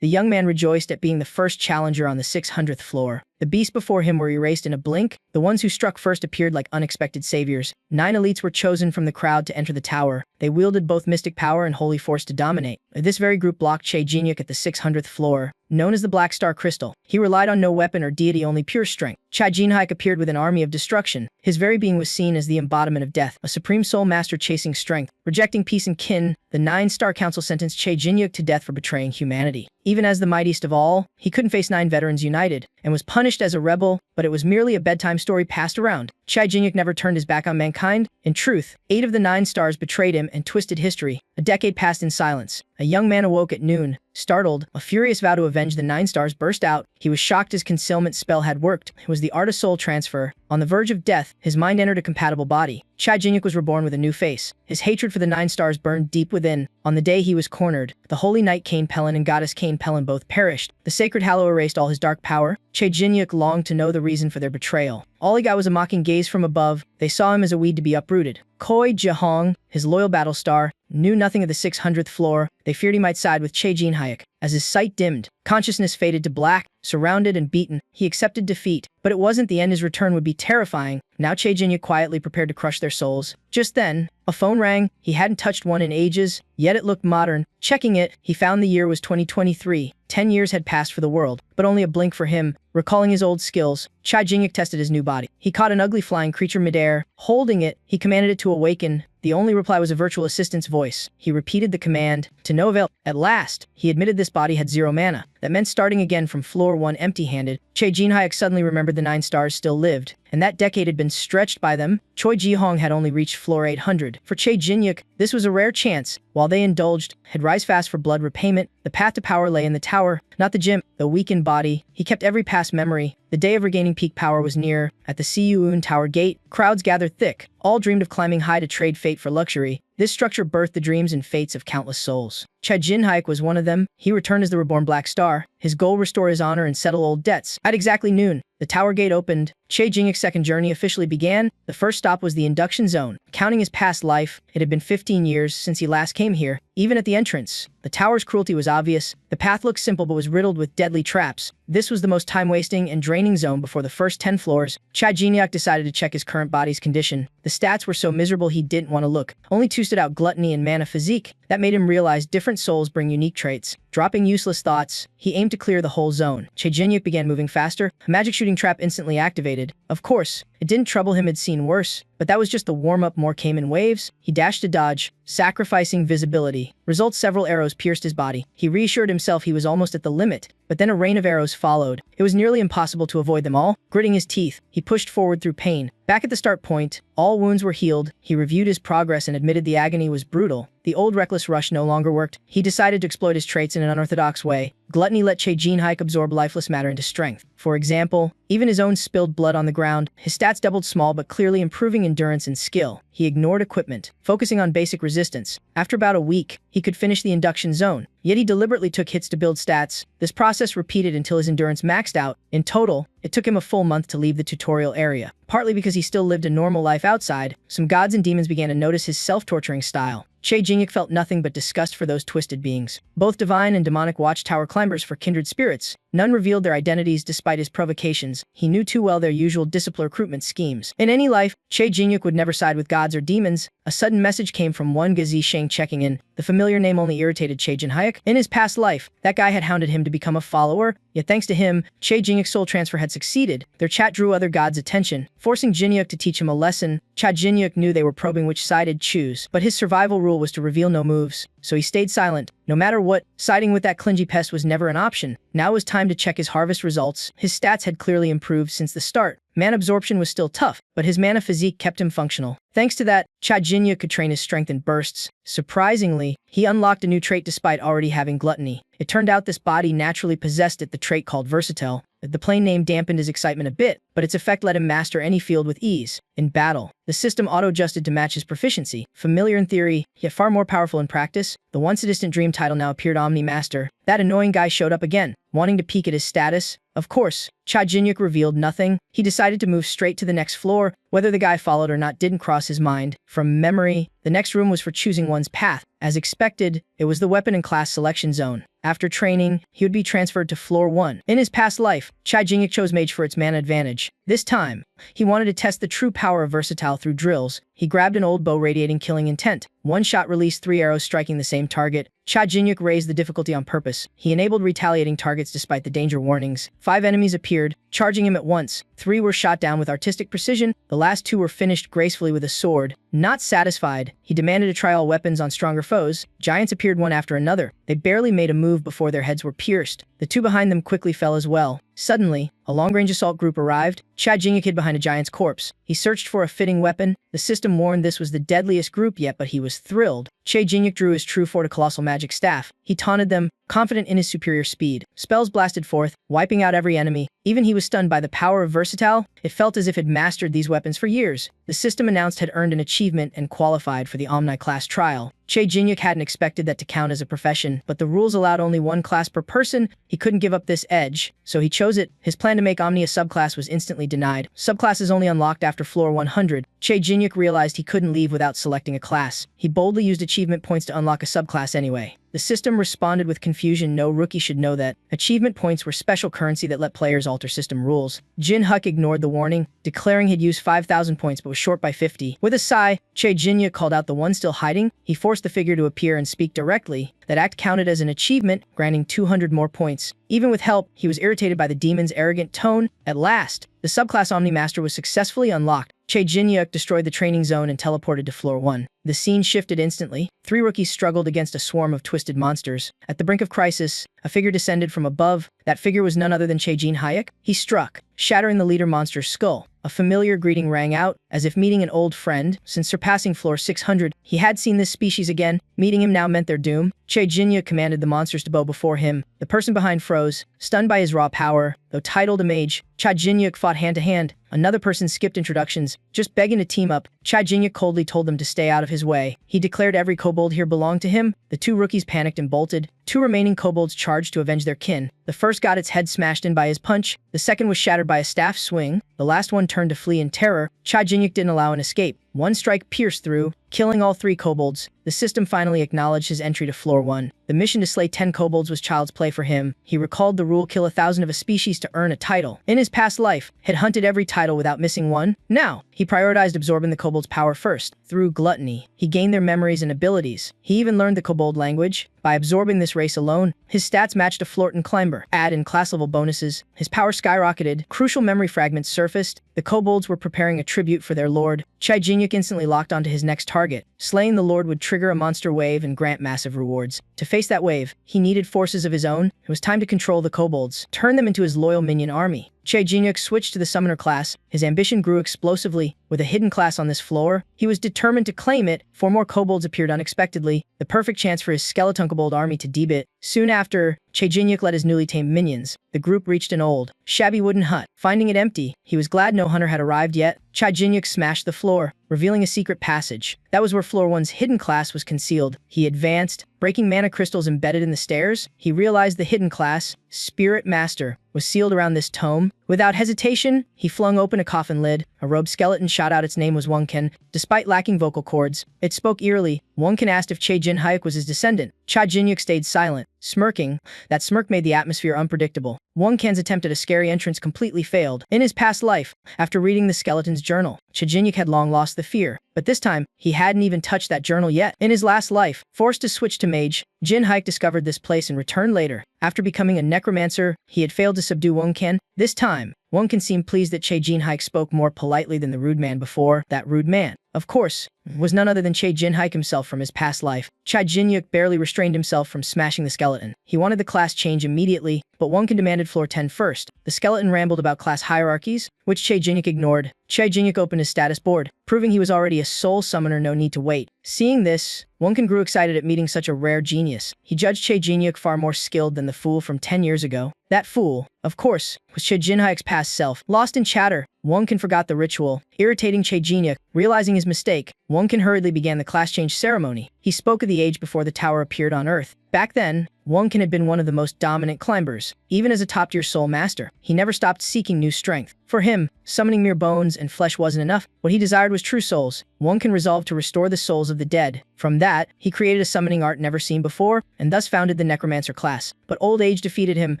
The young man rejoiced at being the first challenger on the 600th floor. The beasts before him were erased in a blink. The ones who struck first appeared like unexpected saviors. 9 elites were chosen from the crowd to enter the tower. They wielded both mystic power and holy force to dominate. This very group blocked Che Jinyuk at the 600th floor, known as the Black Star Crystal. He relied on no weapon or deity, only pure strength. Che Jinyuk appeared with an army of destruction. His very being was seen as the embodiment of death, a supreme soul master chasing strength. Rejecting peace and kin, the 9-star council sentenced Che Jinyuk to death for betraying humanity. Even as the mightiest of all, he couldn't face 9 veterans united, and was punished as a rebel, but it was merely a bedtime story passed around. Che Jinyuk never turned his back on mankind. In truth, 8 of the 9 stars betrayed him and twisted history. A decade passed in silence. A young man awoke at noon. Startled, a furious vow to avenge the 9 stars burst out. He was shocked his concealment spell had worked. It was the art of soul transfer. On the verge of death, his mind entered a compatible body. Che Jinyuk was reborn with a new face. His hatred for the 9 stars burned deep within. On the day he was cornered, the holy knight Cain Pelin and goddess Cain Pelin both perished. The sacred hallow erased all his dark power. Che Jinyuk longed to know the reason for their betrayal. All he got was a mocking gaze from above. They saw him as a weed to be uprooted. Koi Jihong, his loyal battle star, knew nothing of the 600th floor. They feared he might side with Che Jinyuk. As his sight dimmed, consciousness faded to black. Surrounded and beaten, he accepted defeat. But it wasn't the end. His return would be terrifying. Now Che Jinyuk quietly prepared to crush their souls. Just then, a phone rang. He hadn't touched one in ages, yet it looked modern. Checking it, he found the year was 2023. 10 years had passed for the world, but only a blink for him. Recalling his old skills, Che Jinyuk tested his new body. He caught an ugly flying creature midair. Holding it, he commanded it to awaken. The only reply was a virtual assistant's voice. He repeated the command, to no avail. At last, he admitted this body had 0 mana. That meant starting again from floor 1 empty-handed. Che Jinyuk suddenly remembered the 9 stars still lived, and that decade had been stretched by them. Choi Jihong had only reached floor 800. For Che Jinyuk, this was a rare chance. While they indulged, had rise fast for blood repayment. The path to power lay in the tower, not the gym. The weakened body, he kept every past memory. The day of regaining peak power was near. At the Siyuun Tower gate, crowds gathered thick. All dreamed of climbing high to trade fate for luxury. This structure birthed the dreams and fates of countless souls. Che Jinyuk was one of them. He returned as the reborn Black Star. His goal: restore his honor and settle old debts. At exactly noon, the tower gate opened. Che Jinyuk's second journey officially began. The first stop was the induction zone. Counting his past life, it had been 15 years since he last came here. Even at the entrance, the tower's cruelty was obvious. The path looked simple but was riddled with deadly traps. This was the most time-wasting and draining zone before the first 10 floors. Che Jinyuk decided to check his current body's condition. The stats were so miserable he didn't want to look. Only 2 stood out: Gluttony and Mana Physique. That made him realize different souls bring unique traits. Dropping useless thoughts, he aimed to clear the whole zone. Che Jinyuk began moving faster. A magic shooting trap instantly activated. Of course, it didn't trouble him. He'd seen worse. But that was just the warm-up. More came in waves. He dashed to dodge, sacrificing visibility. Result: several arrows pierced his body. He reassured himself he was almost at the limit, but then a rain of arrows followed. It was nearly impossible to avoid them all. Gritting his teeth, he pushed forward through pain. Back at the start point, all wounds were healed. He reviewed his progress and admitted the agony was brutal. The old reckless rush no longer worked. He decided to exploit his traits in an unorthodox way. Gluttony let Che Jinyuk absorb lifeless matter into strength. For example, even his own spilled blood on the ground. His stats doubled, small but clearly improving endurance and skill. He ignored equipment, focusing on basic resistance. After about a week, he could finish the induction zone. Yet he deliberately took hits to build stats. This process repeated until his endurance maxed out. In total, it took him a full month to leave the tutorial area. Partly because he still lived a normal life outside, some gods and demons began to notice his self-torturing style. Che Jinyuk felt nothing but disgust for those twisted beings. Both divine and demonic watchtower climbers for kindred spirits. None revealed their identities despite his provocations. He knew too well their usual discipline recruitment schemes. In any life, Che Jinyuk would never side with gods or demons. A sudden message came from one Gazi Sheng checking in. The familiar name only irritated Che Jinyuk. In his past life, that guy had hounded him to become a follower, yet thanks to him, Che Jinyuk's soul transfer had succeeded. Their chat drew other gods' attention, forcing Jinyuk to teach him a lesson. Che Jinyuk knew they were probing which side he'd choose, but his survival rule was to reveal no moves, so he stayed silent. No matter what, siding with that clingy pest was never an option. Now it was time to check his harvest results. His stats had clearly improved since the start. Mana absorption was still tough, but his mana physique kept him functional. Thanks to that, Che Jinyuk could train his strength in bursts. Surprisingly, he unlocked a new trait despite already having gluttony. It turned out this body naturally possessed it, the trait called versatile. The plain name dampened his excitement a bit, but its effect let him master any field with ease. In battle, the system auto-adjusted to match his proficiency. Familiar in theory, yet far more powerful in practice, the once-a-distant dream title now appeared Omni-Master. That annoying guy showed up again, wanting to peek at his status. Of course, Che Jinyuk revealed nothing. He decided to move straight to the next floor. Whether the guy followed or not didn't cross his mind. From memory, the next room was for choosing one's path. As expected, it was the weapon and class selection zone. After training, he would be transferred to Floor 1. In his past life, Chai Jingyuk chose Mage for its mana advantage. This time, he wanted to test the true power of Versatile through drills. He grabbed an old bow radiating killing intent. One shot released 3 arrows striking the same target. Chai Jingyuk raised the difficulty on purpose. He enabled retaliating targets despite the danger warnings. 5 enemies appeared, charging him at once. 3 were shot down with artistic precision. The last 2 were finished gracefully with a sword. Not satisfied, he demanded to try all weapons on stronger foes. Giants appeared one after another. They barely made a move before their heads were pierced. The 2 behind them quickly fell as well. Suddenly, a long-range assault group arrived. Chai Jingyuk hid behind a giant's corpse. He searched for a fitting weapon. The system warned this was the deadliest group yet, but he was thrilled. Chai Jingyuk drew his true forte colossal magic staff. He taunted them, confident in his superior speed. Spells blasted forth, wiping out every enemy. Even he was stunned by the power of Versatile. It felt as if it mastered these weapons for years. The system announced had earned an achievement and qualified for the Omni-class trial. Chai Jingyuk hadn't expected that to count as a profession, but the rules allowed only 1 class per person. He couldn't give up this edge, so he chose it. His plan to make Omni a subclass was instantly denied. Subclasses only unlocked after floor 100. Chai Jingyuk realized he couldn't leave without selecting a class. He boldly used achievement points to unlock a subclass anyway. The system responded with confusion. No rookie should know that. Achievement points were special currency that let players alter system rules. Jin Huk ignored the warning, declaring he'd used 5,000 points but was short by 50. With a sigh, Chai Jingyuk called out the one still hiding. He forced the figure to appear and speak directly. That act counted as an achievement, granting 200 more points. Even with help, he was irritated by the demon's arrogant tone. At last, the subclass Omni Master was successfully unlocked. Chai Jingyuk destroyed the training zone and teleported to floor 1. The scene shifted instantly. 3 rookies struggled against a swarm of twisted monsters. At the brink of crisis, a figure descended from above. That figure was none other than Chai Jinhyuk. He struck, shattering the leader monster's skull. A familiar greeting rang out, as if meeting an old friend. Since surpassing floor 600, he had seen this species again. Meeting him now meant their doom. Chai Jinhyuk commanded the monsters to bow before him. The person behind froze, stunned by his raw power. Though titled a mage, Chai Jinhyuk fought hand to hand. Another person skipped introductions, just begging to team up. Chai Jinhyuk coldly told them to stay out of his way. He declared every kobold here belonged to him. The 2 rookies panicked and bolted. 2 remaining kobolds charged to avenge their kin. The first got its head smashed in by his punch. The second was shattered by a staff swing. The last one turned to flee in terror. Chai Jinhyuk didn't allow an escape. One strike pierced through, killing all 3 kobolds. The system finally acknowledged his entry to floor 1. The mission to slay 10 kobolds was child's play for him. He recalled the rule: kill 1,000 of a species to earn a title. In his past life, had hunted every title without missing one. Now, he prioritized absorbing the kobolds' power first. Through gluttony, he gained their memories and abilities. He even learned the kobold language. By absorbing this race alone, his stats matched a Florton climber. Add in class level bonuses, his power skyrocketed. Crucial memory fragments surfaced. The kobolds were preparing a tribute for their lord. Chai Jinhyuk instantly locked onto his next target. Slaying the lord would trigger a monster wave and grant massive rewards. To face that wave, he needed forces of his own. It was time to control the kobolds, turn them into his loyal minion army. Chai Jinhyuk switched to the summoner class. His ambition grew explosively. With a hidden class on this floor, he was determined to claim it. 4 more kobolds appeared unexpectedly, the perfect chance for his skeleton kobold army to debit. Soon after, Chai Jinhyuk led his newly tamed minions. The group reached an old, shabby wooden hut. Finding it empty, he was glad no hunter had arrived yet. Chai Jinhyuk smashed the floor, revealing a secret passage. That was where floor 1's hidden class was concealed. He advanced, breaking mana crystals embedded in the stairs. He realized the hidden class, Spirit Master, was sealed around this tome. Without hesitation, he flung open a coffin lid. A robed skeleton shot out. Its name was Wonkin. Despite lacking vocal cords, it spoke eerily. Wonkin asked if Chai Jinhyuk was his descendant. Chai Jinhyuk stayed silent, smirking. That smirk made the atmosphere unpredictable. Wonkin's attempt at a scary entrance completely failed. In his past life, after reading the skeleton's journal, Chai Jinhyuk had long lost the fear. But this time, he hadn't even touched that journal yet. In his last life, forced to switch to mage, Jinhyuk discovered this place and returned later. After becoming a necromancer, he had failed to subdue Wonkin. This time, Wonkin seemed pleased that Chai Jinhyuk spoke more politely than the rude man before. That rude man, of course, was none other than Chai Jinhyuk himself from his past life. Chai Jinhyuk barely restrained himself from smashing the skeleton. He wanted the class change immediately, but Wonkin demanded floor 10 first. The skeleton rambled about class hierarchies, which Chai Jinhyuk ignored. Chai Jinhyuk opened his status board, proving he was already a soul summoner. No need to wait. Seeing this, Wonkin grew excited at meeting such a rare genius. He judged Chai Jinhyuk far more skilled than the fool from 10 years ago. That fool, of course, was Chai Jinhyuk's past self. Lost in chatter, Wonkin forgot the ritual, irritating Chai Jinhyuk. Realizing his mistake, Wonkin hurriedly began the class change ceremony. He spoke of the age before the tower appeared on Earth. Back then, Wonkin had been one of the most dominant climbers. Even as a top-tier soul master, he never stopped seeking new strength. For him, summoning mere bones and flesh wasn't enough. What he desired was true souls. Wonkin resolved to restore the souls of the dead. From that, he created a summoning art never seen before, and thus founded the necromancer class. But old age defeated him,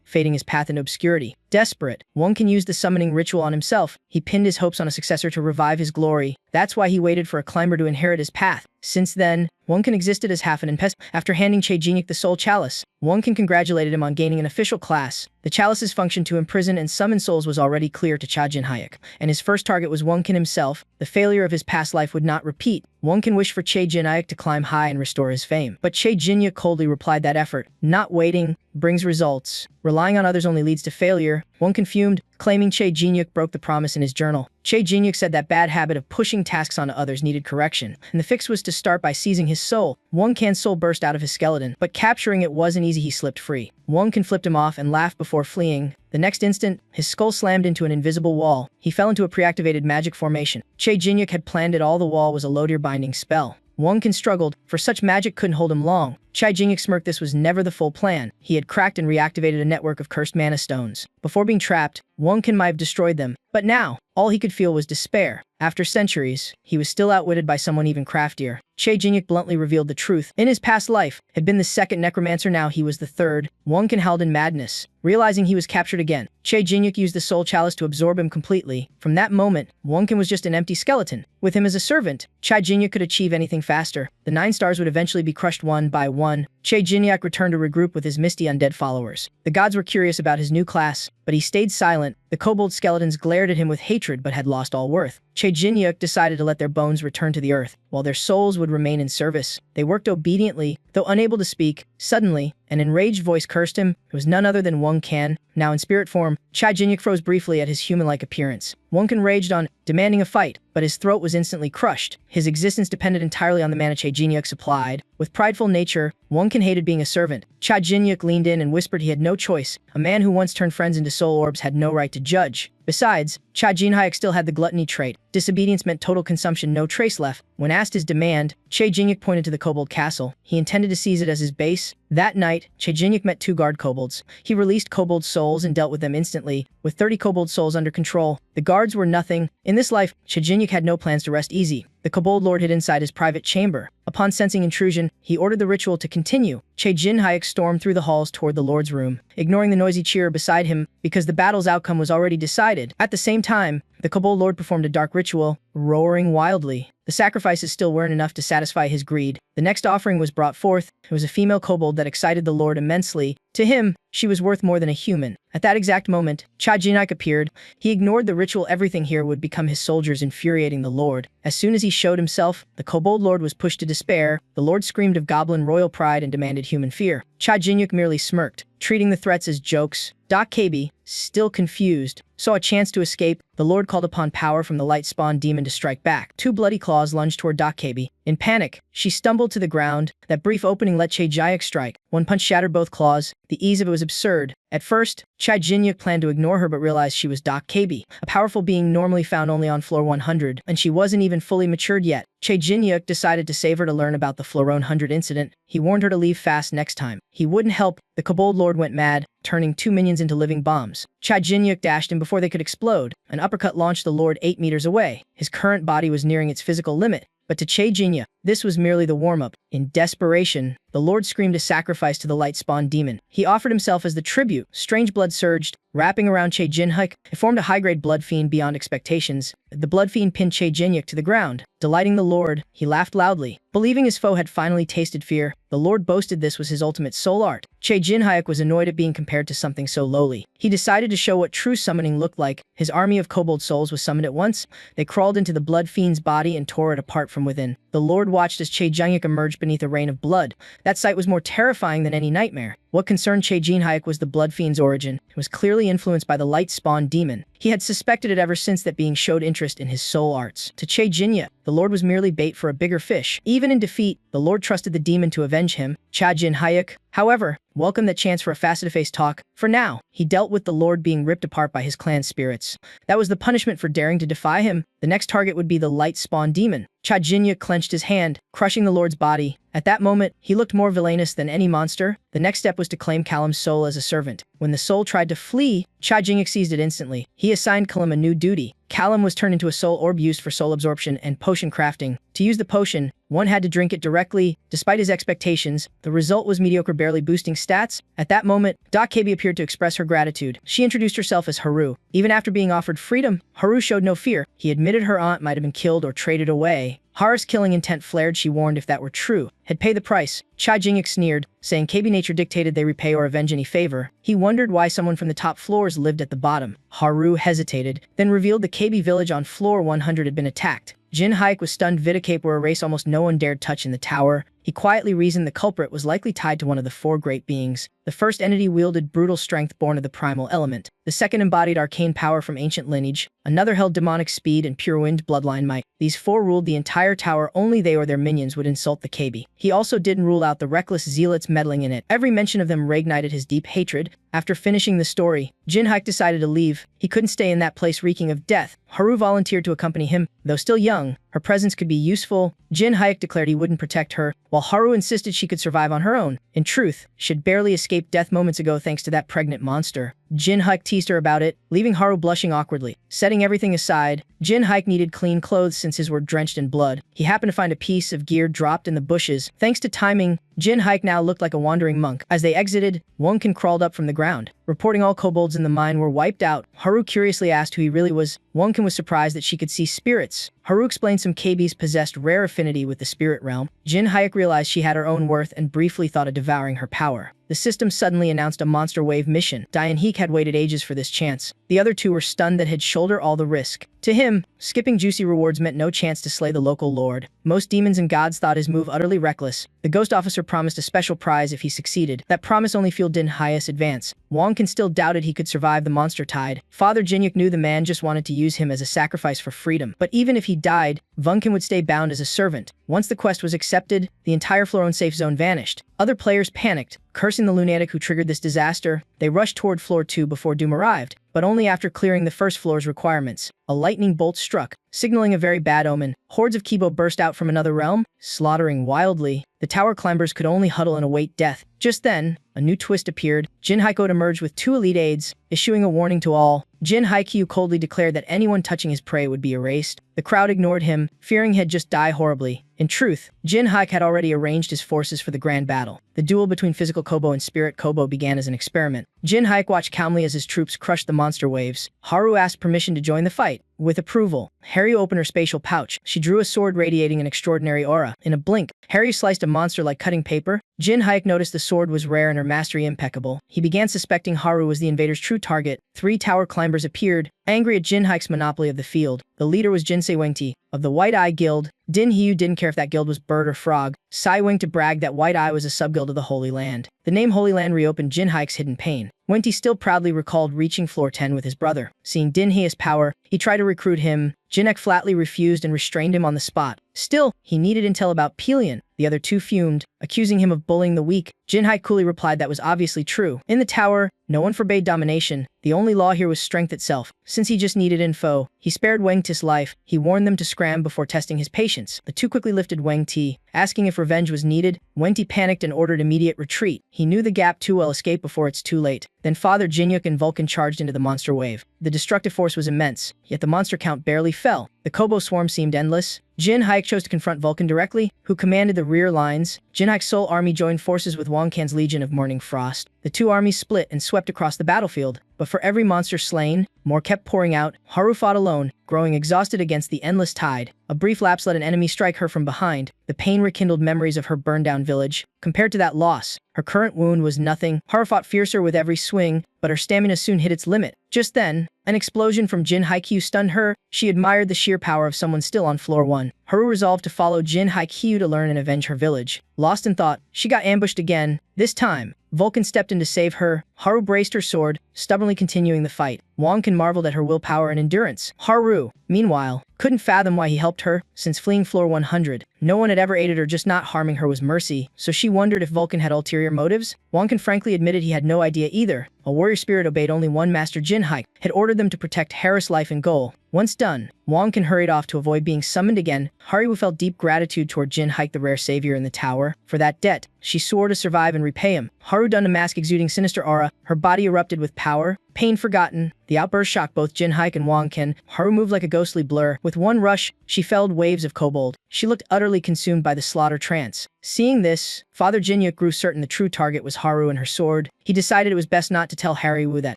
fading his path into obscurity. Desperate, Wonkin used the summoning ritual on himself. He pinned his hopes on a successor to revive his glory. That's why he waited for a climber to inherit his path. Since then, Wonkin existed as half an impest. After handing Che Jinhyuk the soul chalice, Wonkin congratulated him on gaining an official class. The chalice's function to imprison and summon souls was already clear to Cha Jinhyuk, and his first target was Wonkin himself. The failure of his past life would not repeat. Wonkin wished for Che Jinhyuk to climb high and restore his fame. But Che Jinhyuk coldly replied that effort, not waiting, brings results. Relying on others only leads to failure. Wonkin fumed, claiming Che Jinhyuk broke the promise in his journal. Che Jinhyuk said that bad habit of pushing tasks onto others needed correction, and the fix was to start by seizing his soul. Wonkin's soul burst out of his skeleton, but capturing it wasn't easy. He slipped free. Wonkin flipped him off and laughed before fleeing. The next instant, his skull slammed into an invisible wall. He fell into a pre-activated magic formation. Che Jinhyuk had planned it all. The wall was a Lodir binding spell. Wonkin struggled, for such magic couldn't hold him long. Che Jinhyuk smirked. This was never the full plan. He had cracked and reactivated a network of cursed mana stones. Before being trapped, Wonkin might have destroyed them. But now, all he could feel was despair. After centuries, he was still outwitted by someone even craftier. Che Jinhyuk bluntly revealed the truth. In his past life, had been the second necromancer, now he was the third. Wonkin howled in madness, realizing he was captured again. Che Jinhyuk used the soul chalice to absorb him completely. From that moment, Wonkin was just an empty skeleton. With him as a servant, Che Jinhyuk could achieve anything faster. The 9 stars would eventually be crushed one by one. Che Jinhyuk returned to regroup with his misty undead followers. The gods were curious about his new class, but he stayed silent. The kobold skeletons glared at him with hatred but had lost all worth. Che Jinhyuk decided to let their bones return to the earth, while their souls would remain in service. They worked obediently, though unable to speak. Suddenly, an enraged voice cursed him. It was none other than Wonkin. Now in spirit form, Che Jinhyuk froze briefly at his human-like appearance. Wonkin raged on, demanding a fight, but his throat was instantly crushed. His existence depended entirely on the mana Che Jinhyuk supplied. With prideful nature, Wonkin hated being a servant. Che Jinhyuk leaned in and whispered he had no choice. A man who once turned friends into soul orbs had no right to judge. Besides, Che Jinhyuk still had the gluttony trait. Disobedience meant total consumption, no trace left. When asked his demand, Che Jinhyuk pointed to the kobold castle. He intended to seize it as his base. That night, Che Jinhyuk met 2 guard kobolds. He released kobold souls and dealt with them instantly. With 30 kobold souls under control, the guards were nothing. In this life, Che Jinhyuk had no plans to rest easy. The kobold lord hid inside his private chamber. Upon sensing intrusion, he ordered the ritual to continue. Che Jinhyuk stormed through the halls toward the lord's room, ignoring the noisy cheer beside him because the battle's outcome was already decided. At the same time, the kobold lord performed a dark ritual, roaring wildly. The sacrifices still weren't enough to satisfy his greed. The next offering was brought forth. It was a female kobold that excited the lord immensely. To him, she was worth more than a human. At that exact moment, Che Jinhyuk appeared. He ignored the ritual. Everything here would become his soldiers, infuriating the lord. As soon as he showed himself, the kobold lord was pushed to despair. The lord screamed of goblin royal pride and demanded human fear. Che Jinhyuk merely smirked, treating the threats as jokes. Dokkaebi, still confused, saw a chance to escape. The lord called upon power from the light spawn demon to strike back. 2 bloody claws lunged toward Dokkaebi. In panic, she stumbled to the ground. That brief opening let Che Jinhyuk strike. One punch shattered both claws. The ease of it was absurd. At first, Che Jinhyuk planned to ignore her but realized she was Dokkaebi, a powerful being normally found only on floor 100, and she wasn't even fully matured yet. Che Jinhyuk decided to save her to learn about the floor 100 incident. He warned her to leave fast next time. He wouldn't help. The kobold lord went mad, turning 2 minions into living bombs. Che Jinhyuk dashed in before they could explode. An uppercut launched the lord 8 meters away. His current body was nearing its physical limit. But to Che Jinhyuk, this was merely the warm-up. In desperation, the lord screamed a sacrifice to the light spawn demon. He offered himself as the tribute. Strange blood surged, wrapping around Che Jinhyuk. It formed a high-grade blood fiend beyond expectations. The blood fiend pinned Che Jinhyuk to the ground. Delighting the lord, he laughed loudly. Believing his foe had finally tasted fear, the lord boasted this was his ultimate soul art. Che Jinhyuk was annoyed at being compared to something so lowly. He decided to show what true summoning looked like. His army of kobold souls was summoned at once. They crawled into the blood fiend's body and tore it apart from within. The lord watched as Che Jinhyuk emerged beneath a rain of blood. That sight was more terrifying than any nightmare. What concerned Che Jinhyuk was the blood fiend's origin. It was clearly influenced by the light spawn demon. He had suspected it ever since that being showed interest in his soul arts. To Che Jinhyuk, the lord was merely bait for a bigger fish. Even in defeat, the lord trusted the demon to avenge him. Che Jinhyuk, However, welcomed that chance for a face-to-face talk. For now, he dealt with the Lord being ripped apart by his clan's spirits. That was the punishment for daring to defy him. The next target would be the light spawn demon. Cha Jinya clenched his hand, crushing the Lord's body. At that moment, he looked more villainous than any monster. The next step was to claim Callum's soul as a servant. When the soul tried to flee, Cha Jinya seized it instantly. He assigned Callum a new duty. Callum was turned into a soul orb used for soul absorption and potion crafting. To use the potion, one had to drink it directly. Despite his expectations, the result was mediocre, barely boosting stats. At that moment, Kebi appeared to express her gratitude. She introduced herself as Haru. Even after being offered freedom, Haru showed no fear. He admitted her aunt might have been killed or traded away. Haru's killing intent flared. She warned if that were true, he'd pay the price. Cha Jingik sneered, saying Kebi nature dictated they repay or avenge any favor. He wondered why someone from the top floors lived at the bottom. Haru hesitated, then revealed the Kebi village on floor 100 had been attacked. Jin Haik was stunned. Vidacape were a race almost no one dared touch in the tower. He quietly reasoned the culprit was likely tied to one of the four great beings. The first entity wielded brutal strength born of the primal element. The second embodied arcane power from ancient lineage. Another held demonic speed and pure wind bloodline might. These four ruled the entire tower. Only they or their minions would insult the Kebi. He also didn't rule out the reckless zealots meddling in it. Every mention of them reignited his deep hatred. After finishing the story, Jin Haik decided to leave. He couldn't stay in that place reeking of death. Haru volunteered to accompany him. Though still young, her presence could be useful. Jin Haik declared he wouldn't protect her, while Haru insisted she could survive on her own. In truth, she'd barely escaped death moments ago thanks to that pregnant monster. Jin Haik teased her about it, leaving Haru blushing awkwardly. Setting everything aside, Jin Haik needed clean clothes since his were drenched in blood. He happened to find a piece of gear dropped in the bushes. Thanks to timing, Jin Haik now looked like a wandering monk. As they exited, Wonkin crawled up from the ground, reporting all kobolds in the mine were wiped out. Haru curiously asked who he really was. Wonkin was surprised that she could see spirits. Haru explained some KBs possessed rare affinity with the spirit realm. Jin Haik realized she had her own worth and briefly thought of devouring her power. The system suddenly announced a monster wave mission. Dian Heek had waited ages for this chance. The other two were stunned that he'd shoulder all the risk. To him, skipping juicy rewards meant no chance to slay the local lord. Most demons and gods thought his move utterly reckless. The ghost officer promised a special prize if he succeeded. That promise only fueled Din Hyas' advance. Wongkin still doubted he could survive the monster tide. Father Jinyuk knew the man just wanted to use him as a sacrifice for freedom. But even if he died, Vunkin would stay bound as a servant. Once the quest was accepted, the entire Floron safe zone vanished. Other players panicked, cursing the lunatic who triggered this disaster. They rushed toward floor 2 before Doom arrived, but only after clearing the first floor's requirements. A lightning bolt struck, signaling a very bad omen. Hordes of Kibo burst out from another realm, slaughtering wildly. The tower climbers could only huddle and await death. Just then, a new twist appeared. Jin Haikyo emerged with 2 elite aides, issuing a warning to all. Jin Haikyu coldly declared that anyone touching his prey would be erased. The crowd ignored him, fearing he'd just die horribly. In truth, Jin Haik had already arranged his forces for the grand battle. The duel between physical Kobo and spirit Kobo began as an experiment. Jin Haik watched calmly as his troops crushed the monster waves. Haru asked permission to join the fight. With approval, Harry opened her spatial pouch. She drew a sword radiating an extraordinary aura. In a blink, Harry sliced a monster like cutting paper. Jin Haik noticed the sword was rare and her mastery impeccable. He began suspecting Haru was the invader's true target. 3 tower climbers appeared, angry at Jin Haik's monopoly of the field. The leader was Jinsei Wengti, of the White Eye Guild. Din Hiu didn't care if that guild was bird or frog. Sai Wengti bragged that White Eye was a subguild of the Holy Land. The name Holy Land reopened Jin Haik's hidden pain. Wengti still proudly recalled reaching floor 10 with his brother. Seeing Din Hia's power, he tried to recruit him. Jinek flatly refused and restrained him on the spot. Still, he needed intel about Pelion. The other 2 fumed, accusing him of bullying the weak. Jin Hai coolly replied that was obviously true. In the tower, no one forbade domination. The only law here was strength itself. Since he just needed info, he spared Wang Ti's life. He warned them to scram before testing his patience. The 2 quickly lifted Wang Ti, asking if revenge was needed. Wang Ti panicked and ordered immediate retreat. He knew the gap too well. Escape before it's too late. Then Father Jinyuk and Vulcan charged into the monster wave. The destructive force was immense, yet the monster count barely fell. The Kobo swarm seemed endless. Jin Haik chose to confront Vulcan directly, who commanded the rear lines. Jin Haik's sole army joined forces with Wang Kan's Legion of Morning Frost. The 2 armies split and swept across the battlefield. But for every monster slain, more kept pouring out. Haru fought alone, growing exhausted against the endless tide. A brief lapse let an enemy strike her from behind. The pain rekindled memories of her burned-down village. Compared to that loss, her current wound was nothing. Haru fought fiercer with every swing, but her stamina soon hit its limit. Just then, an explosion from Jin Haikyu stunned her. She admired the sheer power of someone still on floor 1. Haru resolved to follow Jin Haikyu to learn and avenge her village. Lost in thought, she got ambushed again. This time, Vulcan stepped in to save her. Haru braced her sword, stubbornly continuing the fight. Wonkin marveled at her willpower and endurance. Haru, meanwhile, couldn't fathom why he helped her. Since fleeing floor 100, no one had ever aided her. Just not harming her was mercy, so she wondered if Vulcan had ulterior motives. Wonkin frankly admitted he had no idea either. A warrior spirit obeyed only one master. Jinhaik had ordered them to protect Harris' life and goal. Once done, Wonkin hurried off to avoid being summoned again. Haru felt deep gratitude toward Jinhaik, the rare savior in the tower. For that debt, she swore to survive and repay him. Haru donned a mask exuding sinister aura. Her body erupted with power. Pain forgotten, the outburst shocked both Jinhaik and Wonkin. Haru moved like a ghostly blur. With one rush, she felled waves of kobold. She looked utterly consumed by the slaughter trance. Seeing this, Father Jinyuk grew certain the true target was Haru and her sword. He decided it was best not to tell Haru that.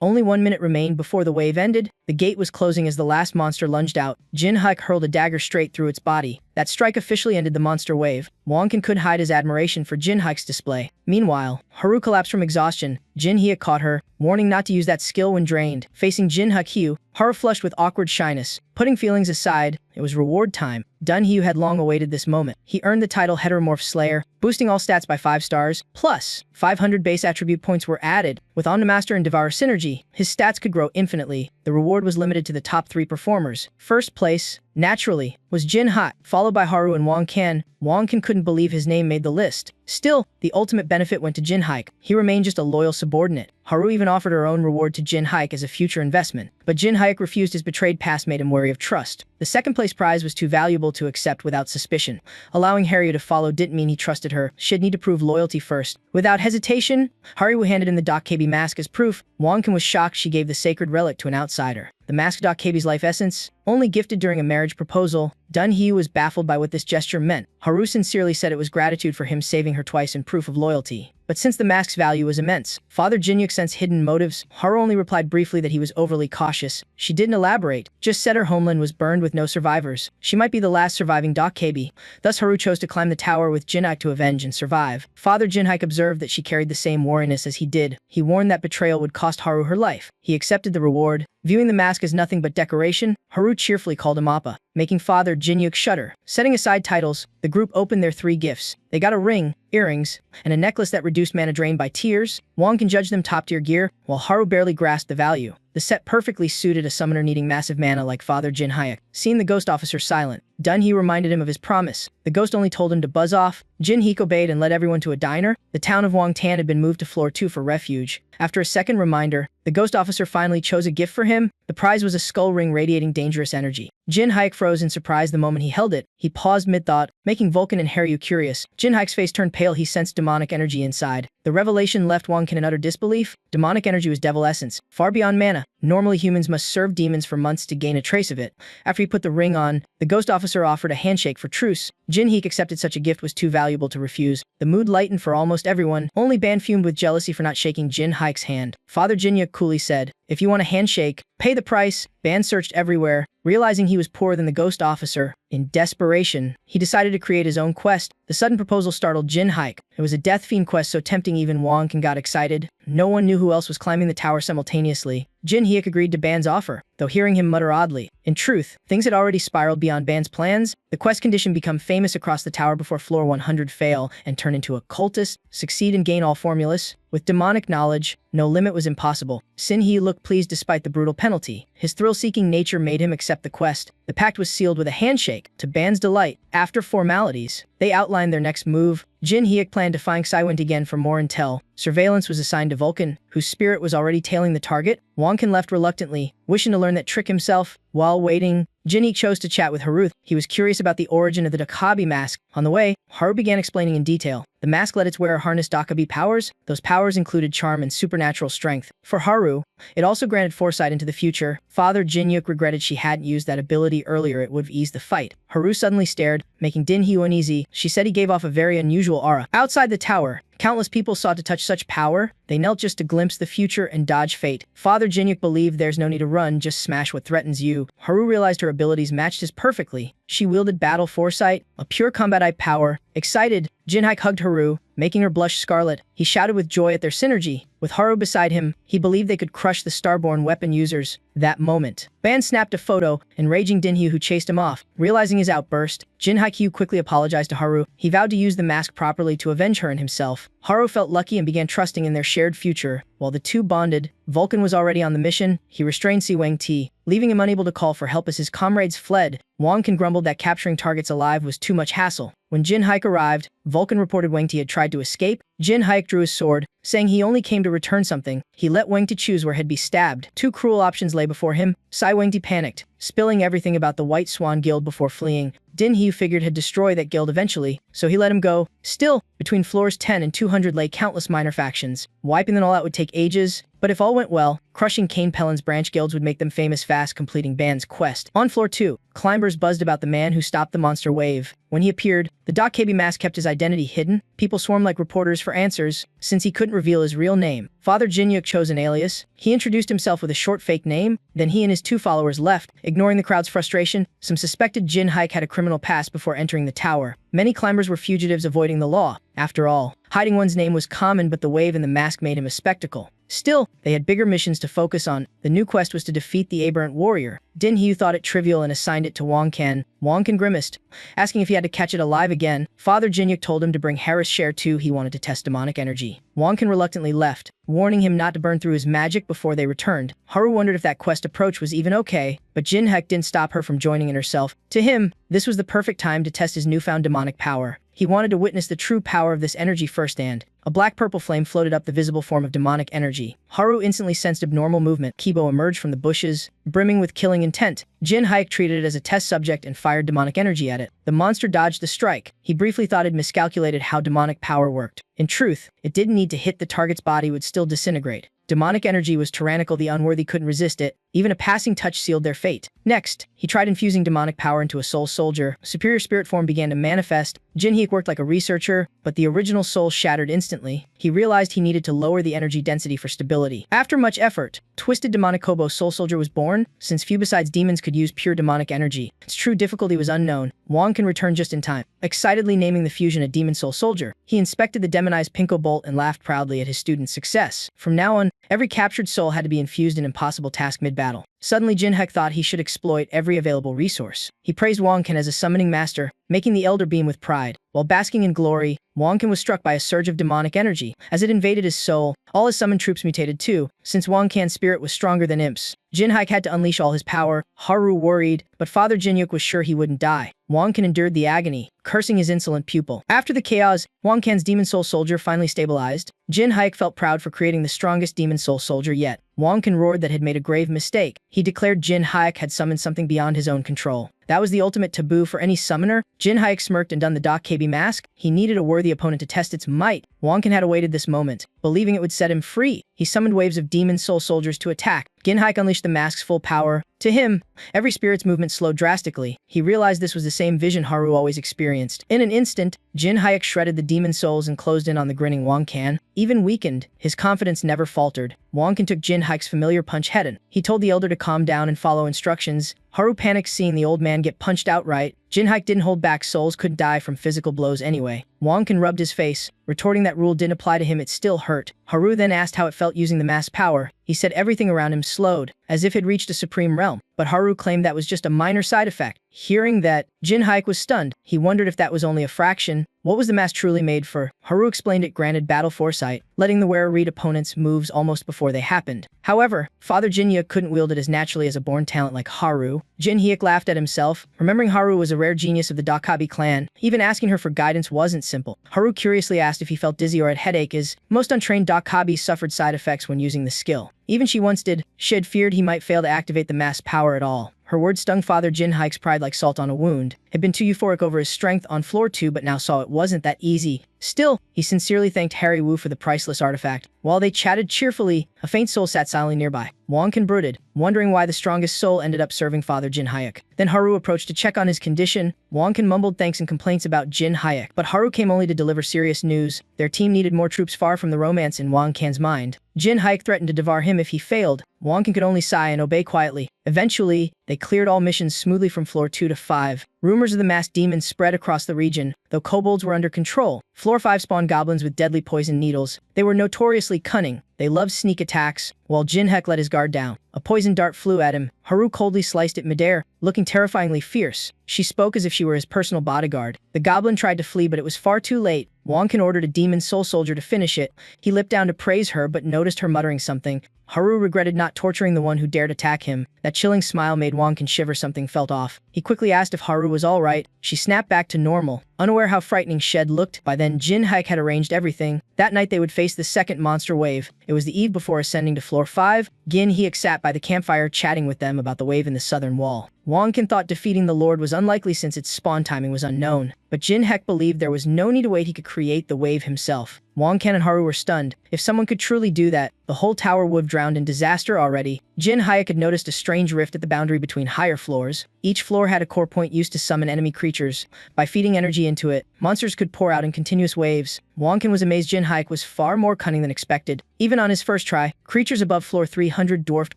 Only 1 minute remained before the wave ended. The gate was closing as the last monster lunged out. Jinhaik hurled a dagger straight through its body. That strike officially ended the monster wave. Wonkin couldn't hide his admiration for Jinhaik's display. Meanwhile, Haru collapsed from exhaustion. Jinhaik caught her, warning not to use that skill when drained. Facing Jinhaik, Haru flushed with awkward shyness. Putting feelings aside, it was reward time. Dunhyu had long awaited this moment. He earned the title Heteromorph Slayer, boosting all stats by 5 stars, plus 500 base attribute points were added. With Omnimaster and Devour synergy, his stats could grow infinitely. The reward was limited to the top 3 performers. First place, naturally, was Jinhaik, followed by Haru and Wonkin. Wonkin couldn't believe his name made the list. Still, the ultimate benefit went to Jinhaik. He remained just a loyal subordinate. Haru even offered her own reward to Jinhaik as a future investment. But Jinhaik refused. His betrayed past made him wary of trust. The second place prize was too valuable to accept without suspicion. Allowing Haru to follow didn't mean he trusted her. She'd need to prove loyalty first. Without hesitation, Haru handed in the Dokkaebi mask as proof. Wonkin was shocked she gave the sacred relic to an outsider. The mask Dokkaebi's life essence, only gifted during a marriage proposal. Dunhyu was baffled by what this gesture meant. Haru sincerely said it was gratitude for him saving her twice in proof of loyalty. But since the mask's value was immense, Father Jinyuk sensed hidden motives. Haru only replied briefly that he was overly cautious. She didn't elaborate, just said her homeland was burned with no survivors. She might be the last surviving Dokkaebi. Thus Haru chose to climb the tower with Jinhaik to avenge and survive. Father Jinhaik observed that she carried the same wariness as he did. He warned that betrayal would cost Haru her life. He accepted the reward. Viewing the mask as nothing but decoration, Haru cheerfully called him Appa, making Father Jinyuk shudder. Setting aside titles, the group opened their 3 gifts. They got a ring, earrings, and a necklace that reduced mana drain by tears. Wonkin judged them top-tier gear, while Haru barely grasped the value. The set perfectly suited a summoner needing massive mana like Father Jinhaik. Seeing the ghost officer silent, Dunhyu reminded him of his promise. The ghost only told him to buzz off. Jinhaik obeyed and led everyone to a diner. The town of Wangtan had been moved to floor 2 for refuge. After a second reminder, the ghost officer finally chose a gift for him. The prize was a skull ring radiating dangerous energy. Jinhaik froze in surprise the moment he held it. He paused mid-thought, making Vulcan and Haru curious. Jinhaik's face turned pale. He sensed demonic energy inside. The revelation left Wonkin in utter disbelief. Demonic energy was devil essence, far beyond mana. Normally humans must serve demons for months to gain a trace of it. After he put the ring on, the ghost officer offered a handshake for truce. Jinhaik accepted such a gift was too valuable to refuse. The mood lightened for almost everyone. Only Ban fumed with jealousy for not shaking Jinhaik's hand. Father Jinyuk coolly said, "If you want a handshake, pay the price." Ban searched everywhere, realizing he was poorer than the ghost officer. In desperation, he decided to create his own quest. The sudden proposal startled Jinhaik. It was a death fiend quest so tempting even Wonkin got excited. No one knew who else was climbing the tower simultaneously. Jinhaik agreed to Ban's offer, though hearing him mutter oddly. In truth, things had already spiraled beyond Ban's plans. The quest condition become famous across the tower before floor 100 fail and turn into a cultist, succeed and gain all formulas. With demonic knowledge, no limit was impossible. Sinhee looked pleased despite the brutal penalty. His thrill-seeking nature made him accept the quest. The pact was sealed with a handshake, to Ban's delight. After formalities, they outlined their next move. Jinhaik planned to find Saiwent again for more intel. Surveillance was assigned to Vulcan, whose spirit was already tailing the target. Wonkin left reluctantly, wishing to learn that trick himself. While waiting, Jinhaik chose to chat with Haru. He was curious about the origin of the Dokkaebi mask. On the way, Haru began explaining in detail. The mask let its wearer harness Dokkaebi powers. Those powers included charm and supernatural strength. For Haru, it also granted foresight into the future. Father Jinyuk regretted she hadn't used that ability earlier. It would have eased the fight. Haru suddenly stared, making Dunhyu uneasy. She said he gave off a very unusual aura. Outside the tower, countless people sought to touch such power. They knelt just to glimpse the future and dodge fate. Father Jinyuk believed there's no need to run, just smash what threatens you. Haru realized her abilities matched his perfectly. She wielded battle foresight, a pure combat power. Excited, Jinhaik hugged Haru, making her blush scarlet. He shouted with joy at their synergy. With Haru beside him, he believed they could crush the Starborn weapon users. That moment, Ban snapped a photo, enraging Dinhyu, who chased him off. Realizing his outburst, Jinhaikyu quickly apologized to Haru. He vowed to use the mask properly to avenge her and himself. Haru felt lucky and began trusting in their shared future. While the two bonded, Vulcan was already on the mission. He restrained Si Wang-ti, leaving him unable to call for help as his comrades fled. Wang-kan grumbled that capturing targets alive was too much hassle. When Jinhaik arrived, Vulcan reported Wang-ti had tried to escape. Jinhaik drew his sword, saying he only came to return something. He let Wang-ti choose where he'd be stabbed. Two cruel options lay before him. Sai Wang-ti panicked, spilling everything about the White Swan Guild before fleeing. Dinhyu figured he'd destroy that guild eventually, so he let him go. Still, between floors 10 and 200 lay countless minor factions. Wiping them all out would take ages, but if all went well, crushing Kane Pellin's branch guilds would make them famous fast, completing Ban's quest. On floor 2, climbers buzzed about the man who stopped the monster wave. When he appeared, the Dokkaebi mask kept his identity hidden. People swarmed like reporters for answers, since he couldn't reveal his real name. Father Jinyuk chose an alias. He introduced himself with a short fake name, then he and his two followers left. Ignoring the crowd's frustration, some suspected Jinhaik had a criminal past before entering the tower. Many climbers were fugitives avoiding the law. After all, hiding one's name was common, but the wave and the mask made him a spectacle. Still, they had bigger missions to focus on. The new quest was to defeat the aberrant warrior. Dinhyu thought it trivial and assigned it to Wang-kan. Wang-kan grimaced, asking if he had to catch it alive again. Father Jinyuk told him to bring Harris Share too. He wanted to test demonic energy. Wang-kan reluctantly left, warning him not to burn through his magic before they returned. Haru wondered if that quest approach was even okay, but Jinhaik didn't stop her from joining in herself. To him, this was the perfect time to test his newfound demonic power. He wanted to witness the true power of this energy firsthand. A black-purple flame floated up the visible form of demonic energy. Haru instantly sensed abnormal movement. Kibo emerged from the bushes, brimming with killing intent. Jinhaik treated it as a test subject and fired demonic energy at it. The monster dodged the strike. He briefly thought it miscalculated how demonic power worked. In truth, it didn't need to hit the target's body, would still disintegrate. Demonic energy was tyrannical, the unworthy couldn't resist it. Even a passing touch sealed their fate. Next, he tried infusing demonic power into a soul soldier. A superior spirit form began to manifest. Jinhaik worked like a researcher, but the original soul shattered instantly. He realized he needed to lower the energy density for stability. After much effort, Twisted Demonic Kobo Soul Soldier was born. Since few besides demons could use pure demonic energy, its true difficulty was unknown. Wang-kan returned just in time, excitedly naming the fusion a Demon Soul Soldier. He inspected the demonized Pinko Bolt and laughed proudly at his student's success. From now on, every captured soul had to be infused in impossible task mid-battle. Suddenly, Jinhaik thought he should exploit every available resource. He praised Wang-kan as a summoning master, making the Elder beam with pride. While basking in glory, Wang-kan was struck by a surge of demonic energy. As it invaded his soul, all his summoned troops mutated too. Since Wang-kan's spirit was stronger than Imp's, Jinhaik had to unleash all his power. Haru worried, but Father Jinyuk was sure he wouldn't die. Wang-kan endured the agony, cursing his insolent pupil. After the chaos, Wang-kan's Demon Soul Soldier finally stabilized. Jinhaik felt proud for creating the strongest Demon Soul Soldier yet. Wang-kan roared that had made a grave mistake. He declared Jinhaik had summoned something beyond his own control. That was the ultimate taboo for any summoner. Jinhaik smirked and donned the Dokkaebi mask. He needed a worthy opponent to test its might. Wang-kan had awaited this moment, believing it would set him free. He summoned waves of Demon Soul Soldiers to attack. Jinhaik unleashed the mask's full power. To him, every spirit's movement slowed drastically. He realized this was the same vision Haru always experienced. In an instant, Jinhaik shredded the demon souls and closed in on the grinning Wang-kan. Even weakened, his confidence never faltered. Wang-kan took Jinhaik's familiar punch head-on. He told the elder to calm down and follow instructions. Haru panicked seeing the old man get punched outright. Jinhaik didn't hold back, souls couldn't die from physical blows anyway. Wang-kan rubbed his face, retorting that rule didn't apply to him, it still hurt. Haru then asked how it felt using the mask's power. He said everything around him slowed, as if he'd reached a supreme realm. But Haru claimed that was just a minor side effect. Hearing that, Jinhaik was stunned. He wondered if that was only a fraction. What was the mask truly made for? Haru explained it granted battle foresight, letting the wearer read opponents' moves almost before they happened. However, Father Jinyuk couldn't wield it as naturally as a born talent like Haru. Jinhyuk laughed at himself, remembering Haru was a rare genius of the Dokkaebi clan. Even asking her for guidance wasn't simple. Haru curiously asked if he felt dizzy or had headache, as most untrained Dokkaebi suffered side effects when using the skill. Even she once did. She had feared he might fail to activate the mask's power at all. Her words stung Father Jinhaik's pride like salt on a wound. Had been too euphoric over his strength on floor 2, but now saw it wasn't that easy. Still, he sincerely thanked Harry Wu for the priceless artifact. While they chatted cheerfully, a faint soul sat silently nearby. Wonkin brooded, wondering why the strongest soul ended up serving Father Jin Hyuk. Then Haru approached to check on his condition. Wonkin mumbled thanks and complaints about Jin Hyuk, but Haru came only to deliver serious news. Their team needed more troops, far from the romance in Wonkin's mind. Jin Hyuk threatened to devour him if he failed. Wonkin could only sigh and obey quietly. Eventually, they cleared all missions smoothly from floor 2 to 5. Rumors of the masked demons spread across the region, though kobolds were under control. Floor 5 spawned goblins with deadly poison needles. They were notoriously cunning. They loved sneak attacks. While Jin Hyuk let his guard down, a poison dart flew at him. Haru coldly sliced it midair, looking terrifyingly fierce. She spoke as if she were his personal bodyguard. The goblin tried to flee, but it was far too late. Wonkin ordered a demon soul soldier to finish it. He leapt down to praise her, but noticed her muttering something. Haru regretted not torturing the one who dared attack him. That chilling smile made Wonkin shiver. Something felt off. He quickly asked if Haru was all right. She snapped back to normal, unaware how frightening Shed looked. By then, Jin Hyuk had arranged everything. That night they would face the second monster wave. It was the eve before ascending to floor 5. Gin Hyuk sat by the campfire chatting with them about the wave in the southern wall. Wonkin thought defeating the Lord was unlikely since its spawn timing was unknown, but Jin Hyuk believed there was no need to wait. He could create the wave himself. Wonkin and Haru were stunned. If someone could truly do that, the whole tower would have drowned in disaster already. Jin Hyuk had noticed a strange rift at the boundary between higher floors. Each floor had a core point used to summon enemy creatures. By feeding energy into it, monsters could pour out in continuous waves. Wonkin was amazed. Jin Hyuk was far more cunning than expected. Even on his first try, creatures above floor 300, dwarfed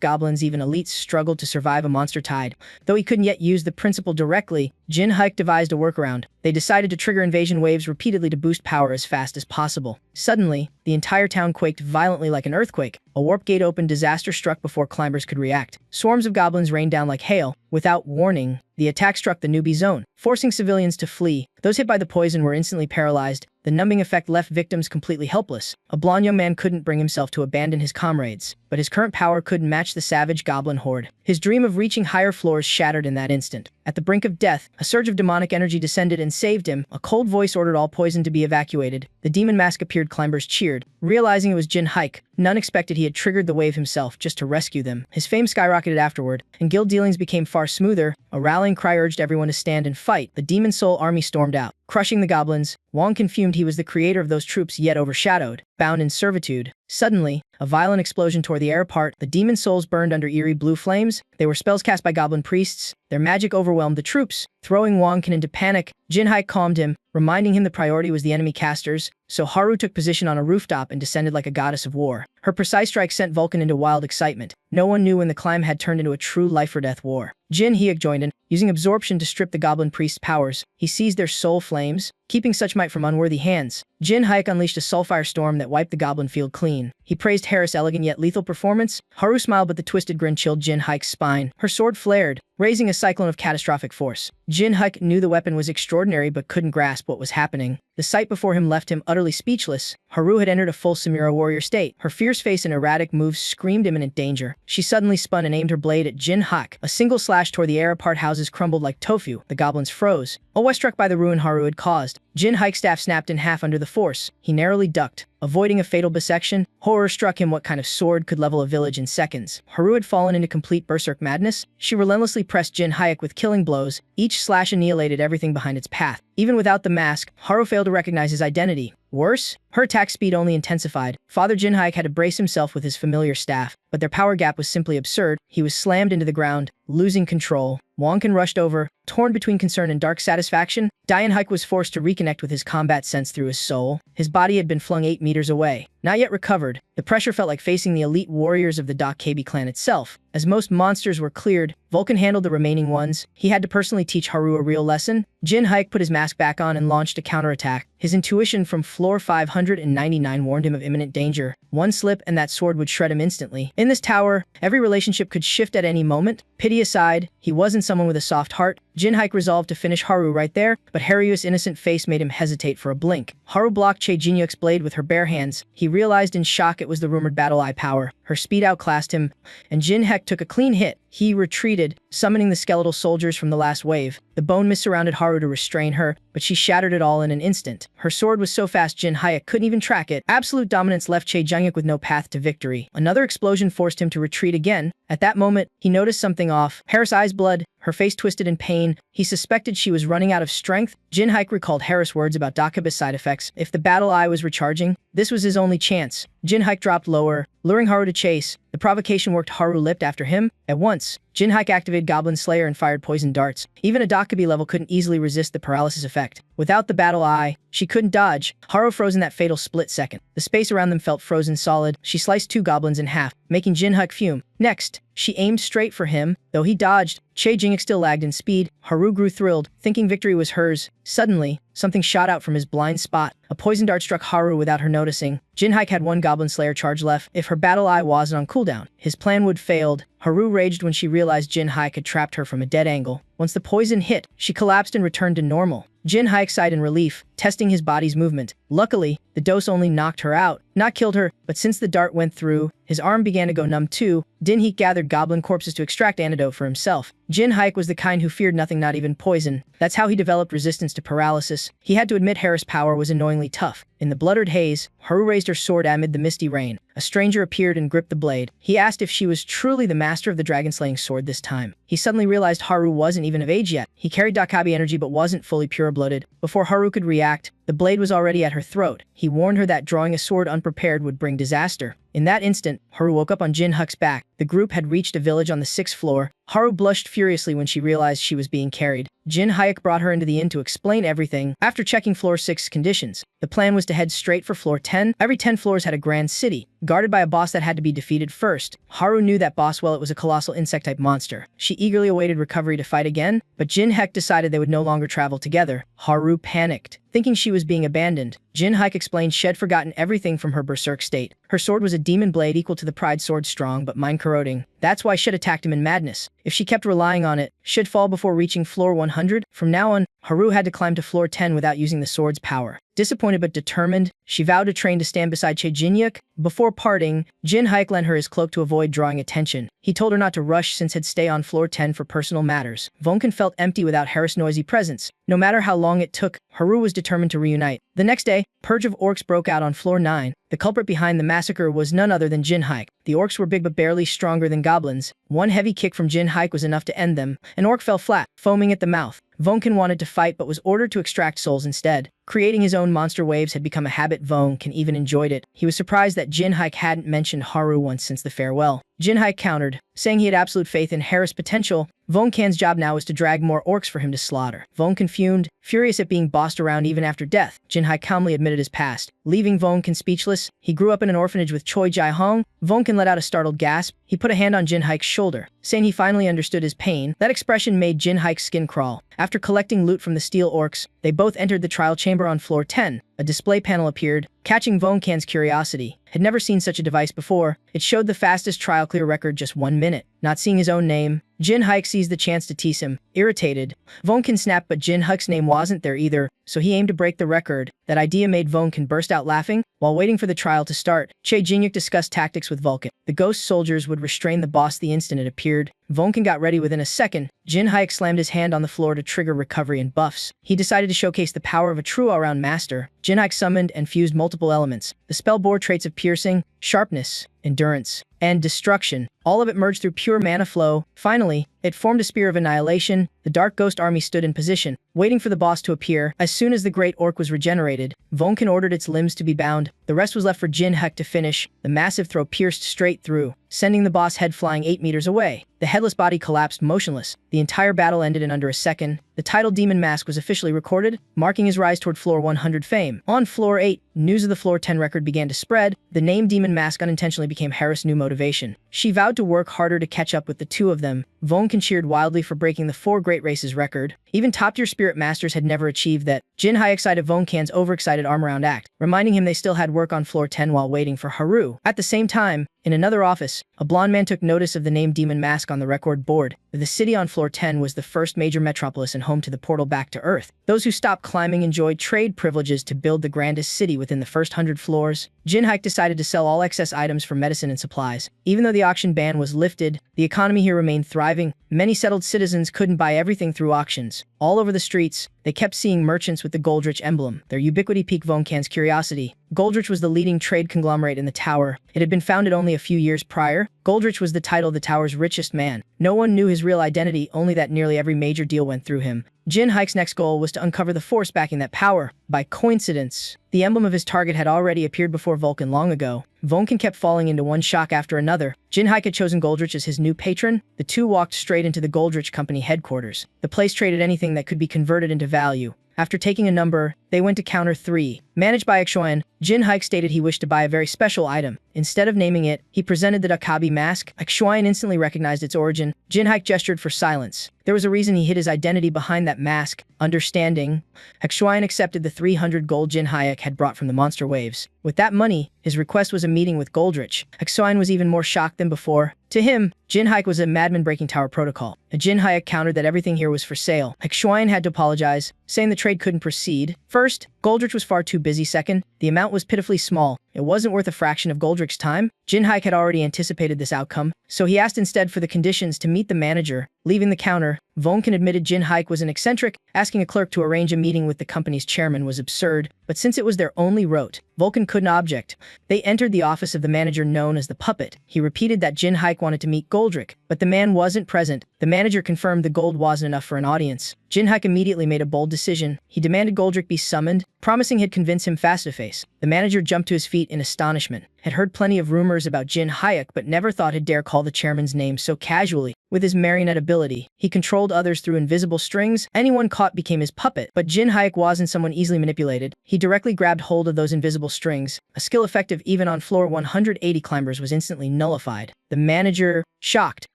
goblins, even elites, struggled to survive a monster tide. Though he couldn't yet use the principle directly, Jin Hyuk devised a workaround. They decided to trigger invasion waves repeatedly to boost power as fast as possible. Suddenly, the entire town quaked violently like an earthquake. A warp gate opened. Disaster struck before climbers could react. Swarms of goblins rained down like hail. Without warning, the attack struck the newbie zone, forcing civilians to flee. Those hit by the poison were instantly paralyzed. The numbing effect left victims completely helpless. A blond young man couldn't bring himself to abandon his comrades, but his current power couldn't match the savage goblin horde. His dream of reaching higher floors shattered in that instant. At the brink of death, a surge of demonic energy descended and saved him. A cold voice ordered all poison to be evacuated. The demon mask appeared. Climbers cheered. Realizing it was Jin Hyuk, none expected he had triggered the wave himself just to rescue them. His fame skyrocketed afterward, and guild dealings became far smoother. A rallying cry urged everyone to stand and fight. The demon soul army stormed out, crushing the goblins. Wonkin fumed. He was the creator of those troops, yet overshadowed, bound in servitude. Suddenly, a violent explosion tore the air apart. The demon souls burned under eerie blue flames. They were spells cast by goblin priests. Their magic overwhelmed the troops, throwing Wonkin into panic. Jin Hyuk calmed him, reminding him the priority was the enemy casters. So Haru took position on a rooftop and descended like a goddess of war. Her precise strike sent Vulcan into wild excitement. No one knew when the climb had turned into a true life-or-death war. Jin Hyuk joined in, using absorption to strip the goblin priest's powers. He seized their soul flames, keeping such might from unworthy hands. Jin Hyuk unleashed a soulfire storm that wiped the goblin field clean. He praised Harris' elegant yet lethal performance. Haru smiled, but the twisted grin chilled Jin Hyuk's spine. Her sword flared, raising a cyclone of catastrophic force. Jin Hyuk knew the weapon was extraordinary but couldn't grasp what was happening. The sight before him left him utterly speechless. Haru had entered a full Samura warrior state. Her fierce face and erratic moves screamed imminent danger. She suddenly spun and aimed her blade at Jin Hyuk. A single slash tore the air apart. Houses crumbled like tofu. The goblins froze, always struck by the ruin Haru had caused. Jin Hyuk's staff snapped in half under the force. He narrowly ducked, avoiding a fatal bisection. Horror struck him. What kind of sword could level a village in seconds? Haru had fallen into complete berserk madness. She relentlessly pressed Jin Hyuk with killing blows. Each slash annihilated everything behind its path. Even without the mask, Haru failed to recognize his identity. Worse, her attack speed only intensified. Father Jin Hyuk had to brace himself with his familiar staff, but their power gap was simply absurd. He was slammed into the ground, losing control. Wonkin rushed over, torn between concern and dark satisfaction. Jin Hyuk was forced to reconnect with his combat sense through his soul. His body had been flung 8 meters away, not yet recovered. The pressure felt like facing the elite warriors of the Dokkaebi clan itself. As most monsters were cleared, Vulcan handled the remaining ones. He had to personally teach Haru a real lesson. Jin Hyuk put his mask back on and launched a counterattack. His intuition from floor 599 warned him of imminent danger. One slip and that sword would shred him instantly. In this tower, every relationship could shift at any moment. Pity aside, he wasn't someone with a soft heart. Jin Hyuk resolved to finish Haru right there, but Haru's innocent face made him hesitate for a blink. Haru blocked Jin Hyuk's blade with her bare hands. He realized in shock it was the rumored battle eye power. Her speed outclassed him, and Jin Hyuk took a clean hit. He retreated, summoning the skeletal soldiers from the last wave. The bone mist surrounded Haru to restrain her, but she shattered it all in an instant. Her sword was so fast Jin Hyuk couldn't even track it. Absolute dominance left Jin Hyuk with no path to victory. Another explosion forced him to retreat again. At that moment, he noticed something off. Harris' eyes blood, her face twisted in pain. He suspected she was running out of strength. Jinhaik recalled Harris' words about Dakaba's side effects. If the battle eye was recharging, this was his only chance. Jinhaik dropped lower, luring Haru to chase. The provocation worked. Haru leapt after him. At once, Jinhaik activated Goblin Slayer and fired poison darts. Even a Dakabi level couldn't easily resist the paralysis effect. Without the battle eye, she couldn't dodge. Haru froze in that fatal split second. The space around them felt frozen solid. She sliced two goblins in half, making Jinhaik fume. Next, she aimed straight for him. Though he dodged, Che Jingyuk still lagged in speed. Haru grew thrilled, thinking victory was hers. Suddenly, something shot out from his blind spot. A poison dart struck Haru without her noticing. Jinhaik had one Goblin Slayer charge left. If her battle eye wasn't on cooldown, his plan would failed. Haru raged when she realized Jinhaik had trapped her from a dead angle. Once the poison hit, she collapsed and returned to normal. Jinhaik sighed in relief, testing his body's movement. Luckily, the dose only knocked her out, not killed her, but since the dart went through, his arm began to go numb too. Jinhaik gathered goblin corpses to extract antidote for himself. Jinhaik was the kind who feared nothing, not even poison. That's how he developed resistance to paralysis. He had to admit Harris' power was annoyingly tough. In the bluttered haze, Haru raised her sword amid the misty rain. A stranger appeared and gripped the blade. He asked if she was truly the master of the dragon-slaying sword this time. He suddenly realized Haru wasn't even of age yet. He carried Dakabi energy but wasn't fully pure-blooded. Before Haru could react, the blade was already at her throat. He warned her that drawing a sword unprepared would bring disaster. In that instant, Haru woke up on Jinhaik's back. The group had reached a village on the 6th floor. Haru blushed furiously when she realized she was being carried. Jinhaik brought her into the inn to explain everything. After checking floor 6's conditions, the plan was to head straight for floor 10. Every 10 floors had a grand city, guarded by a boss that had to be defeated first. Haru knew that boss well. It was a colossal insect-type monster. She eagerly awaited recovery to fight again, but Jinhaik decided they would no longer travel together. Haru panicked, thinking she was being abandoned. Jinhaik explained she'd forgotten everything from her berserk state. Her sword was a demon blade equal to the Pride sword, strong but mind-corroding. That's why she'd attacked him in madness. If she kept relying on it, she'd fall before reaching floor 100. From now on, Haru had to climb to floor 10 without using the sword's power. Disappointed but determined, she vowed to train to stand beside Che Jingyuk. Before parting, Jinhaik lent her his cloak to avoid drawing attention. He told her not to rush since he'd stay on floor 10 for personal matters. Vonken felt empty without Harris' noisy presence. No matter how long it took, Haru was determined to reunite. The next day, purge of orcs broke out on floor 9. The culprit behind the massacre was none other than Jinhaik. The orcs were big but barely stronger than goblins. One heavy kick from Jinhaik was enough to end them. An orc fell flat, foaming at the mouth. Vonken wanted to fight but was ordered to extract souls instead. Creating his own monster waves had become a habit. Vonken even enjoyed it. He was surprised that Jinhaik hadn't mentioned Haru once since the farewell. Jinhaik countered, saying he had absolute faith in Harris' potential. Vonken's job now was to drag more orcs for him to slaughter. Vonken fumed, furious at being bossed around even after death. Jinhaik calmly admitted his past, leaving Vonken speechless. He grew up in an orphanage with Choi Jae-hong. Vonken let out a startled gasp. He put a hand on Jinhaik's shoulder, saying he finally understood his pain. That expression made Jinhaik's skin crawl. After collecting loot from the steel orcs, they both entered the trial chamber on floor 10. A display panel appeared, catching Vonken's curiosity. Had never seen such a device before. It showed the fastest trial clear record, just 1 minute. Not seeing his own name, Jinhaik seized the chance to tease him. Irritated, Vonken snapped, but Jinhaik's name wasn't there either, so he aimed to break the record. That idea made Vonken burst out laughing. While waiting for the trial to start, Che Jingyuk discussed tactics with Vulcan. The ghost soldiers would restrain the boss the instant it appeared. Vonken got ready within a second. Jinhaik slammed his hand on the floor to trigger recovery and buffs. He decided to showcase the power of a true all-round master. Jinhaik summoned and fused multiple elements. The spell bore traits of piercing, sharpness, endurance, and destruction. All of it merged through pure mana flow. Finally, it formed a spear of annihilation. The Dark Ghost army stood in position, waiting for the boss to appear. As soon as the Great Orc was regenerated, Vonken ordered its limbs to be bound. The rest was left for Jinhaik to finish. The massive throw pierced straight through, sending the boss head flying 8 meters away. The headless body collapsed motionless. The entire battle ended in under a second. The title Demon Mask was officially recorded, marking his rise toward floor 100 fame. On floor 8, news of the floor 10 record began to spread. The name Demon Mask unintentionally became Harris' new motivation. She vowed to work harder to catch up with the two of them. Vonken cheered wildly for breaking the 4 Great Races record. Even top-tier spirit masters had never achieved that. Jinhaik excited Vonken's overexcited arm-around act, reminding him they still had work on floor 10 while waiting for Haru. At the same time, in another office, a blonde man took notice of the name Demon Mask on the record board. The city on floor 10 was the first major metropolis and home to the portal back to Earth. Those who stopped climbing enjoyed trade privileges to build the grandest city within the first 100 floors. Jinhaik decided to sell all excess items for medicine and supplies. Even though the auction ban was lifted, The economy here remained thriving. Many settled citizens couldn't buy everything through auctions. All over the streets, they kept seeing merchants with the Goldrich emblem. Their ubiquity piqued Voncan's curiosity. Goldrich was the leading trade conglomerate in the tower. It had been founded only a few years prior. Goldrich was the title of the tower's richest man. No one knew his real identity, only that nearly every major deal went through him. Jin Haik's next goal was to uncover the force backing that power. By coincidence, the emblem of his target had already appeared before Vulcan long ago. Voncan kept falling into one shock after another. Jin Haik had chosen Goldrich as his new patron. The two walked straight into the Goldrich Company headquarters. The place traded anything that could be converted into value. After taking a number, they went to counter 3. Managed by Xuan, Jin Haik stated he wished to buy a very special item. Instead of naming it, he presented the Dakabi mask. Xuan instantly recognized its origin. Jin Haik gestured for silence. There was a reason he hid his identity behind that mask. Understanding, Xuan accepted the 300 gold Jin Haik had brought from the monster waves. With that money, his request was a meeting with Goldrich. Xuan was even more shocked than before. To him, Jin Haik was a madman breaking tower protocol. Jin Haik countered that everything here was for sale. Xuan had to apologize, saying the trade couldn't proceed. First, Goldrich was far too busy. Second, the amount was pitifully small. It wasn't worth a fraction of Goldrich's time. Jin Haik had already anticipated this outcome, so he asked instead for the conditions to meet the manager. Leaving the counter, Voncan admitted Jin Haik was an eccentric. Asking a clerk to arrange a meeting with the company's chairman was absurd, but since it was their only route, Vulcan couldn't object. They entered the office of the manager known as the Puppet. He repeated that Jin Haik wanted to meet Goldrich, but the man wasn't present. The manager confirmed the gold wasn't enough for an audience. Jin Haik immediately made a bold decision. He demanded Goldrich be summoned, promising he'd convince him face-to-face. The manager jumped to his feet in astonishment. Had heard plenty of rumors about Jin Haik, but never thought he'd dare call the chairman's name so casually. With his marionette ability, he controlled others through invisible strings. Anyone caught became his puppet, but Jin Haik wasn't someone easily manipulated. He directly grabbed hold of those invisible strings. A skill effective even on floor 180 climbers was instantly nullified. The manager, shocked,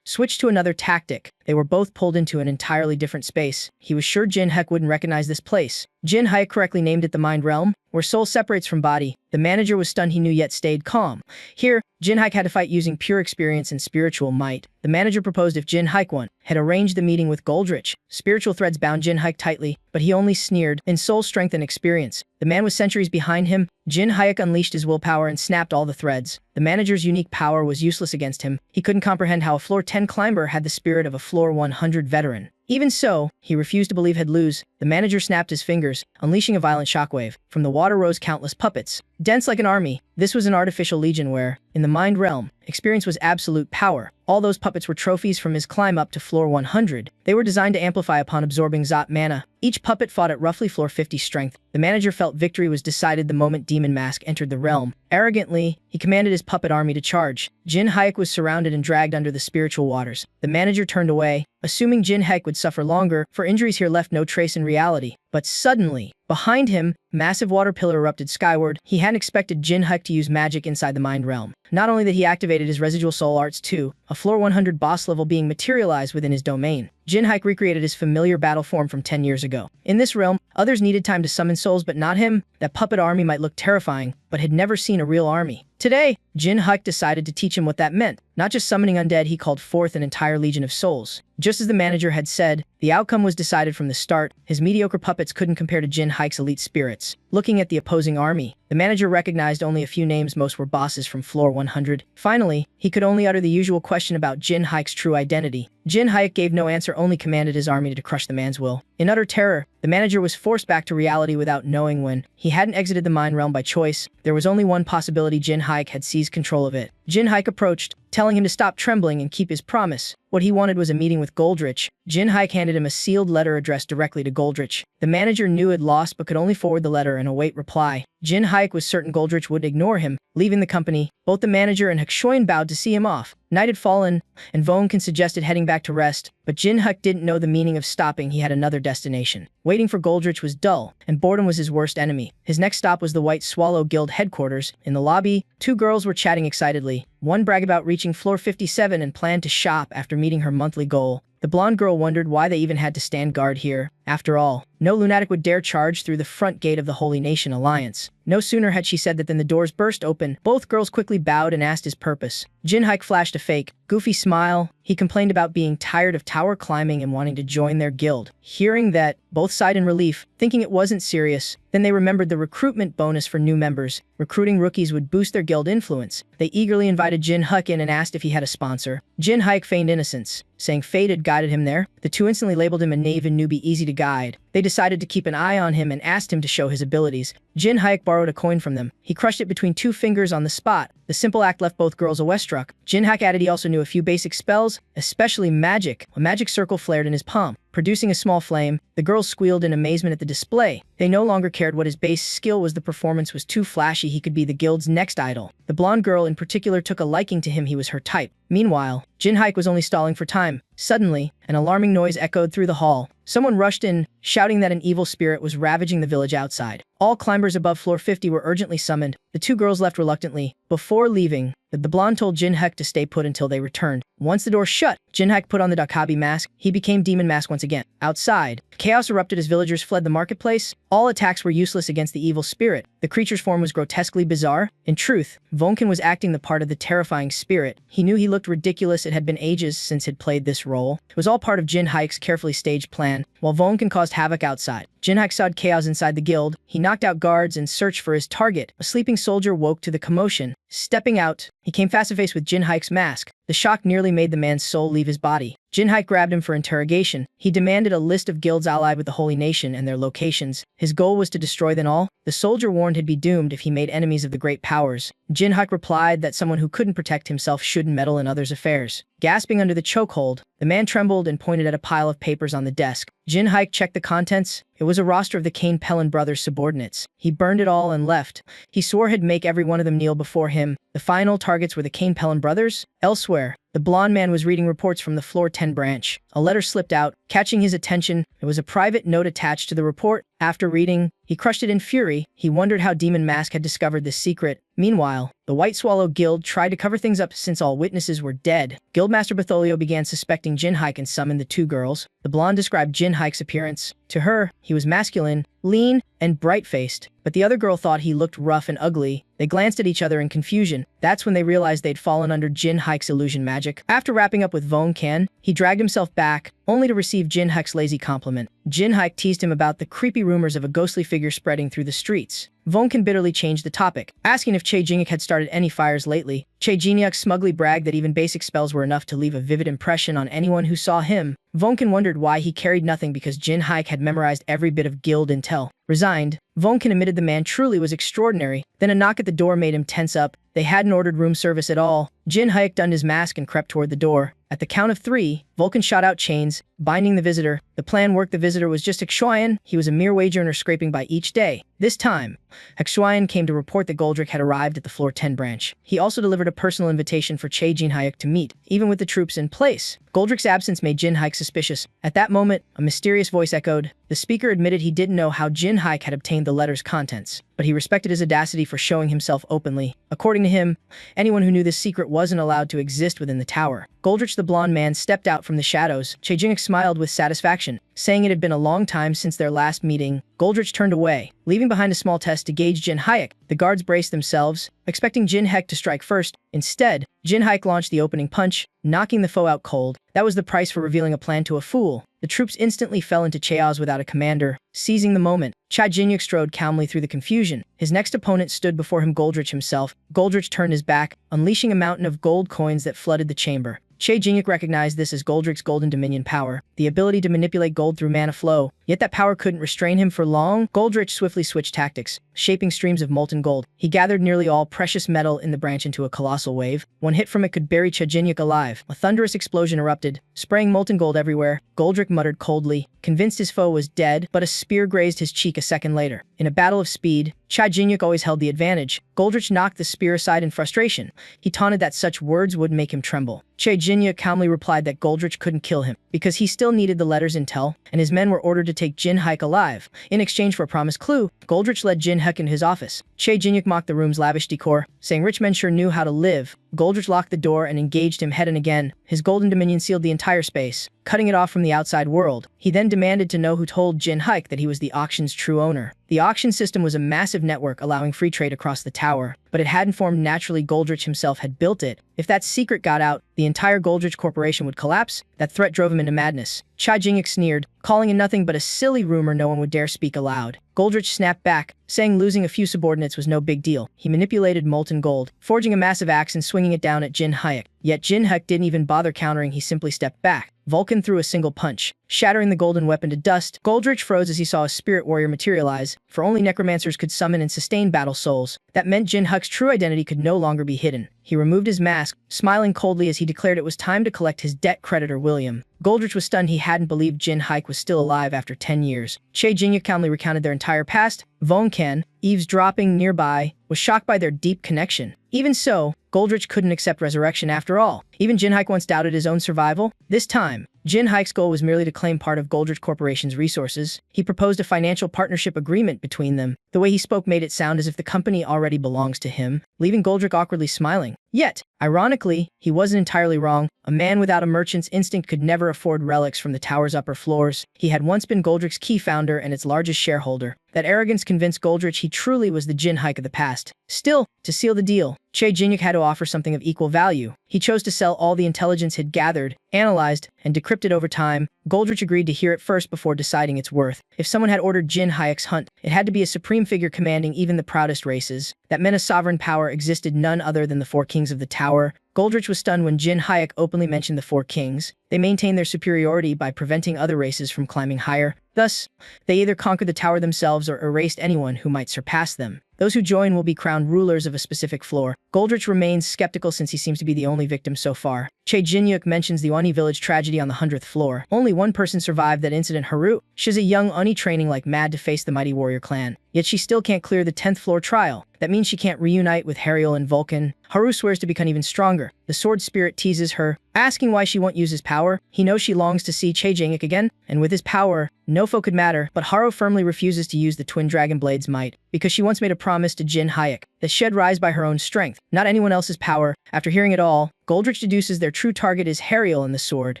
switched to another tactic. They were both pulled into an entirely different space. He was sure Jin Haik wouldn't recognize this place. Jin Haik correctly named it the Mind Realm, where soul separates from body. The manager was stunned he knew yet stayed calm. Here, Jin Haik had to fight using pure experience and spiritual might. The manager proposed if Jin Haik won, had arranged the meeting with Goldrich. Spiritual threads bound Jin Haik tightly, but he only sneered in soul strength and experience. The man was centuries behind him. Jin Haik unleashed his willpower and snapped all the threads. The manager's unique power was useless against him. He couldn't comprehend how a floor 10 climber had the spirit of a floor 100 veteran. Even so, he refused to believe he'd lose. The manager snapped his fingers, unleashing a violent shockwave. From the water rose countless puppets, dense like an army. This was an artificial legion where, in the mind realm, experience was absolute power. All those puppets were trophies from his climb up to floor 100. They were designed to amplify upon absorbing Zot mana. Each puppet fought at roughly floor 50 strength. The manager felt victory was decided the moment Demon Mask entered the realm. Arrogantly, he commanded his puppet army to charge. Jin Haik was surrounded and dragged under the spiritual waters. The manager turned away, assuming Jin Haik would suffer longer, for injuries here left no trace in reality. But suddenly, behind him, massive water pillar erupted skyward. He hadn't expected Jin Haik to use magic inside the mind realm. Not only that, he activated his residual soul arts too, a floor 100 boss level being materialized within his domain. Jin Haik recreated his familiar battle form from 10 years ago. In this realm, others needed time to summon souls, but not him. That puppet army might look terrifying, but had never seen a real army. Today, Jin Haik decided to teach him what that meant. Not just summoning undead, he called forth an entire legion of souls. Just as the manager had said, the outcome was decided from the start. His mediocre puppets couldn't compare to Jin Haik's elite spirits. Looking at the opposing army, the manager recognized only a few names. Most were bosses from floor 100. Finally, he could only utter the usual question about Jin Haik's true identity. Jin Haik gave no answer, only commanded his army to crush the man's will. In utter terror, the manager was forced back to reality without knowing when. He hadn't exited the mind realm by choice. There was only one possibility: Jin Haik had seized control of it. Jin Haik approached, telling him to stop trembling and keep his promise. What he wanted was a meeting with Goldrich. Jin Haik handed him a sealed letter addressed directly to Goldrich. The manager knew he'd lost but could only forward the letter and await reply. Jin Haik was certain Goldrich would ignore him. Leaving the company, both the manager and Xuan bowed to see him off. Night had fallen, and Voncan suggested heading back to rest, but Jin Haik didn't know the meaning of stopping. He had another destination. Waiting for Goldrich was dull, and boredom was his worst enemy. His next stop was the White Swallow Guild headquarters. In the lobby, two girls were chatting excitedly. One bragged about reaching floor 57 and planned to shop after meeting her monthly goal. The blonde girl wondered why they even had to stand guard here. After all, no lunatic would dare charge through the front gate of the Holy Nation Alliance. No sooner had she said that than the doors burst open. Both girls quickly bowed and asked his purpose. Jinhaik flashed a fake, goofy smile. He complained about being tired of tower climbing and wanting to join their guild. Hearing that, both sighed in relief, thinking it wasn't serious. Then they remembered the recruitment bonus for new members. Recruiting rookies would boost their guild influence. They eagerly invited Jinhaik in and asked if he had a sponsor. Jinhaik feigned innocence, saying fate had guided him there. The two instantly labeled him a knave and newbie easy to guide. They decided to keep an eye on him and asked him to show his abilities. Jinhaik borrowed a coin from them. He crushed it between two fingers on the spot. The simple act left both girls awestruck. Jinhaik added he also knew a few basic spells, especially magic. A magic circle flared in his palm, producing a small flame. The girls squealed in amazement at the display. They no longer cared what his base skill was. The performance was too flashy. He could be the guild's next idol. The blonde girl in particular took a liking to him. He was her type. Meanwhile, Jinhaik was only stalling for time. Suddenly, an alarming noise echoed through the hall. Someone rushed in, shouting that an evil spirit was ravaging the village outside. All climbers above floor 50 were urgently summoned. The two girls left reluctantly. Before leaving, the blonde told Jinhaik to stay put until they returned. Once the door shut, Jinhaik put on the Dakabi mask. He became Demon Mask once again. Outside, chaos erupted as villagers fled the marketplace. All attacks were useless against the evil spirit. The creature's form was grotesquely bizarre. In truth, Vonkin was acting the part of the terrifying spirit. He knew he looked ridiculous. It had been ages since he'd played this role. It was all part of Jinhaik's carefully staged plan. While Vonkin caused havoc outside, Jinhaik sawed chaos inside the guild. He knocked out guards and searched for his target. A sleeping soldier woke to the commotion. Stepping out, he came face-to-face with Jinhaik's mask. The shock nearly made the man's soul leave his body. Jinhaik grabbed him for interrogation. He demanded a list of guilds allied with the Holy Nation and their locations. His goal was to destroy them all. The soldier warned he'd be doomed if he made enemies of the great powers. Jinhaik replied that someone who couldn't protect himself shouldn't meddle in others' affairs. Gasping under the chokehold, the man trembled and pointed at a pile of papers on the desk. Jinhaik checked the contents. It was a roster of the Kane Pellin brothers' subordinates. He burned it all and left. He swore he'd make every one of them kneel before him. The final targets were the Kane Pellin brothers. Elsewhere, the blonde man was reading reports from the floor 10 branch. A letter slipped out, catching his attention. It was a private note attached to the report. After reading, he crushed it in fury. He wondered how Demon Mask had discovered this secret. Meanwhile, the White Swallow Guild tried to cover things up since all witnesses were dead. Guildmaster Batholio began suspecting Jinhaik and summoned the two girls. The blonde described Jinhaik's appearance. To her, he was masculine, lean, and bright-faced, but the other girl thought he looked rough and ugly. They glanced at each other in confusion. That's when they realized they'd fallen under Jinhaik's illusion magic. After wrapping up with Vonkin, he dragged himself back, only to receive Jinhaik's lazy compliment. Jinhaik teased him about the creepy rumors of a ghostly figure spreading through the streets. Vonkin bitterly changed the topic, asking if Che Jinhyuk had started any fires lately. Che Jinhyuk smugly bragged that even basic spells were enough to leave a vivid impression on anyone who saw him. Vonkin wondered why he carried nothing because Jinhaik had memorized every bit of guild intel. Resigned, Vonkin admitted the man truly was extraordinary. Then a knock at the door made him tense up. They hadn't ordered room service at all. Jinhaik donned his mask and crept toward the door. At the count of 3, Vulcan shot out chains, binding the visitor. The plan worked. The visitor was just Hexuan. He was a mere wage earner scraping by each day. This time, Hexuan came to report that Goldrick had arrived at the floor 10 branch. He also delivered a personal invitation for Che Jinhyuk to meet, even with the troops in place. Goldrick's absence made Jinhaik suspicious. At that moment, a mysterious voice echoed. The speaker admitted he didn't know how Jinhaik had obtained the letter's contents, but he respected his audacity for showing himself openly. According to him, anyone who knew this secret wasn't allowed to exist within the tower. Goldrich the blonde man stepped out from the shadows. Che Jinhyuk smiled with satisfaction, saying it had been a long time since their last meeting. Goldrich turned away, leaving behind a small test to gauge Jinhaik. The guards braced themselves, expecting Jinhaik to strike first. Instead, Jinhaik launched the opening punch, knocking the foe out cold. That was the price for revealing a plan to a fool. The troops instantly fell into chaos without a commander. Seizing the moment, Che Jinhyuk strode calmly through the confusion. His next opponent stood before him, Goldrich himself. Goldrich turned his back, unleashing a mountain of gold coins that flooded the chamber. Che Jinhyuk recognized this as Goldrick's golden dominion power, the ability to manipulate gold through mana flow. Yet that power couldn't restrain him for long. Goldrich swiftly switched tactics, shaping streams of molten gold. He gathered nearly all precious metal in the branch into a colossal wave. One hit from it could bury Che Jinhyuk alive. A thunderous explosion erupted, spraying molten gold everywhere. Goldrick muttered coldly, convinced his foe was dead, but a spear grazed his cheek a second later. In a battle of speed, Che Jinhyuk always held the advantage. Goldrich knocked the spear aside in frustration. He taunted that such words would make him tremble. Che Jinhyuk calmly replied that Goldrich couldn't kill him, because he still needed the letter's intel, and his men were ordered to take Jinhaik alive. In exchange for a promised clue, Goldrich led Jinhaik into his office. Che Jinhyuk mocked the room's lavish decor, saying rich men sure knew how to live. Goldrich locked the door and engaged him head and again. His golden dominion sealed the entire space. cutting it off from the outside world. He then demanded to know who told Jin Haik that he was the auction's true owner. The auction system was a massive network allowing free trade across the tower, but it hadn't formed naturally. Goldrich himself had built it. If that secret got out, the entire Goldrich Corporation would collapse. That threat drove him into madness. Chai Jingyuk sneered, calling it nothing but a silly rumor no one would dare speak aloud. Goldrich snapped back, saying losing a few subordinates was no big deal. He manipulated molten gold, forging a massive axe and swinging it down at Jin Haik. Yet Jin Haik didn't even bother countering, he simply stepped back. Vulcan threw a single punch, shattering the golden weapon to dust. Goldrich froze as he saw a spirit warrior materialize, for only necromancers could summon and sustain battle souls. That meant Jin Haik's true identity could no longer be hidden. He removed his mask, smiling coldly as he declared it was time to collect his debt creditor William. Goldrich was stunned. He hadn't believed Jin Haik was still alive after 10 years. Choi Jingyuk calmly recounted their entire past. Von Ken, eavesdropping nearby, was shocked by their deep connection. Even so, Goldrich couldn't accept resurrection after all. Even Jin Haik once doubted his own survival. This time, Jin Haik's goal was merely to claim part of Goldrich Corporation's resources. He proposed a financial partnership agreement between them. The way he spoke made it sound as if the company already belongs to him, leaving Goldrich awkwardly smiling. Yet, ironically, he wasn't entirely wrong. A man without a merchant's instinct could never afford relics from the tower's upper floors. He had once been Goldrich's key founder and its largest shareholder. That arrogance convinced Goldrich he truly was the Jin Haik of the past. Still, to seal the deal, Choi Jingyuk had to offer something of equal value. He chose to sell all the intelligence he'd gathered, analyzed, and decrypted over time. Goldrich agreed to hear it first before deciding its worth. If someone had ordered Jin Haik's hunt, it had to be a supreme figure commanding even the proudest races. That meant a sovereign power existed, none other than the four kings of the tower. Goldrich was stunned when Jin Haik openly mentioned the four kings. They maintained their superiority by preventing other races from climbing higher. Thus, they either conquered the tower themselves or erased anyone who might surpass them. Those who join will be crowned rulers of a specific floor. Goldrich remains skeptical since he seems to be the only victim so far. Choi Jingyuk mentions the Oni village tragedy on the 100th floor. Only one person survived that incident, Haru. She's a young Oni training like mad to face the mighty warrior clan. Yet she still can't clear the 10th floor trial. That means she can't reunite with Hariel and Vulcan. Haru swears to become even stronger. The sword spirit teases her, asking why she won't use his power. He knows she longs to see Choi Jingyuk again, and with his power, no foe could matter. But Haru firmly refuses to use the twin dragon blade's might, because she once made a promise to Jin Haik that she'd rise by her own strength, not anyone else's power. After hearing it all, Goldrich deduces their true target is Hariel and the sword.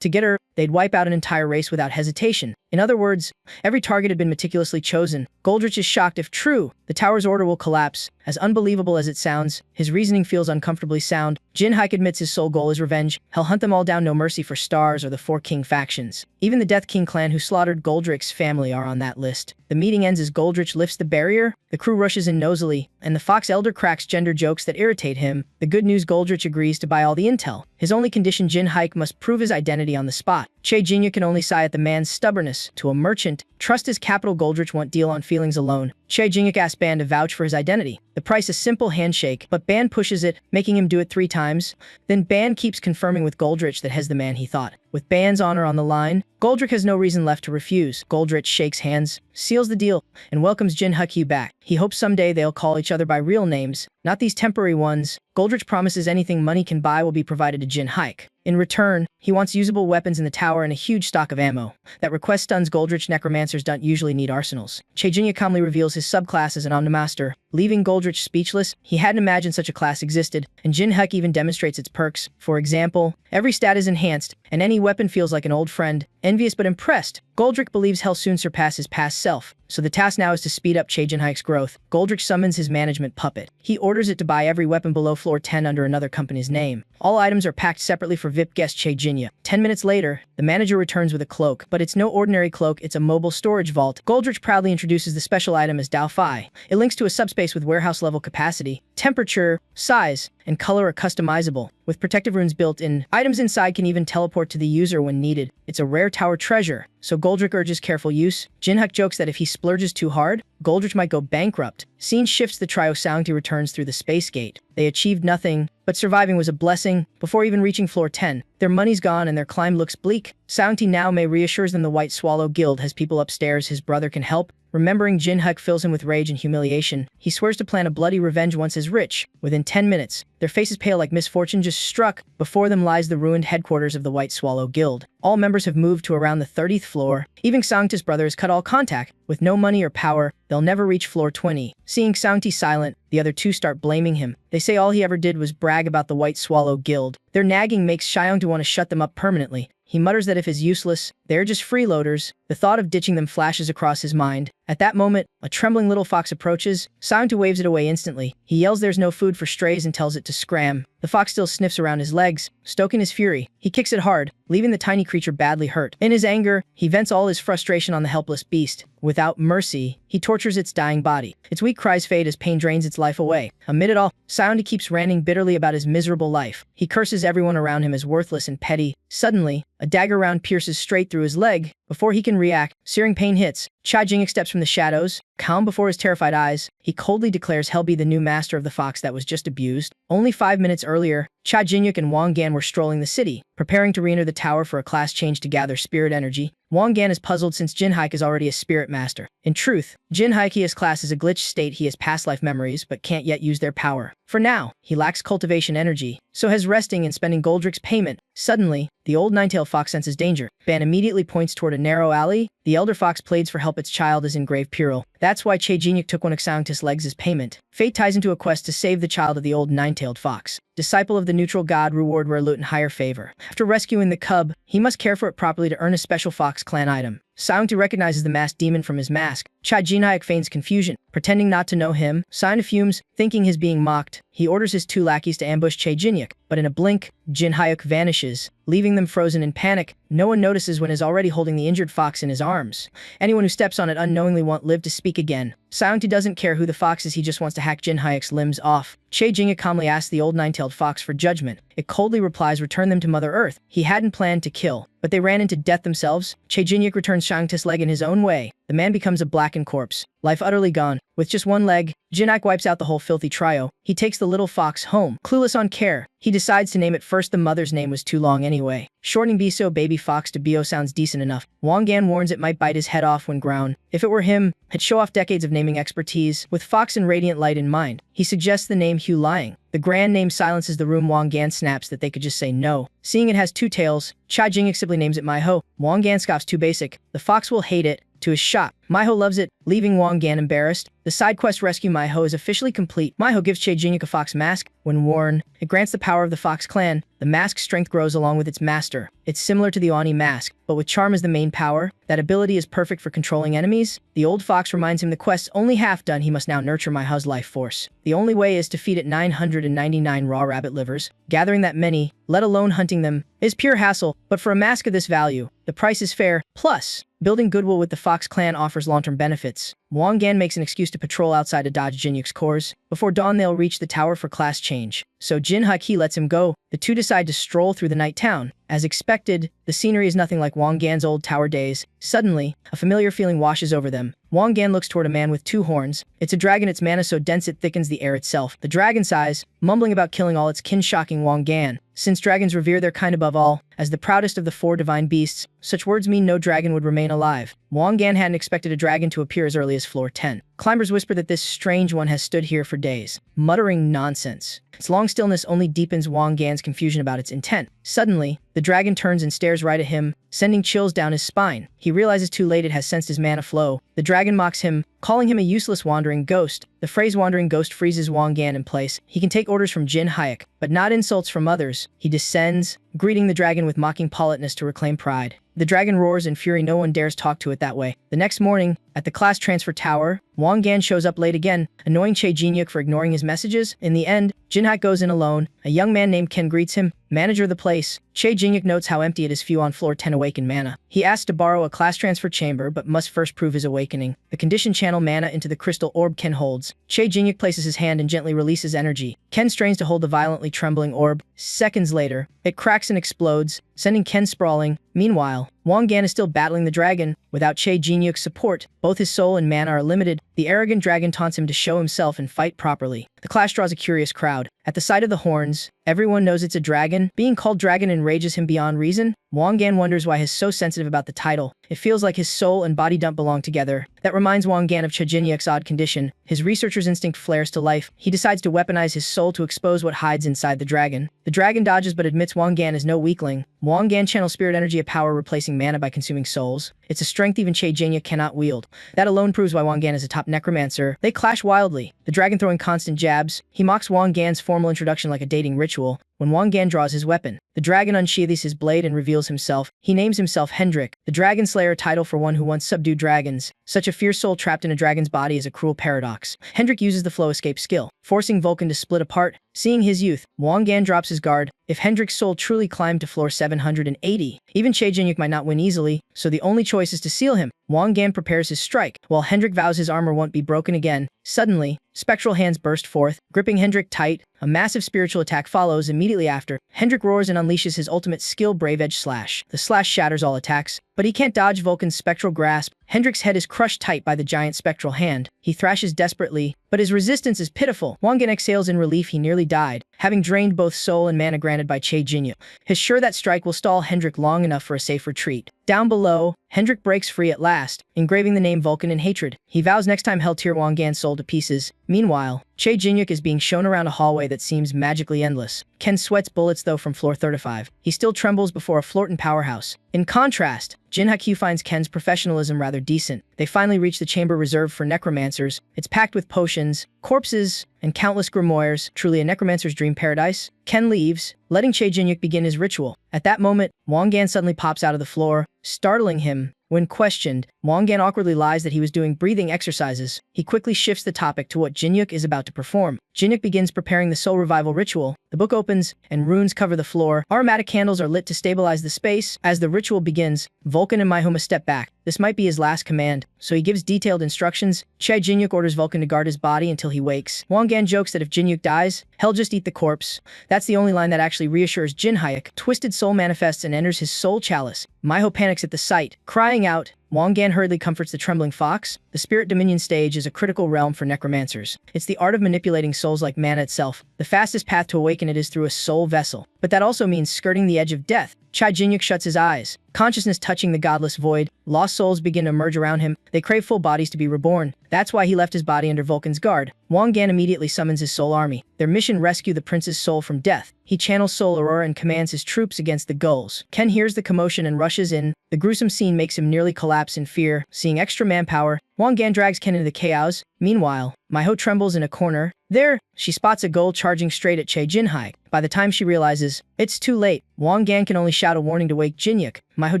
To get her, they'd wipe out an entire race without hesitation. In other words, every target had been meticulously chosen. Goldrich is shocked. If true, the tower's order will collapse. As unbelievable as it sounds, his reasoning feels uncomfortably sound. Jin Haik admits his sole goal is revenge. He'll hunt them all down, no mercy for Stars or the four king factions. Even the Death King clan who slaughtered Goldrich's family are on that list. The meeting ends as Goldrich lifts the barrier, the crew rushes in nosily, and the Fox Elder cracks gender jokes that irritate him. The good news, Goldrich agrees to buy all the intel. His only condition, Jin Haik must prove his identity on the spot. Choi Jingyuk can only sigh at the man's stubbornness. To a merchant, trust is capital. Goldrich won't deal on feelings alone. Choi Jingyuk asks Ban to vouch for his identity. The price is simple handshake, but Ban pushes it, making him do it 3 times. Then Ban keeps confirming with Goldrich that he's the man he thought. With Ban's honor on the line, Goldrich has no reason left to refuse. Goldrich shakes hands, seals the deal, and welcomes Jin Haik back. He hopes someday they'll call each other by real names, not these temporary ones. Goldrich promises anything money can buy will be provided to Jin Haik. In return, he wants usable weapons in the tower and a huge stock of ammo. That request stuns Goldrich. Necromancers don't usually need arsenals. Choi Jingyuk calmly reveals his subclass as an Omnimaster, leaving Goldrich speechless. He hadn't imagined such a class existed, and Jin Haik even demonstrates its perks. For example, every stat is enhanced, and any weapon feels like an old friend. Envious but impressed, Goldrich believes he'll soon surpass his past self, so the task now is to speed up Choi Jin Haik's growth. Goldrich summons his management puppet. He orders it to buy every weapon below floor 10 under another company's name. All items are packed separately for VIP guest Choi Jingyuk. 10 minutes later, the manager returns with a cloak, but it's no ordinary cloak, it's a mobile storage vault. Goldrich proudly introduces the special item as Dao Phi. It links to a subspace with warehouse-level capacity. Temperature, size, and color are customizable, with protective runes built in. Items inside can even teleport to the user when needed. It's a rare tower treasure, so Goldrich urges careful use. Jin Haik jokes that if he splurges too hard, Goldrich might go bankrupt. Scene shifts. The trio Saungti returns through the space gate. They achieved nothing, but surviving was a blessing. Before even reaching floor 10, their money's gone and their climb looks bleak. Saungti now may reassures them the White Swallow Guild has people upstairs his brother can help. Remembering Jin Haik fills him with rage and humiliation. He swears to plan a bloody revenge once as rich. Within 10 minutes, their faces pale like misfortune just struck. Before them lies the ruined headquarters of the White Swallow Guild. All members have moved to around the 30th floor. Even Saungti's brother has cut all contact. With no money or power, they'll never reach floor 20. Seeing Saungti silent, the other two start blaming him. They say all he ever did was brag about the White Swallow Guild. Their nagging makes Saungti want to shut them up permanently. He mutters that if is useless, they're just freeloaders. The thought of ditching them flashes across his mind. At that moment, a trembling little fox approaches. Sangtu waves it away instantly. He yells there's no food for strays and tells it to scram. The fox still sniffs around his legs, stoking his fury. He kicks it hard, leaving the tiny creature badly hurt. In his anger, he vents all his frustration on the helpless beast. Without mercy, he tortures its dying body. Its weak cries fade as pain drains its life away. Amid it all, Sangtu keeps ranting bitterly about his miserable life. He curses everyone around him as worthless and petty. Suddenly, a dagger round pierces straight through his leg. Before he can react, searing pain hits. Cha Jingyak steps from the shadows. Calm before his terrified eyes, he coldly declares he'll be the new master of the fox that was just abused. Only 5 minutes earlier, Cha Jingyak and Wang Gan were strolling the city, preparing to re-enter the tower for a class change to gather spirit energy. Wang Gan is puzzled since Jin Haik is already a spirit master. In truth, Jin Haiki's class is a glitched state. He has past life memories but can't yet use their power. For now, he lacks cultivation energy, so has resting and spending Goldrick's payment. Suddenly, the old nine-tailed fox senses danger. Ban immediately points toward a narrow alley. The elder fox pleads for help. Its child is in grave peril. That's why Che Jingyak took one of Sangtu's legs as payment. Fate ties into a quest to save the child of the old nine-tailed fox. Disciple of the neutral god, reward Relut in higher favor. After rescuing the cub, he must care for it properly to earn a special Fox Clan item. Sangtu recognizes the masked demon from his mask. Cha Jingyak feigns confusion, pretending not to know him. Sangtu fumes, thinking he's being mocked. He orders his 2 lackeys to ambush Che Jingyak, but in a blink, Jin Haik vanishes, leaving them frozen in panic. No one notices when he's already holding the injured fox in his arms. Anyone who steps on it unknowingly won't live to speak again. Sangtu doesn't care who the fox is, he just wants to hack Jin Haik's limbs off. Che Jingyak calmly asks the old nine-tailed fox for judgment. It coldly replies return them to Mother Earth. He hadn't planned to kill, but they ran into death themselves. Che Jingyak returns Sangtu's leg in his own way. The man becomes a blackened corpse, life utterly gone. With just one leg, Jin-Haik wipes out the whole filthy trio. He takes the little fox home. Clueless on care, he decides to name it first. The mother's name was too long anyway. Shortening Biso baby fox to Bio sounds decent enough. Wang Gan warns it might bite his head off when ground. If it were him, he'd show off decades of naming expertise. With fox and radiant light in mind, he suggests the name Hugh Lying. The grand name silences the room. Wang Gan snaps that they could just say no. Seeing it has 2 tails, Cha Jingyak simply names it Maiho. Wang Gan scoffs, too basic. The fox will hate it. To his shock, Maiho loves it, leaving Wang Gan embarrassed. The side quest rescue Maiho is officially complete. Maiho gives Che Jingyak a fox mask. When worn, it grants the power of the Fox Clan. The mask's strength grows along with its master. It's similar to the Oni mask, but with charm as the main power. That ability is perfect for controlling enemies. The old fox reminds him the quest's only half done. He must now nurture Maiho's life force. The only way is to feed it 999 raw rabbit livers. Gathering that many, let alone hunting them, is pure hassle, but for a mask of this value, the price is fair. Plus, building goodwill with the Fox Clan offers long-term benefits. Wang Gan makes an excuse to patrol outside to dodge Jinyak's cores. Before dawn, they'll reach the tower for class change. So Jin Haik lets him go. The two decide to stroll through the night town. As expected, the scenery is nothing like Wang Gan's old tower days. Suddenly, a familiar feeling washes over them. Wang Gan looks toward a man with 2 horns. It's a dragon, its mana so dense it thickens the air itself. The dragon sighs, mumbling about killing all its kin, shocking Wang Gan. Since dragons revere their kind above all, as the proudest of the 4 divine beasts, such words mean no dragon would remain alive. Wang Gan hadn't expected a dragon to appear as early as floor 10. Climbers whisper that this strange one has stood here for days, muttering nonsense. Its long stillness only deepens Wang Gan's confusion about its intent. Suddenly, the dragon turns and stares right at him, sending chills down his spine. He realizes too late it has sensed his mana flow. The dragon mocks him, calling him a useless wandering ghost. The phrase wandering ghost freezes Wang Gan in place. He can take orders from Jin Haik, but not insults from others. He descends, greeting the dragon with mocking politeness to reclaim pride. The dragon roars in fury. No one dares talk to it that way. The next morning, at the class transfer tower, Wang Gan shows up late again, annoying Che Jingyak for ignoring his messages. In the end, Jin Haik goes in alone. A young man named Ken greets him, manager of the place. Che Jingyak notes how empty it is. Few on floor 10 awaken mana. He asks to borrow a class transfer chamber but must first prove his awakening. The condition channel mana into the crystal orb Ken holds. Che Jingyak places his hand and gently releases energy. Ken strains to hold the violently trembling orb. Seconds later, it cracks and explodes, sending Ken sprawling. Meanwhile, Wang Gan is still battling the dragon. Without Che Jingyak's support, both his soul and mana are limited. The arrogant dragon taunts him to show himself and fight properly. The clash draws a curious crowd. At the sight of the horns, everyone knows it's a dragon. Being called dragon enrages him beyond reason. Wang Gan wonders why he's so sensitive about the title. It feels like his soul and body don't belong together. That reminds Wang Gan of Che Jinyak's odd condition. His researcher's instinct flares to life. He decides to weaponize his soul to expose what hides inside the dragon. The dragon dodges but admits Wang Gan is no weakling. Wang Gan channels spirit energy, a power replacing mana by consuming souls. It's a strength even Che Jinyak cannot wield. That alone proves why Wang Gan is a top necromancer. They clash wildly, the dragon throwing constant jabs. He mocks Wang Gan's formal introduction like a dating ritual. when Wang Gan draws his weapon. The dragon unsheathes his blade and reveals himself. He names himself Hendrik, the Dragon Slayer, title for one who once subdued dragons. Such a fierce soul trapped in a dragon's body is a cruel paradox. Hendrik uses the flow escape skill, forcing Vulcan to split apart. Seeing his youth, Wang Gan drops his guard. If Hendrik's soul truly climbed to floor 780, even Che Jinyuk might not win easily, so the only choice is to seal him. Wang Gan prepares his strike, while Hendrik vows his armor won't be broken again. Suddenly, spectral hands burst forth, gripping Hendrik tight. A massive spiritual attack follows immediately after. Hendrik roars and unleashes his ultimate skill, Brave Edge Slash. The slash shatters all attacks, but he can't dodge Vulcan's spectral grasp. Hendrik's head is crushed tight by the giant spectral hand. He thrashes desperately, but his resistance is pitiful. Wang Gan exhales in relief. He nearly died, having drained both soul and mana granted by Che Jinyuk. He's sure that strike will stall Hendrik long enough for a safe retreat. Down below, Hendrik breaks free at last, engraving the name Vulcan in hatred. He vows next time he'll tear Wang Gan's soul to pieces. Meanwhile, Che Jinyuk is being shown around a hallway that seems magically endless. Ken sweats bullets though from floor 35. He still trembles before a Florton powerhouse. In contrast, Jin Haikyu finds Ken's professionalism rather decent. They finally reach the chamber reserved for necromancers. It's packed with potions, corpses, and countless grimoires, truly a necromancer's dream paradise. Ken leaves, letting Che Jinyuk begin his ritual. At that moment, Wang Gan suddenly pops out of the floor, startling him. When questioned, Wang Gan awkwardly lies that he was doing breathing exercises. He quickly shifts the topic to what Jinyuk is about to perform. Jinyuk begins preparing the soul revival ritual. The book opens, and runes cover the floor. Aromatic candles are lit to stabilize the space. As the ritual begins, Vulcan and Manhwa step back. This might be his last command, so he gives detailed instructions. Che Jinyuk orders Vulcan to guard his body until he wakes. Wang Gan jokes that if Jinyuk dies, he'll just eat the corpse. That's the only line that actually reassures Jin Haik. Twisted soul manifests and enters his soul chalice. Manhwa panics at the sight, crying out. Wang Gan hurriedly comforts the trembling fox. The Spirit Dominion stage is a critical realm for necromancers. It's the art of manipulating souls like mana itself. The fastest path to awaken it is through a soul vessel. But that also means skirting the edge of death. Che Jinyuk shuts his eyes, consciousness touching the godless void. Lost souls begin to emerge around him. They crave full bodies to be reborn. That's why he left his body under Vulcan's guard. Wang Gan immediately summons his soul army. Their mission: rescue the prince's soul from death. He channels Soul Aurora and commands his troops against the gulls. Ken hears the commotion and rushes in. The gruesome scene makes him nearly collapse in fear. Seeing extra manpower, Wang Gan drags Ken into the chaos. Meanwhile, Manhwa trembles in a corner. There, she spots a gull charging straight at Che Jinhaik. By the time she realizes, it's too late. Wang Gan can only shout a warning to wake Jinyuk. Manhwa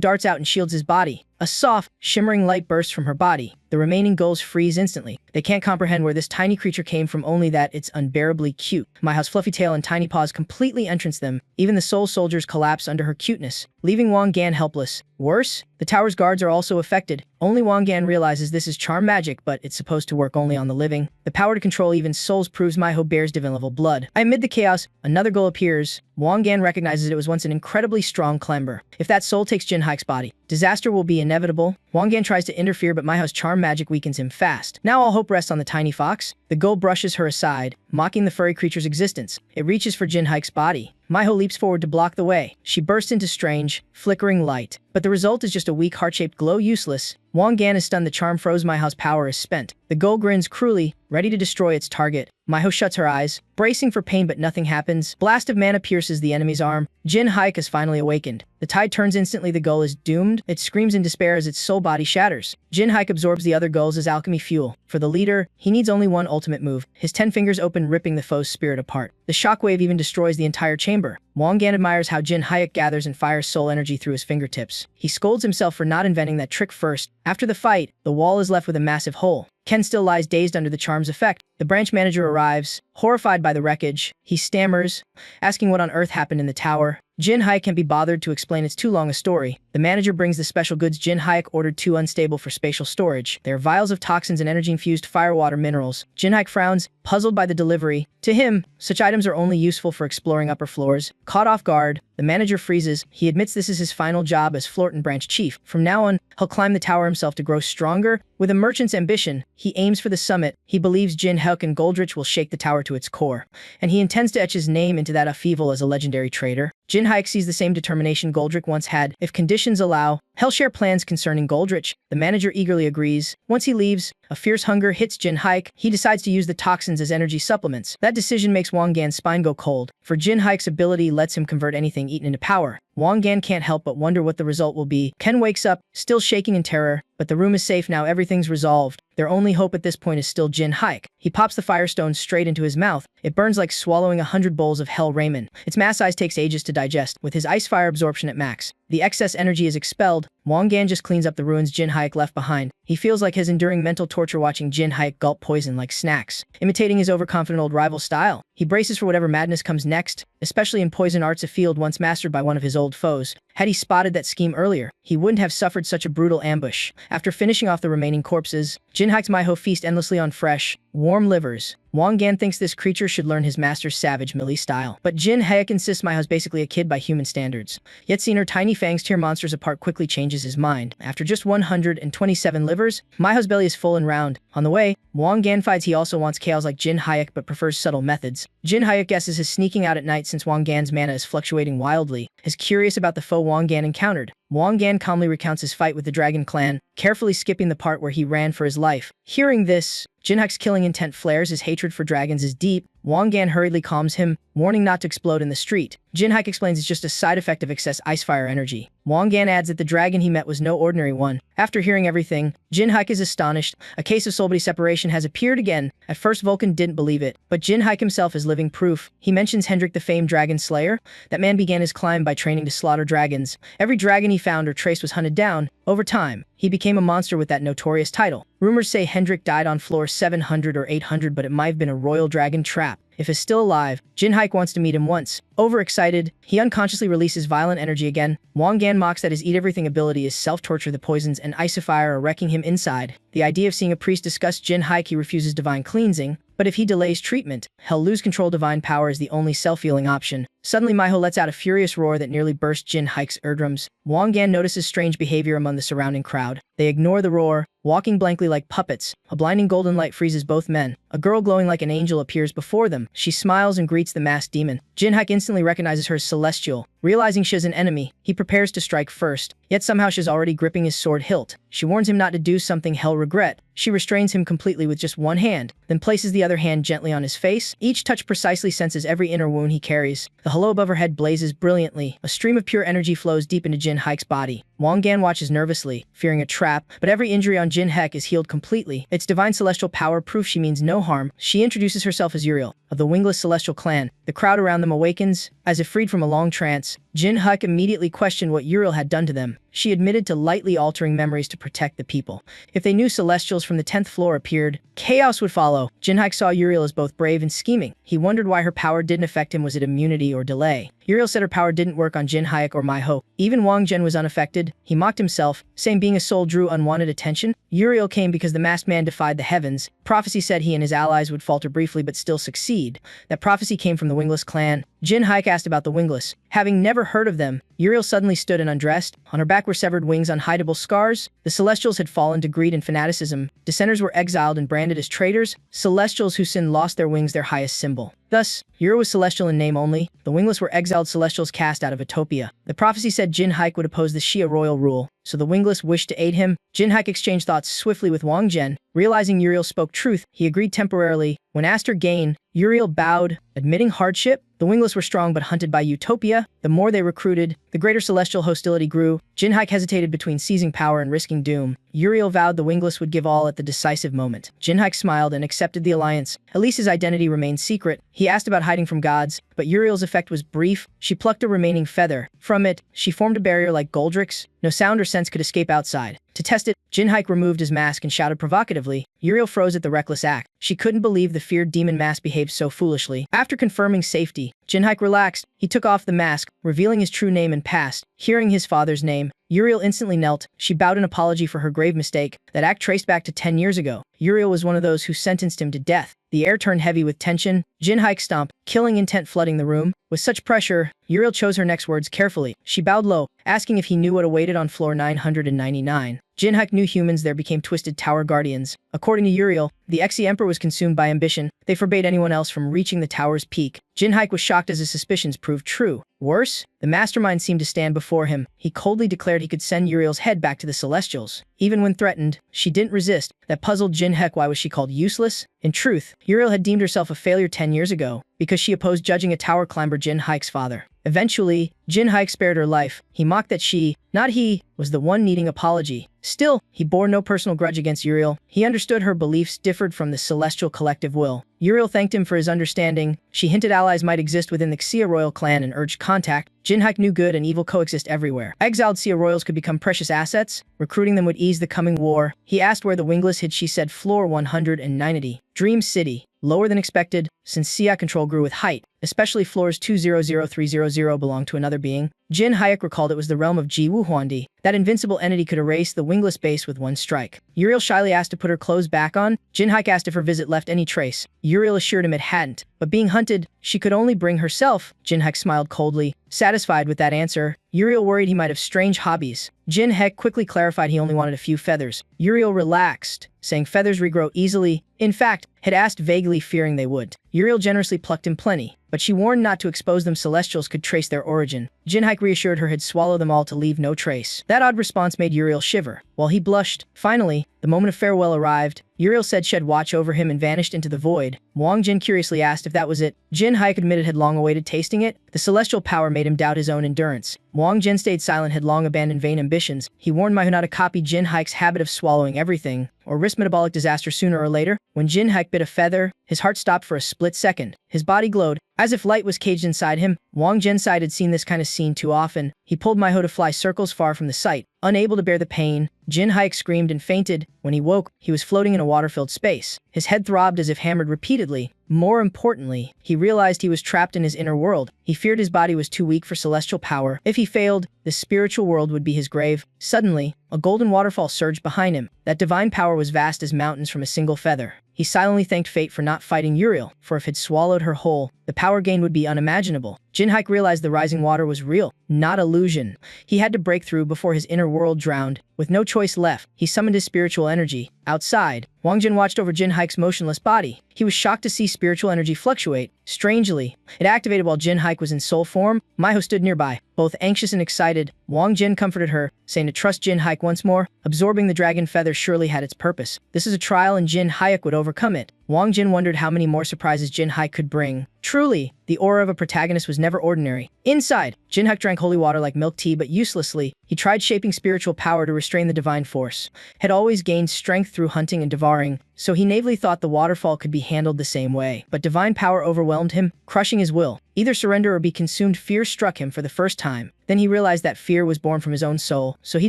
darts out and shields his body. A soft, shimmering light bursts from her body. The remaining gulls freeze instantly. They can't comprehend where this tiny creature came from, only that it's unbearably cute. Manhwa's fluffy tail and tiny paws completely entrance them. Even the soul soldiers collapse under her cuteness, leaving Wang Gan helpless. Worse, the tower's guards are also affected. Only Wang Gan realizes this is charm magic, but it's supposed to work only on the living. The power to control even souls proves Manhwa bears divine level blood. Amid the chaos, another gull appears. Wang Gan recognizes it was once an incredibly strong climber. If that soul takes Jin Haik's body, disaster will be inevitable. Wang Gan tries to interfere, but Manhwa's charm magic weakens him fast. Now all hope rests on the tiny fox. The gull brushes her aside, mocking the furry creature's existence. It reaches for Jin Haik's body. Manhwa leaps forward to block the way. She bursts into strange, flickering light. But the result is just a weak heart-shaped glow, useless. Wang Gan is stunned. The charm froze. Manhwa's power is spent. The gull grins cruelly, ready to destroy its target. Manhwa shuts her eyes, bracing for pain, but nothing happens. Blast of mana pierces the enemy's arm. Jin Haik is finally awakened. The tide turns instantly. The gull is doomed. It screams in despair as its soul body shatters. Jin Haik absorbs the other gulls as alchemy fuel. For the leader, he needs only one ultimate move. His 10 fingers open, ripping the foe's spirit apart. The shockwave even destroys the entire chamber. Wang Gan admires how Jin Haik gathers and fires soul energy through his fingertips. He scolds himself for not inventing that trick first. After the fight, the wall is left with a massive hole. Ken still lies dazed under the charm's effect. The branch manager arrives, horrified by the wreckage. He stammers, asking what on earth happened in the tower. Jin Haik can't be bothered to explain, it's too long a story. The manager brings the special goods Jin Haik ordered, too unstable for spatial storage. They are vials of toxins and energy-infused firewater minerals. Jin Haik frowns, puzzled by the delivery. To him, such items are only useful for exploring upper floors. Caught off guard, the manager freezes. He admits this is his final job as Florton branch chief. From now on, he'll climb the tower himself to grow stronger. With a merchant's ambition, he aims for the summit. He believes Jin Haik and Goldrich will shake the tower to its core, and he intends to etch his name into that of evil as a legendary trader. Jin Haik sees the same determination Goldrich once had. If conditions allow, he'll share plans concerning Goldrich. The manager eagerly agrees. Once he leaves, a fierce hunger hits Jin Haik. He decides to use the toxins as energy supplements. That decision makes Wang Gan's spine go cold, for Jin Haik's ability lets him convert anything eaten into power. Wang Gan can't help but wonder what the result will be. Ken wakes up, still shaking in terror, but the room is safe now. Everything's resolved. There Their only hope at this point is still Jin Haik. He pops the firestone straight into his mouth. It burns like swallowing 100 bowls of hell ramen. Its mass size takes ages to digest, with his ice fire absorption at max. The excess energy is expelled. Wang Gan just cleans up the ruins Jin Haik left behind. He feels like his enduring mental torture watching Jin Haik gulp poison like snacks. Imitating his overconfident old rival style, he braces for whatever madness comes next, especially in poison arts, a field once mastered by one of his old foes. Had he spotted that scheme earlier, he wouldn't have suffered such a brutal ambush. After finishing off the remaining corpses, Jin Haik's manhua feast endlessly on fresh, warm livers. Wang Gan thinks this creature should learn his master's savage melee style. But Jin Haik insists manhua's basically a kid by human standards. Yet seeing her tiny fangs tear monsters apart quickly changes his mind. After just 127 livers, manhua's belly is full and round. On the way, Wang Gan finds he also wants chaos like Jin Haik but prefers subtle methods. Jin Haik guesses his sneaking out at night since Wang Gan's mana is fluctuating wildly. Is curious about the foe Wang Gan encountered. Wang Gan calmly recounts his fight with the Dragon Clan, carefully skipping the part where he ran for his life. Hearing this, Jin Haik's killing intent flares. His hatred for dragons is deep. Wang Gan hurriedly calms him, warning not to explode in the street. Jin Haik explains it's just a side effect of excess ice fire energy. Wang Gan adds that the dragon he met was no ordinary one. After hearing everything, Jin Haik is astonished. A case of soul body separation has appeared again. At first Vulcan didn't believe it, but Jin Haik himself is living proof. He mentions Hendrik the famed dragon slayer. That man began his climb by training to slaughter dragons. Every dragon he found or traced was hunted down. Over time, he became a monster with that notorious title. Rumors say Hendrik died on floor 700 or 800, but it might have been a royal dragon trap. If he's still alive, Jin Haik wants to meet him once. Overexcited, he unconsciously releases violent energy again. Wang Gan mocks that his eat-everything ability is self-torture. The poisons and icifire are wrecking him inside. The idea of seeing a priest disgusts Jin Haik. He refuses divine cleansing, but if he delays treatment, he'll lose control. Divine power is the only self-healing option. Suddenly manhua lets out a furious roar that nearly bursts Jin Haik's eardrums. Wang Gan notices strange behavior among the surrounding crowd. They ignore the roar, walking blankly like puppets. A blinding golden light freezes both men. A girl glowing like an angel appears before them. She smiles and greets the masked demon. Jin Haik instantly recognizes her as Celestial. Realizing she's an enemy, he prepares to strike first. Yet somehow she's already gripping his sword hilt. She warns him not to do something he'll regret. She restrains him completely with just one hand, then places the other hand gently on his face. Each touch precisely senses every inner wound he carries. The hello above her head blazes brilliantly. A stream of pure energy flows deep into Jin Haik's body. Wang Gan watches nervously, fearing a trap, but every injury on Jin Haik is healed completely. Its divine celestial power proof she means no harm. She introduces herself as Uriel, of the wingless celestial clan. The crowd around them awakens, as if freed from a long trance. Jin Haik immediately questioned what Uriel had done to them. She admitted to lightly altering memories to protect the people. If they knew celestials from the 10th floor appeared, chaos would follow. Jin Haik saw Uriel as both brave and scheming. He wondered why her power didn't affect him. Was it immunity or delay? Uriel said her power didn't work on Jin Haik or manhua. Even Wang Gen was unaffected. He mocked himself, saying being a soul drew unwanted attention. Uriel came because the masked man defied the heavens. Prophecy said he and his allies would falter briefly but still succeed. That prophecy came from the wingless clan. Jin Haik asked about the wingless. Having never heard of them, Uriel suddenly stood and undressed. On her back were severed wings, unhideable scars. The Celestials had fallen to greed and fanaticism. Dissenters were exiled and branded as traitors. Celestials who sinned lost their wings, their highest symbol. Thus, Uriel was celestial in name only. The wingless were exiled Celestials cast out of Utopia. The prophecy said Jin Haik would oppose the Shia royal rule, so the wingless wished to aid him. Jin Haik exchanged thoughts swiftly with Wang Gen. Realizing Uriel spoke truth, he agreed temporarily. When asked her gain, Uriel bowed, admitting hardship. The wingless were strong but hunted by Utopia. The more they recruited, the greater celestial hostility grew. Jin Haik hesitated between seizing power and risking doom. Uriel vowed the wingless would give all at the decisive moment. Jin Haik smiled and accepted the alliance. At least his identity remained secret. He asked about hiding from gods, but Uriel's effect was brief. She plucked a remaining feather. From it, she formed a barrier like Goldrick's. No sound or sense could escape outside. To test it, Jin Haik removed his mask and shouted provocatively. Uriel froze at the reckless act. She couldn't believe the feared demon mask behaved so foolishly. After confirming safety, Jin Haik relaxed. He took off the mask, revealing his true name and past. Hearing his father's name, Uriel instantly knelt. She bowed in apology for her grave mistake. That act traced back to 10 years ago. Uriel was one of those who sentenced him to death. The air turned heavy with tension. Jin Haik stomped, killing intent flooding the room. With such pressure, Uriel chose her next words carefully. She bowed low, asking if he knew what awaited on floor 999. Jin Haik knew humans there became twisted tower guardians. According to Uriel, the Exi-Emperor was consumed by ambition. They forbade anyone else from reaching the tower's peak. Jin Haik was shocked as his suspicions proved true. Worse, the mastermind seemed to stand before him. He coldly declared he could send Uriel's head back to the Celestials. Even when threatened, she didn't resist. That puzzled Jin Haik. Why was she called useless? In truth, Uriel had deemed herself a failure 10 years ago, because she opposed judging a tower climber Jin Haik's father. Eventually, Jin Haik spared her life. He mocked that she, not he, was the one needing apology. Still, he bore no personal grudge against Uriel. He understood her beliefs differed from the celestial collective will. Uriel thanked him for his understanding. She hinted allies might exist within the Xia royal clan and urged contact. Jin Haik knew good and evil coexist everywhere. Exiled Xia royals could become precious assets. Recruiting them would ease the coming war. He asked where the wingless hid. She said floor 190. Dream City. Lower than expected, since Xia control grew with height, especially floors 200300 belonged to another being. Jin Haik recalled it was the realm of Ji Wuhuandi. That invincible entity could erase the wingless base with one strike. Uriel shyly asked to put her clothes back on. Jin Haik asked if her visit left any trace. Uriel assured him it hadn't, but being hunted, she could only bring herself. Jin Haik smiled coldly, satisfied with that answer. Uriel worried he might have strange hobbies. Jin Haik quickly clarified he only wanted a few feathers. Uriel relaxed, saying feathers regrow easily. In fact, had asked vaguely, fearing they would. Uriel generously plucked him plenty, but she warned not to expose them. Celestials could trace their origin. Jin Haik reassured her he'd swallow them all to leave no trace. That odd response made Uriel shiver, while he blushed. Finally, the moment of farewell arrived. Uriel said she'd watch over him and vanished into the void. Wang Jin curiously asked if that was it. Jin Haik admitted had long awaited tasting it. The celestial power made him doubt his own endurance. Wang Jin stayed silent, had long abandoned vain ambitions. He warned Manhwa not to copy Jin Haik's habit of swallowing everything, or risk metabolic disaster sooner or later. When Jin Haik bit a feather, his heart stopped for a split second. His body glowed, as if light was caged inside him. Wang Jin sighed, had seen this kind of scene too often. He pulled Manhwa to fly circles far from the sight. Unable to bear the pain, Jin Haik screamed and fainted. When he woke, he was floating in a water-filled space. His head throbbed as if hammered repeatedly. More importantly, he realized he was trapped in his inner world. He feared his body was too weak for celestial power. If he failed, the spiritual world would be his grave. Suddenly, a golden waterfall surged behind him. That divine power was vast as mountains from a single feather. He silently thanked fate for not fighting Uriel, for if it swallowed her whole, the power gain would be unimaginable. Jin Haik realized the rising water was real, not illusion. He had to break through before his inner world drowned. With no choice left, he summoned his spiritual energy. Outside, Wang Jin watched over Jin Haik's motionless body. He was shocked to see spiritual energy fluctuate. Strangely, it activated while Jin Haik was in soul form. Manhwa stood nearby, both anxious and excited. Wang Jin comforted her, saying to trust Jin Haik once more. Absorbing the dragon feather surely had its purpose. This is a trial and Jin Haik would overcome it. Wang Jin wondered how many more surprises Jin Haik could bring. Truly, the aura of a protagonist was never ordinary. Inside, Jin Haik drank holy water like milk tea, but uselessly. He tried shaping spiritual power to restrain the divine force. Had always gained strength through hunting and devouring, so he naively thought the waterfall could be handled the same way. But divine power overwhelmed him, crushing his will. Either surrender or be consumed. Fear struck him for the first time. Then he realized that fear was born from his own soul, so he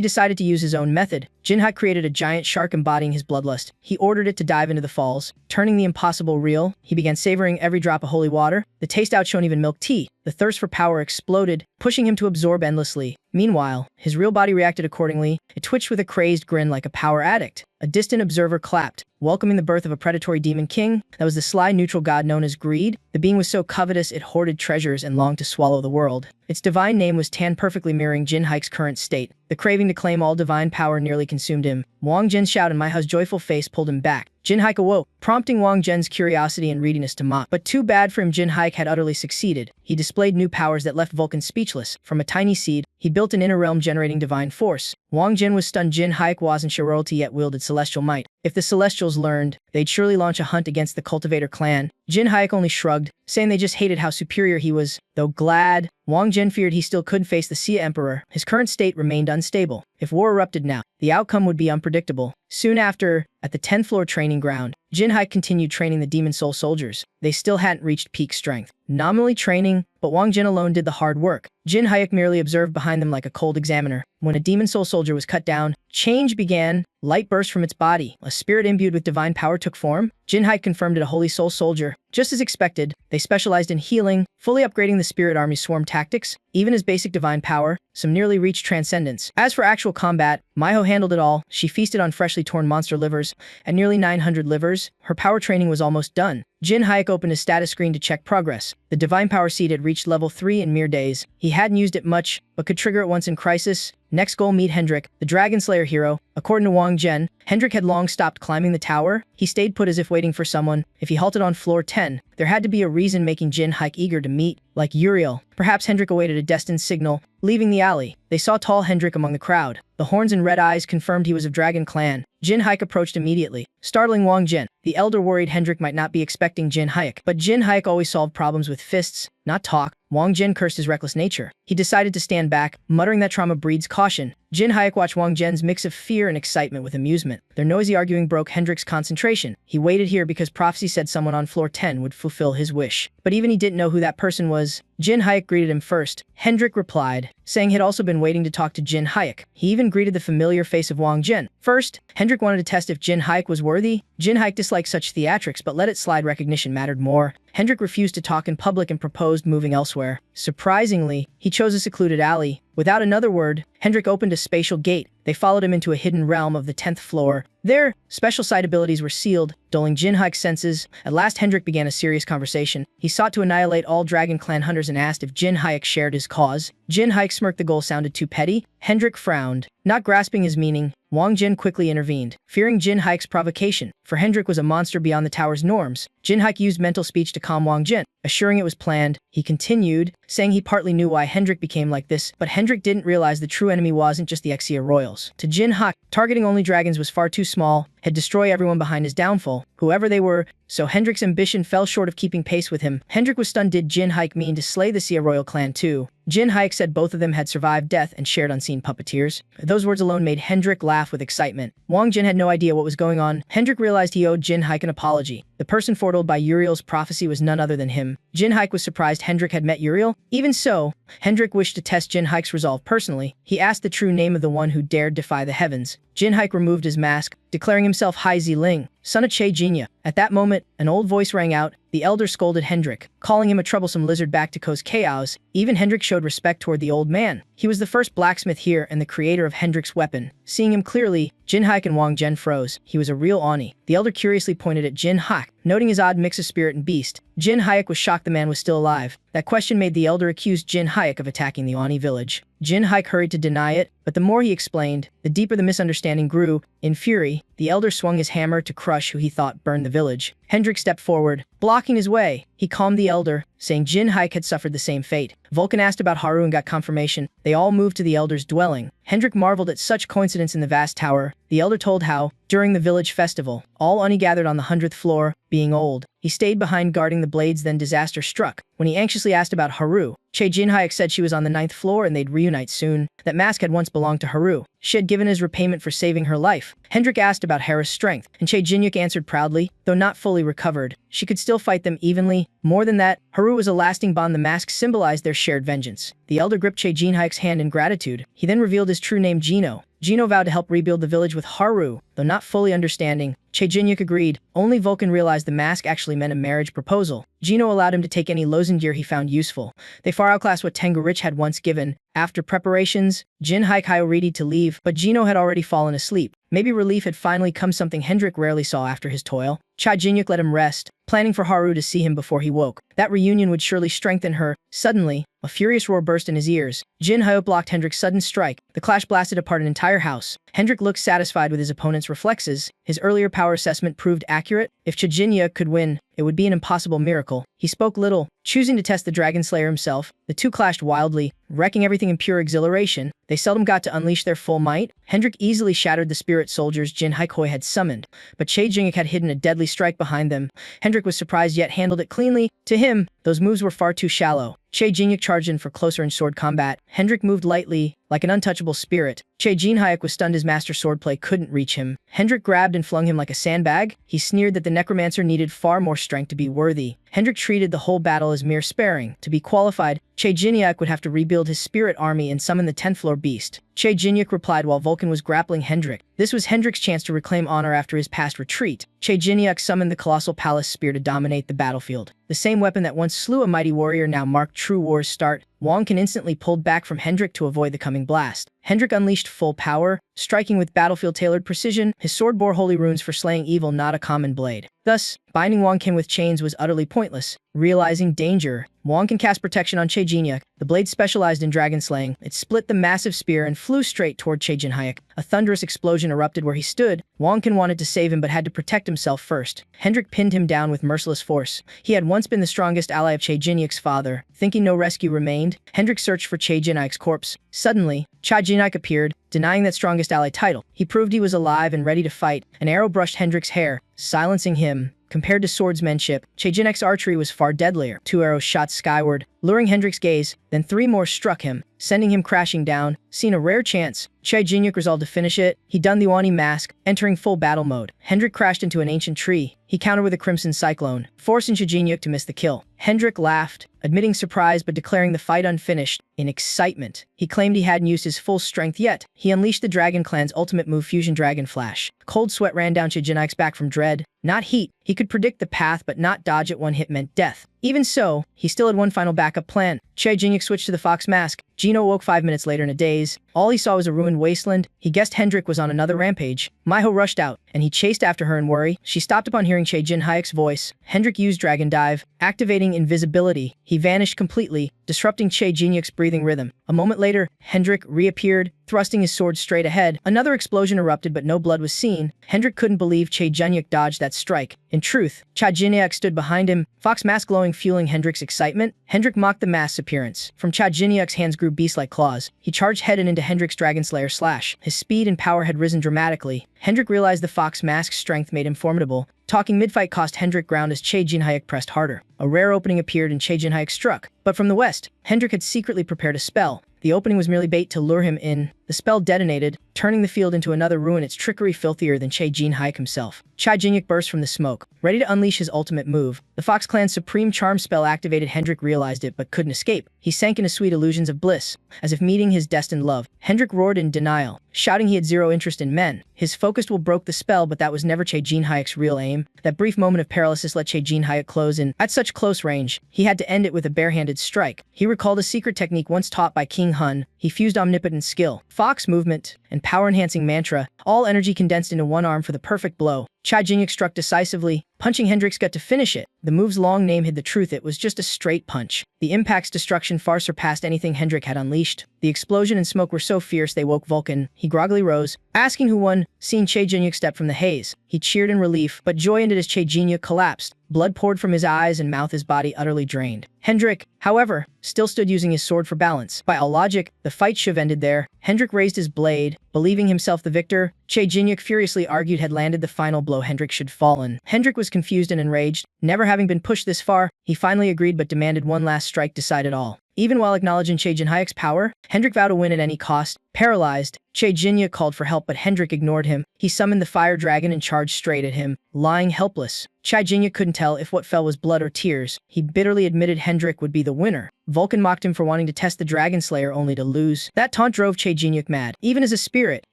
decided to use his own method. Jin Haik created a giant shark embodying his bloodlust. He ordered it to dive into the falls, turning the impossible real. He began savoring every drop of holy water. The taste outshone even milk tea. The thirst for power exploded, pushing him to absorb endlessly. Meanwhile, his real body reacted accordingly. It twitched with a crazed grin like a power addict. A distant observer clapped, welcoming the birth of a predatory demon king. That was the sly neutral god known as Greed. The being was so covetous it hoarded treasures and longed to swallow the world. Its divine name was Tan, perfectly mirroring Jin Haik's current state. The craving to claim all divine power nearly consumed him. Wang Jin's shout and Manhwa's joyful face pulled him back. Jin Haik awoke, prompting Wang Jin's curiosity and readiness to mock. But too bad for him, Jin Haik had utterly succeeded. He displayed new powers that left Vulcan speechless. From a tiny seed, he built an inner realm generating divine force. Wang Jin was stunned. Jin Haik wasn't sure royalty yet wielded celestial might. If the Celestials learned, they'd surely launch a hunt against the Cultivator clan. Jin Haik only shrugged, saying they just hated how superior he was. Though glad, Wang Jin feared he still couldn't face the Xia Emperor. His current state remained unstable. If war erupted now, the outcome would be unpredictable. Soon after, at the 10th floor training ground, Jin Haik continued training the Demon Soul soldiers. They still hadn't reached peak strength. Nominally training, but Wang Jin alone did the hard work. Jin Haik merely observed behind them like a cold examiner. When a Demon Soul soldier was cut down, change began. Light burst from its body. A spirit imbued with divine power took form. Jin Haik confirmed it a Holy Soul soldier. Just as expected, they specialized in healing, fully upgrading the Spirit Army's swarm tactics. Even as basic divine power, some nearly reached transcendence. As for actual combat, Manhwa handled it all. She feasted on freshly torn monster livers. At nearly 900 livers, her power training was almost done. Jin Haik opened his status screen to check progress. The divine power seed had reached level 3 in mere days. He hadn't used it much, but could trigger it once in crisis. Next goal, meet Hendrik, the Dragon Slayer hero. According to Wang Jin, Hendrik had long stopped climbing the tower. He stayed put as if waiting for someone. If he halted on floor 10, there had to be a reason making Jin Haik eager to meet. Like Uriel, perhaps Hendrik awaited a destined signal. Leaving the alley, they saw tall Hendrik among the crowd. The horns and red eyes confirmed he was of Dragon Clan. Jin Haik approached immediately, startling Wang Jin. The elder worried Hendrik might not be expecting Jin Haik, but Jin Haik always solved problems with fists. not talk. Wang Jin cursed his reckless nature. He decided to stand back, muttering that trauma breeds caution. Jin Hayek watched Wang Jin's mix of fear and excitement with amusement. Their noisy arguing broke Hendrik's concentration. He waited here because prophecy said someone on floor 10 would fulfill his wish. But even he didn't know who that person was. Jin Hayek greeted him first. Hendrik replied, saying he'd also been waiting to talk to Jin Hayek. He even greeted the familiar face of Wang Jin. First, Hendrik wanted to test if Jin Hayek was worthy. Jin Hayek disliked such theatrics but let it slide. Recognition mattered more. Hendrik refused to talk in public and proposed moving elsewhere. Surprisingly, he chose a secluded alley. Without another word, Hendrik opened a spatial gate. They followed him into a hidden realm of the 10th floor. There, special sight abilities were sealed, dulling Jin Hayek's senses. At last, Hendrik began a serious conversation. He sought to annihilate all Dragon Clan hunters and asked if Jin Hayek shared his cause. Jin Hayek smirked. The goal sounded too petty. Hendrik frowned. Not grasping his meaning, Wang Jin quickly intervened, fearing Jin Hayek's provocation, for Hendrik was a monster beyond the tower's norms. Jin Hayek used mental speech to calm Wang Jin, assuring it was planned. He continued, saying he partly knew why Hendrik became like this, but Hendrik didn't realize the true enemy wasn't just the Exia royals. To Jin Hayek, targeting only dragons was far too small, had destroyed everyone behind his downfall, whoever they were, so Hendrik's ambition fell short of keeping pace with him. Hendrik was stunned. Did Jin Hayek mean to slay the Xia royal clan too? Jin Hayek said both of them had survived death and shared unseen puppeteers. Those words alone made Hendrik laugh with excitement. Wang Jin had no idea what was going on. Hendrik realized he owed Jin Hayek an apology. The person foretold by Uriel's prophecy was none other than him. Jin Hayek was surprised Hendrik had met Uriel. Even so, Hendrik wished to test Jin Hayek's resolve personally. He asked the true name of the one who dared defy the heavens. Jin Hayek removed his mask, declaring himself Hai Ziling, son of Che Jinya. At that moment, an old voice rang out. The elder scolded Hendrik, calling him a troublesome lizard back to cause chaos. Even Hendrik showed respect toward the old man. He was the first blacksmith here and the creator of Hendrik's weapon. Seeing him clearly, Jin Hayek and Wang Jin froze. He was a real Oni. The elder curiously pointed at Jin Hayek, noting his odd mix of spirit and beast. Jin Hayek was shocked the man was still alive. That question made the elder accuse Jin Hayek of attacking the Oni village. Jin Hayek hurried to deny it, but the more he explained, the deeper the misunderstanding grew. In fury, the elder swung his hammer to crush who he thought burned the village. Hendrik stepped forward, blocking his way. He calmed the elder, saying Jin Hayek had suffered the same fate. Vulcan asked about Haru and got confirmation. They all moved to the elder's dwelling. Hendrik marveled at such coincidence in the vast tower. The elder told how, during the village festival, all Oni gathered on the 100th floor, being old. He stayed behind guarding the blades, then disaster struck. When he anxiously asked about Haru, Che Jin Hayek said she was on the 9th floor and they'd reunite soon. That mask had once belonged to Haru. She had given his repayment for saving her life. Hendrik asked about Hera's strength, and Che Jinyuk answered proudly, though not fully recovered, she could still fight them evenly. More than that, Haru was a lasting bond. The mask symbolized their shared vengeance. The elder gripped Che Jin Hayek's hand in gratitude. He then revealed his true name, Gino. Gino vowed to help rebuild the village with Haru, though not fully understanding. Che Jinyuk agreed. Only Vulcan realized the mask actually meant a marriage proposal. Gino allowed him to take any Lozen gear he found useful. They far outclassed what Tengu Rich had once given. After preparations, Jin Hayek ready to leave, but Gino had already fallen asleep. Maybe relief had finally come, something Hendrik rarely saw after his toil. Cha Jinyuk let him rest, planning for Haru to see him before he woke. That reunion would surely strengthen her. Suddenly, a furious roar burst in his ears. Jin Hayek blocked Hendrik's sudden strike. The clash blasted apart an entire house. Hendrik looked satisfied with his opponent's reflexes. His earlier power assessment proved accurate. If Cha Jinyuk could win, it would be an impossible miracle. He spoke little, choosing to test the Dragon Slayer himself. The two clashed wildly, wrecking everything in pure exhilaration. They seldom got to unleash their full might. Hendrik easily shattered the spirit soldiers Jin Haikoi had summoned, but Che Jinyuk had hidden a deadly strike behind them. Hendrik was surprised yet handled it cleanly. To him, those moves were far too shallow. Che Jinyuk charged in for closer and sword combat. Hendrik moved lightly, like an untouchable spirit. Che Jin Hayek was stunned his master swordplay couldn't reach him. Hendrik grabbed and flung him like a sandbag. He sneered that the necromancer needed far more strength to be worthy. Hendrik treated the whole battle as mere sparring. To be qualified, Che Jinyuk would have to rebuild his spirit army and summon the 10th floor beast. Che Jinyuk replied while Vulcan was grappling Hendrik. This was Hendrik's chance to reclaim honor after his past retreat. Che Jinyuk summoned the colossal palace spear to dominate the battlefield. The same weapon that once slew a mighty warrior now marked true war's start. Wang Can instantly pulled back from Hendrik to avoid the coming blast. Hendrik unleashed full power, striking with battlefield-tailored precision. His sword bore holy runes for slaying evil, not a common blade. Thus, binding Wang Can with chains was utterly pointless. Realizing danger, Wang Can cast protection on Che Jinyuk. The blade specialized in dragon slaying. It split the massive spear and flew straight toward Che Jin Hayek. A thunderous explosion erupted where he stood. Wang Can wanted to save him but had to protect himself first. Hendrik pinned him down with merciless force. He had once been the strongest ally of Che Jinyuk's father. Thinking no rescue remained, Hendrik searched for Che Jin Hayek's corpse. Suddenly, Cha Jinyuk appeared, denying that strongest ally title. He proved he was alive and ready to fight. An arrow brushed Hendrik's hair, silencing him. Compared to swordsmanship, Che Jinyuk's archery was far deadlier. Two arrows shot skyward, luring Hendrik's gaze, then 3 more struck him, sending him crashing down. Seeing a rare chance, Choi Jin-hyuk resolved to finish it. He donned the Wani mask, entering full battle mode. Hendrik crashed into an ancient tree. He countered with a crimson cyclone, forcing Choi Jin-hyuk to miss the kill. Hendrik laughed, admitting surprise but declaring the fight unfinished. In excitement, he claimed he hadn't used his full strength yet. He unleashed the Dragon Clan's ultimate move, Fusion Dragon Flash. Cold sweat ran down Choi Jin-hyuk's back from dread, not heat. He could predict the path but not dodge it. One hit meant death. Even so, he still had one final backup plan. Choi Jin-hyuk switched to the fox mask. Gino woke 5 minutes later in a daze. All he saw was a ruined wasteland. He guessed Hendrik was on another rampage. Manhwa rushed out, and he chased after her in worry. She stopped upon hearing Choi Jin-hyuk's voice. Hendrik used Dragon Dive, activating invisibility. He vanished completely, disrupting Choi Jin-hyuk's breathing rhythm. A moment later, Hendrik reappeared, thrusting his sword straight ahead. Another explosion erupted, but no blood was seen. Hendrik couldn't believe Choi Jin-hyuk dodged that strike. In truth, Choi Jin-hyuk stood behind him, fox mask glowing, fueling Hendrik's excitement. Hendrik mocked the mask's appearance. From Choi Jin-hyuk's hands grew beast-like claws. He charged head and into Hendrik's Dragon Slayer slash. His speed and power had risen dramatically. Hendrik realized the fox mask's strength made him formidable. Talking mid-fight cost Hendrik ground as Choi Jin-hyuk pressed harder. A rare opening appeared and Choi Jin-hyuk struck. But from the west, Hendrik had secretly prepared a spell. The opening was merely bait to lure him in. The spell detonated, turning the field into another ruin, its trickery filthier than Choi Jin-hyuk himself. Choi Jin-hyuk burst from the smoke, ready to unleash his ultimate move. The Fox Clan's supreme charm spell activated. Hendrik realized it but couldn't escape. He sank into sweet illusions of bliss, as if meeting his destined love. Hendrik roared in denial, shouting he had zero interest in men. His focused will broke the spell, but that was never Choi Jin-hyuk's real aim. That brief moment of paralysis let Choi Jin-hyuk close in. At such close range, he had to end it with a barehanded strike. He recalled a secret technique once taught by King Hun. He fused omnipotent skill, fox movement, and power-enhancing mantra, all energy condensed into one arm for the perfect blow. Choi Jin-hyuk struck decisively, punching Hendrik's gut to finish it. The move's long name hid the truth. It was just a straight punch. The impact's destruction far surpassed anything Hendrik had unleashed. The explosion and smoke were so fierce they woke Vulcan. He groggily rose, asking who won. Seeing Choi Jin-hyuk step from the haze, he cheered in relief, but joy ended as Choi Jin-hyuk collapsed. Blood poured from his eyes and mouth, his body utterly drained. Hendrik, however, still stood using his sword for balance. By all logic, the fight should have ended there. Hendrik raised his blade, believing himself the victor. Choi Jin-hyuk furiously argued had landed the final blow. Hendrik should fallen. Hendrik was confused and enraged. Never having been pushed this far, he finally agreed but demanded one last strike decide it all. Even while acknowledging Choi Jin-hyuk's power, Hendrik vowed to win at any cost. Paralyzed, Choi Jin-hyuk called for help, but Hendrik ignored him. He summoned the fire dragon and charged straight at him, lying helpless. Choi Jin-hyuk couldn't tell if what fell was blood or tears. He bitterly admitted Hendrik would be the winner. Vulcan mocked him for wanting to test the Dragon Slayer only to lose. That taunt drove Choi Jin-hyuk mad. Even as a spirit,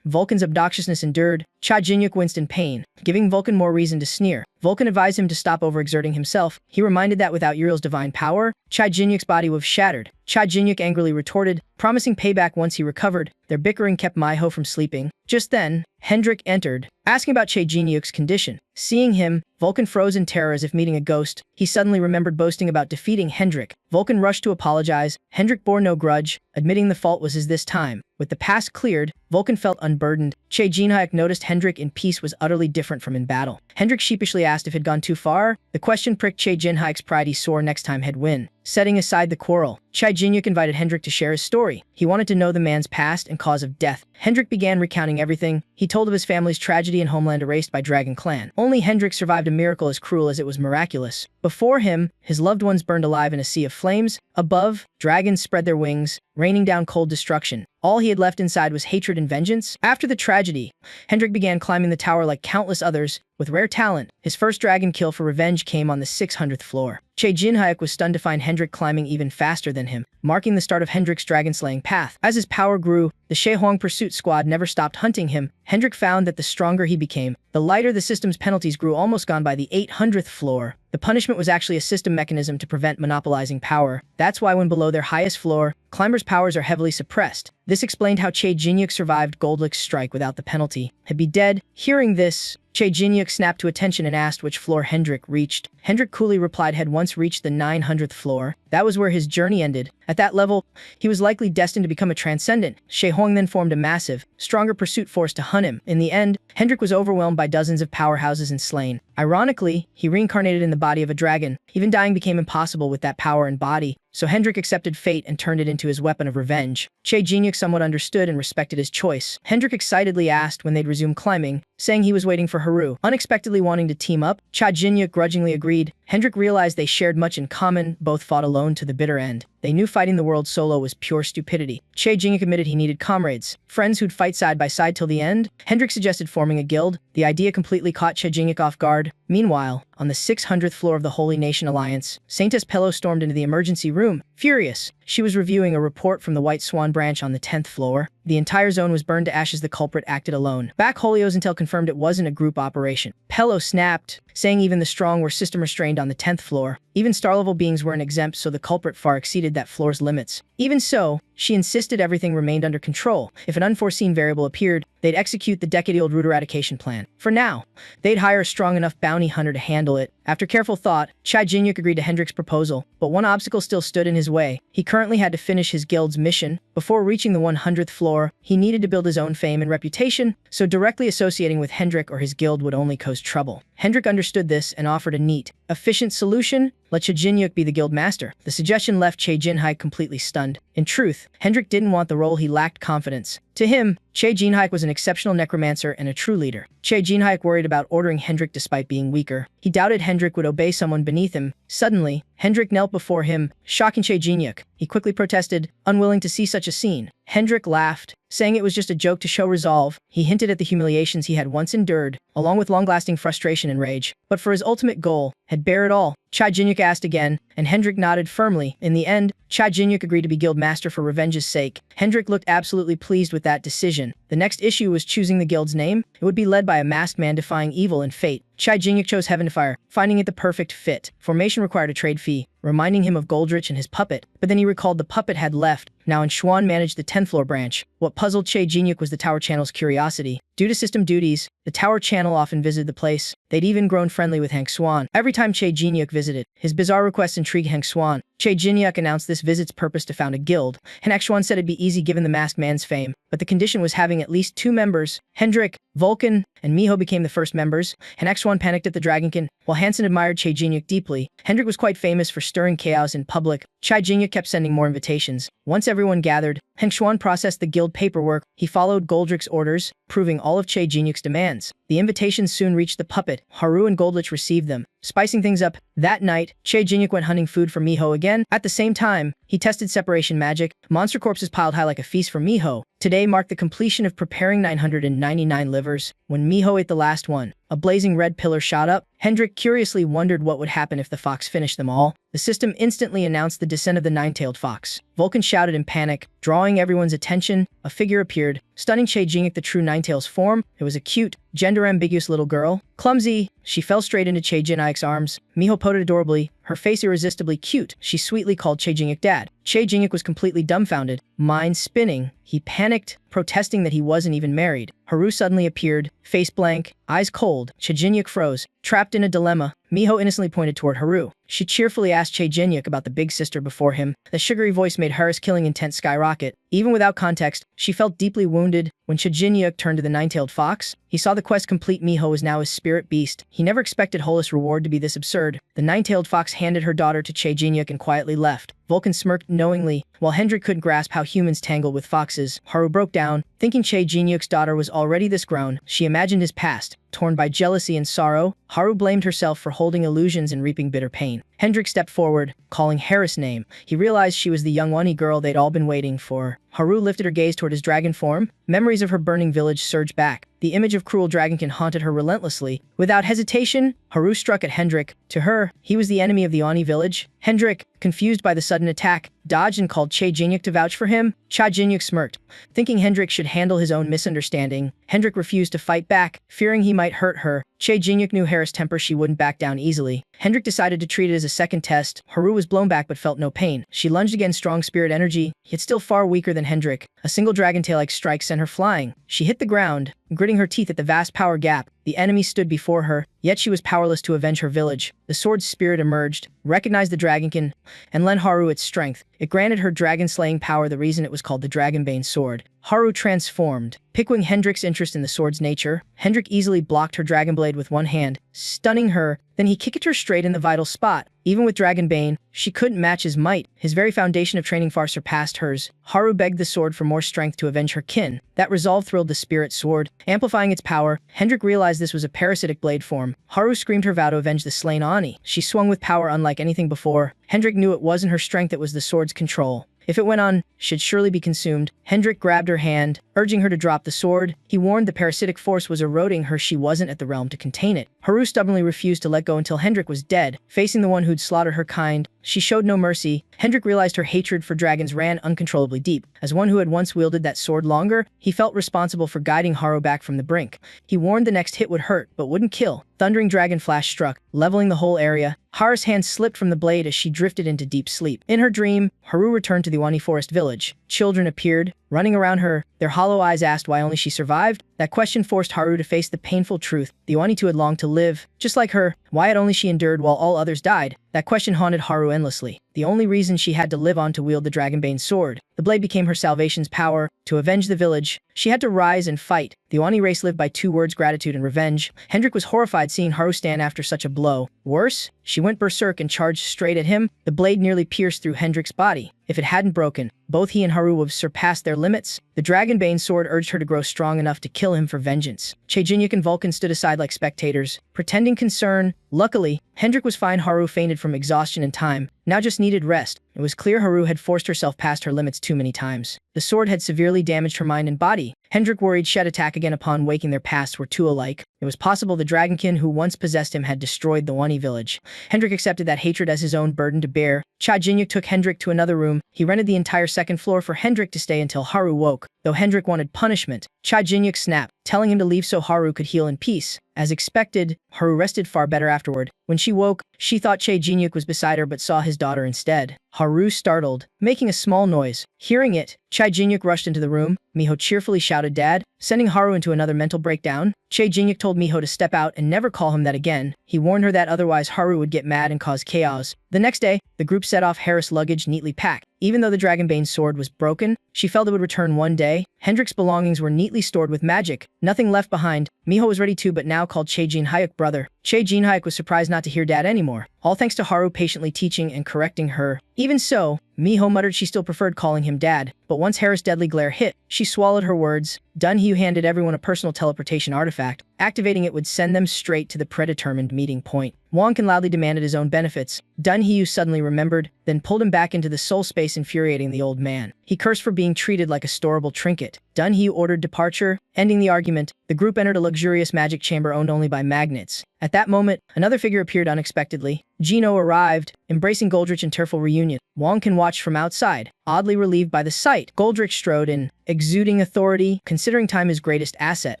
Vulcan's obnoxiousness endured. Choi Jin-hyuk winced in pain, giving Vulcan more reason to sneer. Vulcan advised him to stop overexerting himself. He reminded that without Uriel's divine power, Choi Jin-hyuk's body would have shattered. Choi Jin-hyuk angrily retorted, promising payback once he recovered. Their bickering kept Manhwa from sleeping. Just then, Hendrik entered, asking about Choi Jin-hyuk's condition. Seeing him, Vulcan froze in terror as if meeting a ghost. He suddenly remembered boasting about defeating Hendrik. Vulcan rushed to apologize. Hendrik bore no grudge, admitting the fault was his this time. With the past cleared, Vulcan felt unburdened. Choi Jin-hyuk noticed Hendrik in peace was utterly different from in battle. Hendrik sheepishly asked if he'd gone too far. The question pricked Choi Jin-hyuk's pride. He swore next time he'd win. Setting aside the quarrel, Choi Jin-hyuk invited Hendrik to share his story. He wanted to know the man's past and cause of death. Hendrik began recounting everything. He told of his family's tragedy and homeland erased by Dragon Clan. Only Hendrik survived a miracle as cruel as it was miraculous. Before him, his loved ones burned alive in a sea of flames. Above, dragons spread their wings, raining down cold destruction. All he had left inside was hatred and vengeance. After the tragedy, Hendrik began climbing the tower like countless others. With rare talent, his first dragon kill for revenge came on the 600th floor. Choi Jin-hyuk was stunned to find Hendrik climbing even faster than him, marking the start of Hendrik's dragon-slaying path. As his power grew, the Shaehuang pursuit squad never stopped hunting him. Hendrik found that the stronger he became, the lighter the system's penalties grew. Almost gone by the 800th floor. The punishment was actually a system mechanism to prevent monopolizing power. That's why when below their highest floor, climbers' powers are heavily suppressed. This explained how Choi Jin-hyuk survived Goldlick's strike without the penalty. He'd be dead. Hearing this, Choi Jin-hyuk snapped to attention and asked which floor Hendrik reached. Hendrik coolly replied had once reached the 900th floor. That was where his journey ended. At that level, he was likely destined to become a transcendent. Shaehuang then formed a massive, stronger pursuit force to hunt him. In the end, Hendrik was overwhelmed by dozens of powerhouses and slain. Ironically, he reincarnated in the body of a dragon. Even dying became impossible with that power and body. So Hendrik accepted fate and turned it into his weapon of revenge. Choi Jin-hyuk somewhat understood and respected his choice. Hendrik excitedly asked when they'd resume climbing, saying he was waiting for Haru. Unexpectedly wanting to team up, Choi Jin-hyuk grudgingly agreed. Hendrik realized they shared much in common, both fought alone to the bitter end. They knew fighting the world solo was pure stupidity. Che Jingyuk admitted he needed comrades, friends who'd fight side by side till the end. Hendrik suggested forming a guild. The idea completely caught Che Jingyuk off guard. Meanwhile, on the 600th floor of the Holy Nation Alliance, Saintess Pello stormed into the emergency room, furious. She was reviewing a report from the White Swan branch on the 10th floor. The entire zone was burned to ashes. The culprit acted alone. Back Holio's intel confirmed it wasn't a group operation. Pello snapped, saying even the strong were system restrained on the 10th floor. Even star-level beings weren't exempt, so the culprit far exceeded that floor's limits. Even so, she insisted everything remained under control. If an unforeseen variable appeared, they'd execute the decade-old root eradication plan. For now, they'd hire a strong enough bounty hunter to handle it. After careful thought, Che Jingyuk agreed to Hendrik's proposal, but one obstacle still stood in his way. He currently had to finish his guild's mission. Before reaching the 100th floor, he needed to build his own fame and reputation, so directly associating with Hendrik or his guild would only cause trouble. Hendrik understood this and offered a neat, efficient solution: let Che Jinhyuk be the guild master. The suggestion left Che Jinhyuk completely stunned. In truth, Hendrik didn't want the role. He lacked confidence. To him, Che Jinhyuk was an exceptional necromancer and a true leader. Che Jinhyuk worried about ordering Hendrik despite being weaker. He doubted Hendrik would obey someone beneath him. Suddenly, Hendrik knelt before him, shocking Che Jinhyuk. He quickly protested, unwilling to see such a scene. Hendrik laughed, saying it was just a joke to show resolve. He hinted at the humiliations he had once endured, along with long-lasting frustration and rage. But for his ultimate goal, had bear it all. Che Jinhyuk asked again, and Hendrik nodded firmly. In the end, Che Jinhyuk agreed to be guild master for revenge's sake. Hendrik looked absolutely pleased with that decision. The next issue was choosing the guild's name. It would be led by a masked man defying evil and fate. Che Jinhyuk chose Heaven to Fire, finding it the perfect fit. Formation required a trade fee, reminding him of Goldrich and his puppet. But then he recalled the puppet had left. Now Schwan managed the 10th floor branch. What puzzled Che Jinhyuk was the Tower Channel's curiosity. Due to system duties, the Tower Channel often visited the place. They'd even grown friendly with Hank Swan. Every time Che Jinhyuk visited, his bizarre requests intrigued Hank Swan. Che Jinhyuk announced this visit's purpose to found a guild, and Hank Swan said it'd be easy given the masked man's fame. But the condition was having at least 2 members. Hendrik, Vulcan, and Miho became the first members, and Hank Swan panicked at the Dragonkin. While Hansen admired Che Jinhyuk deeply, Hendrik was quite famous for stirring chaos in public. Che Jinhyuk kept sending more invitations. Once everyone gathered, Hank Swan processed the guild paperwork. He followed Goldrich's orders, proving all of Che Jinhyuk's demands. The invitations soon reached the puppet. Haru and Goldrich received them. Spicing things up, that night, Che Jinhyuk went hunting food for Miho again. At the same time, he tested separation magic. Monster corpses piled high like a feast for Miho. Today marked the completion of preparing 999 livers. When Miho ate the last one, a blazing red pillar shot up. Hendrik curiously wondered what would happen if the fox finished them all. The system instantly announced the descent of the nine-tailed fox. Vulcan shouted in panic, drawing everyone's attention. A figure appeared, stunning Che Jinhyuk. The true Nine-Tails form. It was a cute, gender-ambiguous little girl. Clumsy, she fell straight into Che Jinhyuk's arms. Miho pouted adorably, her face irresistibly cute. She sweetly called Che Jinhyuk dad. Che Jinhyuk was completely dumbfounded, mind spinning. He panicked, protesting that he wasn't even married. Haru suddenly appeared, face blank, eyes cold. Che Jinhyuk froze, trapped in a dilemma. Miho innocently pointed toward Haru. She cheerfully asked Che Jinhyuk about the big sister before him. The sugary voice made Haru's killing intent skyrocket. Even without context, she felt deeply wounded. When Che Jinhyuk turned to the nine-tailed fox, he saw the quest complete. Miho was now his spirit beast. He never expected Hollis' reward to be this absurd. The nine-tailed fox handed her daughter to Che Jinhyuk and quietly left. Vulcan smirked knowingly. While Hendrik couldn't grasp how humans tangle with foxes, Haru broke down. Thinking Che Jinhyuk's daughter was already this grown, she imagined his past. Torn by jealousy and sorrow, Haru blamed herself for holding illusions and reaping bitter pain. Hendrik stepped forward, calling Harris' name. He realized she was the young Oni girl they'd all been waiting for. Haru lifted her gaze toward his dragon form. Memories of her burning village surged back. The image of cruel dragonkin haunted her relentlessly. Without hesitation, Haru struck at Hendrik. To her, he was the enemy of the Oni village. Hendrik, confused by the sudden attack, dodged and called Che Jinhyuk to vouch for him. Che Jinhyuk smirked, thinking Hendrik should handle his own misunderstanding. Hendrik refused to fight back, fearing he might hurt her. Che Jinhyuk knew Harris' temper. She wouldn't back down easily. Hendrik decided to treat it as a second test. Haru was blown back but felt no pain. She lunged against strong spirit energy, yet still far weaker than Hendrik. A single dragon tail-like strike sent her flying. She hit the ground, gritting her teeth at the vast power gap. The enemy stood before her, yet she was powerless to avenge her village. The sword's spirit emerged, recognized the dragonkin, and lent Haru its strength. It granted her dragon-slaying power, the reason it was called the Dragonbane sword. Haru transformed. Piquing Hendrik's interest in the sword's nature, Hendrik easily blocked her dragon blade with one hand, stunning her. Then he kicked her straight in the vital spot. Even with Dragonbane, she couldn't match his might. His very foundation of training far surpassed hers. Haru begged the sword for more strength to avenge her kin. That resolve thrilled the spirit sword, amplifying its power. Hendrik realized this was a parasitic blade form. Haru screamed her vow to avenge the slain Ani. She swung with power unlike anything before. Hendrik knew it wasn't her strength, it was the sword's control. If it went on, she'd surely be consumed. Hendrik grabbed her hand, urging her to drop the sword. He warned the parasitic force was eroding her. She wasn't at the realm to contain it. Haru stubbornly refused to let go until Hendrik was dead. Facing the one who'd slaughtered her kind, she showed no mercy. Hendrik realized her hatred for dragons ran uncontrollably deep. As one who had once wielded that sword longer, he felt responsible for guiding Haru back from the brink. He warned the next hit would hurt, but wouldn't kill. Thundering dragon flash struck, leveling the whole area. Haru's hand slipped from the blade as she drifted into deep sleep. In her dream, Haru returned to the Wani Forest village. Children appeared, running around her. Their hollow eyes asked why only she survived. That question forced Haru to face the painful truth. The Wani too had longed to live, just like her. Why had only she endured while all others died? That question haunted Haru endlessly. The only reason she had to live on to wield the Dragonbane sword. The blade became her salvation's power. To avenge the village, she had to rise and fight. The Wani race lived by two words: gratitude and revenge. Hendrik was horrified seeing Haru stand after such a blow. Worse, she went berserk and charged straight at him. The blade nearly pierced through Hendrik's body. If it hadn't broken, both he and Haru would have surpassed their limits. The Dragonbane sword urged her to grow strong enough to kill him for vengeance. Chejinyak and Vulcan stood aside like spectators, pretending concern. Luckily, Hendrik was fine. Haru fainted from exhaustion and time, now just needed rest. It was clear Haru had forced herself past her limits too many times. The sword had severely damaged her mind and body. Hendrik worried she'd attack again upon waking. Their pasts were too alike. It was possible the dragonkin who once possessed him had destroyed the Wani village. Hendrik accepted that hatred as his own burden to bear. Chejinyak took Hendrik to another room. He rented the entire second floor for Hendrik to stay until Haru woke. Though Hendrik wanted punishment, Chejinyak snapped, telling him to leave so Haru could heal in peace. As expected, Haru rested far better afterward. When she woke, she thought Chejinyak was beside her but saw his daughter instead. Haru startled, making a small noise. Hearing it, Chejinyak rushed into the room. Miho cheerfully shouted "Dad," sending Haru into another mental breakdown. Chejinyak told Miho to step out and never call him that again. He warned her that otherwise Haru would get mad and cause chaos. The next day, the group set off, Harris' luggage neatly packed. Even though the Dragonbane sword was broken, she felt it would return one day. Hendrik's belongings were neatly stored with magic, nothing left behind. Miho was ready too, but now called Chejinyak brother. Chejinyak was surprised not to hear Dad anymore, all thanks to Haru patiently teaching and correcting her. Even so, Miho muttered she still preferred calling him Dad, but once Harris' deadly glare hit, she swallowed her words. Dunhue handed everyone a personal teleportation artifact. Activating it would send them straight to the predetermined meeting point. Wonkin loudly demanded his own benefits. Dunhue suddenly remembered, then pulled him back into the soul space, infuriating the old man. He cursed for being treated like a storable trinket. Dunhue ordered departure, ending the argument. The group entered a luxurious magic chamber owned only by magnets. At that moment, another figure appeared unexpectedly. Gino arrived, embracing Goldrich in tearful reunion. Wonkin watched from outside, oddly relieved by the sight. Goldrich strode in, exuding authority, considering time his greatest asset.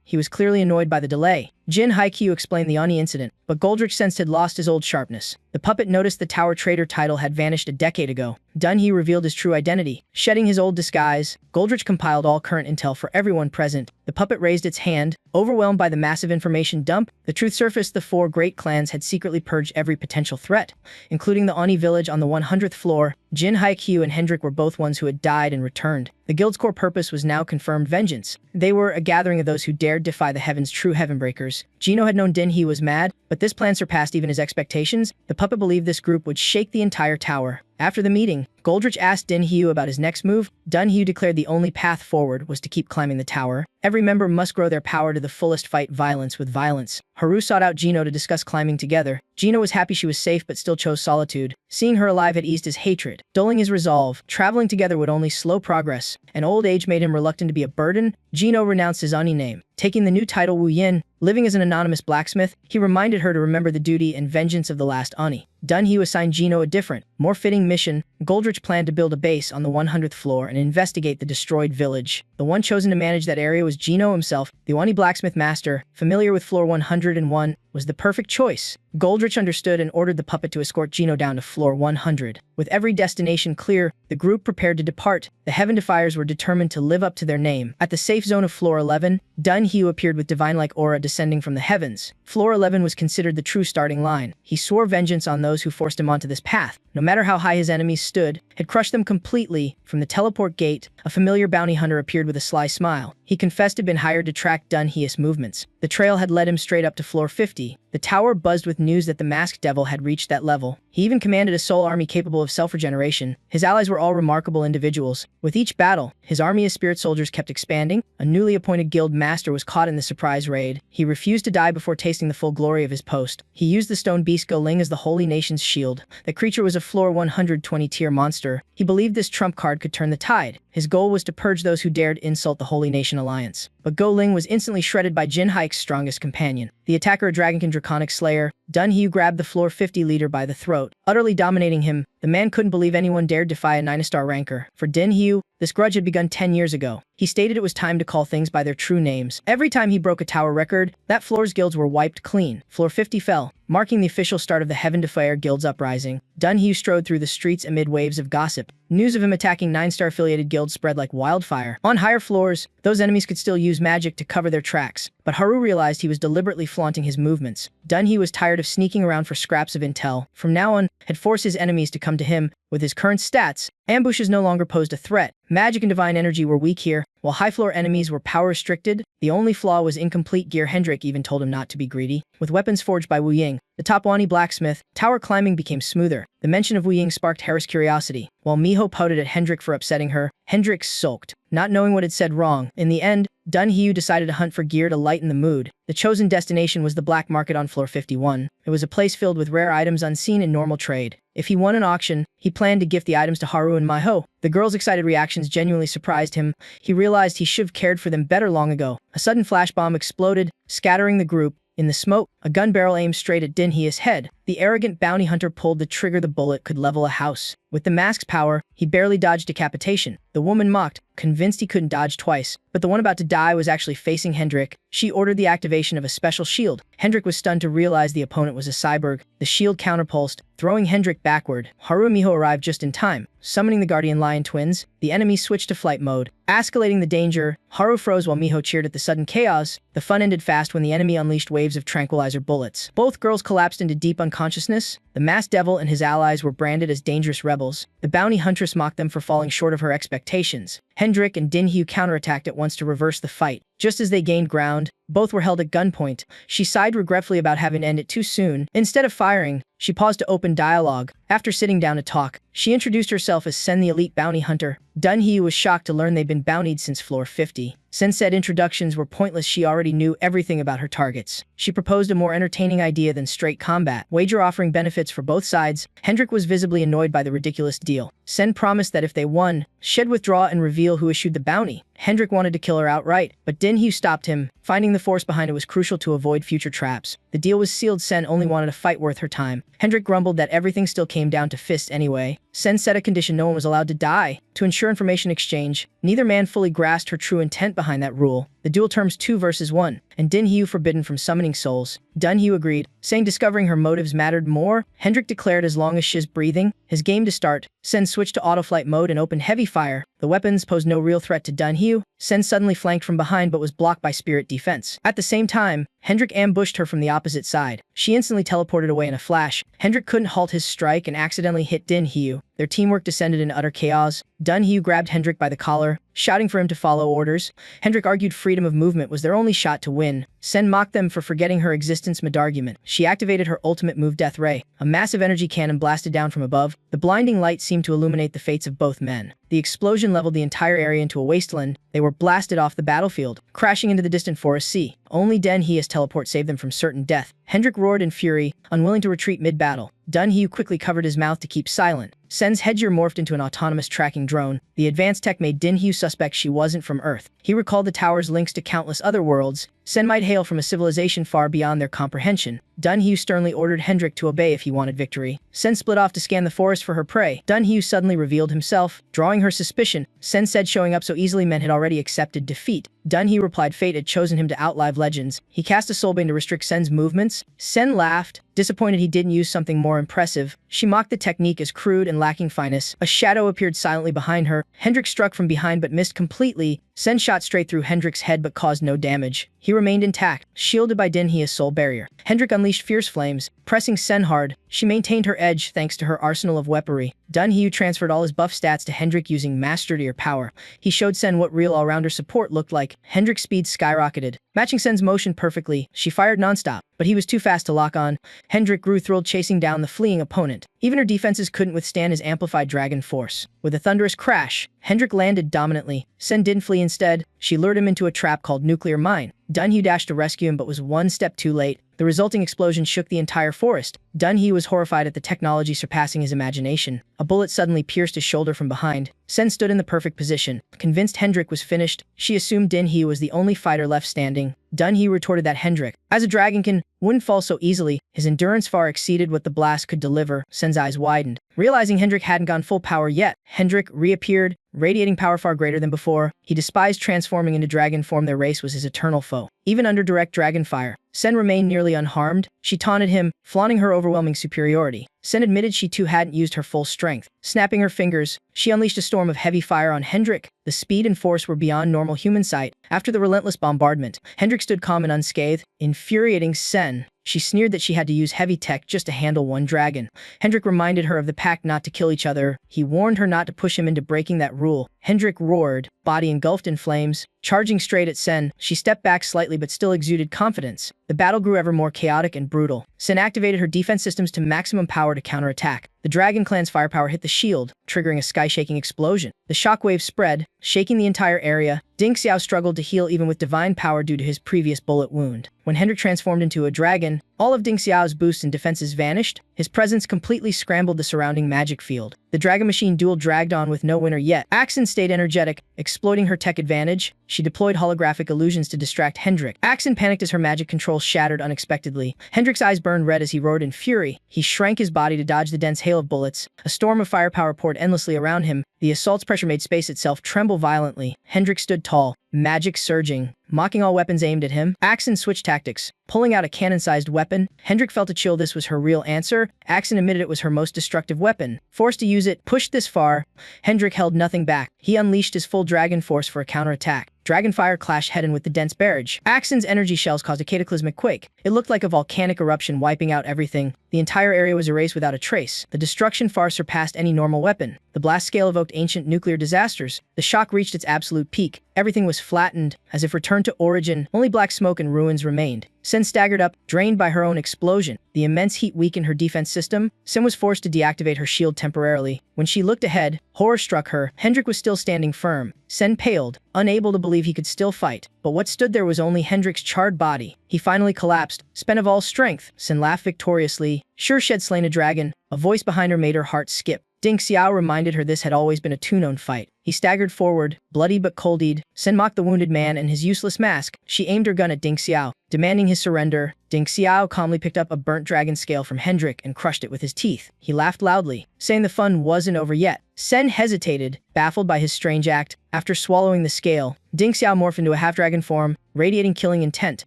He was clearly annoyed by the delay. Jin Haikyu explained the Ani incident, but Goldrich sensed had lost his old sharpness. The puppet noticed the Tower Trader title had vanished a decade ago. Dunhue revealed his true identity. Shedding his old disguise, Goldrich compiled all current intel for everyone present. The puppet raised its hand, overwhelmed by the massive information dump. The truth surfaced: the four great clans had secretly purged every potential threat, including the Ani village on the 100th floor. Jin Haikyu and Hendrik were both ones who had died and returned. The guild's core purpose was now confirmed: vengeance. They were a gathering of those who dared defy the heavens, true heavenbreakers. Gino had known Dunhue was mad, but this plan surpassed even his expectations. The puppet believed this group would shake the entire tower. After the meeting, Goldrich asked Dunhue about his next move. Dunhue declared the only path forward was to keep climbing the tower. Every member must grow their power to the fullest, fight violence with violence. Haru sought out Gino to discuss climbing together. Gino was happy she was safe but still chose solitude. Seeing her alive had eased his hatred, dulling his resolve. Traveling together would only slow progress, and old age made him reluctant to be a burden. Gino renounced his Ani name, taking the new title Wu Yin. Living as an anonymous blacksmith, he reminded her to remember the duty and vengeance of the last Ani. Dunhue assigned Gino a different, more fitting mission. Goldrich planned to build a base on the 100th floor and investigate the destroyed village. The one chosen to manage that area was Gino himself. The Wani blacksmith master, familiar with floor 101, was the perfect choice. Goldrich understood and ordered the puppet to escort Gino down to floor 100. With every destination clear, the group prepared to depart. The Heaven Defiers were determined to live up to their name. At the safe zone of floor 11, Dun Hyu appeared with divine-like aura descending from the heavens. Floor 11 was considered the true starting line. He swore vengeance on those who forced him onto this path. No matter how high his enemies stood, had crushed them completely. From the teleport gate, a familiar bounty hunter appeared with a sly smile. He confessed to had been hired to track Dun Hyu's movements. The trail had led him straight up to floor 50. The tower buzzed with news that the masked devil had reached that level. He even commanded a soul army capable of self-regeneration. His allies were all remarkable individuals. With each battle, his army of spirit soldiers kept expanding. A newly appointed guild master was caught in the surprise raid. He refused to die before tasting the full glory of his post. He used the stone beast Go Ling as the holy nation's shield. The creature was a floor 120 tier monster. He believed this trump card could turn the tide. His goal was to purge those who dared insult the Holy Nation Alliance. But Go Ling was instantly shredded by Jin Haik's strongest companion. The attacker, a Dragonkin Draconic Slayer, Dun Hyu grabbed the floor 50 leader by the throat. Utterly dominating him, the man couldn't believe anyone dared defy a 9-star ranker. For Dun Hyu, this grudge had begun 10 years ago. He stated it was time to call things by their true names. Every time he broke a tower record, that floor's guilds were wiped clean. Floor 50 fell, marking the official start of the Heaven Defier Guild's uprising. Dun Hyu strode through the streets amid waves of gossip. News of him attacking 9-star affiliated guilds spread like wildfire. On higher floors, those enemies could still use magic to cover their tracks. But Haru realized he was deliberately flaunting his movements. Dun Hyu was tired of sneaking around for scraps of intel. From now on, had forced his enemies to come to him. With his current stats, ambushes no longer posed a threat. Magic and divine energy were weak here, while high-floor enemies were power-restricted. The only flaw was incomplete gear. Hendrik even told him not to be greedy. With weapons forged by Wu Ying, the top Wani blacksmith, tower climbing became smoother. The mention of Wu Ying sparked Harris' curiosity. While Miho pouted at Hendrik for upsetting her, Hendrik sulked, not knowing what had said wrong. In the end, Dun Hyu decided to hunt for gear to lighten the mood. The chosen destination was the black market on floor 51. It was a place filled with rare items unseen in normal trade. If he won an auction, he planned to gift the items to Haru and Miho. The girls' excited reactions genuinely surprised him. He realized he should have cared for them better long ago. A sudden flash bomb exploded, scattering the group. In the smoke, a gun barrel aimed straight at Dun Hyu's head. The arrogant bounty hunter pulled the trigger. The bullet could level a house. With the mask's power, he barely dodged decapitation. The woman mocked, convinced he couldn't dodge twice. But the one about to die was actually facing Hendrik. She ordered the activation of a special shield. Hendrik was stunned to realize the opponent was a cyborg. The shield counterpulsed, throwing Hendrik backward. Haru and Miho arrived just in time, summoning the Guardian Lion twins. The enemy switched to flight mode, escalating the danger. Haru froze while Miho cheered at the sudden chaos. The fun ended fast when the enemy unleashed waves of tranquilizer bullets. Both girls collapsed into deep unconsciousness. The masked devil and his allies were branded as dangerous rebels. The bounty huntress mocked them for falling short of her expectations. Hendrik and Dun Hyu counterattacked at once to reverse the fight. Just as they gained ground, both were held at gunpoint. She sighed regretfully about having to end it too soon. Instead of firing, she paused to open dialogue. After sitting down to talk, she introduced herself as Sen, the elite bounty hunter. Dun Hyu was shocked to learn they'd been bountied since floor 50. Sen said introductions were pointless. She already knew everything about her targets. She proposed a more entertaining idea than straight combat, wager offering benefits for both sides. Hendrik was visibly annoyed by the ridiculous deal. Sen promised that if they won, she'd withdraw and reveal who issued the bounty. Hendrik wanted to kill her outright, but Dun Hyu stopped him. Finding the force behind it was crucial to avoid future traps. The deal was sealed. Sen only wanted a fight worth her time. Hendrik grumbled that everything still came down to fists anyway. Sen set a condition: no one was allowed to die. To ensure information exchange, neither man fully grasped her true intent behind that rule. The duel terms 2 versus 1, and Dun Hyu forbidden from summoning souls. Dun Hyu agreed, saying discovering her motives mattered more. Hendrik declared as long as she's breathing, his game to start. Sen switched to autoflight mode and opened heavy fire. The weapons posed no real threat to Dun Hyu. Sen suddenly flanked from behind but was blocked by spirit defense. At the same time, Hendrik ambushed her from the opposite side. She instantly teleported away in a flash. Hendrik couldn't halt his strike and accidentally hit Dun Hyu. Their teamwork descended into utter chaos. Dun Hyu grabbed Hendrik by the collar, shouting for him to follow orders. Hendrik argued freedom of movement was their only shot to win. Sen mocked them for forgetting her existence mid-argument. She activated her ultimate move, Death Ray. A massive energy cannon blasted down from above. The blinding light seemed to illuminate the fates of both men. The explosion leveled the entire area into a wasteland. They were blasted off the battlefield, crashing into the distant forest sea. Only Dun Hyu's teleport saved them from certain death. Hendrik roared in fury, unwilling to retreat mid-battle. Dun Hyu quickly covered his mouth to keep silent. Sen's headgear morphed into an autonomous tracking drone. The advanced tech made Dun Hyu suspect she wasn't from Earth. He recalled the tower's links to countless other worlds. Sen might hail from a civilization far beyond their comprehension. Dun Hyu sternly ordered Hendrik to obey if he wanted victory. Sen split off to scan the forest for her prey. Dun Hyu suddenly revealed himself, drawing her suspicion. Sen said showing up so easily meant had already accepted defeat. Dunhee replied fate had chosen him to outlive legends. He cast a soulbane to restrict Sen's movements. Sen laughed, disappointed he didn't use something more impressive. She mocked the technique as crude and lacking finesse. A shadow appeared silently behind her. Hendrik struck from behind but missed completely. Sen shot straight through Hendrik's head but caused no damage. He remained intact, shielded by Dunhee's soul barrier. Hendrik unleashed fierce flames, pressing Sen hard. She maintained her edge thanks to her arsenal of weaponry. Dunhee transferred all his buff stats to Hendrik using mastery or power. He showed Sen what real all-rounder support looked like. Hendrik's speed skyrocketed, matching Sen's motion perfectly. She fired nonstop, but he was too fast to lock on. Hendrik grew thrilled chasing down the fleeing opponent. Even her defenses couldn't withstand his amplified dragon force. With a thunderous crash, Hendrik landed dominantly. Sen didn't flee instead. She lured him into a trap called Nuclear Mine. Dunhee dashed to rescue him but was one step too late. The resulting explosion shook the entire forest. Dunhee was horrified at the technology surpassing his imagination. A bullet suddenly pierced his shoulder from behind. Sen stood in the perfect position. Convinced Hendrik was finished, she assumed Dunhee was the only fighter left standing. Dunhee retorted that Hendrik, as a dragonkin, wouldn't fall so easily. His endurance far exceeded what the blast could deliver. Sen's eyes widened. Realizing Hendrik hadn't gone full power yet, Hendrik reappeared, radiating power far greater than before. He despised transforming into dragon form. Their race was his eternal foe. Even under direct dragon fire, Sen remained nearly unharmed. She taunted him, flaunting her overwhelming superiority. Sen admitted she too hadn't used her full strength. Snapping her fingers, she unleashed a storm of heavy fire on Hendrik. The speed and force were beyond normal human sight. After the relentless bombardment, Hendrik stood calm and unscathed, infuriating Sen. She sneered that she had to use heavy tech just to handle one dragon. Hendrik reminded her of the pact not to kill each other. He warned her not to push him into breaking that rule. Hendrik roared, body engulfed in flames. Charging straight at Sen, she stepped back slightly but still exuded confidence. The battle grew ever more chaotic and brutal. Sen activated her defense systems to maximum power to counterattack. The Dragon Clan's firepower hit the shield, triggering a sky-shaking explosion. The shockwave spread, shaking the entire area. Ding Xiao struggled to heal even with divine power due to his previous bullet wound. When Hendrik transformed into a dragon, all of Ding Xiao's boosts and defenses vanished. His presence completely scrambled the surrounding magic field. The Dragon Machine duel dragged on with no winner yet. Axon stayed energetic, exploiting her tech advantage. She deployed holographic illusions to distract Hendrik. Axon panicked as her magic control shattered unexpectedly. Hendrik's eyes burned red as he roared in fury. He shrank his body to dodge the dense hail of bullets. A storm of firepower poured endlessly around him. The assault's pressure made space itself tremble violently. Hendrik stood tall, magic surging, mocking all weapons aimed at him. Axon switched tactics, pulling out a cannon-sized weapon. Hendrik felt a chill. This was her real answer. Axon admitted it was her most destructive weapon. Forced to use it, pushed this far, Hendrik held nothing back. He unleashed his full dragon force for a counterattack. Dragonfire clashed head-on with the dense barrage. Axon's energy shells caused a cataclysmic quake. It looked like a volcanic eruption wiping out everything. The entire area was erased without a trace. The destruction far surpassed any normal weapon. The blast scale evoked ancient nuclear disasters. The shock reached its absolute peak. Everything was flattened, as if returned to origin. Only black smoke and ruins remained. Sen staggered up, drained by her own explosion. The immense heat weakened her defense system. Sen was forced to deactivate her shield temporarily. When she looked ahead, horror struck her. Hendrik was still standing firm. Sen paled, unable to believe he could still fight. But what stood there was only Hendrik's charred body. He finally collapsed, spent of all strength. Sen laughed victoriously. Sure, she had slain a dragon. A voice behind her made her heart skip. Ding Xiao reminded her this had always been a two-known fight. He staggered forward, bloody but cold-eyed. Sen mocked the wounded man and his useless mask. She aimed her gun at Ding Xiao, demanding his surrender. Ding Xiao calmly picked up a burnt dragon scale from Hendrik and crushed it with his teeth. He laughed loudly, saying the fun wasn't over yet. Sen hesitated, baffled by his strange act. After swallowing the scale, Ding Xiao morphed into a half-dragon form, radiating killing intent.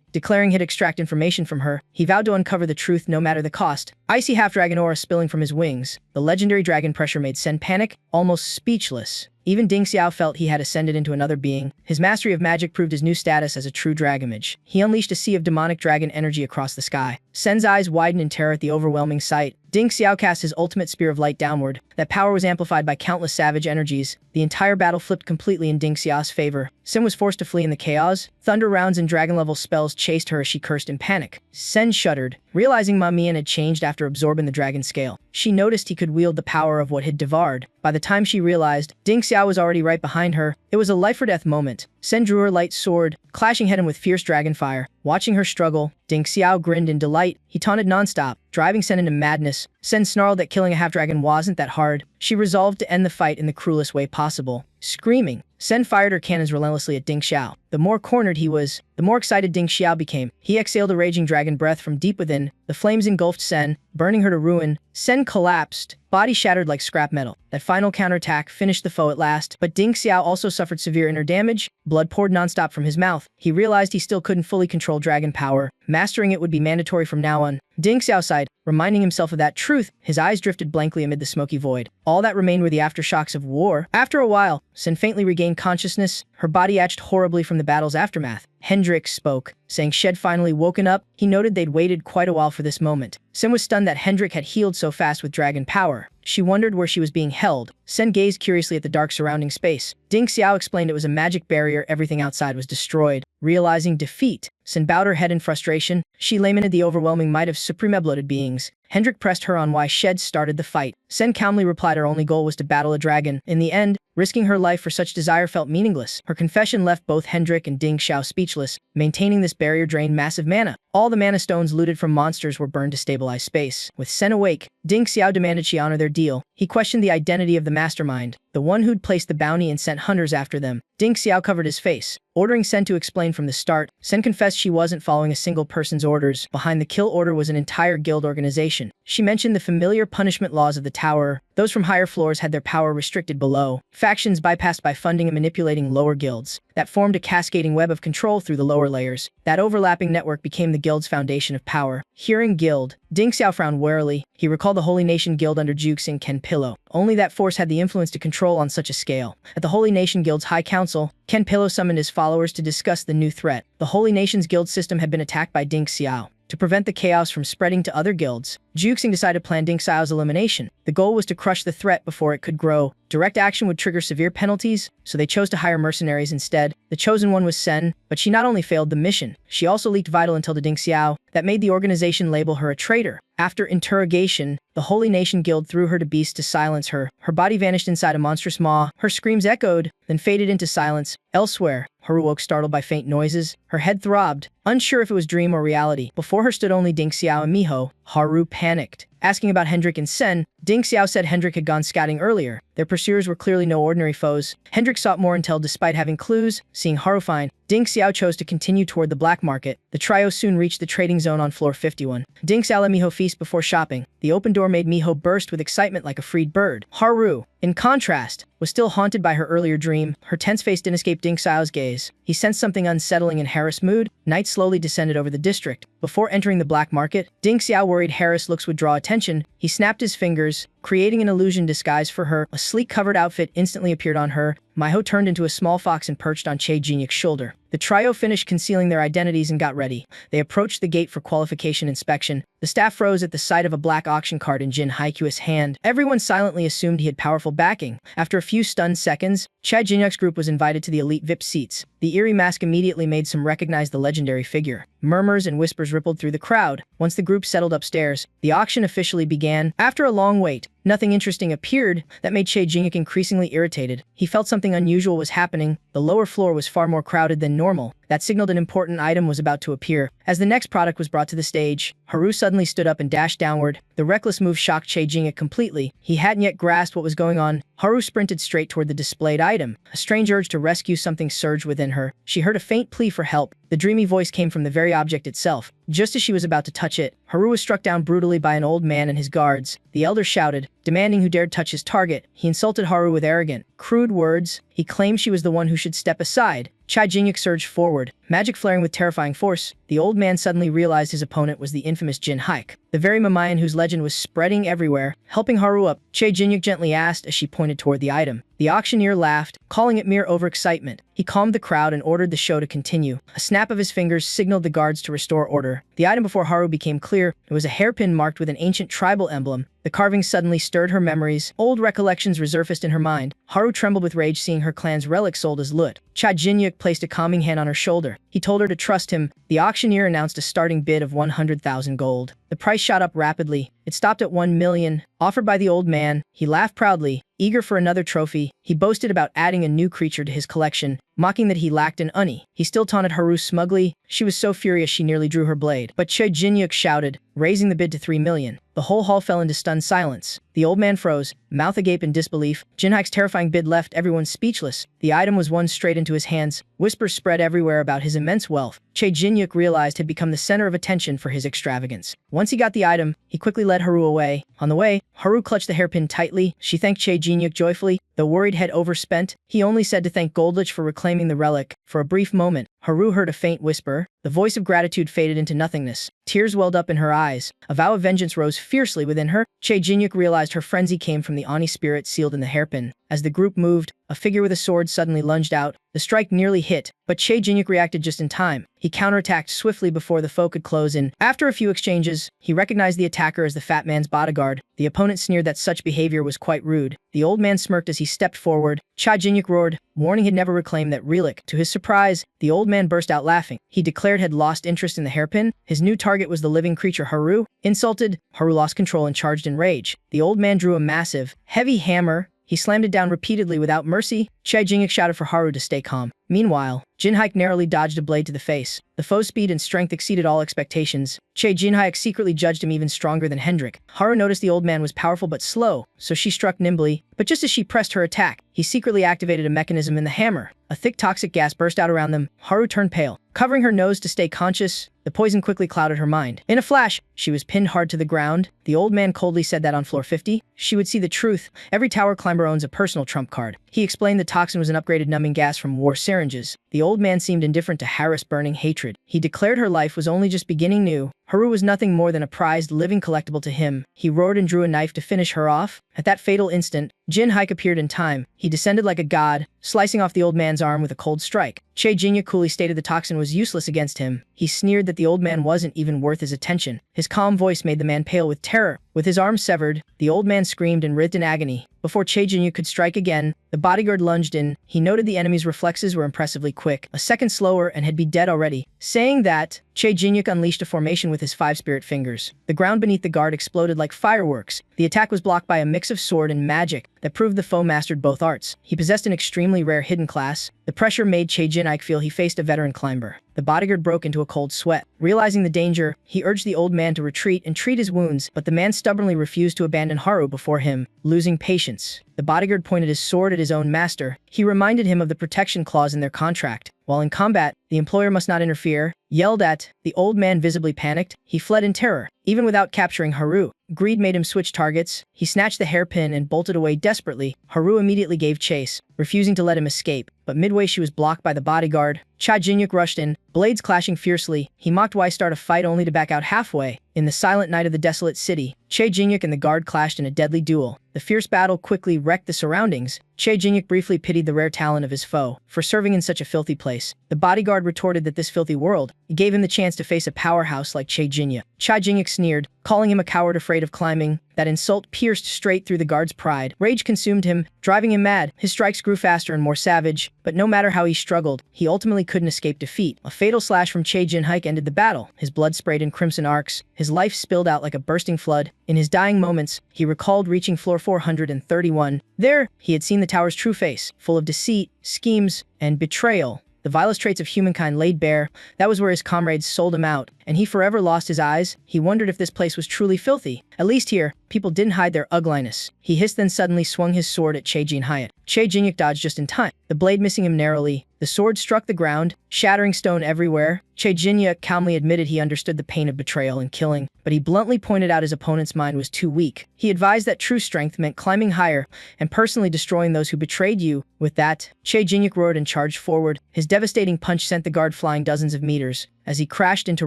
Declaring he'd extract information from her, he vowed to uncover the truth no matter the cost. Icy half-dragon aura spilling from his wings. The legendary dragon pressure made Sen panic, almost speechless. Even Ding Xiao felt he had ascended into another being. His mastery of magic proved his new status as a true dragonmage. He unleashed a sea of demonic dragon energy across the sky. Sen's eyes widened in terror at the overwhelming sight. Ding Xiao cast his ultimate spear of light downward. That power was amplified by countless savage energies. The entire battle flipped completely in Ding Xiao's favor. Sen was forced to flee in the chaos. Thunder rounds and dragon-level spells chased her as she cursed in panic. Sen shuddered, realizing Ma Mian had changed after absorbing the dragon scale. She noticed he could wield the power of what had devoured. By the time she realized, Ding Xiao was already right behind her. It was a life-or-death moment. Sen drew her light sword, clashing head-on with fierce dragon fire. Watching her struggle, Ding Xiao grinned in delight. He taunted nonstop, driving Sen into madness. Sen snarled that killing a half-dragon wasn't that hard. She resolved to end the fight in the cruelest way possible. Screaming, Sen fired her cannons relentlessly at Ding Xiao. The more cornered he was, the more excited Ding Xiao became. He exhaled a raging dragon breath from deep within. The flames engulfed Sen, burning her to ruin. Sen collapsed, body shattered like scrap metal. That final counterattack finished the foe at last, but Ding Xiao also suffered severe inner damage. Blood poured nonstop from his mouth. He realized he still couldn't fully control dragon power. Mastering it would be mandatory from now on. Ding Xiao sighed, reminding himself of that truth. His eyes drifted blankly amid the smoky void. All that remained were the aftershocks of war. After a while, Sen faintly regained consciousness. Her body ached horribly from the battle's aftermath. Hendrik spoke, saying she'd finally woken up. He noted they'd waited quite a while for this moment. Sen was stunned that Hendrik had healed so fast with dragon power. She wondered where she was being held. Sen gazed curiously at the dark surrounding space. Ding Xiao explained it was a magic barrier, everything outside was destroyed. Realizing defeat, Sen bowed her head in frustration. She lamented the overwhelming might of supreme-blooded beings. Hendrik pressed her on why Shed started the fight. Sen calmly replied her only goal was to battle a dragon. In the end, risking her life for such desire felt meaningless. Her confession left both Hendrik and Ding Xiao speechless. Maintaining this barrier drained massive mana. All the mana stones looted from monsters were burned to stabilize space. With Sen awake, Ding Xiao demanded she honor their deal. He questioned the identity of the mastermind, the one who'd placed the bounty and sent hunters after them. Ding Xiao covered his face, ordering Sen to explain from the start. Sen confessed she wasn't following a single person's orders. Behind the kill order was an entire guild organization. She mentioned the familiar punishment laws of the tower. Those from higher floors had their power restricted below. Factions bypassed by funding and manipulating lower guilds. That formed a cascading web of control through the lower layers. That overlapping network became the guild's foundation of power. Hearing guild, Ding Xiao frowned warily. He recalled the Holy Nation Guild under Jukes and Ken Pillow. Only that force had the influence to control on such a scale. At the Holy Nation Guild's High Council, Ken Pillow summoned his followers to discuss the new threat. The Holy Nation's guild system had been attacked by Ding Xiao. To prevent the chaos from spreading to other guilds, Jukesing decided to plan Ding Xiao's elimination. The goal was to crush the threat before it could grow. Direct action would trigger severe penalties, so they chose to hire mercenaries instead. The chosen one was Sen, but she not only failed the mission, she also leaked vital intel to Ding Xiao that made the organization label her a traitor. After interrogation, the Holy Nation Guild threw her to beasts to silence her. Her body vanished inside a monstrous maw. Her screams echoed, then faded into silence. Elsewhere, Haru woke startled by faint noises. Her head throbbed, unsure if it was dream or reality. Before her stood only Ding Xiao and Miho. Haru panicked. Asking about Hendrik and Sen, Ding Xiao said Hendrik had gone scouting earlier. Their pursuers were clearly no ordinary foes. Hendrik sought more intel despite having clues. Seeing Haru fine, Ding Xiao chose to continue toward the black market. The trio soon reached the trading zone on floor 51. Ding Xiao let Miho feast before shopping. The open door made Miho burst with excitement like a freed bird. Haru, in contrast, was still haunted by her earlier dream. Her tense face didn't escape Ding Xiao's gaze. He sensed something unsettling in Harris' mood. Night slowly descended over the district. Before entering the black market, Ding Xiao worried Harris' looks would draw attention. He snapped his fingers, creating an illusion disguise for her. A sleek covered outfit instantly appeared on her. Miho turned into a small fox and perched on Che Jinyuk's shoulder. The trio finished concealing their identities and got ready. They approached the gate for qualification inspection. The staff froze at the sight of a black auction cart in Jin Haiku's hand. Everyone silently assumed he had powerful backing. After a few stunned seconds, Che Jinyuk's group was invited to the elite VIP seats. The eerie mask immediately made some recognize the legendary figure. Murmurs and whispers rippled through the crowd. Once the group settled upstairs, the auction officially began. After a long wait, nothing interesting appeared. That made Che Jinyuk increasingly irritated. He felt something unusual was happening. The lower floor was far more crowded than normal. That signaled an important item was about to appear. As the next product was brought to the stage, Haru suddenly stood up and dashed downward. The reckless move shocked Che Jinyuk completely. He hadn't yet grasped what was going on. Haru sprinted straight toward the displayed item. A strange urge to rescue something surged within her. She heard a faint plea for help. The dreamy voice came from the very object itself. Just as she was about to touch it, Haru was struck down brutally by an old man and his guards. The elder shouted, demanding who dared touch his target. He insulted Haru with arrogant, crude words. He claimed she was the one who should step aside. Che Jinyuk surged forward, magic flaring with terrifying force. The old man suddenly realized his opponent was the infamous Jin Haik, the very Mamayan whose legend was spreading everywhere. Helping Haru up, Che Jinyuk gently asked as she pointed toward the item. The auctioneer laughed, calling it mere overexcitement. He calmed the crowd and ordered the show to continue. A snap of his fingers signaled the guards to restore order. The item before Haru became clear. It was a hairpin marked with an ancient tribal emblem. The carving suddenly stirred her memories. Old recollections resurfaced in her mind. Haru trembled with rage seeing her clan's relic sold as loot. Che Jinyuk placed a calming hand on her shoulder. He told her to trust him. The auctioneer announced a starting bid of 100,000 gold. The price shot up rapidly. It stopped at 1 million, offered by the old man. He laughed proudly, eager for another trophy. He boasted about adding a new creature to his collection, mocking that he lacked an uni. He still taunted Haru smugly. She was so furious she nearly drew her blade. But Che Jinyuk shouted, raising the bid to 3 million. The whole hall fell into stunned silence. The old man froze, mouth agape in disbelief. Jin Haik's terrifying bid left everyone speechless. The item was won straight into his hands. Whispers spread everywhere about his immense wealth. Che Jinyuk realized had become the center of attention for his extravagance. Once he got the item, he quickly led led Haru away. On the way, Haru clutched the hairpin tightly. She thanked Chae Jin-yuk joyfully. Though worried head overspent, he only said to thank Goldlich for reclaiming the relic. For a brief moment, Haru heard a faint whisper. The voice of gratitude faded into nothingness. Tears welled up in her eyes. A vow of vengeance rose fiercely within her. Chae Jin-yuk realized her frenzy came from the Ani spirit sealed in the hairpin. As the group moved, a figure with a sword suddenly lunged out. The strike nearly hit, but Chae Jin-yuk reacted just in time. He counterattacked swiftly before the foe could close in. After a few exchanges, he recognized the attacker as the fat man's bodyguard. The opponent sneered that such behavior was quite rude. The old man smirked as he stepped forward. Chae Jin-yuk roared, warning he'd never reclaim that relic. To his surprise, the old man burst out laughing. He declared had lost interest in the hairpin. His new target was the living creature Haru. Insulted, Haru lost control and charged in rage. The old man drew a massive, heavy hammer. He slammed it down repeatedly without mercy. Chae Jin-yuk shouted for Haru to stay calm. Meanwhile, Jin-hyuk narrowly dodged a blade to the face. The foe's speed and strength exceeded all expectations. Chae Jin-hyuk secretly judged him even stronger than Hendrik. Haru noticed the old man was powerful but slow, so she struck nimbly. But just as she pressed her attack, he secretly activated a mechanism in the hammer. A thick toxic gas burst out around them. Haru turned pale. Covering her nose to stay conscious, the poison quickly clouded her mind. In a flash, she was pinned hard to the ground. The old man coldly said that on floor 50, she would see the truth. Every tower climber owns a personal trump card. He explained the toxin was an upgraded numbing gas from war syringes. The old man seemed indifferent to Harris' burning hatred. He declared her life was only just beginning new. Haru was nothing more than a prized living collectible to him. He roared and drew a knife to finish her off. At that fatal instant, Jin-hyuk appeared in time. He descended like a god, slicing off the old man's arm with a cold strike. Chae Jin-yuk coolly stated the toxin was useless against him. He sneered that the old man wasn't even worth his attention. His calm voice made the man pale with terror. With his arm severed, the old man screamed and writhed in agony. Before Chae Jin-yuk could strike again, the bodyguard lunged in. He noted the enemy's reflexes were impressively quick, a second slower and had be dead already. Saying that, Chae Jin-yuk unleashed a formation with his 5 spirit fingers. The ground beneath the guard exploded like fireworks. The attack was blocked by a mix of sword and magic that proved the foe mastered both arts. He possessed an extremely rare hidden class. The pressure made Chae Jin-hyuk feel he faced a veteran climber. The bodyguard broke into a cold sweat. Realizing the danger, he urged the old man to retreat and treat his wounds, but the man stubbornly refused to abandon Haru before him, losing patience. The bodyguard pointed his sword at his own master. He reminded him of the protection clause in their contract. While in combat, the employer must not interfere. Yelled at, the old man visibly panicked. He fled in terror, even without capturing Haru. Greed made him switch targets. He snatched the hairpin and bolted away desperately. Haru immediately gave chase, refusing to let him escape. But midway she was blocked by the bodyguard. Chae Jin-yuk rushed in, blades clashing fiercely. He mocked why start a fight only to back out halfway. In the silent night of the desolate city, Chae Jin-yuk and the guard clashed in a deadly duel. The fierce battle quickly wrecked the surroundings. Chae Jin-yuk briefly pitied the rare talent of his foe for serving in such a filthy place. The bodyguard retorted that this filthy world gave him the chance to face a powerhouse like Chae Jin-yuk. Chae Jin-yuk sneered, calling him a coward afraid of climbing. That insult pierced straight through the guard's pride. Rage consumed him, driving him mad. His strikes grew faster and more savage, but no matter how he struggled, he ultimately couldn't escape defeat. A fatal slash from Chae Jin-hyuk ended the battle. His blood sprayed in crimson arcs. His life spilled out like a bursting flood. In his dying moments, he recalled reaching floor 431. There, he had seen the tower's true face, full of deceit, schemes, and betrayal. The vilest traits of humankind laid bare. That was where his comrades sold him out, and he forever lost his eyes. He wondered if this place was truly filthy. At least here, people didn't hide their ugliness. He hissed, then suddenly swung his sword at Chae Jin-hyuk. Chae Jin-hyuk dodged just in time, the blade missing him narrowly. The sword struck the ground, shattering stone everywhere. Chae Jin-hyuk calmly admitted he understood the pain of betrayal and killing, but he bluntly pointed out his opponent's mind was too weak. He advised that true strength meant climbing higher and personally destroying those who betrayed you. With that, Chae Jin-hyuk roared and charged forward. His devastating punch sent the guard flying dozens of meters. As he crashed into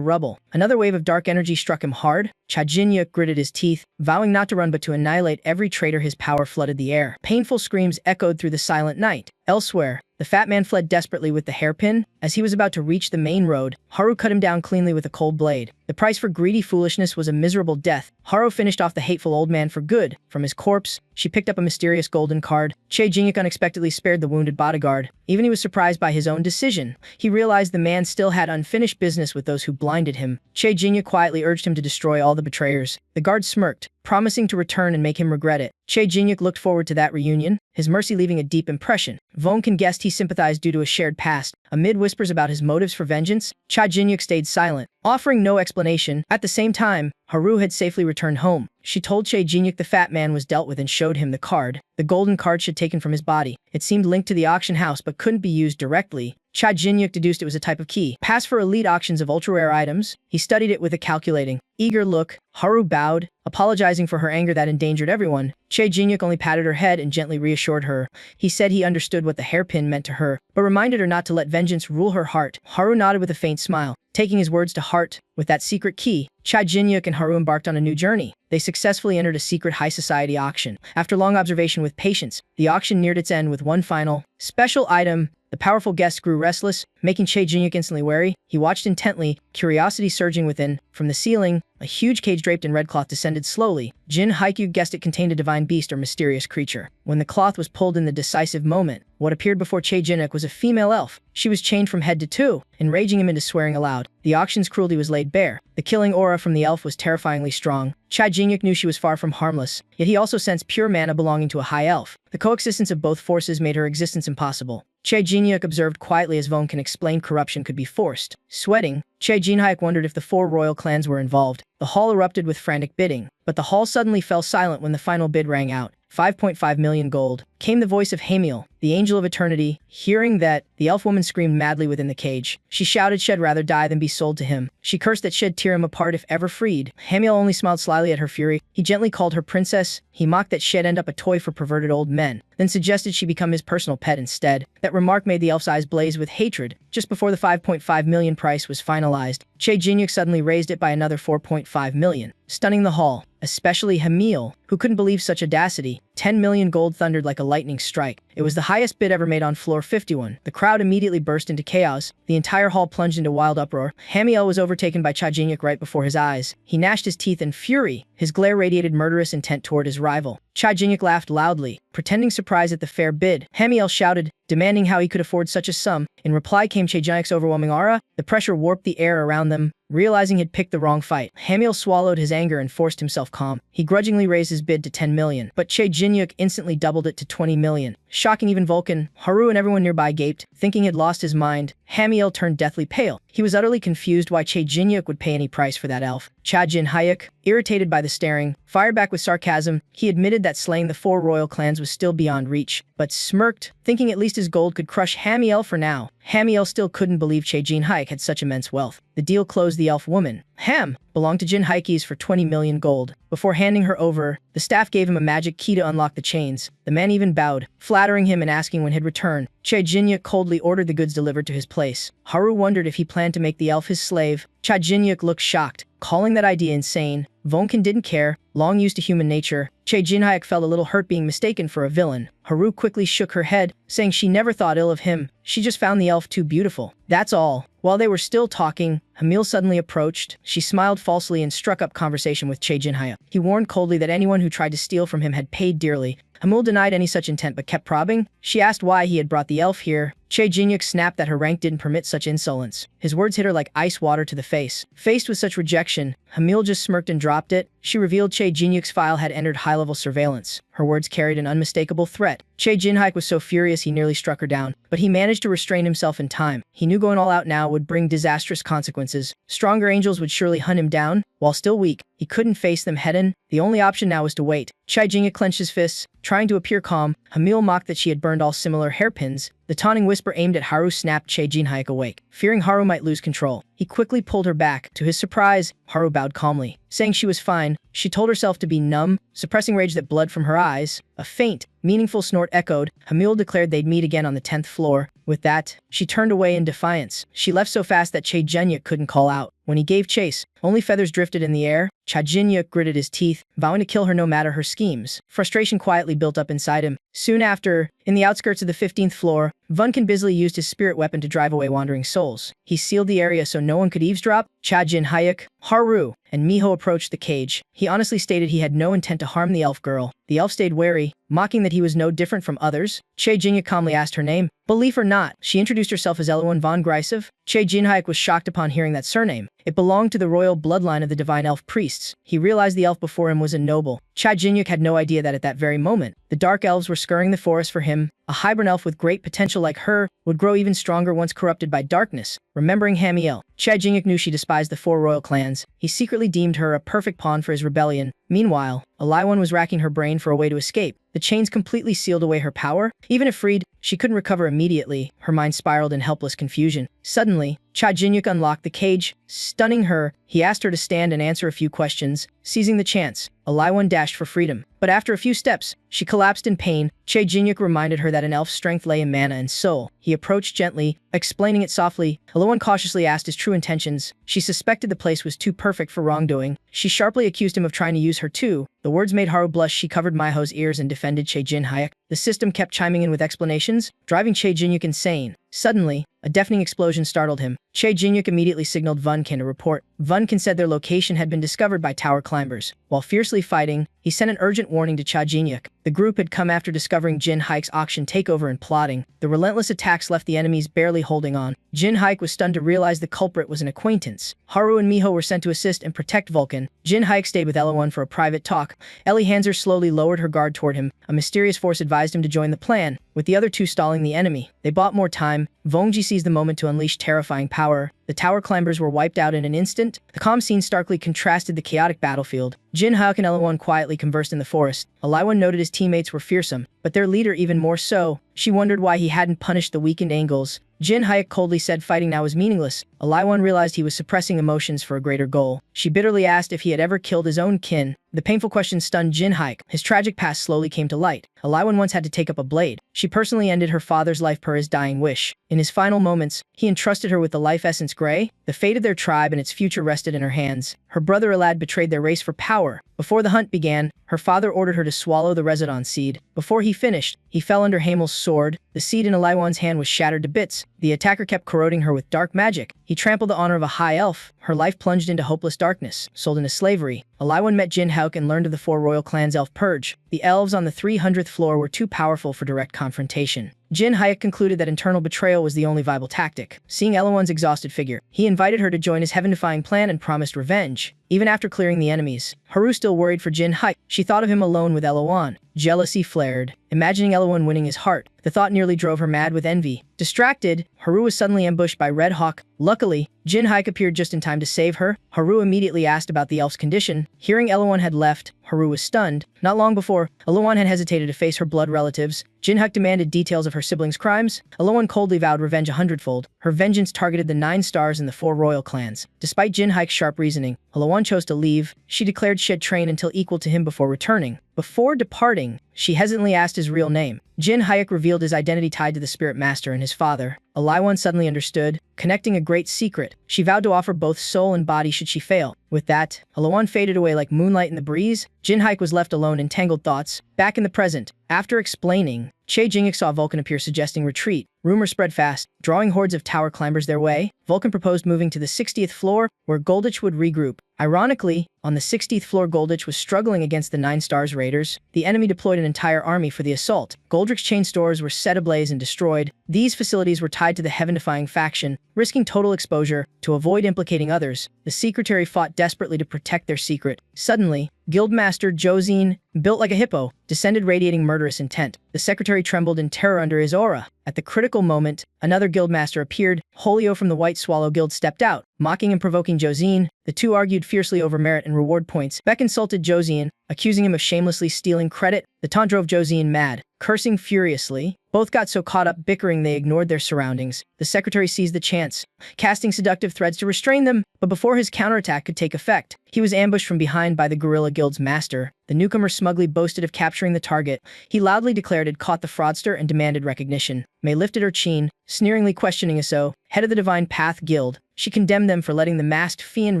rubble, another wave of dark energy struck him hard. Chae Jin-hyuk gritted his teeth, vowing not to run but to annihilate every traitor. His power flooded the air. Painful screams echoed through the silent night. Elsewhere, the fat man fled desperately with the hairpin. As he was about to reach the main road, Haru cut him down cleanly with a cold blade. The price for greedy foolishness was a miserable death. Haru finished off the hateful old man for good. From his corpse, she picked up a mysterious golden card. Chae Jin-hyuk unexpectedly spared the wounded bodyguard. Even he was surprised by his own decision. He realized the man still had unfinished business with those who blinded him. Chae Jin-hyuk quietly urged him to destroy all the betrayers. The guard smirked, promising to return and make him regret it. Chae Jin-hyuk looked forward to that reunion, his mercy leaving a deep impression. Vonkan guessed he sympathized due to a shared past. Amid whispers about his motives for vengeance, Chae Jin-hyuk stayed silent, offering no explanation. At the same time, Haru had safely returned home. She told Chae Jin-hyuk the fat man was dealt with and showed him the card. The golden card she'd taken from his body. It seemed linked to the auction house but couldn't be used directly. Cha Jinyuk deduced it was a type of key. Passed for elite auctions of ultra-rare items, he studied it with a calculating, eager look. Haru bowed, apologizing for her anger that endangered everyone. Cha Jinyuk only patted her head and gently reassured her. He said he understood what the hairpin meant to her, but reminded her not to let vengeance rule her heart. Haru nodded with a faint smile, taking his words to heart. With that secret key, Cha Jinyuk and Haru embarked on a new journey. They successfully entered a secret high society auction. After long observation with patience, the auction neared its end with one final, special item. The powerful guest grew restless, making Cha Jinyuk instantly wary. He watched intently, curiosity surging within. From the ceiling, a huge cage draped in red cloth descended slowly. Jin Haikyu guessed it contained a divine beast or mysterious creature. When the cloth was pulled in the decisive moment, what appeared before Cha Jinyuk was a female elf. She was chained from head to toe, enraging him into swearing aloud. The auction's cruelty was laid bare. The killing aura from the elf was terrifyingly strong. Cha Jinyuk knew she was far from harmless, yet he also sensed pure mana belonging to a high elf. The coexistence of both forces made her existence impossible. Cha Jinyuk observed quietly as Von can explain corruption could be forced. Sweating, Cha Jinhyuk wondered if the 4 royal clans were involved. The hall erupted with frantic bidding, but the hall suddenly fell silent when the final bid rang out. 5.5 million gold. Came the voice of Hamiel, the angel of eternity. Hearing that, the elf woman screamed madly within the cage. She shouted she'd rather die than be sold to him. She cursed that she'd tear him apart if ever freed. Hamiel only smiled slyly at her fury. He gently called her princess. He mocked that she'd end up a toy for perverted old men, then suggested she become his personal pet instead. That remark made the elf's eyes blaze with hatred. Just before the 5.5 million price was finalized, Cha Jinyuk suddenly raised it by another 4.5 million, stunning the hall, especially Hamiel, who couldn't believe such audacity. 10 million gold thundered like a lightning strike. It was the highest bid ever made on floor 51. The crowd immediately burst into chaos. The entire hall plunged into wild uproar. Hamiel was overtaken by Cha Jinyuk right before his eyes. He gnashed his teeth in fury. His glare radiated murderous intent toward his rival. Cha Jinyuk laughed loudly, pretending surprise at the fair bid. Hamiel shouted, demanding how he could afford such a sum. In reply came Cha Jinyuk's overwhelming aura. The pressure warped the air around them. Realizing he'd picked the wrong fight, Hamiel swallowed his anger and forced himself calm. He grudgingly raised his bid to 10 million, but Cha Jinyuk instantly doubled it to 20 million. Shocking even Vulcan, Haru and everyone nearby gaped, thinking he'd lost his mind. Hamiel turned deathly pale. He was utterly confused why Cha Jinyuk would pay any price for that elf. Cha Jinhyuk, irritated by the staring, fired back with sarcasm. He admitted that slaying the 4 royal clans was still beyond reach, but smirked, thinking at least his gold could crush Hamiel for now. Hamiel still couldn't believe Cha Jinhyuk had such immense wealth. The deal closed. The elf woman, Ham, belonged to Jin Haikis for 20 million gold. Before handing her over, the staff gave him a magic key to unlock the chains. The man even bowed, flattering him and asking when he'd return. Cha Jinyuk coldly ordered the goods delivered to his place. Haru wondered if he planned to make the elf his slave. Cha Jinyuk looked shocked, calling that idea insane. Vonkin didn't care, long used to human nature. Cha Jinhyuk felt a little hurt being mistaken for a villain. Haru quickly shook her head, saying she never thought ill of him. She just found the elf too beautiful. That's all. While they were still talking, Hamiel suddenly approached. She smiled falsely and struck up conversation with Cha Jinhyuk. He warned coldly that anyone who tried to steal from him had paid dearly. Hamiel denied any such intent but kept probing. She asked why he had brought the elf here. Cha Jinyuk snapped that her rank didn't permit such insolence. His words hit her like ice water to the face. Faced with such rejection, Hamiel just smirked and dropped it. She revealed Cha Jinyuk's file had entered high-level surveillance. Her words carried an unmistakable threat. Cha Jinhyuk was so furious he nearly struck her down, but he managed to restrain himself in time. He knew going all out now would bring disastrous consequences. Stronger angels would surely hunt him down. While still weak, he couldn't face them head-on. The only option now was to wait. Cha Jinyuk clenched his fists, trying to appear calm. Hamiel mocked that she had burned all similar hairpins. The taunting whisper aimed at Haru snapped Cha Jinhyuk awake. Fearing Haru might lose control, he quickly pulled her back. To his surprise, Haru bowed calmly, saying she was fine. She told herself to be numb, suppressing rage that bled from her eyes. A faint, meaningful snort echoed. Hamiel declared they'd meet again on the 10th floor. With that, she turned away in defiance. She left so fast that Cha Jinyuk couldn't call out. When he gave chase, only feathers drifted in the air. Cha Jinyuk gritted his teeth, vowing to kill her no matter her schemes. Frustration quietly built up inside him. Soon after, in the outskirts of the 15th floor, Vunkin busily used his spirit weapon to drive away wandering souls. He sealed the area so no one could eavesdrop. Cha Jinhyuk, Haru, and Miho approached the cage. He honestly stated he had no intent to harm the elf girl. The elf stayed wary, mocking that he was no different from others. Cha Jinyuk calmly asked her name. Belief or not, she introduced herself as Elowen von Greisev. Cha Jinhyuk was shocked upon hearing that surname. It belonged to the royal bloodline of the divine elf priests. He realized the elf before him was a noble. Cha Jinyuk had no idea that at that very moment, the dark elves were scouring the forest for him. A hybrid elf with great potential like her would grow even stronger once corrupted by darkness. Remembering Hamiel, Chai Jingyuk knew she despised the 4 royal clans. He secretly deemed her a perfect pawn for his rebellion. Meanwhile, Alaiwan was racking her brain for a way to escape. The chains completely sealed away her power. Even if freed, she couldn't recover immediately. Her mind spiraled in helpless confusion. Suddenly, Chai Jingyuk unlocked the cage. Stunning her, he asked her to stand and answer a few questions. Seizing the chance, Alaiwan dashed for freedom. But after a few steps, she collapsed in pain. Chai Jingyuk reminded her that an elf's strength lay in mana and soul. He approached gently, explaining it softly. Alaiwan cautiously asked his true intentions. She suspected the place was too perfect for wrongdoing. She sharply accused him of trying to use her too. The words made Haru blush. She covered Maiho's ears and defended Chai Jinhyuk. The system kept chiming in with explanations, driving Chai Jinhyuk insane. Suddenly, a deafening explosion startled him. Chai Jinhyuk immediately signaled Vunkin to report. Vunkin said their location had been discovered by tower climbers. While fiercely fighting, he sent an urgent warning to Chai Jinhyuk. The group had come after discovering Jinhyuk's auction takeover and plotting. The relentless attacks left the enemies barely holding on. Jinhyuk was stunned to realize the culprit was an acquaintance. Haru and Miho were sent to assist and protect Vulcan. Jinhyuk stayed with Elawan for a private talk. Ellie Hanser slowly lowered her guard toward him. A mysterious force advised him to join the plan, with the other two stalling the enemy. They bought more time. Vongji seized the moment to unleash terrifying power. The tower climbers were wiped out in an instant. The calm scene starkly contrasted the chaotic battlefield. Jinhyuk and Elawan quietly conversed in the forest. Alaiwan noted his teammates were fearsome, but their leader even more so. She wondered why he hadn't punished the weakened Angles. Jinhyuk coldly said fighting now was meaningless. Alaiwan realized he was suppressing emotions for a greater goal. She bitterly asked if he had ever killed his own kin. The painful question stunned Jinhyuk. His tragic past slowly came to light. Alaiwan once had to take up a blade. She personally ended her father's life per his dying wish. In his final moments, he entrusted her with the life essence Grey. The fate of their tribe and its future rested in her hands. Her brother Elad betrayed their race for power. Before the hunt began, her father ordered her to swallow the Residon seed. Before he finished, he fell under Hamel's sword. The seed in Alaiwan's hand was shattered to bits. The attacker kept corroding her with dark magic. He trampled the honor of a high elf. Her life plunged into hopeless darkness, sold into slavery. Alaiwan met Jinhyuk and learned of the 4 royal clans' elf purge. The elves on the 300th floor were too powerful for direct confrontation. Jinhyuk concluded that internal betrayal was the only viable tactic. Seeing Elawan's exhausted figure, he invited her to join his heaven-defying plan and promised revenge. Even after clearing the enemies, Haru still worried for Jinhyuk. She thought of him alone with Elawan. Jealousy flared. Imagining Elawan winning his heart, the thought nearly drove her mad with envy. Distracted, Haru was suddenly ambushed by Red Hawk. Luckily, Jinhyuk appeared just in time to save her. Haru immediately asked about the elf's condition. Hearing Elawan had left, Haru was stunned. Not long before, Elawan had hesitated to face her blood relatives. Jinhyuk demanded details of her siblings' crimes. Elawan coldly vowed revenge 100-fold. Her vengeance targeted the 9 stars and the 4 royal clans. Despite Jinhyuk's sharp reasoning, Elawan chose to leave. She declared she'd train until equal to him before returning. Before departing, she hesitantly asked his real name. Jinhyuk revealed his identity tied to the spirit master and his father. Alaiwan suddenly understood, connecting a great secret. She vowed to offer both soul and body should she fail. With that, Alaiwan faded away like moonlight in the breeze. Jinhyuk was left alone in tangled thoughts. Back in the present, after explaining, Chai Jingyuk saw Vulcan appear suggesting retreat. Rumors spread fast, drawing hordes of tower climbers their way. Vulcan proposed moving to the 60th floor, where Goldich would regroup. Ironically, on the 60th floor Goldich was struggling against the 9 stars raiders. The enemy deployed an entire army for the assault. Goldrich's chain stores were set ablaze and destroyed. These facilities were tied to the heaven-defying faction, risking total exposure. To avoid implicating others, the secretary fought desperately to protect their secret. Suddenly, Guildmaster Josine, built like a hippo, descended radiating murderous intent. The secretary trembled in terror under his aura. At the critical moment, another guildmaster appeared. Holio from the White Swallow Guild stepped out, mocking and provoking Josine. The two argued fiercely over merit and reward points. Beck insulted Josine, accusing him of shamelessly stealing credit. The taunt drove Josine mad. Cursing furiously, both got so caught up bickering they ignored their surroundings. The secretary seized the chance, casting seductive threads to restrain them, but before his counterattack could take effect, he was ambushed from behind by the Guerrilla Guild's master. The newcomer smugly boasted of capturing the target. He loudly declared he'd caught the fraudster and demanded recognition. May lifted her chin, sneeringly questioning Aso, head of the Divine Path Guild. She condemned them for letting the masked fiend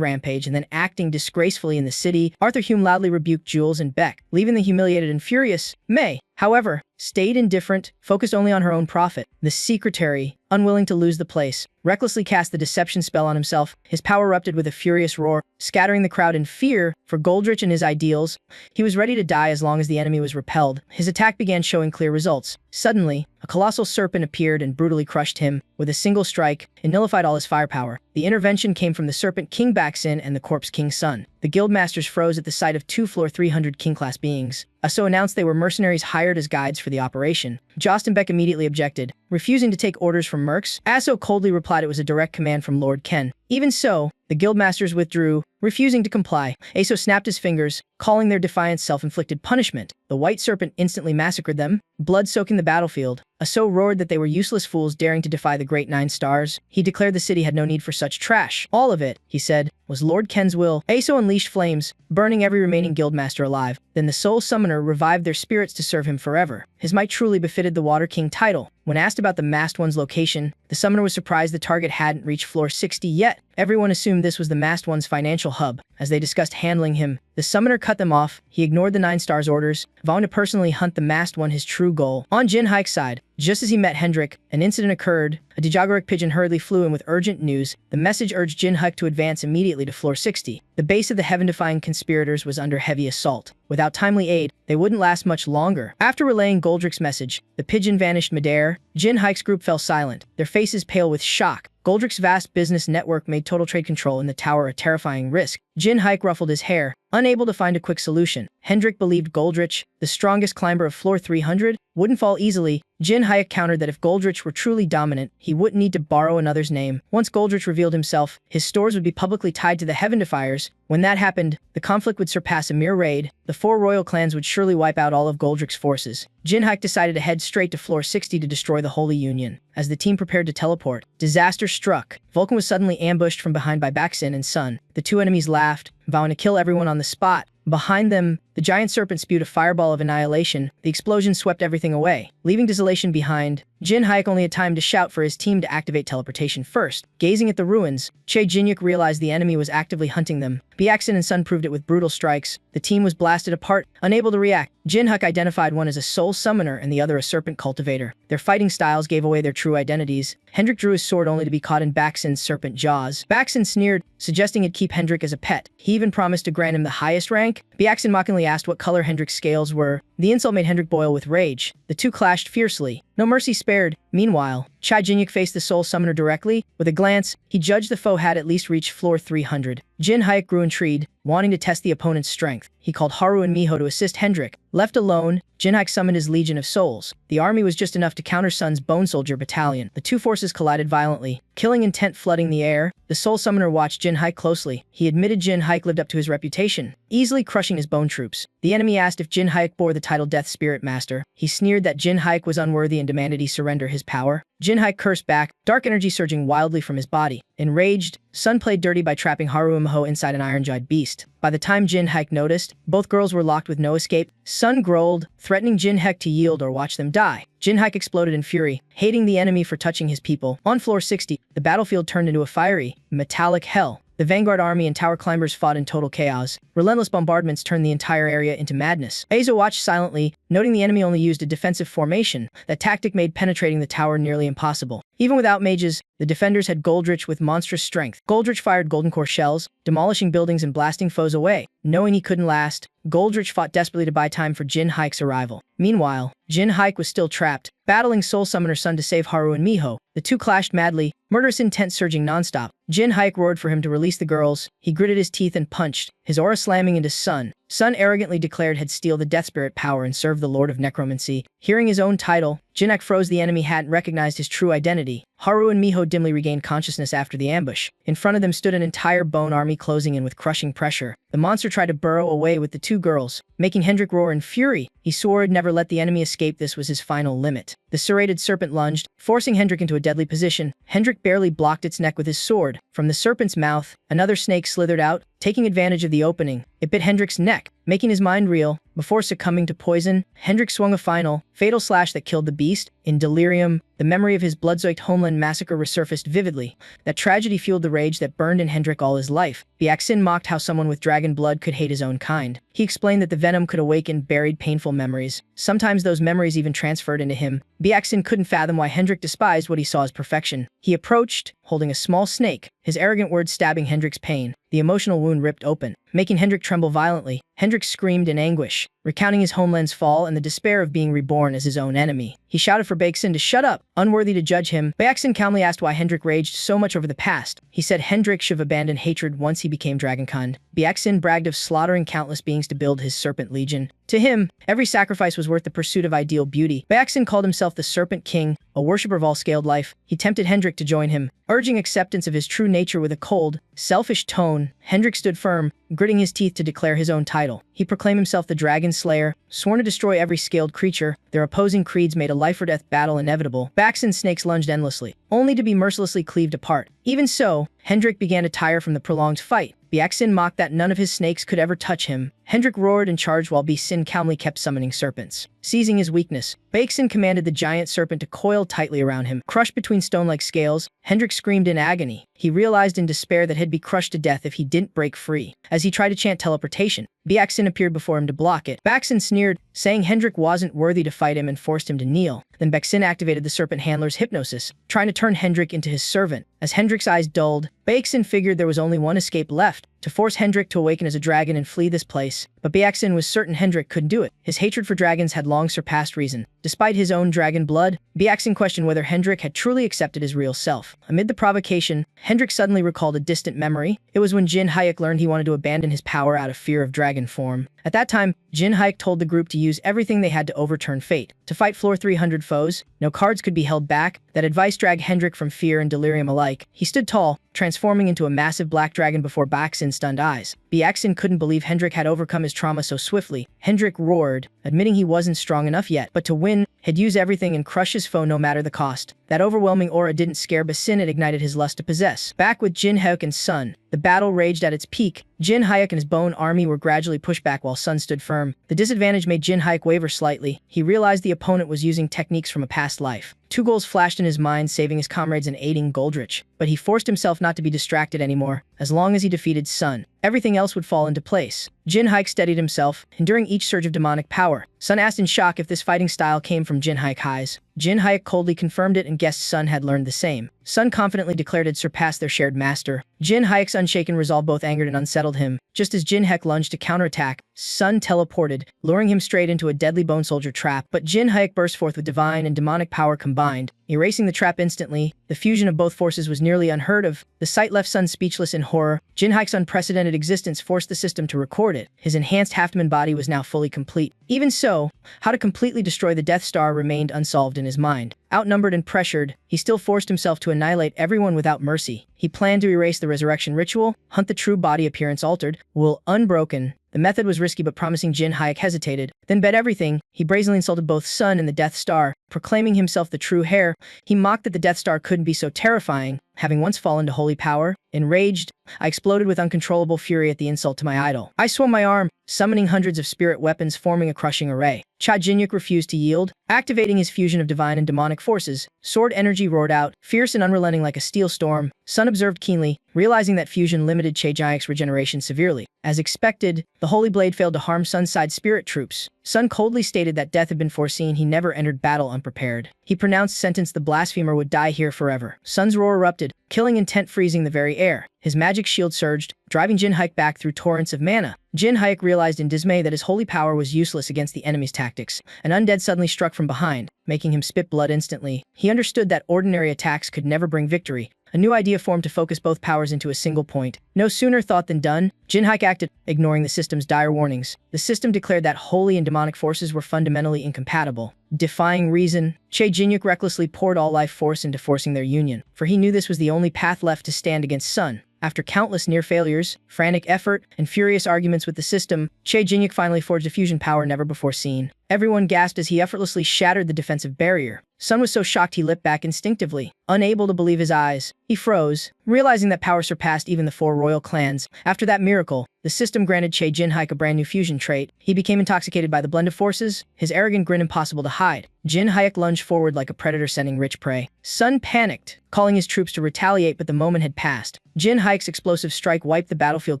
rampage and then acting disgracefully in the city. Arthur Hume loudly rebuked Jules and Beck, leaving them humiliated and furious. May, however, stayed indifferent, focused only on her own profit. The secretary, unwilling to lose the place, recklessly cast the deception spell on himself. His power erupted with a furious roar, scattering the crowd in fear for Goldrich and his ideals. He was ready to die as long as the enemy was repelled. His attack began showing clear results. Suddenly, a colossal serpent appeared and brutally crushed him. With a single strike, it nullified all his firepower. The intervention came from the Serpent King Baxin and the Corpse King's son. The guildmasters froze at the sight of two floor 300 king-class beings. Aso announced they were mercenaries hired as guides for the operation. Jost and Beck immediately objected, refusing to take orders from mercs. Aso coldly replied it was a direct command from Lord Ken. Even so, the guildmasters withdrew, refusing to comply. Aso snapped his fingers, calling their defiance self-inflicted punishment. The white serpent instantly massacred them, blood soaking the battlefield. Aso roared that they were useless fools daring to defy the great 9 stars. He declared the city had no need for such trash. All of it, he said, was Lord Ken's will. Aso unleashed flames, burning every remaining guildmaster alive. Then the soul summoner revived their spirits to serve him forever. His might truly befitted the Water King title. When asked about the masked one's location, the summoner was surprised the target hadn't reached floor 60 yet. Everyone assumed this was the masked one's financial hub. As they discussed handling him, the summoner cut them off. He ignored the 9 stars orders, vowing to personally hunt the masked one, his true goal. On Jin Haik's side, just as he met Hendrik, an incident occurred. A Dijagoric pigeon hurriedly flew in with urgent news. The message urged Jin Haik to advance immediately to floor 60. The base of the heaven-defying conspirators was under heavy assault. Without timely aid, they wouldn't last much longer. After relaying Goldrick's message, the pigeon vanished midair. Jin Haik's group fell silent, their faces pale with shock. Goldrick's vast business network made total trade control in the tower a terrifying risk. Jin Haik ruffled his hair, unable to find a quick solution. Hendrik believed Goldrich, the strongest climber of floor 300, wouldn't fall easily. Jin Haik countered that if Goldrich were truly dominant, he wouldn't need to borrow another's name. Once Goldrich revealed himself, his stores would be publicly tied to the Heaven Defiers. When that happened, the conflict would surpass a mere raid. The 4 royal clans would surely wipe out all of Goldrich's forces. Jin Haik decided to head straight to floor 60 to destroy the Holy Union. As the team prepared to teleport, disaster struck. Vulcan was suddenly ambushed from behind by Baxin and Sun. The 2 enemies laughed, vowing to kill everyone on the spot. Behind them, the giant serpent spewed a fireball of annihilation. The explosion swept everything away, leaving desolation behind. Jin Haik only had time to shout for his team to activate teleportation first. Gazing at the ruins, Che Jinyuk realized the enemy was actively hunting them. Biaxin and Sun proved it with brutal strikes. The team was blasted apart, unable to react. Jin Haik identified one as a soul summoner and the other a serpent cultivator. Their fighting styles gave away their true identities. Hendrik drew his sword only to be caught in Baxin's serpent jaws. Baxin sneered, suggesting he'd keep Hendrik as a pet. He even promised to grant him the highest rank. Biaxin mockingly asked what color Hendrik's scales were. The insult made Hendrik boil with rage. The two clashed fiercely. No mercy spared. Meanwhile, Chai Jinyuk faced the soul summoner directly. With a glance, he judged the foe had at least reached floor 300. Jin Haik grew intrigued, wanting to test the opponent's strength. He called Haru and Miho to assist Hendrik. Left alone, Jin Haik summoned his Legion of Souls. The army was just enough to counter Sun's Bone Soldier battalion. The two forces collided violently, killing intent flooding the air. The soul summoner watched Jin Haik closely. He admitted Jin Haik lived up to his reputation, easily crushing his bone troops. The enemy asked if Jin Haik bore the title Death Spirit Master. He sneered that Jin Haik was unworthy and demanded he surrender his power. Jin Haik cursed back, dark energy surging wildly from his body. Enraged, Sun played dirty by trapping Haru and Miho inside an iron-jawed beast. By the time Jin Haik noticed, both girls were locked with no escape. Sun growled, threatening Jin Haik to yield or watch them die. Jin Haik exploded in fury, hating the enemy for touching his people. On floor 60, the battlefield turned into a fiery, metallic hell. The vanguard army and tower climbers fought in total chaos. Relentless bombardments turned the entire area into madness. Azo watched silently, noting the enemy only used a defensive formation. That tactic made penetrating the tower nearly impossible. Even without mages, the defenders had Goldrich with monstrous strength. Goldrich fired golden core shells, demolishing buildings and blasting foes away. Knowing he couldn't last, Goldrich fought desperately to buy time for Jin Haik's arrival. Meanwhile, Jin Haik was still trapped, battling Soul Summoner Sun to save Haru and Miho. The two clashed madly, murderous intent surging nonstop. Jin Haik roared for him to release the girls. He gritted his teeth and punched, his aura slamming into Sun. Sun arrogantly declared he'd steal the Death Spirit power and serve the Lord of Necromancy. Hearing his own title, Jin Haik froze. The enemy hadn't recognized his true identity. Haru and Miho dimly regained consciousness after the ambush. In front of them stood an entire bone army closing in with crushing pressure. The monster tried to burrow away with the two girls, making Hendrik roar in fury. He swore he'd never let the enemy escape. This was his final limit. The serrated serpent lunged, forcing Hendrik into a deadly position. Hendrik barely blocked its neck with his sword. From the serpent's mouth, another snake slithered out, taking advantage of the opening. It bit Hendrik's neck, making his mind reel. Before succumbing to poison, Hendrik swung a final, fatal slash that killed the beast. In delirium, the memory of his blood-soaked homeland massacre resurfaced vividly. That tragedy fueled the rage that burned in Hendrik all his life. Biaxin mocked how someone with dragon blood could hate his own kind. He explained that the venom could awaken buried painful memories. Sometimes those memories even transferred into him. Biaxin couldn't fathom why Hendrik despised what he saw as perfection. He approached, holding a small snake, his arrogant words stabbing Hendrik's pain. The emotional wound ripped open, making Hendrik tremble violently. Hendrik screamed in anguish, recounting his homeland's fall and the despair of being reborn as his own enemy. He shouted for Biaxin to shut up, unworthy to judge him. Biaxin calmly asked why Hendrik raged so much over the past. He said Hendrik should have abandoned hatred once he became dragonkind. Baeksin bragged of slaughtering countless beings to build his serpent legion. To him, every sacrifice was worth the pursuit of ideal beauty. Baeksin called himself the Serpent King, a worshipper of all scaled life. He tempted Hendrik to join him, urging acceptance of his true nature with a cold, selfish tone. Hendrik stood firm, gritting his teeth to declare his own title. He proclaimed himself the Dragon Slayer, sworn to destroy every scaled creature. Their opposing creeds made a life-or-death battle inevitable. Baeksin's snakes lunged endlessly, only to be mercilessly cleaved apart. Even so, Hendrik began to tire from the prolonged fight. Baeksin mocked that none of his snakes could ever touch him. Hendrik roared and charged while Baeksin calmly kept summoning serpents. Seizing his weakness, Baeksin commanded the giant serpent to coil tightly around him. Crushed between stone-like scales, Hendrik screamed in agony. He realized in despair that he'd be crushed to death if he didn't break free. As he tried to chant teleportation, Baeksin appeared before him to block it. Baeksin sneered, saying Hendrik wasn't worthy to fight him and forced him to kneel. Then Baeksin activated the serpent handler's hypnosis, trying to turn Hendrik into his servant. As Hendrik's eyes dulled, Baeksin figured there was only one escape left, to force Hendrik to awaken as a dragon and flee this place. But Baeksin was certain Hendrik couldn't do it. His hatred for dragons had long surpassed reason. Despite his own dragon blood, Baeksin questioned whether Hendrik had truly accepted his real self. Amid the provocation, Hendrik suddenly recalled a distant memory. It was when Jin Hyuk learned he wanted to abandon his power out of fear of dragon form. At that time, Jin Hyuk told the group to use everything they had to overturn fate. To fight floor 300 foes, no cards could be held back. That advice dragged Hendrik from fear and delirium alike. He stood tall, transforming into a massive black dragon before Baeksin's stunned eyes. Baeksin couldn't believe Hendrik had overcome his trauma so swiftly. Hendrik roared, admitting he wasn't strong enough yet, but to win, he'd use everything and crush his foe no matter the cost. That overwhelming aura didn't scare Baeksin, it ignited his lust to possess. Back with Jin Hyuk and Sun, the battle raged at its peak. Jin Hyuk and his bone army were gradually pushed back while Sun stood firm. The disadvantage made Jin Hyuk waver slightly. He realized the opponent was using techniques from a past life. Two goals flashed in his mind, saving his comrades and aiding Goldrich. But he forced himself not to be distracted anymore. As long as he defeated Sun, everything else would fall into place. Jin Hyuk steadied himself, enduring each surge of demonic power. Sun asked in shock if this fighting style came from Jin Hyuk highs. Jin Hyuk coldly confirmed it and guessed Sun had learned the same. Sun confidently declared it surpassed their shared master. Jin Hyuk's unshaken resolve both angered and unsettled him. Just as Jin Hyuk lunged to counterattack, Sun teleported, luring him straight into a deadly bone soldier trap. But Jin Hyuk burst forth with divine and demonic power combined, erasing the trap instantly. The fusion of both forces was nearly unheard of. The sight left Sun speechless in horror. Jin Hyuk's unprecedented existence forced the system to record it. His enhanced half-human body was now fully complete. Even so, how to completely destroy the Death Star remained unsolved in his mind. Outnumbered and pressured, he still forced himself to annihilate everyone without mercy. He planned to erase the resurrection ritual, hunt the true body appearance altered, will unbroken. The method was risky but promising. Jin Hyuk hesitated, then bet everything. He brazenly insulted both Sun and the Death Star, proclaiming himself the true heir. He mocked that the Death Star couldn't be so terrifying, having once fallen to holy power. Enraged, I exploded with uncontrollable fury at the insult to my idol. I swung my arm, summoning hundreds of spirit weapons, forming a crushing array. Cha Jinyuk refused to yield, activating his fusion of divine and demonic forces. Sword energy roared out, fierce and unrelenting like a steel storm. Sun observed keenly, realizing that fusion limited Cha Jinyuk's regeneration severely. As expected, the Holy Blade failed to harm Sun's side spirit troops. Sun coldly stated that death had been foreseen. He never entered battle unprepared. He pronounced sentence the blasphemer would die here forever. Sun's roar erupted, killing intent, freezing the very air. His magic shield surged, driving Jin Hyuk back through torrents of mana. Jin Hyuk realized in dismay that his holy power was useless against the enemy's tactics. An undead suddenly struck from behind, making him spit blood instantly. He understood that ordinary attacks could never bring victory. A new idea formed to focus both powers into a single point. No sooner thought than done. Jin Hyuk acted, ignoring the system's dire warnings. The system declared that holy and demonic forces were fundamentally incompatible. Defying reason, Cha Jinyuk recklessly poured all life force into forcing their union, for he knew this was the only path left to stand against Sun. After countless near failures, frantic effort, and furious arguments with the system, Cha Jinyuk finally forged a fusion power never before seen. Everyone gasped as he effortlessly shattered the defensive barrier. Sun was so shocked he leapt back instinctively, unable to believe his eyes. He froze, realizing that power surpassed even the 4 royal clans. After that miracle, the system granted Cha Jin Hyuk a brand new fusion trait. He became intoxicated by the blend of forces, his arrogant grin impossible to hide. Jin Hyuk lunged forward like a predator scenting rich prey. Sun panicked, calling his troops to retaliate, but the moment had passed. Jin Hyuk's explosive strike wiped the battlefield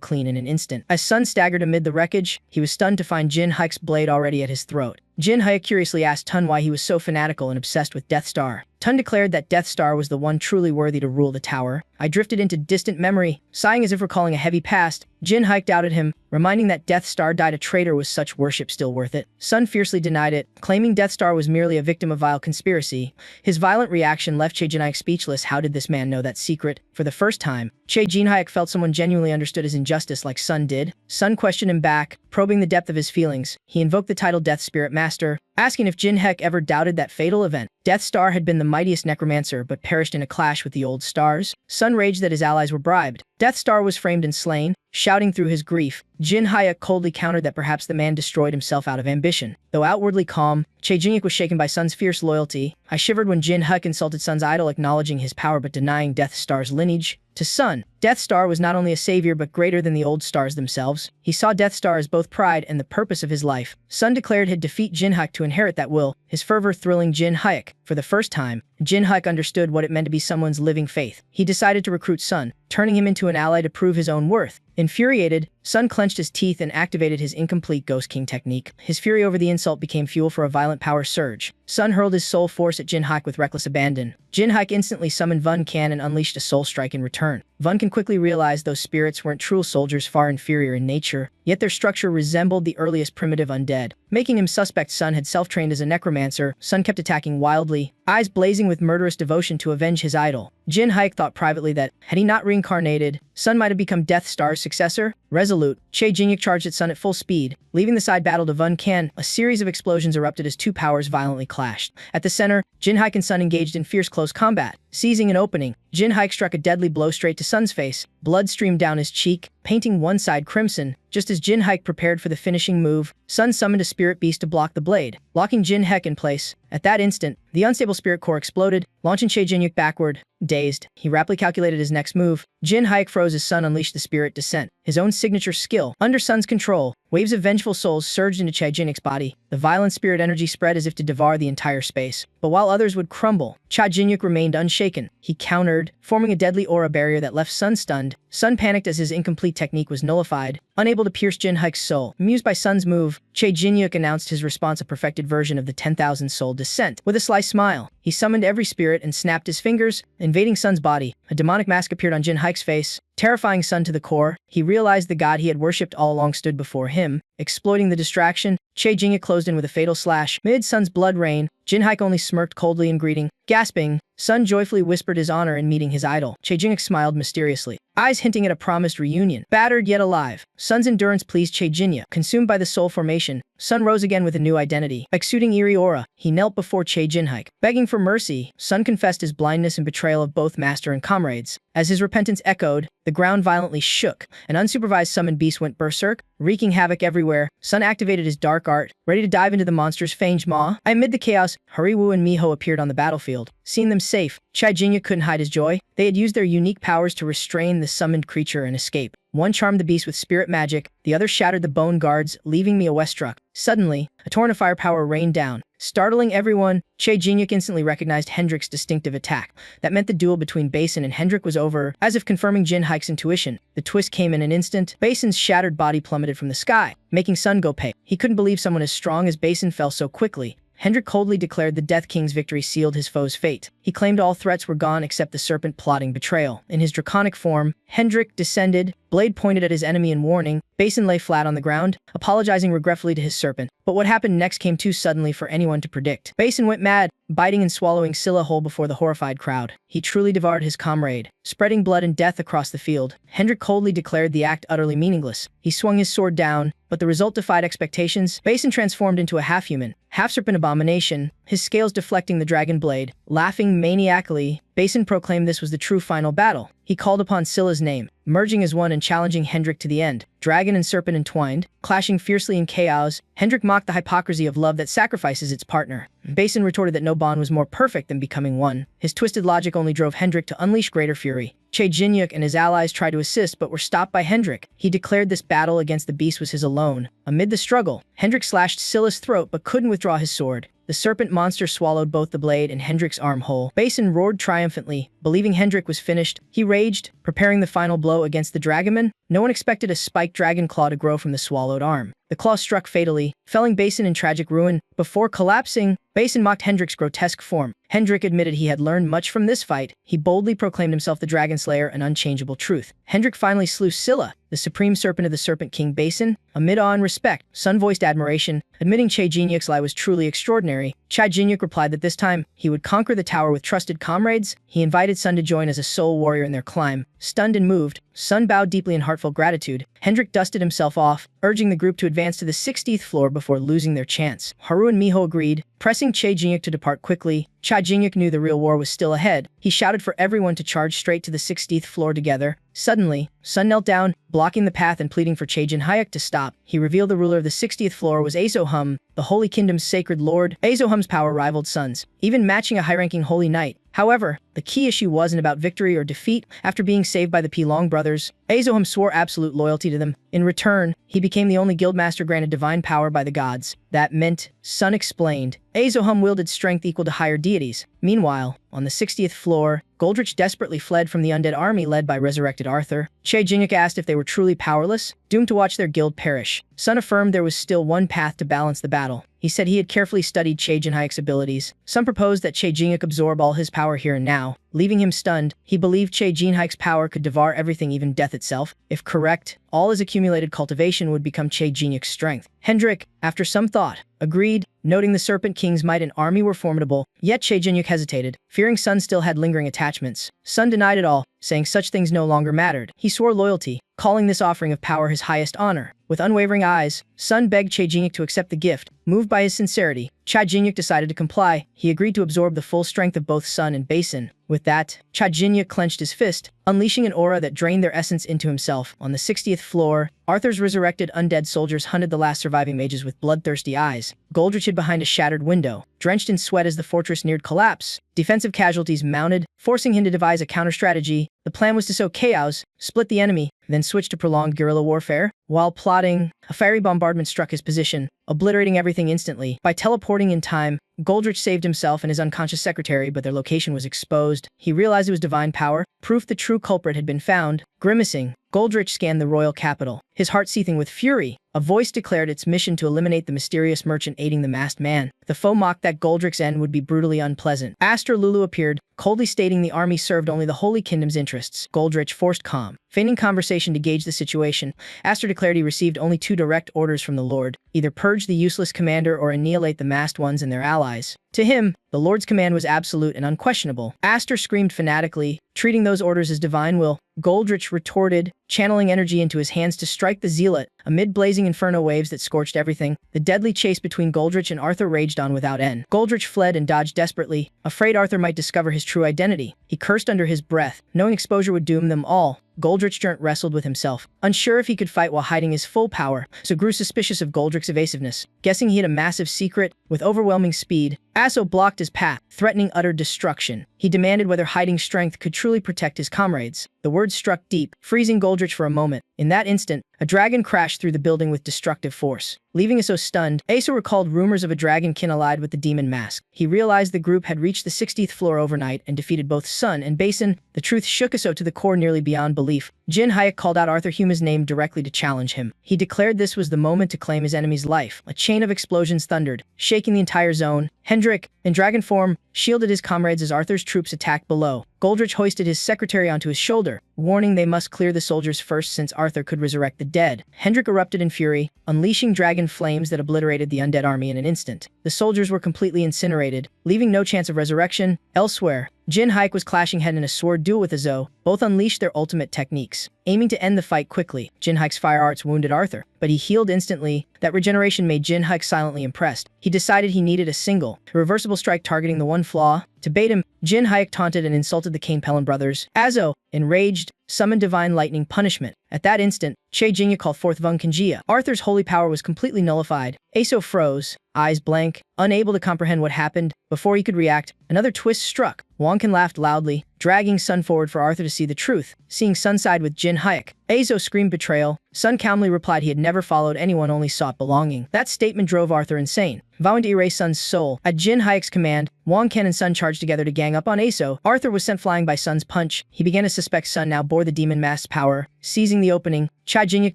clean in an instant. As Sun staggered amid the wreckage, he was stunned to find Jin Hyuk's blade already at his throat. Jin Hyuk curiously asked Tun why he was so fanatical and obsessed with Death Star. Tun declared that Death Star was the one truly worthy to rule the tower. I drifted into distant memory, sighing as if recalling a heavy past. Jin Hyuk doubted him, reminding that Death Star died a traitor. Was such worship still worth it? Sun fiercely denied it, claiming Death Star was merely a victim of vile conspiracy. His violent reaction left Che Jin Hyuk speechless. How did this man know that secret? For the first time, Che Jin Hyuk felt someone genuinely understood his injustice like Sun did. Sun questioned him back, probing the depth of his feelings. He invoked the title Death Spirit Master, asking if Jin Hyuk ever doubted that fatal event. Death Star had been the mightiest necromancer but perished in a clash with the old stars. Sun raged that his allies were bribed. Death Star was framed and slain. Shouting through his grief, Jin Hyuk coldly countered that perhaps the man destroyed himself out of ambition. Though outwardly calm, Che Jin Hyuk was shaken by Sun's fierce loyalty. I shivered when Jin Hyuk insulted Sun's idol, acknowledging his power but denying Death Star's lineage. To Sun, Death Star was not only a savior but greater than the old stars themselves. He saw Death Star as both pride and the purpose of his life. Sun declared he'd defeat Jin Hyuk to inherit that will, his fervor thrilling Jin Hyuk. For the first time, Jin Hyuk understood what it meant to be someone's living faith. He decided to recruit Sun, turning him into an ally to prove his own worth. Infuriated, Sun clenched his teeth and activated his incomplete Ghost King technique. His fury over the insult became fuel for a violent power surge. Sun hurled his soul force at Jin Hyuk with reckless abandon. Jin Hyuk instantly summoned Vun Can and unleashed a soul strike in return. Vun Can quickly realized those spirits weren't true soldiers, far inferior in nature, yet their structure resembled the earliest primitive undead. Making him suspect Sun had self-trained as a necromancer, Sun kept attacking wildly, eyes blazing with murderous devotion to avenge his idol. Jin Hyuk thought privately that, had he not reincarnated, Sun might have become Death Star's successor. Resolute, Che Jin Hyuk charged at Sun at full speed, leaving the side battle to Vun Can. A series of explosions erupted as two powers violently clashed. At the center, Jin Hyuk and Sun engaged in fierce close combat. Seizing an opening, Jin Hyuk struck a deadly blow straight to Sun's face. Blood streamed down his cheek, painting one side crimson. Just as Jin Hyuk prepared for the finishing move, Sun summoned a spirit beast to block the blade, locking Jin Hyuk in place. At that instant, the unstable spirit core exploded, launching Che Jin Hyuk backward. Dazed, he rapidly calculated his next move. Jin Hyuk froze as Sun unleashed the spirit descent, his own signature skill. Under Sun's control, waves of vengeful souls surged into Che Jin Hyuk's body. The violent spirit energy spread as if to devour the entire space. But while others would crumble, Che Jin Hyuk remained unshaken. He countered, forming a deadly aura barrier that left Sun stunned. Sun panicked as his incomplete technique was nullified, unable to pierce Jin Hyuk's soul. Amused by Sun's move, Che Jin Hyuk announced his response, a perfected version of the 10,000 soul descent. With a sly smile, he summoned every spirit and snapped his fingers, invading Sun's body. A demonic mask appeared on Jin Hyuk's face, terrifying Sun to the core. He realized the god he had worshipped all along stood before him. Exploiting the distraction, Che Jin Hyuk closed in with a fatal slash. Mid Sun's blood rain, Jin Hyuk only smirked coldly in greeting. Gasping, Sun joyfully whispered his honor in meeting his idol. Che Jin Hyuk smiled mysteriously, eyes hinting at a promised reunion. Battered yet alive, Sun's endurance pleased Che Jin Hyuk. Consumed by the soul formation, Sun rose again with a new identity. Exuding eerie aura, he knelt before Che Jin Hyuk. Begging for mercy, Sun confessed his blindness and betrayal of both master and comrades. As his repentance echoed, the ground violently shook. An unsupervised summoned beast went berserk, wreaking havoc everywhere. Sun activated his dark art, ready to dive into the monster's fanged maw. Amid the chaos, Hariwoo and Miho appeared on the battlefield. Seeing them safe, Che Jin Hyuk couldn't hide his joy. They had used their unique powers to restrain the summoned creature and escape. One charmed the beast with spirit magic, the other shattered the bone guards, leaving Miho struck. Suddenly, a torrent of firepower rained down. Startling everyone, Che Jin Hyuk instantly recognized Hendrik's distinctive attack. That meant the duel between Basin and Hendrik was over, as if confirming Jin Hyuk's intuition. The twist came in an instant. Basin's shattered body plummeted from the sky, making Sun go pale. He couldn't believe someone as strong as Basin fell so quickly. Hendrik coldly declared the Death King's victory sealed his foe's fate. He claimed all threats were gone except the serpent plotting betrayal. In his draconic form, Hendrik descended, blade pointed at his enemy in warning. Basin lay flat on the ground, apologizing regretfully to his serpent. But what happened next came too suddenly for anyone to predict. Basin went mad, biting and swallowing Scylla whole before the horrified crowd. He truly devoured his comrade, spreading blood and death across the field. Hendrik coldly declared the act utterly meaningless. He swung his sword down, but the result defied expectations. Basin transformed into a half-human, half-serpent abomination, his scales deflecting the dragon blade. Laughing maniacally, Basin proclaimed this was the true final battle. He called upon Scylla's name, merging as one and challenging Hendrik to the end. Dragon and serpent entwined, clashing fiercely in chaos. Hendrik mocked the hypocrisy of love that sacrifices its partner. Basin retorted that no bond was more perfect than becoming one. His twisted logic only drove Hendrik to unleash greater fury. Che Jin Hyuk and his allies tried to assist but were stopped by Hendrik. He declared this battle against the beast was his alone. Amid the struggle, Hendrik slashed Scylla's throat but couldn't withdraw his sword. The serpent monster swallowed both the blade and Hendrik's arm whole. Basin roared triumphantly, believing Hendrik was finished. He raged, preparing the final blow against the dragoman. No one expected a spiked dragon claw to grow from the swallowed arm. The claw struck fatally, felling Basin in tragic ruin. Before collapsing, Basin mocked Hendrik's grotesque form. Hendrik admitted he had learned much from this fight. He boldly proclaimed himself the Dragon Slayer, an unchangeable truth. Hendrik finally slew Scylla, the supreme serpent of the Serpent King Basin. Amid awe and respect, Sun voiced admiration, admitting Che Jinyuk's lie was truly extraordinary. Che Jinyuk replied that this time, he would conquer the tower with trusted comrades. He invited Sun to join as a sole warrior in their climb. Stunned and moved, Sun bowed deeply in heartfelt gratitude. Hendrik dusted himself off, urging the group to advance to the 60th floor before losing their chance. Haru and Miho agreed, pressing Che Jinyuk to depart quickly. Che Jinyuk knew the real war was still ahead. He shouted for everyone to charge straight to the 60th floor together. Suddenly, Sun knelt down, blocking the path and pleading for Che Jinyuk to stop. He revealed the ruler of the 60th floor was Azohum, the Holy Kingdom's sacred lord. Azohum's power rivaled Sun's, even matching a high-ranking holy knight. However, the key issue wasn't about victory or defeat. After being saved by the Pilong brothers, Azohum swore absolute loyalty to them. In return, he became the only guildmaster granted divine power by the gods. That meant, Sun explained, Azohum wielded strength equal to higher deities. Meanwhile, on the 60th floor, Goldrich desperately fled from the undead army led by resurrected Arthur. Che Jinyuk asked if they were truly powerless, doomed to watch their guild perish. Sun affirmed there was still one path to balance the battle. He said he had carefully studied Che Jinyuk's abilities. Sun proposed that Che Jinyuk absorb all his power here and now. Leaving him stunned, he believed Che Jinyuk's power could devour everything, even death itself. If correct, all his accumulated cultivation would become Che Jinyuk's strength. Hendrik, after some thought, agreed, noting the Serpent King's might and army were formidable. Yet Che Jinyuk hesitated, fearing Sun still had lingering attachments. Sun denied it all, saying such things no longer mattered. He swore loyalty, calling this offering of power his highest honor. With unwavering eyes, Sun begged Che Jinyuk to accept the gift. Moved by his sincerity, Che Jinyuk decided to comply. He agreed to absorb the full strength of both Sun and Basin. With that, Che Jinyuk clenched his fist, unleashing an aura that drained their essence into himself. On the 60th floor, Arthur's resurrected undead soldiers hunted the last surviving mages with bloodthirsty eyes. Goldrich hid behind a shattered window, drenched in sweat as the fortress neared collapse. Defensive casualties mounted, forcing him to devise a counter-strategy. The plan was to sow chaos, split the enemy, then switch to prolonged guerrilla warfare. While plotting, a fiery bombardment struck his position, obliterating everything instantly. By teleporting in time, Goldrich saved himself and his unconscious secretary, but their location was exposed. He realized it was divine power, proof the true culprit had been found. Grimacing, Goldrich scanned the royal capital, his heart seething with fury. A voice declared its mission to eliminate the mysterious merchant aiding the masked man. The foe mocked that Goldrich's end would be brutally unpleasant. Aster Lulu appeared, coldly stating the army served only the Holy Kingdom's interests. Goldrich forced calm, feigning conversation to gauge the situation. Aster declared he received only two direct orders from the Lord, either purge the useless commander or annihilate the masked ones and their allies. To him, the Lord's command was absolute and unquestionable. Aster screamed fanatically, treating those orders as divine will. Goldrich retorted, channeling energy into his hands to strike the zealot. Amid blazing inferno waves that scorched everything, the deadly chase between Goldrich and Arthur raged on without end. Goldrich fled and dodged desperately, afraid Arthur might discover his true identity. He cursed under his breath, knowing exposure would doom them all. Goldrich wrestled with himself, unsure if he could fight while hiding his full power, so grew suspicious of Goldrich's evasiveness. Guessing he had a massive secret, with overwhelming speed, Asso blocked his path, threatening utter destruction. He demanded whether hiding strength could truly protect his comrades. The words struck deep, freezing Goldrich for a moment. In that instant, a dragon crashed through the building with destructive force. Leaving Asso stunned, Asso recalled rumors of a dragonkin allied with the demon mask. He realized the group had reached the 60th floor overnight and defeated both Sun and Basin. The truth shook Asso to the core nearly beyond belief. Jin Hayek called out Arthur Huma's name directly to challenge him. He declared this was the moment to claim his enemy's life. A chain of explosions thundered, shaking the entire zone. Hendrik, in dragon form, shielded his comrades as Arthur's troops attacked below. Goldrich hoisted his secretary onto his shoulder, warning they must clear the soldiers first since Arthur could resurrect the dead. Hendrik erupted in fury, unleashing dragon flames that obliterated the undead army in an instant. The soldiers were completely incinerated, leaving no chance of resurrection. Elsewhere, Jin Hayek was clashing head in a sword duel with Azo. Both unleashed their ultimate techniques, aiming to end the fight quickly. Jin Hayek's fire arts wounded Arthur, but he healed instantly. That regeneration made Jin Hayek silently impressed. He decided he needed a single, reversible strike targeting the one flaw. To bait him, Jin Hayek taunted and insulted the Kane Pellin brothers. Azo, enraged, summoned divine lightning punishment. At that instant, Che Jinya called forth Vung Kanjia. Arthur's holy power was completely nullified. Aso froze, eyes blank, unable to comprehend what happened. Before he could react, another twist struck. Wonkin laughed loudly, dragging Sun forward for Arthur to see the truth. Seeing Sun side with Jin Hayek, Azo screamed betrayal. Sun calmly replied he had never followed anyone, only sought belonging. That statement drove Arthur insane, vowing to erase Sun's soul. At Jin Hayek's command, Wonkin and Sun charged together to gang up on Aso. Arthur was sent flying by Sun's punch. He began to suspect Sun now bore the demon mask's power. Seizing the opening, Chai Jingyuk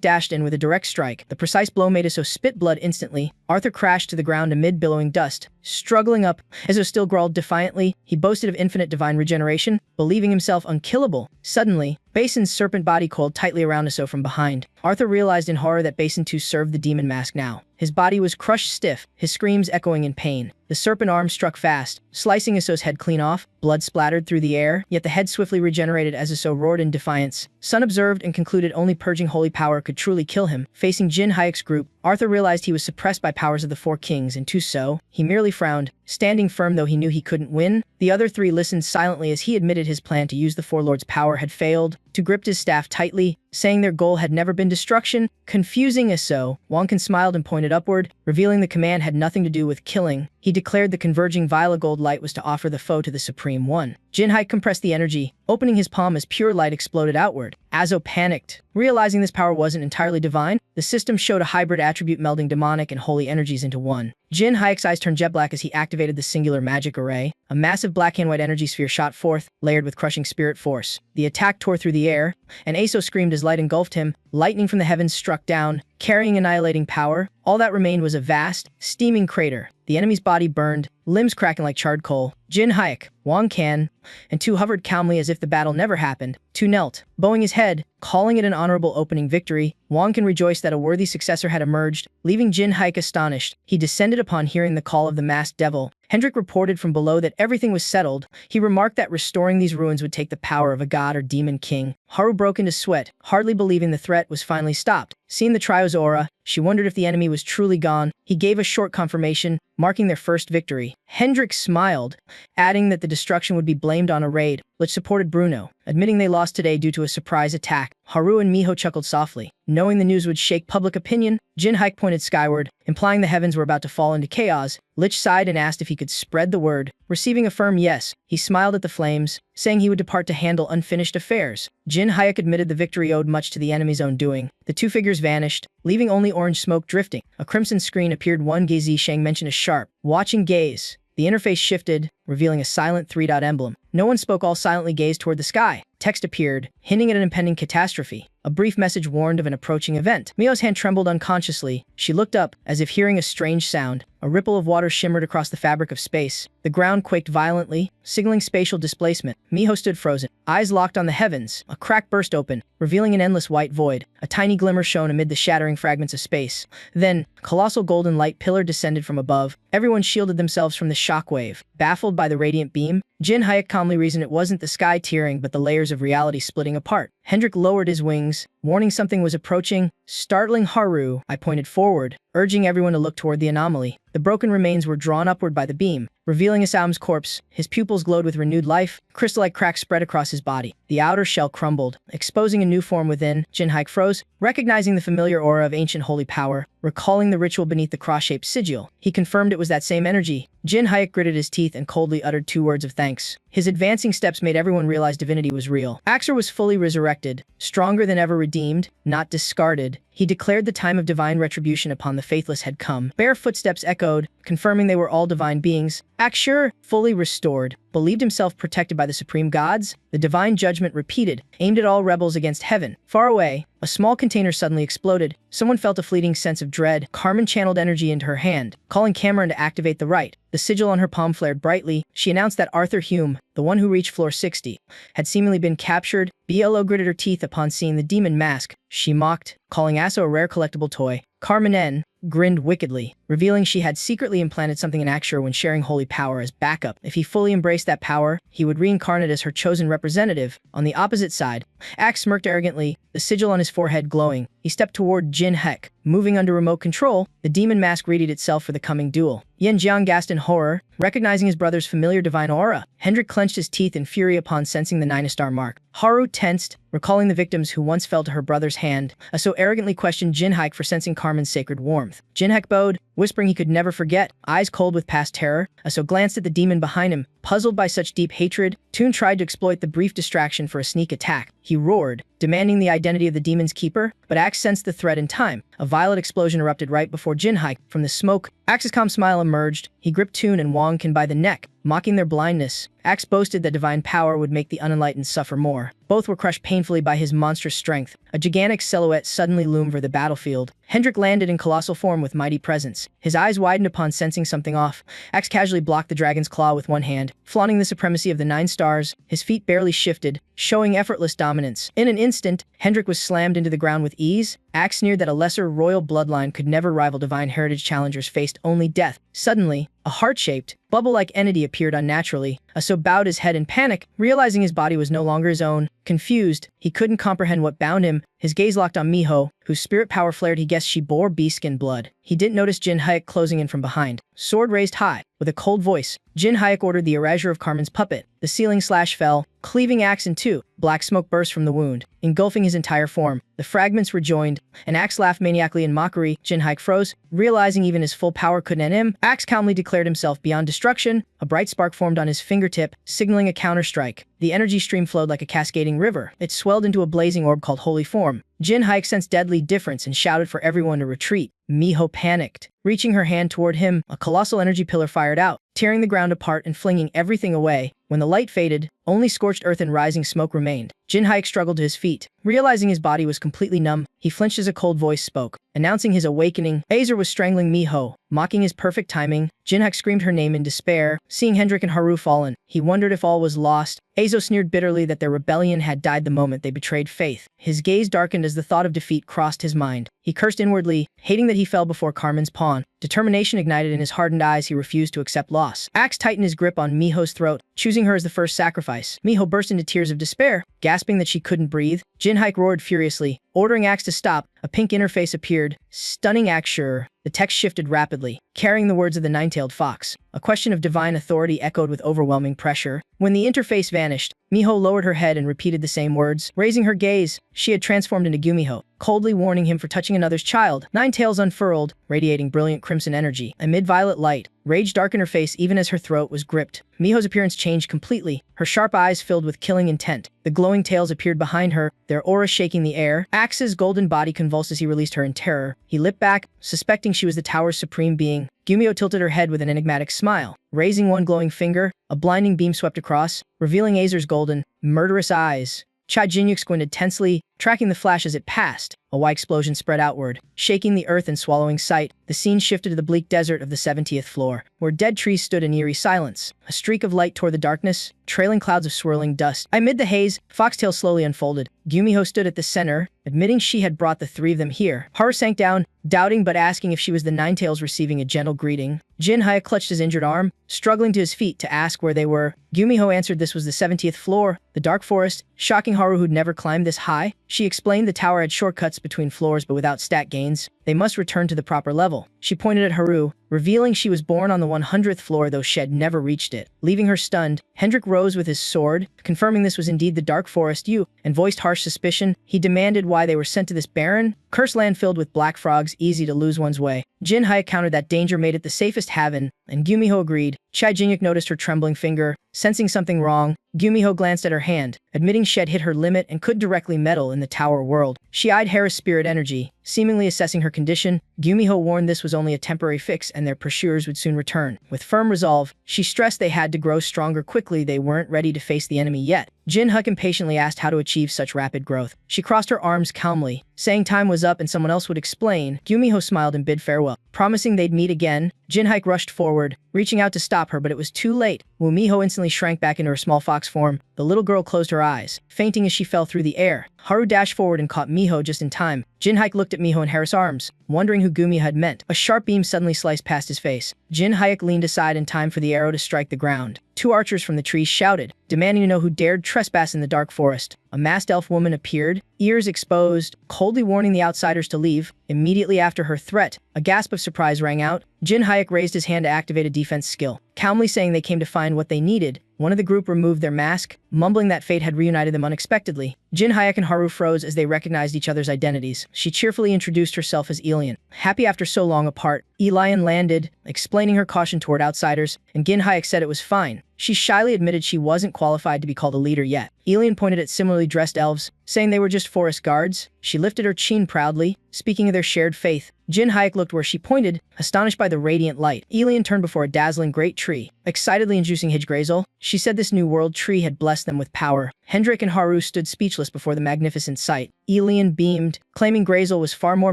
dashed in with a direct strike. The precise blow made Aso spit blood instantly. Arthur crashed to the ground amid billowing dust. Struggling up, Aso still growled defiantly. He boasted of infinite divine regeneration, believing himself unkillable. Suddenly, Basin's serpent body coiled tightly around Aso from behind. Arthur realized in horror that Basin too served the demon mask now. His body was crushed stiff, his screams echoing in pain. The serpent arm struck fast, slicing Aso's head clean off. Blood splattered through the air, yet the head swiftly regenerated as Aso roared in defiance. Sun observed and concluded only purging holy power could truly kill him. Facing Jin Hayek's group, Arthur realized he was suppressed by powers of the Four Kings, and too so, he merely frowned, standing firm though he knew he couldn't win. The other three listened silently as he admitted his plan to use the Four Lords' power had failed, to gripped his staff tightly, saying their goal had never been destruction. Confusing Aso, Wonkin smiled and pointed upward, revealing the command had nothing to do with killing. He declared the converging violet gold light was to offer the foe to the Supreme One. Jin Haik compressed the energy, opening his palm as pure light exploded outward. Aso panicked. Realizing this power wasn't entirely divine, the system showed a hybrid attribute melding demonic and holy energies into one. Jin Hayek's eyes turned jet black as he activated the singular magic array. A massive black and white energy sphere shot forth, layered with crushing spirit force. The attack tore through the air, and Aso screamed as light engulfed him. Lightning from the heavens struck down, carrying annihilating power. All that remained was a vast, steaming crater. The enemy's body burned, limbs cracking like charred coal. Jin Hayek, Wang Kan, and Tu hovered calmly as if the battle never happened. Tu knelt, bowing his head, calling it an honorable opening victory. Wang Kan rejoiced that a worthy successor had emerged, leaving Jin Hayek astonished. He descended upon hearing the call of the masked devil. Hendrik reported from below that everything was settled. He remarked that restoring these ruins would take the power of a god or demon king. Haru broke into sweat, hardly believing the threat was finally stopped. Seeing the trio's aura, she wondered if the enemy was truly gone. He gave a short confirmation, marking their first victory. Hendrik smiled, adding that the destruction would be blamed on a raid, which supported Bruno, admitting they lost today due to a surprise attack. Haru and Miho chuckled softly. Knowing the news would shake public opinion, Jin Haik pointed skyward, implying the heavens were about to fall into chaos. Lich sighed and asked if he could spread the word. Receiving a firm yes, he smiled at the flames, saying he would depart to handle unfinished affairs. Jin Hayek admitted the victory owed much to the enemy's own doing. The two figures vanished, leaving only orange smoke drifting. A crimson screen appeared. One Gazi Shang mentioned a sharp, watching gaze. The interface shifted, revealing a silent three-dot emblem. No one spoke, all silently gazed toward the sky. Text appeared, hinting at an impending catastrophe. A brief message warned of an approaching event. Mio's hand trembled unconsciously. She looked up, as if hearing a strange sound. A ripple of water shimmered across the fabric of space. The ground quaked violently, signaling spatial displacement. Miho stood frozen, eyes locked on the heavens. A crack burst open, revealing an endless white void. A tiny glimmer shone amid the shattering fragments of space. Then, colossal golden light pillar descended from above. Everyone shielded themselves from the shockwave. Baffled by the radiant beam, Jin Hayek calmly reasoned it wasn't the sky tearing but the layers of reality splitting apart. Hendrik lowered his wings, warning something was approaching. Startling Haru, I pointed forward, urging everyone to look toward the anomaly. The broken remains were drawn upward by the beam, revealing Asam's corpse. His pupils glowed with renewed life. Crystal-like cracks spread across his body. The outer shell crumbled, exposing a new form within. Jin Haik froze, recognizing the familiar aura of ancient holy power, recalling the ritual beneath the cross-shaped sigil. He confirmed it was that same energy. Jin Hayek gritted his teeth and coldly uttered 2 words of thanks. His advancing steps made everyone realize divinity was real. Axer was fully resurrected, stronger than ever, redeemed, not discarded. He declared the time of divine retribution upon the faithless had come. Bare footsteps echoed, confirming they were all divine beings. Axer, fully restored, believed himself protected by the supreme gods. The divine judgment repeated, aimed at all rebels against heaven. Far away, a small container suddenly exploded. Someone felt a fleeting sense of dread. Carmen channeled energy into her hand, calling Cameron to activate the rite. The sigil on her palm flared brightly. She announced that Arthur Hume, the one who reached floor 60, had seemingly been captured. BLO gritted her teeth upon seeing the demon mask. She mocked, calling Aso a rare collectible toy. Carmen N grinned wickedly, revealing she had secretly implanted something in Axer when sharing holy power as backup. If he fully embraced that power, he would reincarnate as her chosen representative. On the opposite side, Axe smirked arrogantly, the sigil on his forehead glowing. He stepped toward Jin Hek. Moving under remote control, the demon mask readied itself for the coming duel. Yen Jiang gasped in horror, recognizing his brother's familiar divine aura. Hendrik clenched his teeth in fury upon sensing the 9-star mark. Haru tensed, recalling the victims who once fell to her brother's hand. Aso arrogantly questioned Jin Haik for sensing Carmen's sacred warmth. Jin Haik bowed, whispering he could never forget. Eyes cold with past terror, Aso glanced at the demon behind him, puzzled by such deep hatred. Toon tried to exploit the brief distraction for a sneak attack. He roared, demanding the identity of the demon's keeper, but Axe sensed the threat in time. A violet explosion erupted right before Jinhae. From the smoke, Axe's calm smile emerged. He gripped Toon and Wang Qin by the neck, mocking their blindness. Axe boasted that divine power would make the unenlightened suffer more. Both were crushed painfully by his monstrous strength. A gigantic silhouette suddenly loomed over the battlefield. Hendrik landed in colossal form with mighty presence. His eyes widened upon sensing something off. Axe casually blocked the dragon's claw with one hand, flaunting the supremacy of the 9 stars. His feet barely shifted, showing effortless dominance. In an instant, Hendrik was slammed into the ground with ease. Axe sneered that a lesser royal bloodline could never rival divine heritage challengers faced only death. Suddenly, a heart-shaped, bubble-like entity appeared unnaturally. Aso bowed his head in panic, realizing his body was no longer his own. Confused, he couldn't comprehend what bound him. His gaze locked on Miho, whose spirit power flared. He guessed she bore beast-skin blood. He didn't notice Jin Hayek closing in from behind, sword raised high. With a cold voice, Jin Hayek ordered the erasure of Carmen's puppet. The ceiling slash fell, cleaving Axe in two. Black smoke burst from the wound, engulfing his entire form. The fragments rejoined, and Axe laughed maniacally in mockery. Jin Hayek froze, realizing even his full power couldn't end him. Axe calmly declared himself beyond destruction. A bright spark formed on his fingertip, signaling a counterstrike. The energy stream flowed like a cascading river. It swelled into a blazing orb called Holy Form. Jin Hayek sensed deadly difference and shouted for everyone to retreat. Miho panicked. Reaching her hand toward him, a colossal energy pillar fired out, tearing the ground apart and flinging everything away. When the light faded, only scorched earth and rising smoke remained. Jin Hayek struggled to his feet. Realizing his body was completely numb, he flinched as a cold voice spoke, announcing his awakening. Azer was strangling Miho, mocking his perfect timing. Jin Hayek screamed her name in despair. Seeing Hendrik and Haru fallen, he wondered if all was lost. Azo sneered bitterly that their rebellion had died the moment they betrayed faith. His gaze darkened as the thought of defeat crossed his mind. He cursed inwardly, hating that he fell before Carmen's pawn. Determination ignited in his hardened eyes. He refused to accept loss. Axe tightened his grip on Miho's throat, choosing her as the first sacrifice. Miho burst into tears of despair, gasping that she couldn't breathe. Jin Hayek roared furiously, ordering Axe to stop. A pink interface appeared, stunning Axe sure. The text shifted rapidly, carrying the words of the nine-tailed fox. A question of divine authority echoed with overwhelming pressure. When the interface vanished, Miho lowered her head and repeated the same words. Raising her gaze, she had transformed into Gumiho, coldly warning him for touching another's child. Nine tails unfurled, radiating brilliant crimson energy. Amid violet light, rage darkened her face even as her throat was gripped. Miho's appearance changed completely, her sharp eyes filled with killing intent. The glowing tails appeared behind her, their aura shaking the air. Axe's golden body convulsed as he released her in terror. He leapt back, suspecting she was the tower's supreme being. Gumiho tilted her head with an enigmatic smile. Raising one glowing finger, a blinding beam swept across, revealing Azer's golden, murderous eyes. Chai Jinyuk squinted tensely, tracking the flash as it passed. A white explosion spread outward, shaking the earth and swallowing sight. The scene shifted to the bleak desert of the 70th floor, where dead trees stood in eerie silence. A streak of light tore the darkness, trailing clouds of swirling dust. Amid the haze, Foxtail slowly unfolded. Gumiho stood at the center, admitting she had brought the three of them here. Haru sank down, doubting but asking if she was the Nine-Tails receiving a gentle greeting. Jin Haya clutched his injured arm, struggling to his feet to ask where they were. Gumiho answered this was the 70th floor, the dark forest, shocking Haru who'd never climbed this high. She explained the tower had shortcuts between floors but without stat gains. They must return to the proper level. She pointed at Haru, revealing she was born on the 100th floor though she had never reached it. Leaving her stunned, Hendrik rose with his sword, confirming this was indeed the Dark Forest and voiced harsh suspicion. He demanded why they were sent to this barren, cursed land filled with black frogs, easy to lose one's way. Jin Haya countered that danger made it the safest haven, and Gumiho agreed. Chai Jinyuk noticed her trembling finger, sensing something wrong. Gumiho glanced at her hand, admitting she had hit her limit and could directly meddle in the tower world. She eyed Hera's spirit energy, seemingly assessing her condition. Gumiho warned this was only a temporary fix and their pursuers would soon return. With firm resolve, she stressed they had to grow stronger quickly. They weren't ready to face the enemy yet. Jin Huk impatiently asked how to achieve such rapid growth. She crossed her arms calmly, saying time was up and someone else would explain. Gumiho smiled and bid farewell, promising they'd meet again. Jin Hike rushed forward, reaching out to stop her, but it was too late. Miho instantly shrank back into her small fox form. The little girl closed her eyes, fainting as she fell through the air. Haru dashed forward and caught Miho just in time. Jin Hike looked at Miho in Hera's arms, wondering who Gumiho had meant. A sharp beam suddenly sliced past his face. Jin Hike leaned aside in time for the arrow to strike the ground. Two archers from the trees shouted, demanding to know who dared trespass in the dark forest. A masked elf woman appeared, ears exposed, coldly warning the outsiders to leave. Immediately after her threat, a gasp of surprise rang out. Jin Hayek raised his hand to activate a defense skill, calmly saying they came to find what they needed. One of the group removed their mask, mumbling that fate had reunited them unexpectedly. Jin Hayek and Haru froze as they recognized each other's identities. She cheerfully introduced herself as Elian. Happy after so long apart, Elian landed, explaining her caution toward outsiders, and Gin Hayek said it was fine. She shyly admitted she wasn't qualified to be called a leader yet. Elian pointed at similarly dressed elves, saying they were just forest guards. She lifted her chin proudly, speaking of their shared faith. Jin Hayek looked where she pointed, astonished by the radiant light. Elian turned before a dazzling great tree, excitedly introducing Hijgrazel. She said this new world tree had blessed them with power. Hendrik and Haru stood speechless before the magnificent sight. Elian beamed, claiming Grazel was far more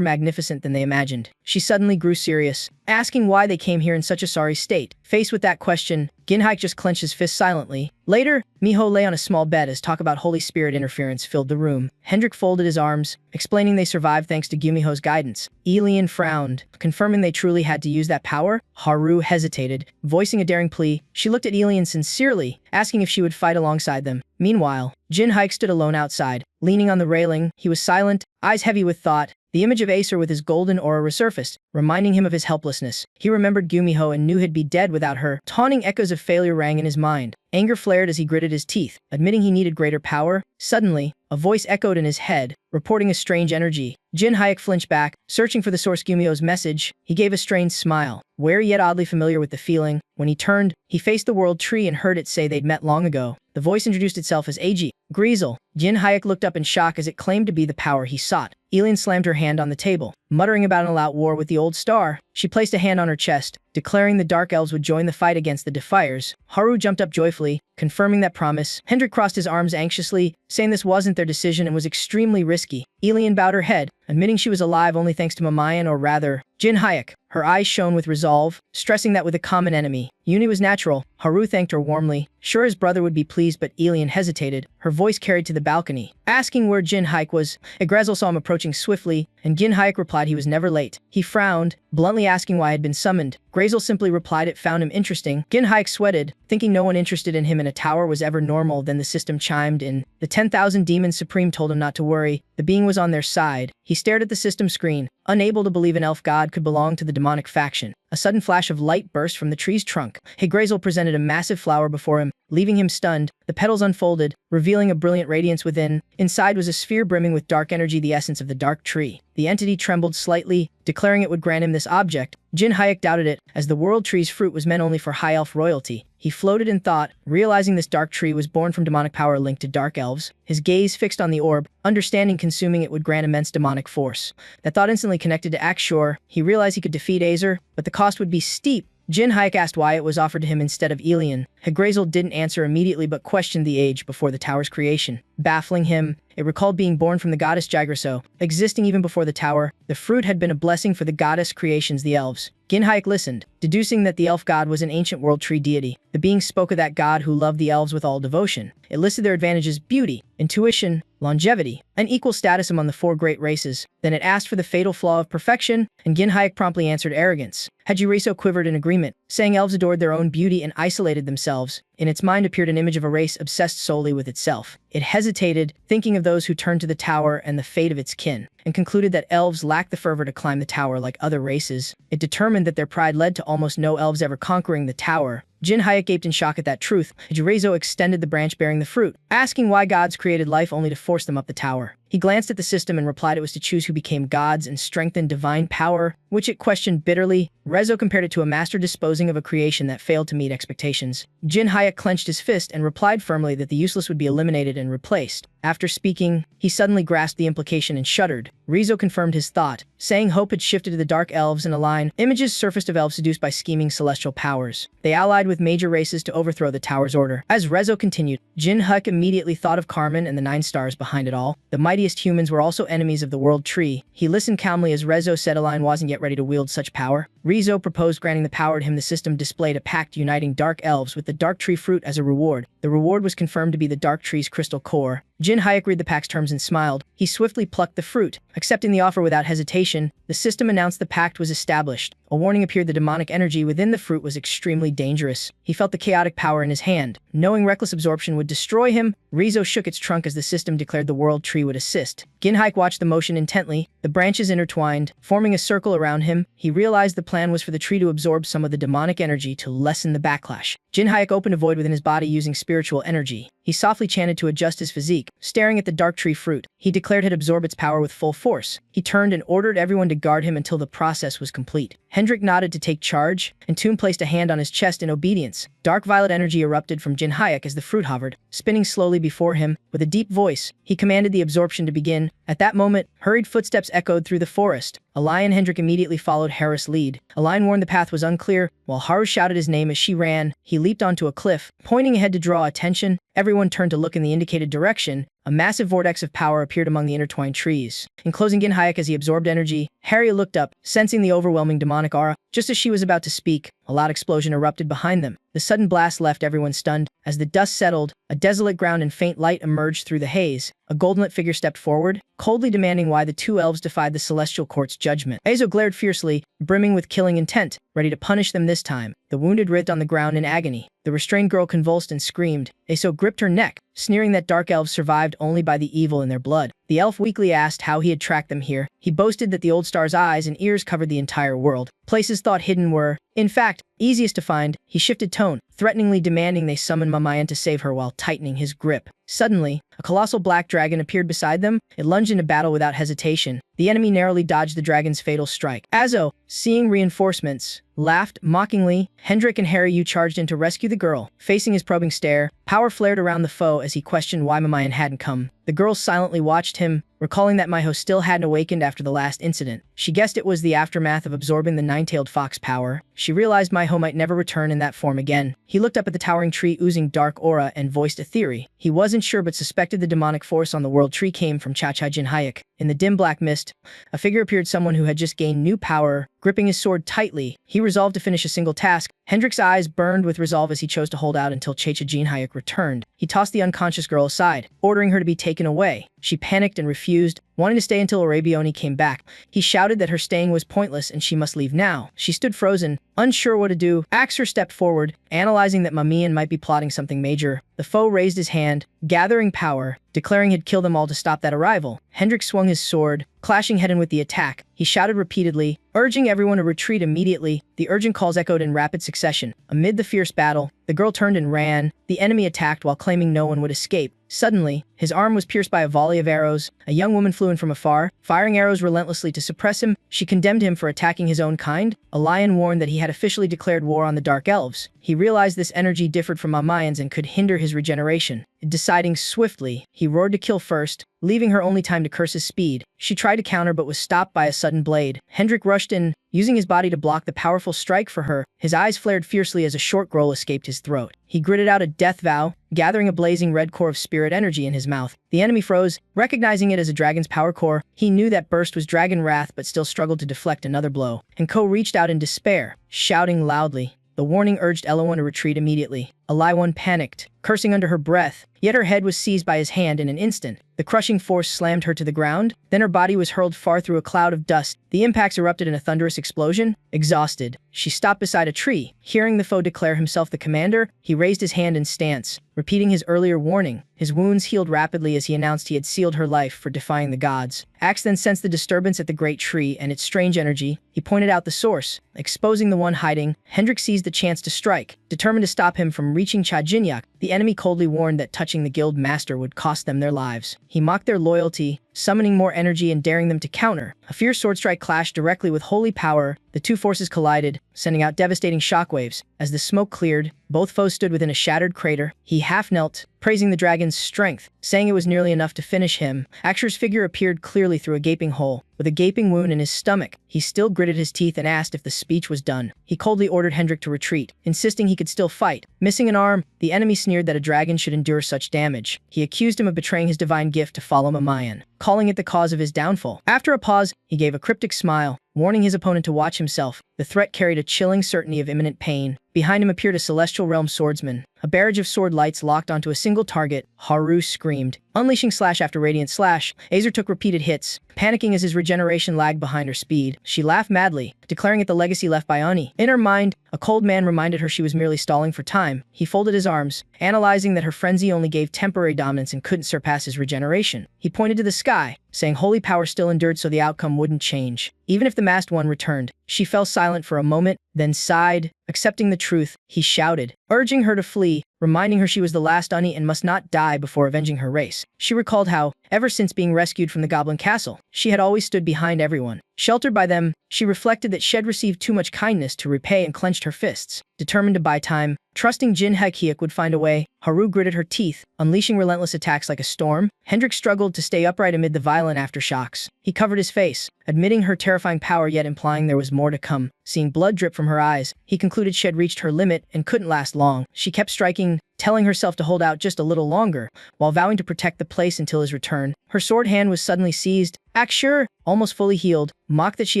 magnificent than they imagined. She suddenly grew serious, asking why they came here in such a sorry state. Faced with that question, Ginhaik just clenched his fist silently. Later, Miho lay on a small bed as talk about Holy Spirit interference filled the room. Hendrik folded his arms, explaining they survived thanks to Gumiho's guidance. Elian frowned, confirming they truly had to use that power. Haru hesitated, voicing a daring plea. She looked at Elian sincerely, asking if she would fight alongside them. Meanwhile, Jin Haik stood alone outside, leaning on the railing. He was silent, eyes heavy with thought. The image of Acer with his golden aura resurfaced, reminding him of his helplessness. He remembered Gumiho and knew he'd be dead without her. Taunting echoes of failure rang in his mind. Anger flared as he gritted his teeth, admitting he needed greater power. Suddenly, a voice echoed in his head, reporting a strange energy. Jin Hayek flinched back, searching for the source Gumiho's message. He gave a strange smile, wary yet oddly familiar with the feeling. When he turned, he faced the world tree and heard it say they'd met long ago. The voice introduced itself as Ag. Greasel. Jin Hayek looked up in shock as it claimed to be the power he sought. Elian slammed her hand on the table, muttering about an all-out war with the old star. She placed a hand on her chest, declaring the Dark Elves would join the fight against the Defiers. Haru jumped up joyfully, confirming that promise. Hendrik crossed his arms anxiously, saying this wasn't their decision and was extremely risky. Elian bowed her head, admitting she was alive only thanks to Mamayan, or rather, Jin Hayek. Her eyes shone with resolve, stressing that with a common enemy, unity was natural. Haru thanked her warmly, sure his brother would be pleased, but Elian hesitated. Her voice carried to the balcony, asking where Jin Hayek was. Yggdrasil saw him approaching swiftly, and Jin Hayek replied he was never late. He frowned, bluntly asking why he had been summoned. Grazel simply replied it found him interesting. Jin Hayek sweated, thinking no one interested in him in a tower was ever normal. Then the system chimed in. The 10,000 Demons Supreme told him not to worry, the being was on their side. He stared at the system screen, unable to believe an elf god could belong to the demonic faction. A sudden flash of light burst from the tree's trunk. Hijgrazel presented a massive flower before him, leaving him stunned. The petals unfolded, revealing a brilliant radiance within. Inside was a sphere brimming with dark energy, the essence of the dark tree. The entity trembled slightly, declaring it would grant him this object. Jin Hayek doubted it, as the world tree's fruit was meant only for high elf royalty. He floated in thought, realizing this dark tree was born from demonic power linked to dark elves. His gaze fixed on the orb, understanding consuming it would grant immense demonic force. That thought instantly connected to Akshor. He realized he could defeat Azer, but the cost would be steep. Jin Hayek asked why it was offered to him instead of Elian. Hijgrazel didn't answer immediately but questioned the age before the tower's creation. Baffling him, it recalled being born from the goddess Jygraso, existing even before the tower. The fruit had been a blessing for the goddess creations, the elves. Jin Hayek listened, deducing that the elf god was an ancient world tree deity. The being spoke of that god who loved the elves with all devotion. It listed their advantages: beauty, intuition, longevity, and equal status among the four great races. Then it asked for the fatal flaw of perfection, and Jin Hayek promptly answered arrogance. Hijgrazel quivered in agreement, saying elves adored their own beauty and isolated themselves. In its mind appeared an image of a race obsessed solely with itself. It hesitated, thinking of those who turned to the tower and the fate of its kin, and concluded that elves lacked the fervor to climb the tower like other races. It determined that their pride led to almost no elves ever conquering the tower. Jin Hayek gaped in shock at that truth. Hijgrazel extended the branch bearing the fruit, asking why gods created life only to force them up the tower. He glanced at the system and replied it was to choose who became gods and strengthen divine power, which it questioned bitterly. Rezo compared it to a master disposing of a creation that failed to meet expectations. Jin Hayek clenched his fist and replied firmly that the useless would be eliminated and replaced. After speaking, he suddenly grasped the implication and shuddered. Rezo confirmed his thought, saying hope had shifted to the dark elves in a line. Images surfaced of elves seduced by scheming celestial powers. They allied with major races to overthrow the tower's order. As Rezo continued, Jin Hayek immediately thought of Carmen and the 9 stars behind it all. The mightiest humans were also enemies of the world tree. He listened calmly as Rezo said a line wasn't yet ready to wield such power. Rezo proposed granting the power to him. The system displayed a pact uniting dark elves with the dark tree fruit as a reward. The reward was confirmed to be the dark tree's crystal core. Jin Hayek read the pact's terms and smiled. He swiftly plucked the fruit. Accepting the offer without hesitation, the system announced the pact was established. A warning appeared: the demonic energy within the fruit was extremely dangerous. He felt the chaotic power in his hand. Knowing reckless absorption would destroy him, Rizzo shook its trunk as the system declared the world tree would assist. Gin Hayek watched the motion intently. The branches intertwined, forming a circle around him. He realized the plan was for the tree to absorb some of the demonic energy to lessen the backlash. Jin Hayek opened a void within his body using spiritual energy. He softly chanted to adjust his physique. Staring at the dark tree fruit, he declared he'd absorb its power with full force. He turned and ordered everyone to guard him until the process was complete. Hendrik nodded to take charge, and Toon placed a hand on his chest in obedience. Dark violet energy erupted from Jin Hayek as the fruit hovered, spinning slowly before him. With a deep voice, he commanded the absorption to begin. At that moment, hurried footsteps echoed through the forest. A lion. Hendrik immediately followed Harris' lead. A line warned the path was unclear. While Haru shouted his name as she ran, he leaped onto a cliff, pointing ahead to draw attention. Everyone turned to look in the indicated direction. A massive vortex of power appeared among the intertwined trees, enclosing Gin Hayek as he absorbed energy. Harry looked up, sensing the overwhelming demonic aura. Just as she was about to speak, a loud explosion erupted behind them. The sudden blast left everyone stunned. As the dust settled, a desolate ground and faint light emerged through the haze. A golden-lit figure stepped forward, coldly demanding why the two elves defied the celestial court's judgment. Azo glared fiercely, brimming with killing intent, ready to punish them this time. The wounded writhed on the ground in agony. The restrained girl convulsed and screamed. Azo gripped her neck, sneering that dark elves survived only by the evil in their blood. The elf weakly asked how he had tracked them here. He boasted that the old star's eyes and ears covered the entire world. Places thought hidden were, in fact, easiest to find. He shifted tone, threateningly demanding they summon Mamayan to save her while tightening his grip. Suddenly, a colossal black dragon appeared beside them. It lunged into battle without hesitation. The enemy narrowly dodged the dragon's fatal strike. Azo, seeing reinforcements, laughed mockingly. Hendrik and Harry charged in to rescue the girl. Facing his probing stare, power flared around the foe as he questioned why Mamayan hadn't come. The girl silently watched him, recalling that Maiho still hadn't awakened after the last incident. She guessed it was the aftermath of absorbing the nine-tailed fox power. She realized Maiho might never return in that form again. He looked up at the towering tree oozing dark aura and voiced a theory. He wasn't sure but suspected the demonic force on the world tree came from Cha-Cha Jin Hayek. In the dim black mist, a figure appeared, someone who had just gained new power. Gripping his sword tightly, he resolved to finish a single task. Hendrik's eyes burned with resolve as he chose to hold out until Cha-Cha Jin Hayek returned. He tossed the unconscious girl aside, ordering her to be taken away. She panicked and refused, wanting to stay until Arabioni came back. He shouted that her staying was pointless and she must leave now. She stood frozen, unsure what to do. Axer stepped forward, analyzing that Mamiyan might be plotting something major. The foe raised his hand, gathering power, declaring he'd kill them all to stop that arrival. Hendrik swung his sword, clashing head-on with the attack. He shouted repeatedly, urging everyone to retreat immediately. The urgent calls echoed in rapid succession. Amid the fierce battle, the girl turned and ran. The enemy attacked while claiming no one would escape. Suddenly, his arm was pierced by a volley of arrows. A young woman flew in from afar, firing arrows relentlessly to suppress him. She condemned him for attacking his own kind. A lion warned that he had officially declared war on the Dark Elves. He realized this energy differed from Mamayan's and could hinder his regeneration. Deciding swiftly, he roared to kill first, leaving her only time to curse his speed. She tried to counter but was stopped by a sudden blade. Hendrik rushed in, using his body to block the powerful strike for her. His eyes flared fiercely as a short growl escaped his throat. He gritted out a death vow, gathering a blazing red core of spirit energy in his mouth. The enemy froze, recognizing it as a dragon's power core. He knew that burst was dragon wrath but still struggled to deflect another blow. Henko reached out in despair, shouting loudly. The warning urged Elowen to retreat immediately. Alaiwan panicked, cursing under her breath, yet her head was seized by his hand in an instant. The crushing force slammed her to the ground, then her body was hurled far through a cloud of dust. The impacts erupted in a thunderous explosion. Exhausted, she stopped beside a tree. Hearing the foe declare himself the commander, he raised his hand in stance, repeating his earlier warning. His wounds healed rapidly as he announced he had sealed her life for defying the gods. Axe then sensed the disturbance at the great tree and its strange energy. He pointed out the source, exposing the one hiding. Hendrik seized the chance to strike, determined to stop him from reaching Chajinyak. The enemy coldly warned that touching the guild master would cost them their lives. He mocked their loyalty, summoning more energy and daring them to counter. A fierce sword strike clashed directly with holy power. The two forces collided, sending out devastating shockwaves. As the smoke cleared, both foes stood within a shattered crater. He half-knelt, praising the dragon's strength, saying it was nearly enough to finish him. Axer's figure appeared clearly through a gaping hole, with a gaping wound in his stomach. He still gritted his teeth and asked if the speech was done. He coldly ordered Hendrik to retreat, insisting he could still fight. Missing an arm, the enemy sneered that a dragon should endure such damage. He accused him of betraying his divine gift to follow Mamayan, calling it the cause of his downfall. After a pause, he gave a cryptic smile, warning his opponent to watch himself. The threat carried a chilling certainty of imminent pain. Behind him appeared a celestial realm swordsman. A barrage of sword lights locked onto a single target. Haru screamed. Unleashing slash after radiant slash, Azer took repeated hits, panicking as his regeneration lagged behind her speed. She laughed madly, declaring it the legacy left by Ani. In her mind, a cold man reminded her she was merely stalling for time. He folded his arms, analyzing that her frenzy only gave temporary dominance and couldn't surpass his regeneration. He pointed to the sky, saying holy power still endured so the outcome wouldn't change. Even if the masked one returned, she fell silent for a moment, then sighed. Accepting the truth, he shouted, urging her to flee, reminding her she was the last Ani and must not die before avenging her race. She recalled how, ever since being rescued from the Goblin Castle, she had always stood behind everyone. Sheltered by them, she reflected that she had received too much kindness to repay and clenched her fists. Determined to buy time, trusting Jin Hyuk would find a way, Haru gritted her teeth, unleashing relentless attacks like a storm. Hendrik struggled to stay upright amid the violent aftershocks. He covered his face, admitting her terrifying power yet implying there was more to come. Seeing blood drip from her eyes, he concluded she had reached her limit and couldn't last long. She kept striking, telling herself to hold out just a little longer, while vowing to protect the place until his return. Her sword hand was suddenly seized. Aksure, almost fully healed, mocked that she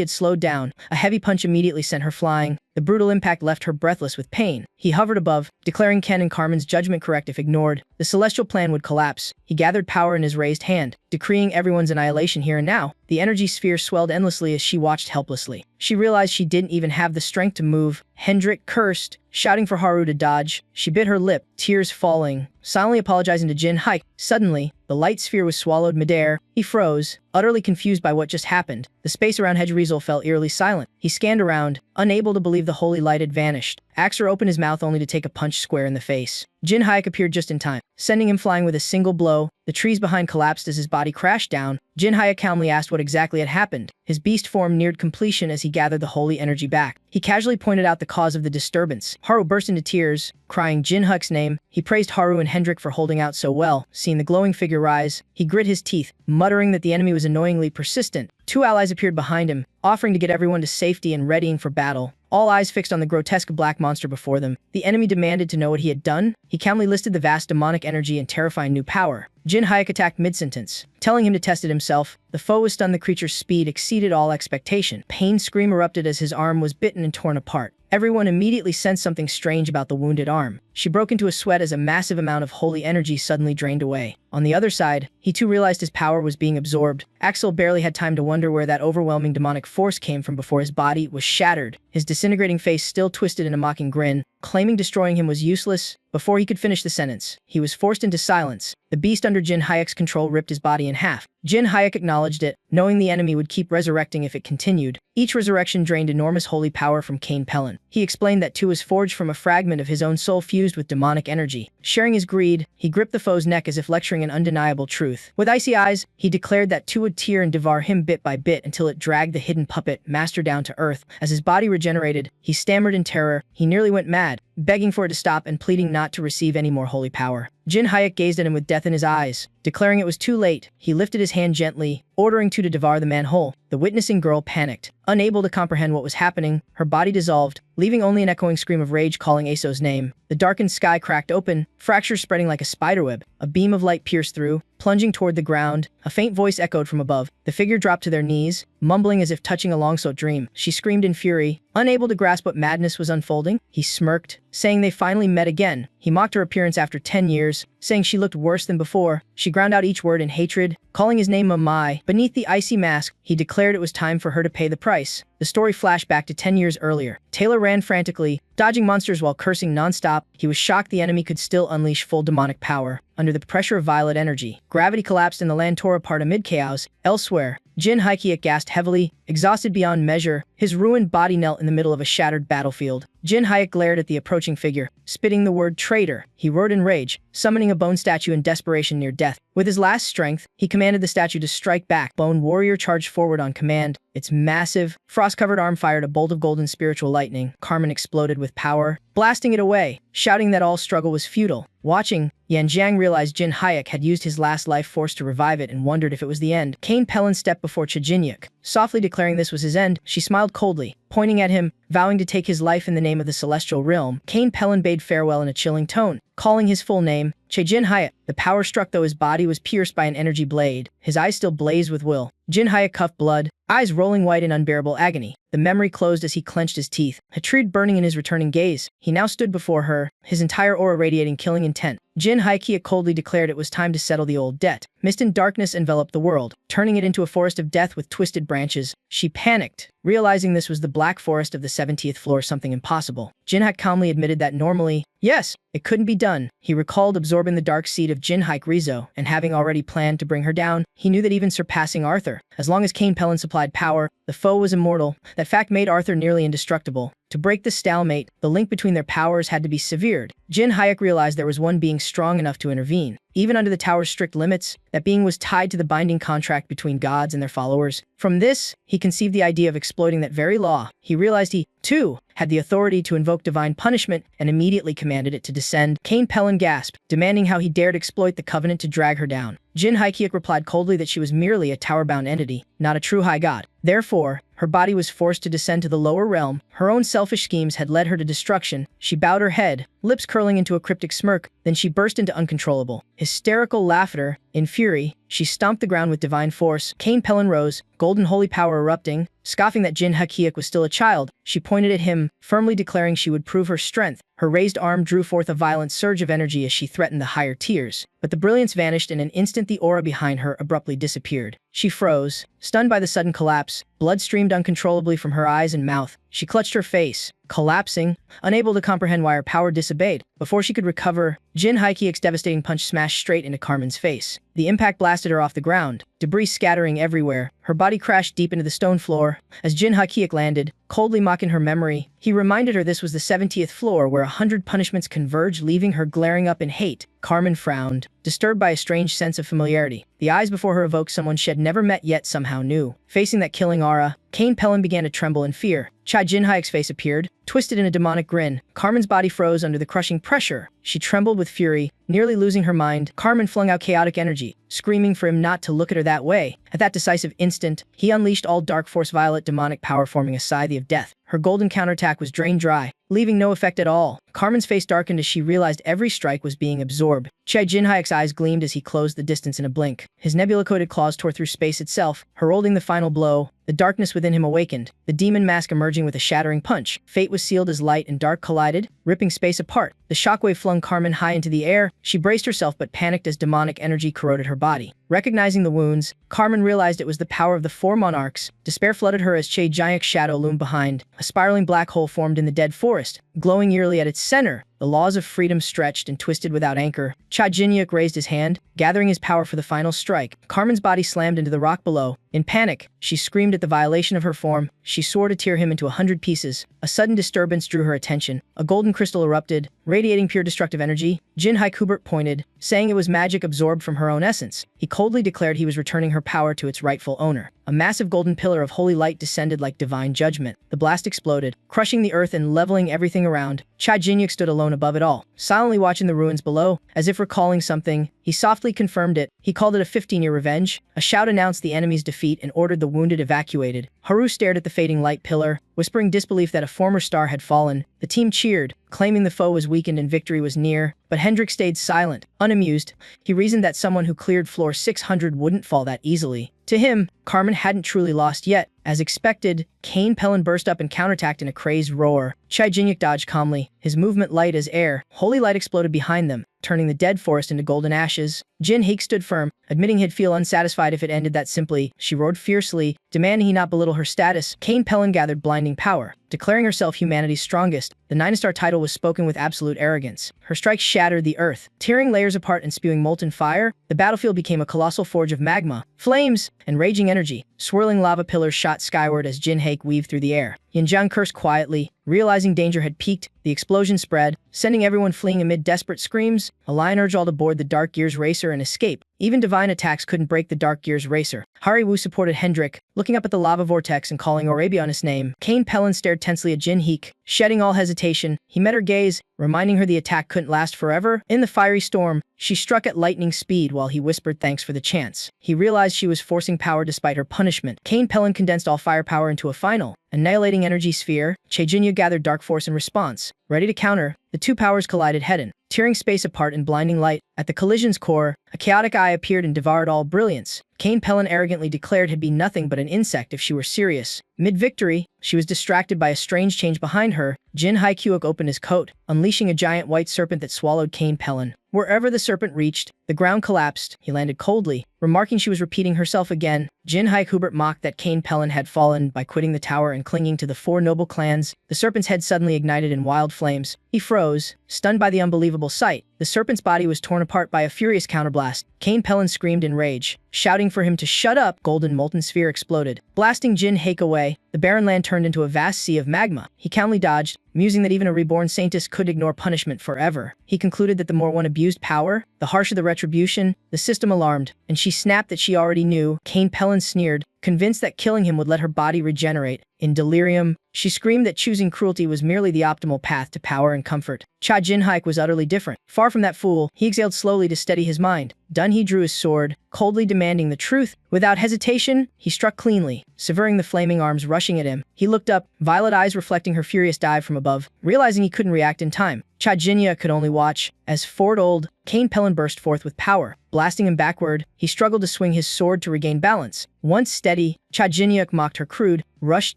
had slowed down. A heavy punch immediately sent her flying. The brutal impact left her breathless with pain. He hovered above, declaring Ken and Carmen's judgment correct if ignored. The celestial plan would collapse. He gathered power in his raised hand, decreeing everyone's annihilation here and now. The energy sphere swelled endlessly as she watched helplessly. She realized she didn't even have the strength to move. Hendrik cursed, shouting for Haru to dodge. She bit her lip, tears falling, silently apologizing to Jin Hyuk. Suddenly, the light sphere was swallowed midair. He froze, utterly confused by what just happened. The space around Hedgerizal fell eerily silent. He scanned around, unable to believe the holy light had vanished. Axer opened his mouth only to take a punch square in the face. Jin Hyuk appeared just in time, sending him flying with a single blow. The trees behind collapsed as his body crashed down. Jin Hyuk calmly asked what exactly had happened. His beast form neared completion as he gathered the holy energy back. He casually pointed out the cause of the disturbance. Haru burst into tears, crying Jin Hyuk's name. He praised Haru and Hendrik for holding out so well. Seeing the glowing figure rise, he grit his teeth, muttering that the enemy was annoyingly persistent. Two allies appeared behind him, offering to get everyone to safety and readying for battle. All eyes fixed on the grotesque black monster before them. The enemy demanded to know what he had done. He calmly listed the vast demonic energy and terrifying new power. Jin Hyuk attacked mid-sentence, telling him to test it himself. The foe was stunned. The creature's speed exceeded all expectation. Pain scream erupted as his arm was bitten and torn apart. Everyone immediately sensed something strange about the wounded arm. She broke into a sweat as a massive amount of holy energy suddenly drained away. On the other side, he too realized his power was being absorbed. Axel barely had time to wonder where that overwhelming demonic force came from before his body was shattered. His disintegrating face still twisted in a mocking grin, claiming destroying him was useless. Before he could finish the sentence, he was forced into silence. The beast under Jin Hyuk's control ripped his body in half. Jin Hyuk acknowledged it, knowing the enemy would keep resurrecting if it continued. Each resurrection drained enormous holy power from Cain Pelin. He explained that Tu was forged from a fragment of his own soul fused with demonic energy. Sharing his greed, he gripped the foe's neck as if lecturing an undeniable truth. With icy eyes, he declared that Tu would tear and devour him bit by bit until it dragged the hidden puppet master down to earth. As his body regenerated, he stammered in terror. He nearly went mad, begging for it to stop and pleading not to receive any more holy power. Jin Hyuk gazed at him with death in his eyes, declaring it was too late. He lifted his hand gently, ordering Tu to devour the man whole. The witnessing girl panicked, unable to comprehend what was happening. Her body dissolved, leaving only an echoing scream of rage calling Aso's name. The darkened sky cracked open, fractures spreading like a spiderweb. A beam of light pierced through, plunging toward the ground. A faint voice echoed from above. The figure dropped to their knees, mumbling as if touching a long-sought dream. She screamed in fury, unable to grasp what madness was unfolding. He smirked, saying they finally met again. He mocked her appearance after 10 years, saying she looked worse than before. She ground out each word in hatred, calling his name Mamai. Beneath the icy mask, he declared it was time for her to pay the price. The story flashed back to 10 years earlier. Taylor ran frantically, dodging monsters while cursing non-stop. He was shocked the enemy could still unleash full demonic power. Under the pressure of violet energy, gravity collapsed and the land tore apart amid chaos. Elsewhere, Jin Hyuk gasped heavily, exhausted beyond measure. His ruined body knelt in the middle of a shattered battlefield. Jin Hyuk glared at the approaching figure, spitting the word traitor. He roared in rage, summoning a bone statue in desperation near death. With his last strength, he commanded the statue to strike back. Bone Warrior charged forward on command. Its massive, frost-covered arm fired a bolt of golden spiritual lightning. Carmen exploded with power, blasting it away, shouting that all struggle was futile. Watching, Yan Jiang realized Jin Hyuk had used his last life force to revive it and wondered if it was the end. Cain Pelin stepped before Chajinyuk, softly declaring this was his end. She smiled coldly, Pointing at him, vowing to take his life in the name of the celestial realm, Cain Pelin bade farewell in a chilling tone, calling his full name, Jin Hyatt. The power struck though his body was pierced by an energy blade. His eyes still blazed with will. Jin Hyatt coughed blood, eyes rolling white in unbearable agony. The memory closed as he clenched his teeth, hatred burning in his returning gaze. He now stood before her, his entire aura radiating killing intent. Jin Hyatt coldly declared it was time to settle the old debt. Mist and darkness enveloped the world, turning it into a forest of death with twisted branches. She panicked, realizing this was the black forest of the 70th floor, something impossible. Jin Hyatt calmly admitted that normally, yes, it couldn't be done. He recalled absorbing the dark seed of Jin Hyatt Rizzo, and having already planned to bring her down, he knew that even surpassing Arthur, as long as Cain Pelin supplied power, the foe was immortal. That fact made Arthur nearly indestructible. To break the stalemate, the link between their powers had to be severed. Jin Hyatt realized there was one being strong enough to intervene. Even under the tower's strict limits, that being was tied to the binding contract between gods and their followers. From this, he conceived the idea of exploiting that very law. He realized he, too, had the authority to invoke divine punishment and immediately commanded it to descend. Cain Pelin gasped, demanding how he dared exploit the covenant to drag her down. Jin Hyatt replied coldly that she was merely a tower-bound entity, not a true high god. Therefore, her body was forced to descend to the lower realm. Her own selfish schemes had led her to destruction. She bowed her head, lips curling into a cryptic smirk, then she burst into uncontrollable, hysterical laughter. In fury, she stomped the ground with divine force. Cain Pelin rose, golden holy power erupting, scoffing that Jin Hyatt was still a child. She pointed at him, firmly declaring she would prove her strength. Her raised arm drew forth a violent surge of energy as she threatened the higher tiers. But the brilliance vanished in an instant. The aura behind her abruptly disappeared. She froze, stunned by the sudden collapse. Blood streamed uncontrollably from her eyes and mouth. She clutched her face, collapsing, unable to comprehend why her power disobeyed. Before she could recover, Jin Hyatt's devastating punch smashed straight into Carmen's face. The impact blasted her off the ground, debris scattering everywhere. Her body crashed deep into the stone floor. As Jin Hyatt landed, coldly mocking her memory, he reminded her this was the 70th floor where 100 punishments converged, leaving her glaring up in hate. Carmen frowned, disturbed by a strange sense of familiarity. The eyes before her evoked someone she had never met yet somehow knew. Facing that killing aura, Cain Pelin began to tremble in fear. Jin Hyatt's face appeared, twisted in a demonic grin. Carmen's body froze under the crushing pressure. She trembled with fury, nearly losing her mind. Carmen flung out chaotic energy, screaming for him not to look at her that way. At that decisive instant, he unleashed all dark force, violet demonic power, forming a scythe of death. Her golden counterattack was drained dry, leaving no effect at all. Carmen's face darkened as she realized every strike was being absorbed. Jin Hyatt's eyes gleamed as he closed the distance in a blink. His nebula-coated claws tore through space itself, heralding the final blow. The darkness within him awakened, the demon mask emerging with a shattering punch. Fate was sealed as light and dark collided, ripping space apart. The shockwave flung Carmen high into the air. She braced herself but panicked as demonic energy corroded her body. Recognizing the wounds, Carmen realized it was the power of the four monarchs. Despair flooded her as Giant's shadow loomed behind. A spiraling black hole formed in the dead forest, glowing eerily at its center. The laws of freedom stretched and twisted without anchor. Jin raised his hand, gathering his power for the final strike. Carmen's body slammed into the rock below. In panic, she screamed at the violation of her form. She swore to tear him into 100 pieces. A sudden disturbance drew her attention. A golden crystal erupted, radiating pure destructive energy. Jin Hyatt pointed, saying it was magic absorbed from her own essence. He coldly declared he was returning her power to its rightful owner. A massive golden pillar of holy light descended like divine judgment. The blast exploded, crushing the earth and leveling everything around. Jin stood alone above it all, silently watching the ruins below. As if recalling something, he softly confirmed it. He called it a 15-year revenge. A shout announced the enemy's defeat and ordered the wounded evacuated. Haru stared at the fading light pillar, whispering disbelief that a former star had fallen. The team cheered, claiming the foe was weakened and victory was near. But Hendrik stayed silent, unamused. He reasoned that someone who cleared floor 600 wouldn't fall that easily. To him, Carmen hadn't truly lost yet. As expected, Cain Pelin burst up and counterattacked in a crazed roar. Jin dodged calmly, his movement light as air. Holy light exploded behind them, turning the dead forest into golden ashes. Jin Hyatt stood firm, admitting he'd feel unsatisfied if it ended that simply. She roared fiercely, demanding he not belittle her status. Cain Pelin gathered blinding power, declaring herself humanity's strongest. The 9-star title was spoken with absolute arrogance. Her strikes shattered the earth, tearing layers apart and spewing molten fire. The battlefield became a colossal forge of magma, flames, and raging energy. Swirling lava pillars shot skyward as Jin Hyatt weaved through the air. Yanjiang cursed quietly, realizing danger had peaked. The explosion spread, sending everyone fleeing amid desperate screams. A lion urged all to board the Dark Gears racer, faster and escape. Even divine attacks couldn't break the Dark Gear's racer. Hari-Wu supported Hendrik, looking up at the lava vortex and calling Arabia on his name. Cain Pelin stared tensely at Jin Heek, shedding all hesitation. He met her gaze, reminding her the attack couldn't last forever. In the fiery storm, she struck at lightning speed while he whispered thanks for the chance. He realized she was forcing power despite her punishment. Cain Pelin condensed all firepower into a final, annihilating energy sphere. Chejinyu gathered dark force in response. Ready to counter, the two powers collided head-on, tearing space apart in blinding light. At the collision's core, a chaotic eye appeared and devoured all brilliance. Cain Pelin arrogantly declared he'd be nothing but an insect if she were serious. Mid-victory, she was distracted by a strange change behind her. Jin Haikyuk opened his coat, unleashing a giant white serpent that swallowed Cain Pelin. Wherever the serpent reached, the ground collapsed. He landed coldly, remarking she was repeating herself again. Jin Haikubert mocked that Cain Pelin had fallen by quitting the tower and clinging to the four noble clans. The serpent's head suddenly ignited in wild flames. He froze, stunned by the unbelievable sight. The serpent's body was torn apart by a furious counterblast. Cain Pelin screamed in rage, shouting for him to shut up. Golden molten sphere exploded, blasting Jin Haik away. The barren land turned into a vast sea of magma. He calmly dodged, musing that even a reborn saintess could ignore punishment forever. He concluded that the more one abused power, the harsher the retribution. The system alarmed, and she snapped that she already knew. Cain Pelin sneered, convinced that killing him would let her body regenerate. In delirium, she screamed that choosing cruelty was merely the optimal path to power and comfort. Cha Jinhaik was utterly different. Far from that fool, he exhaled slowly to steady his mind. Done, he drew his sword, coldly demanding the truth. Without hesitation, he struck cleanly, severing the flaming arms rushing at him. He looked up, violet eyes reflecting her furious dive from above. Realizing he couldn't react in time, Cha Jinya could only watch. As Ford old, Cain Pelin burst forth with power. Blasting him backward, he struggled to swing his sword to regain balance. Once steady, Cha Jinyuk mocked her crude, rushed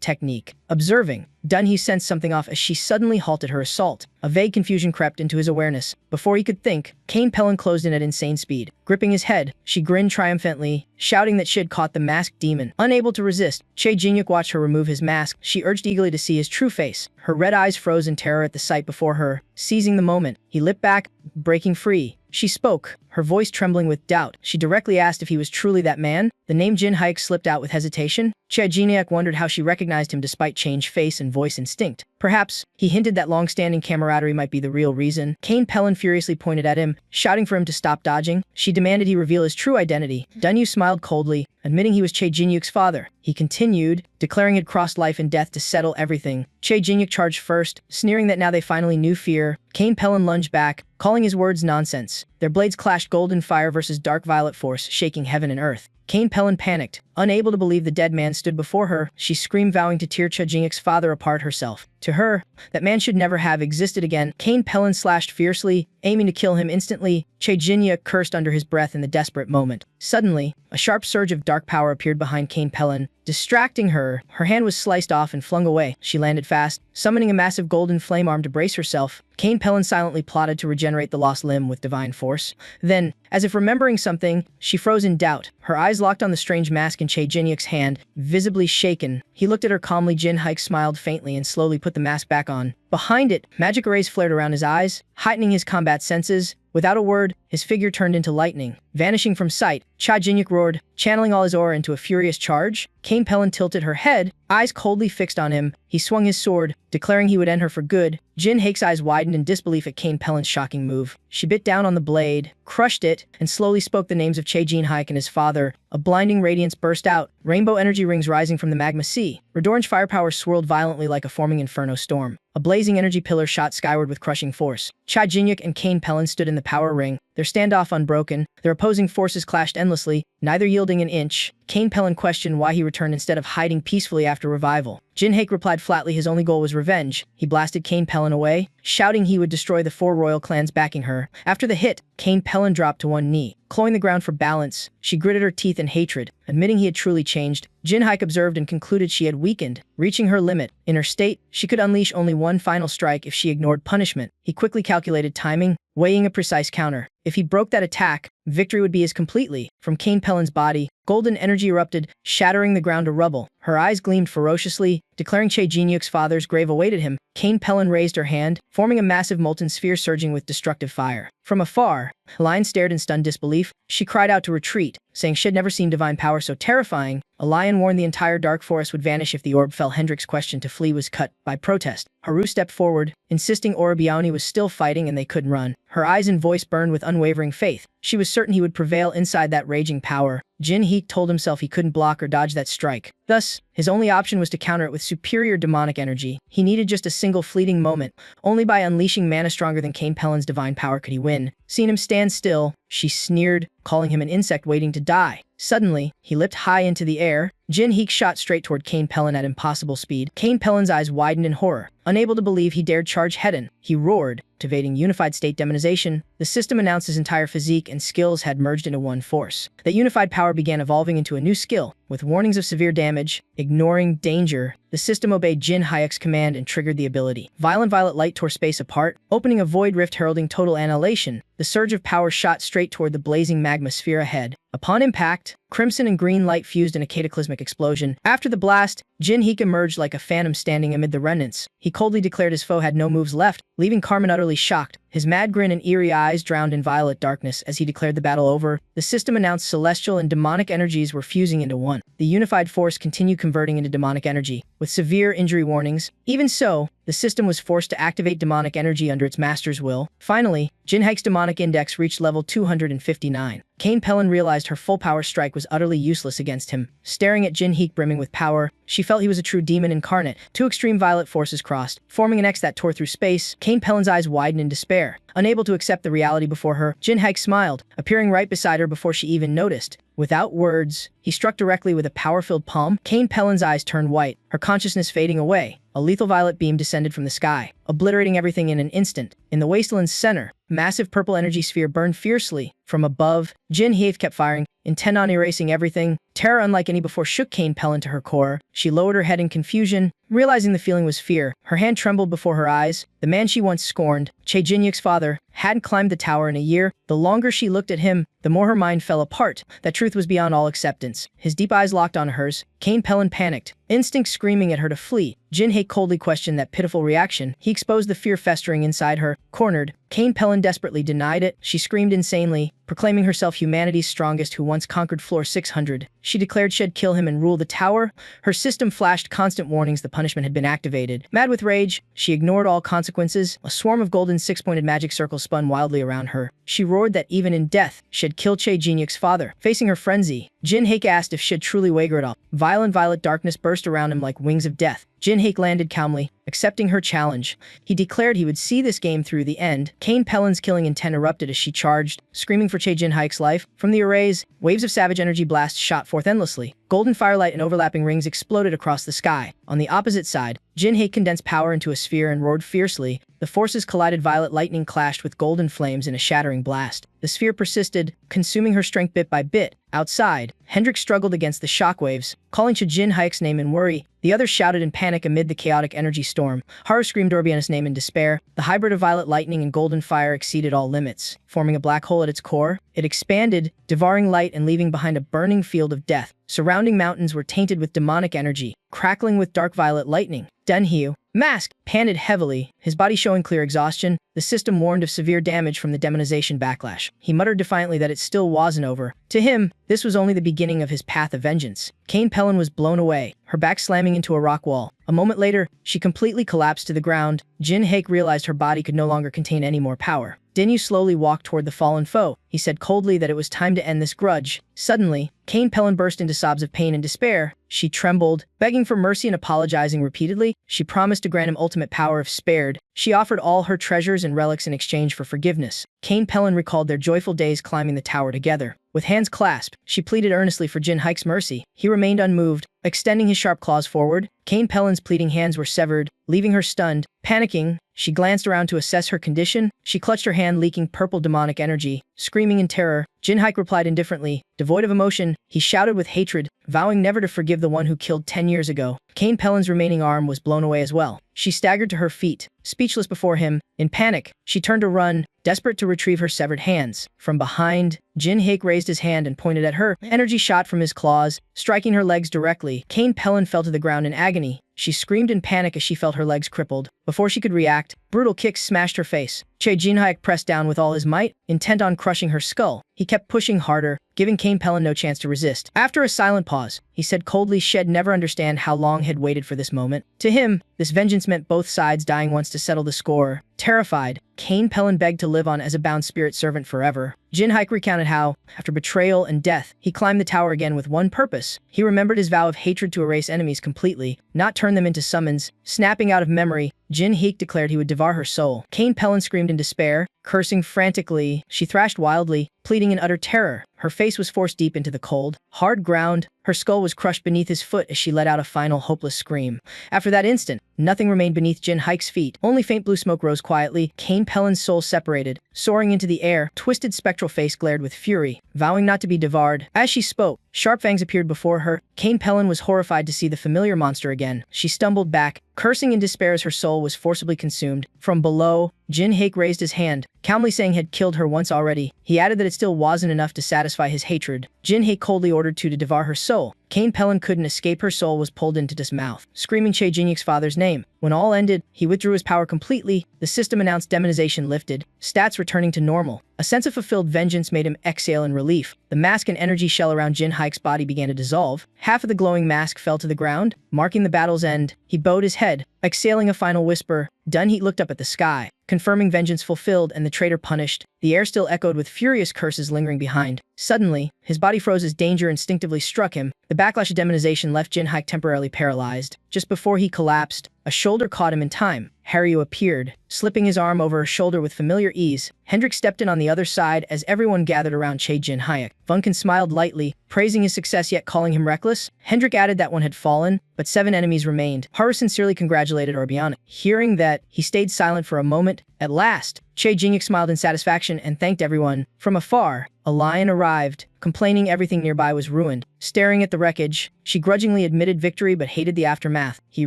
technique. Observing, Dunhee sensed something off as she suddenly halted her assault. A vague confusion crept into his awareness. Before he could think, Cain Pelin closed in at insane speed. Gripping his head, she grinned triumphantly, shouting that she had caught the masked demon. Unable to resist, Che Jinyuk watched her remove his mask. She urged eagerly to see his true face. Her red eyes froze in terror at the sight before her. Seizing the moment, he leapt back, breaking free. She spoke, her voice trembling with doubt. She directly asked if he was truly that man. The name Jin Haik slipped out with hesitation. Che Jinyuk wondered how she recognized him despite changed face and voice instinct. Perhaps, he hinted that long-standing camaraderie might be the real reason. Cain Pelin furiously pointed at him, shouting for him to stop dodging. She demanded he reveal his true identity. Dunyu smiled coldly, admitting he was Che Jinyuk's father. He continued, declaring he'd crossed life and death to settle everything. Che Jinyuk charged first, sneering that now they finally knew fear. Cain Pelin lunged back, calling his words nonsense. Their blades clashed, golden fire versus dark violet force, shaking heaven and earth. Cain Pelin panicked, unable to believe the dead man stood before her. She screamed, vowing to tear Che Jinyuk's father apart herself. To her, that man should never have existed again. Cain Pelin slashed fiercely, aiming to kill him instantly. Che Jinyuk cursed under his breath in the desperate moment. Suddenly, a sharp surge of dark power appeared behind Cain Pelin, distracting her. Her hand was sliced off and flung away. She landed fast, summoning a massive golden flame arm to brace herself. Cain Pelin silently plotted to regenerate the lost limb with divine force. Then, as if remembering something, she froze in doubt. Her eyes locked on the strange mask in Che Jinyuk's hand, visibly shaken. He looked at her calmly. Jin Haik smiled faintly and slowly put the mask back on. Behind it, magic rays flared around his eyes, heightening his combat senses. Without a word, his figure turned into lightning. Vanishing from sight, Cha Jinyuk roared, channeling all his aura into a furious charge. Cain Pelin tilted her head, eyes coldly fixed on him. He swung his sword, declaring he would end her for good. Jin Haik's eyes widened in disbelief at Cain Pelin's shocking move. She bit down on the blade, crushed it, and slowly spoke the names of Che Jin Haik and his father. A blinding radiance burst out, rainbow energy rings rising from the magma sea. Redoran's firepower swirled violently like a forming inferno storm. A blazing energy pillar shot skyward with crushing force. Cha Jinyuk and Cain Pelin stood in the power ring, their standoff unbroken. Their opposing forces clashed endlessly, neither yielding an inch. Cain Pelin questioned why he returned instead of hiding peacefully after revival. Jin Haik replied flatly his only goal was revenge. He blasted Cain Pelin away, shouting he would destroy the 4 royal clans backing her. After the hit, Cain Pelin dropped to one knee, clawing the ground for balance. She gritted her teeth in hatred, admitting he had truly changed. Jin Haik observed and concluded she had weakened, reaching her limit. In her state, she could unleash only one final strike if she ignored punishment. He quickly calculated timing, weighing a precise counter. If he broke that attack, victory would be his completely. From Cain Pelin's body, golden energy erupted, shattering the ground to rubble. Her eyes gleamed ferociously, declaring Che Jinyuk's father's grave awaited him. Cain Pelin raised her hand, forming a massive molten sphere surging with destructive fire. From afar, Lion stared in stunned disbelief. She cried out to retreat, saying she'd never seen divine power so terrifying. A lion warned the entire dark forest would vanish if the orb fell. Hendrik's question to flee was cut by protest. Haru stepped forward, insisting Orobiani was still fighting and they couldn't run. Her eyes and voice burned with unwavering faith. She was certain he would prevail inside that raging power. Jin-Heek told himself he couldn't block or dodge that strike. Thus, his only option was to counter it with superior demonic energy. He needed just a single fleeting moment. Only by unleashing mana stronger than Cain Pellin's divine power could he win. Seeing him stand still, she sneered, calling him an insect waiting to die. Suddenly, he leapt high into the air. Jin-Heek shot straight toward Cain Pellin at impossible speed. Cain Pellin's eyes widened in horror. Unable to believe he dared charge head-on, he roared, activating unified state demonization. The system announced his entire physique and skills had merged into one force. That unified power began evolving into a new skill, with warnings of severe damage. Ignoring danger, the system obeyed Jin Hayek's command and triggered the ability. Violent violet light tore space apart, opening a void rift heralding total annihilation. The surge of power shot straight toward the blazing magma sphere ahead. Upon impact, crimson and green light fused in a cataclysmic explosion. After the blast, Jin-Heek emerged like a phantom standing amid the remnants. He coldly declared his foe had no moves left, leaving Carmen utterly shocked. His mad grin and eerie eyes drowned in violet darkness as he declared the battle over. The system announced celestial and demonic energies were fusing into one. The unified force continued converting into demonic energy, with severe injury warnings. Even so, the system was forced to activate demonic energy under its master's will. Finally, Jin-Heek's demonic index reached level 259. Cain Pellin realized her full power strike was utterly useless against him. Staring at Jin-Heek brimming with power, she felt he was a true demon incarnate. Two extreme violet forces crossed, forming an X that tore through space. Cain Pellin's eyes widened in despair. Unable to accept the reality before her, Jin-Heek smiled, appearing right beside her before she even noticed. Without words, he struck directly with a power-filled palm. Cain Pellin's eyes turned white, her consciousness fading away. A lethal violet beam descended from the sky, obliterating everything in an instant. In the wasteland's center, a massive purple energy sphere burned fiercely. From above, Jin-Heek kept firing, intent on erasing everything. Terror unlike any before shook Cain Pellin to her core. She lowered her head in confusion, realizing the feeling was fear. Her hand trembled before her eyes. The man she once scorned, Che Jin-Yuk's father, hadn't climbed the tower in a year. The longer she looked at him, the more her mind fell apart. That truth was beyond all acceptance. His deep eyes locked on hers. Cain Pellin panicked, instinct screaming at her to flee. Jin-Heek coldly questioned that pitiful reaction. He exposed the fear festering inside her. Cornered, Cain Pellin desperately denied it. She screamed insanely, proclaiming herself humanity's strongest who once conquered floor 600. She declared she'd kill him and rule the tower. Her system flashed constant warnings the punishment had been activated. Mad with rage, she ignored all consequences. A swarm of golden six-pointed magic circles spun wildly around her. She roared that even in death, she'd kill Che Jin-Yuk's father. Facing her frenzy, Jin-Heek asked if she'd truly wager it all. Violent violet darkness burst around him like wings of death. Jin-Heek landed calmly, accepting her challenge. He declared he would see this game through the end. Cain Pellin's killing intent erupted as she charged, screaming for Che Jin-Heek's life. From the arrays, waves of savage energy blasts shot forth endlessly. Golden firelight and overlapping rings exploded across the sky. On the opposite side, Jin-Heek condensed power into a sphere and roared fiercely. The forces collided. Violet lightning clashed with golden flames in a shattering blast. The sphere persisted, consuming her strength bit by bit. Outside, Hendrik struggled against the shockwaves, calling Che Jin-Heek's name in worry. The others shouted in panic amid the chaotic energy storm. Haru screamed Orbiana's name in despair. The hybrid of violet lightning and golden fire exceeded all limits. Forming a black hole at its core, it expanded, devouring light and leaving behind a burning field of death. Surrounding mountains were tainted with demonic energy, crackling with dark violet lightning. Dunhue, masked, panted heavily, his body showing clear exhaustion. The system warned of severe damage from the demonization backlash. He muttered defiantly that it still wasn't over. To him, this was only the beginning of his path of vengeance. Cain Pellin was blown away, her back slamming into a rock wall. A moment later, she completely collapsed to the ground. Jin-Heek realized her body could no longer contain any more power. Dinyu slowly walked toward the fallen foe. He said coldly that it was time to end this grudge. Suddenly, Cain Pellin burst into sobs of pain and despair. She trembled, begging for mercy and apologizing repeatedly. She promised to grant him ultimate power if spared. She offered all her treasures and relics in exchange for forgiveness. Cain Pellin recalled their joyful days climbing the tower together. With hands clasped, she pleaded earnestly for Jin-Heek's mercy. He remained unmoved, extending his sharp claws forward. Cain Pellin's pleading hands were severed, leaving her stunned. Panicking, she glanced around to assess her condition. She clutched her hand, leaking purple demonic energy. Screaming in terror, Jin-Heek replied indifferently, devoid of emotion. He shouted with hatred, vowing never to forgive the one who killed 10 years ago. Kane Pellin's remaining arm was blown away as well. She staggered to her feet, speechless before him. In panic, she turned to run, desperate to retrieve her severed hands. From behind, Jin Haek raised his hand and pointed at her. Energy shot from his claws, striking her legs directly. Kane Pellin fell to the ground in agony. She screamed in panic as she felt her legs crippled. Before she could react, brutal kicks smashed her face. Che Jinhaek pressed down with all his might, intent on crushing her skull. He kept pushing harder, giving Kane Pellin no chance to resist. After a silent pause, he said coldly, "Shed never understand how long had waited for this moment." To him, this vengeance meant both sides dying once to settle the score. Terrified, Kane Pellin begged to live on as a bound spirit servant forever. Jinhaek recounted how, after betrayal and death, he climbed the tower again with one purpose. He remembered his vow of hatred to erase enemies completely, not turn them into summons. Snapping out of memory, Jin Haek declared he would devour her soul. Kane Pellin screamed in despair, cursing frantically. She thrashed wildly, pleading in utter terror. Her face was forced deep into the cold, hard ground. Her skull was crushed beneath his foot as she let out a final hopeless scream. After that instant, nothing remained beneath Jin Haek's feet. Only faint blue smoke rose quietly. Kane Pellin's soul separated. Soaring into the air, twisted spectral face glared with fury, vowing not to be devoured. As she spoke, sharp fangs appeared before her. Kane Pellin was horrified to see the familiar monster again. She stumbled back, cursing in despair as her soul was forcibly consumed. From below, Jin Haek raised his hand, calmly saying had killed her once already. He added that it still wasn't enough to satisfy his hatred. Jin Haek coldly ordered to devour her soul. Kane Pellin couldn't escape. Her soul was pulled into his mouth, screaming Che Jinhyuk's father's name. When all ended, he withdrew his power completely. The system announced demonization lifted, stats returning to normal. A sense of fulfilled vengeance made him exhale in relief. The mask and energy shell around Jin Haek's body began to dissolve. Half of the glowing mask fell to the ground, marking the battle's end. He bowed his head, exhaling a final whisper. Done. He looked up at the sky, confirming vengeance fulfilled and the traitor punished. The air still echoed with furious curses lingering behind. Suddenly, his body froze as danger instinctively struck him. The backlash of demonization left Jin Haek temporarily paralyzed. Just before he collapsed, a shoulder caught him in time. Haryu appeared, slipping his arm over her shoulder with familiar ease. Hendrik stepped in on the other side as everyone gathered around Che Jinhyuk. Vunkin smiled lightly, praising his success yet calling him reckless. Hendrik added that one had fallen, but 7 enemies remained. Haru sincerely congratulated Orbiana. Hearing that, he stayed silent for a moment. At last, Che Jinhyuk smiled in satisfaction and thanked everyone. From afar, a lion arrived, complaining everything nearby was ruined. Staring at the wreckage, she grudgingly admitted victory but hated the aftermath. He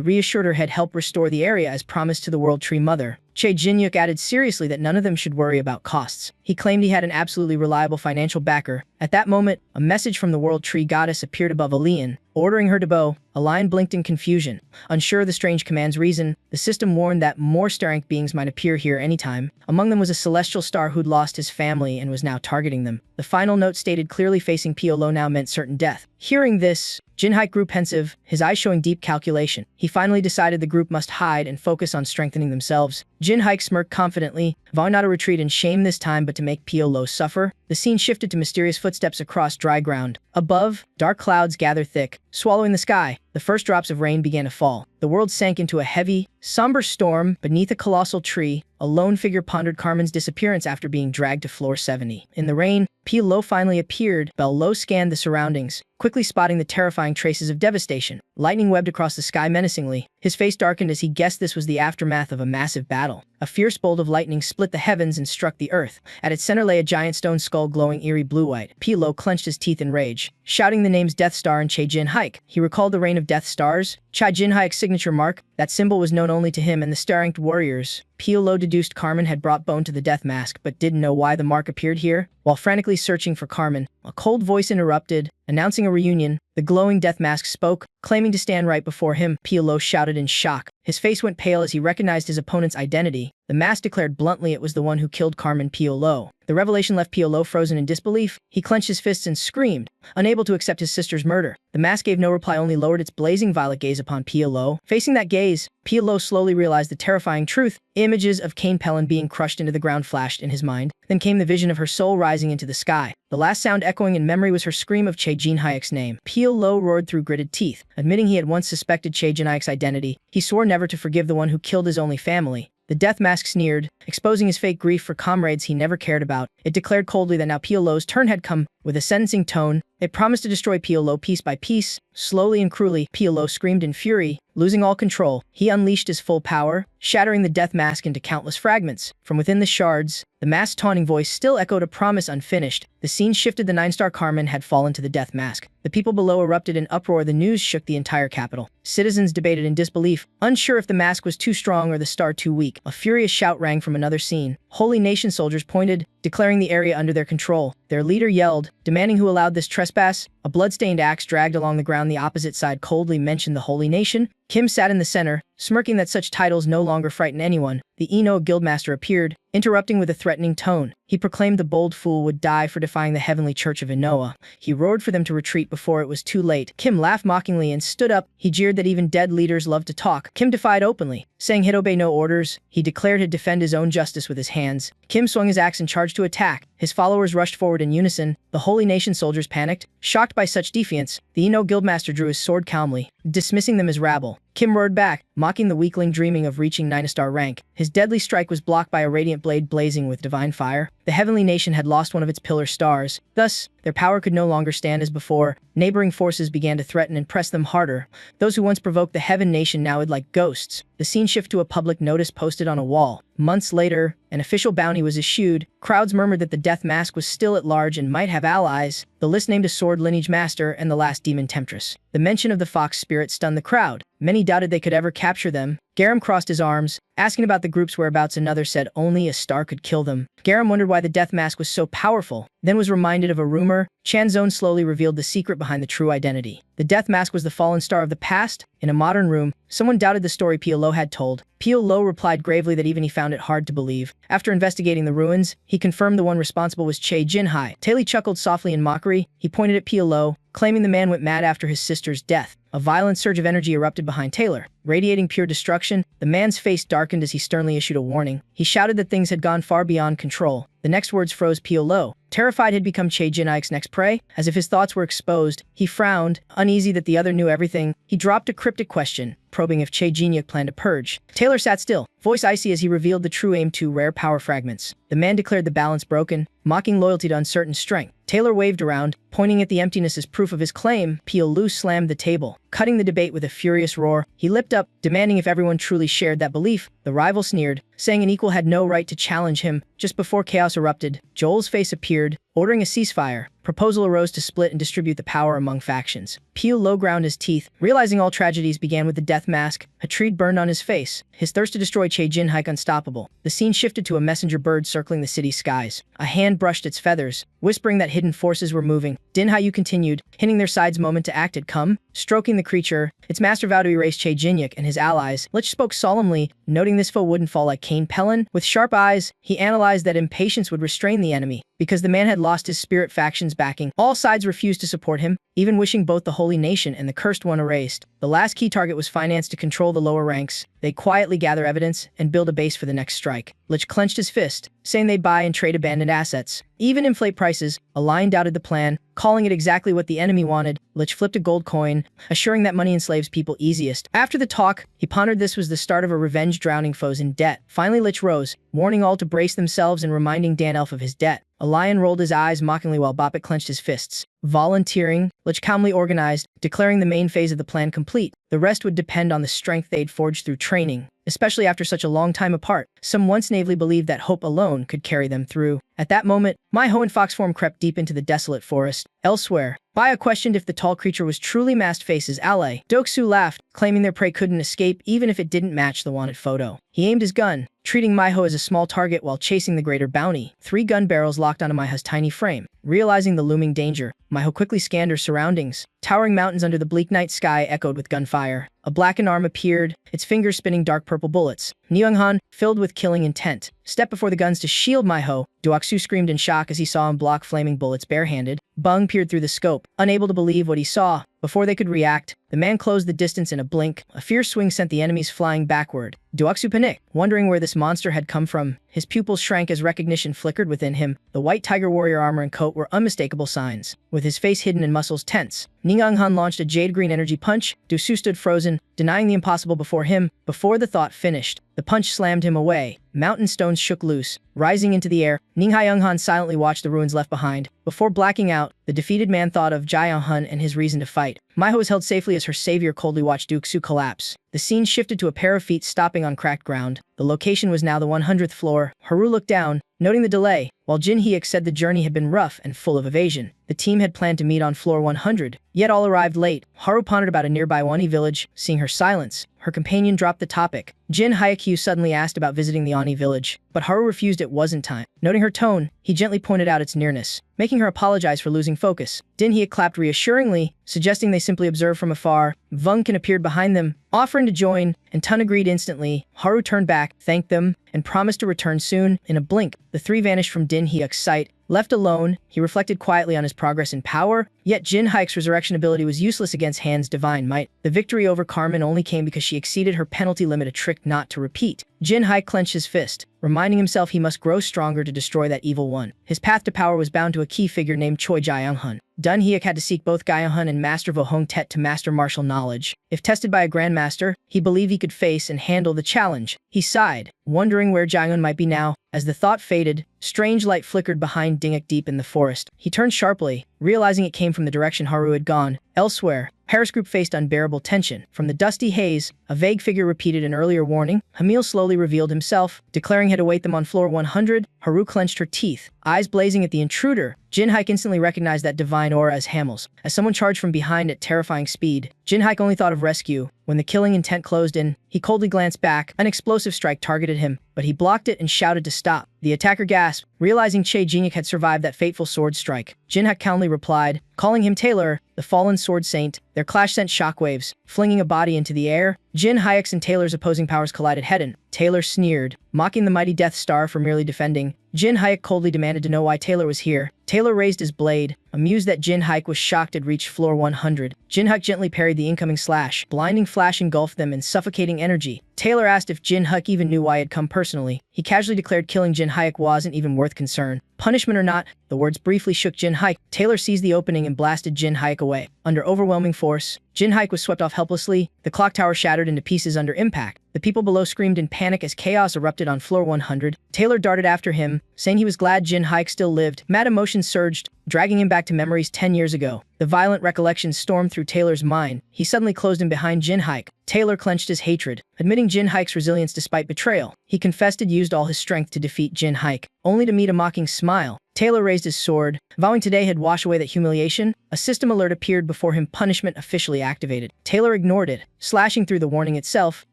reassured her he'd help restore the area as promised to the World Tree Mother. Che Jinhyuk added seriously that none of them should worry about costs. He claimed he had an absolutely reliable financial backer. At that moment, a message from the World Tree Goddess appeared above Alian, ordering her to bow. A lion blinked in confusion. Unsure of the strange command's reason, the system warned that more star-ranked beings might appear here anytime. Among them was a celestial star who'd lost his family and was now targeting them. The final note stated clearly facing Piolo now meant certain death. Hearing this, Jin Haek grew pensive, his eyes showing deep calculation. He finally decided the group must hide and focus on strengthening themselves. Jin Haek smirked confidently, vowing not to retreat in shame this time but to make Piolo suffer. The scene shifted to mysterious footsteps across dry ground. Above, dark clouds gathered thick, swallowing the sky. The first drops of rain began to fall. The world sank into a heavy, somber storm. Beneath a colossal tree, a lone figure pondered Carmen's disappearance after being dragged to floor 70. In the rain, Piolo finally appeared. Bel-Lo scanned the surroundings, quickly spotting the terrifying traces of devastation. Lightning webbed across the sky menacingly. His face darkened as he guessed this was the aftermath of a massive battle. A fierce bolt of lightning split the heavens and struck the earth. At its center lay a giant stone skull glowing eerie blue-white. Piolo clenched his teeth in rage, shouting the names Death Star and Che Jinhyuk. He recalled the reign of Death Stars, Che Jinhyuk's signature mark. That symbol was known only to him and the star-ranked warriors. Piolo deduced Carmen had brought Bone to the death mask but didn't know why the mark appeared here. While frantically searching for Carmen, a cold voice interrupted, announcing a reunion. The glowing death mask spoke, claiming to stand right before him. Piolo shouted in shock. His face went pale as he recognized his opponent's identity. The mask declared bluntly it was the one who killed Carmen Piolo. The revelation left Piolo frozen in disbelief. He clenched his fists and screamed, unable to accept his sister's murder. The mask gave no reply, only lowered its blazing violet gaze upon Piolo. Facing that gaze, Piolo slowly realized the terrifying truth. Images of Kane Pellin being crushed into the ground flashed in his mind. Then came the vision of her soul rising into the sky. The last sound echoing in memory was her scream of Che Jinhyuk's name. Piolo roared through gritted teeth, admitting he had once suspected Che Jinhyuk's identity. He swore never to forgive the one who killed his only family. The death mask sneered, exposing his fake grief for comrades he never cared about. It declared coldly that now Piolo's turn had come. With a sentencing tone, they promised to destroy Piolo piece by piece. Slowly and cruelly, Piolo screamed in fury. Losing all control, he unleashed his full power, shattering the death mask into countless fragments. From within the shards, the mask's taunting voice still echoed a promise unfinished. The scene shifted. The 9-star Carmen had fallen to the death mask. The people below erupted in uproar. The news shook the entire capital. Citizens debated in disbelief, unsure if the mask was too strong or the star too weak. A furious shout rang from another scene. Holy Nation soldiers pointed, declaring the area under their control. Their leader yelled, demanding who allowed this trespass. A blood-stained axe dragged along the ground. The opposite side coldly mentioned the Holy Nation. Kim sat in the center, smirking that such titles no longer frighten anyone. The Eno guildmaster appeared, interrupting with a threatening tone. He proclaimed the bold fool would die for defying the heavenly church of Inoa. He roared for them to retreat before it was too late. Kim laughed mockingly and stood up. He jeered that even dead leaders love to talk. Kim defied openly, saying he'd obey no orders. He declared he'd defend his own justice with his hands. Kim swung his axe and charged to attack. His followers rushed forward in unison. The Holy Nation soldiers panicked. Shocked by such defiance, the Eno guildmaster drew his sword calmly, dismissing them as rabble. Kim roared back, mocking the weakling dreaming of reaching 9-star rank. His deadly strike was blocked by a radiant blade blazing with divine fire. The heavenly nation had lost one of its pillar stars. Thus, their power could no longer stand as before. Neighboring forces began to threaten and press them harder. Those who once provoked the heaven nation now hid like ghosts. The scene shifted to a public notice posted on a wall. Months later, an official bounty was issued. Crowds murmured that the death mask was still at large and might have allies. The list named a sword lineage master and the last demon temptress. The mention of the fox spirit stunned the crowd. Many doubted they could ever capture them. Garam crossed his arms, asking about the group's whereabouts. Another said only a star could kill them. Garam wondered why the death mask was so powerful, then was reminded of a rumor. Chanzone slowly revealed the secret behind the true identity. The death mask was the fallen star of the past. In a modern room, someone doubted the story Piolo had told. Piolo replied gravely that even he found it hard to believe. After investigating the ruins, he confirmed the one responsible was Che Jinhai. Taylor chuckled softly in mockery. He pointed at Piolo, claiming the man went mad after his sister's death. A violent surge of energy erupted behind Taylor, radiating pure destruction. The man's face darkened as he sternly issued a warning. He shouted that things had gone far beyond control. The next words froze Piolo. Terrified he'd become Che Jinhaik's next prey. As if his thoughts were exposed, he frowned, uneasy that the other knew everything. He dropped a cryptic question, probing if Che Jinhaik planned to purge. Taylor sat still, voice icy as he revealed the true aim: 2 rare power fragments. The man declared the balance broken, mocking loyalty to uncertain strength. Taylor waved around, pointing at the emptiness as proof of his claim. Piolo slammed the table, cutting the debate with a furious roar. He leapt up, demanding if everyone truly shared that belief. The rival sneered, saying an equal had no right to challenge him. Just before chaos erupted, Joel's face appeared, ordering a ceasefire. Proposal arose to split and distribute the power among factions. Piolo ground his teeth, realizing all tragedies began with the death mask. Hatred burned on his face, his thirst to destroy Che Jinhaik unstoppable. The scene shifted to a messenger bird circling the city's skies. A hand brushed its feathers, whispering that hidden forces were moving. Dinhayu continued, hinting their side's moment to act had come. Stroking the creature, its master vowed to erase Che Jinhaik and his allies. Lich spoke solemnly, noting this foe wouldn't fall like Cain Pellin. With sharp eyes, he analyzed that impatience would restrain the enemy. Because the man had lost his spirit faction's backing, all sides refused to support him, even wishing both the Holy Nation and the Cursed One erased. The last key target was finance to control the lower ranks. They quietly gather evidence and build a base for the next strike. Lich clenched his fist, saying they'd buy and trade abandoned assets, even inflate prices. A lion doubted the plan, calling it exactly what the enemy wanted. Lich flipped a gold coin, assuring that money enslaves people easiest. After the talk, he pondered this was the start of a revenge drowning foes in debt. Finally Lich rose, warning all to brace themselves and reminding Dan Elf of his debt. A lion rolled his eyes mockingly while Boppet clenched his fists. Volunteering, Lich calmly organized, declaring the main phase of the plan complete. The rest would depend on the strength they'd forged through training, especially after such a long time apart. Some once naively believed that hope alone could carry them through. At that moment, Manhwa and fox form crept deep into the desolate forest. Elsewhere, Baya questioned if the tall creature was truly masked face's ally. Doksu laughed, claiming their prey couldn't escape even if it didn't match the wanted photo. He aimed his gun, treating Maiho as a small target while chasing the greater bounty. 3 gun barrels locked onto Maiho's tiny frame. Realizing the looming danger, Maiho quickly scanned her surroundings. Towering mountains under the bleak night sky echoed with gunfire. A blackened arm appeared, its fingers spinning dark purple bullets. Nyunghan, filled with killing intent, stepped before the guns to shield Maiho. Duaksu screamed in shock as he saw him block flaming bullets barehanded. Bung peered through the scope, unable to believe what he saw. Before they could react, the man closed the distance in a blink. A fierce swing sent the enemies flying backward. Duaksu panicked, wondering where this monster had come from. His pupils shrank as recognition flickered within him. The white tiger warrior armor and coat were unmistakable signs, with his face hidden and muscles tense. Nyunghan launched a jade-green energy punch. Dusu stood frozen, denying the impossible before him. Before the thought finished, the punch slammed him away, mountain stones shook loose, rising into the air. Ninghai Eunghan silently watched the ruins left behind. Before blacking out, the defeated man thought of Jai Eunhan and his reason to fight. Manhwa was held safely as her savior coldly watched Duke Su collapse. The scene shifted to a pair of feet stopping on cracked ground. The location was now the 100th floor. Haru looked down, noting the delay. While Jin Hyuk said the journey had been rough and full of evasion, the team had planned to meet on floor 100, yet all arrived late. Haru pondered about a nearby Oni village. Seeing her silence, her companion dropped the topic. Jin Hyuk suddenly asked about visiting the Oni village, but Haru refused. It wasn't time. Noting her tone, he gently pointed out its nearness, making her apologize for losing focus. Jin Hyuk clapped reassuringly, suggesting they simply observe from afar. Vungkin appeared behind them, offering to join, and Tun agreed instantly. Haru turned back, thanked them, and promised to return soon. In a blink, the three vanished from Jin Hyuk's sight. Left alone, he reflected quietly on his progress in power, yet Jin Hyuk's resurrection ability was useless against Han's divine might. The victory over Carmen only came because she exceeded her penalty limit, a trick not to repeat. Jin Hyuk clenched his fist, reminding himself he must grow stronger to destroy that evil one. His path to power was bound to a key figure named Choi Jae-eunghun. Dun Hyuk had to seek both Gaeunghun and Master Vohong Tet to master martial knowledge. If tested by a grandmaster, he believed he could face and handle the challenge. He sighed, wondering where Jaehyun might be now. As the thought faded, strange light flickered behind Dinguk deep in the forest. He turned sharply, realizing it came from the direction Haru had gone. Elsewhere, Paris Group faced unbearable tension. From the dusty haze, a vague figure repeated an earlier warning. Hamil slowly revealed himself, declaring he'd await them on floor 100. Haru clenched her teeth, eyes blazing at the intruder. Jin Hyuk instantly recognized that divine aura as Hamel's. As someone charged from behind at terrifying speed, Jin Hyuk only thought of rescue. When the killing intent closed in, he coldly glanced back. An explosive strike targeted him, but he blocked it and shouted to stop. The attacker gasped, realizing Che Jinhyuk had survived that fateful sword strike. Jin Hyuk calmly replied, calling him Taylor, the fallen sword saint. Their clash sent shockwaves, flinging a body into the air. Jin Hyuk's and Taylor's opposing powers collided head-on. Taylor sneered, mocking the mighty Death Star for merely defending. Jin Hyuk coldly demanded to know why Taylor was here. Taylor raised his blade, amused that Jin Hyuk was shocked had reached floor 100. Jin Hyuk gently parried the incoming slash. Blinding flash engulfed them in suffocating energy. Taylor asked if Jin Hyuk even knew why he had come personally. He casually declared killing Jin Hyuk wasn't even worth concern. Punishment or not, the words briefly shook Jin Hyuk. Taylor seized the opening and blasted Jin Hyuk away. Under overwhelming force, Jin Hyuk was swept off helplessly. The clock tower shattered into pieces under impact. The people below screamed in panic as chaos erupted on floor 100. Taylor darted after him, saying he was glad Jin Hyuk still lived. Mad emotions surged, dragging him back to memories 10 years ago. The violent recollections stormed through Taylor's mind. He suddenly closed in behind Jin Hyuk. Taylor clenched his hatred, admitting Jin Hyuk's resilience despite betrayal. He confessed he'd used all his strength to defeat Jin Hyuk, only to meet a mocking smile. Taylor raised his sword, vowing today he'd wash away that humiliation. A system alert appeared before him, punishment officially activated. Taylor ignored it, slashing through the warning itself.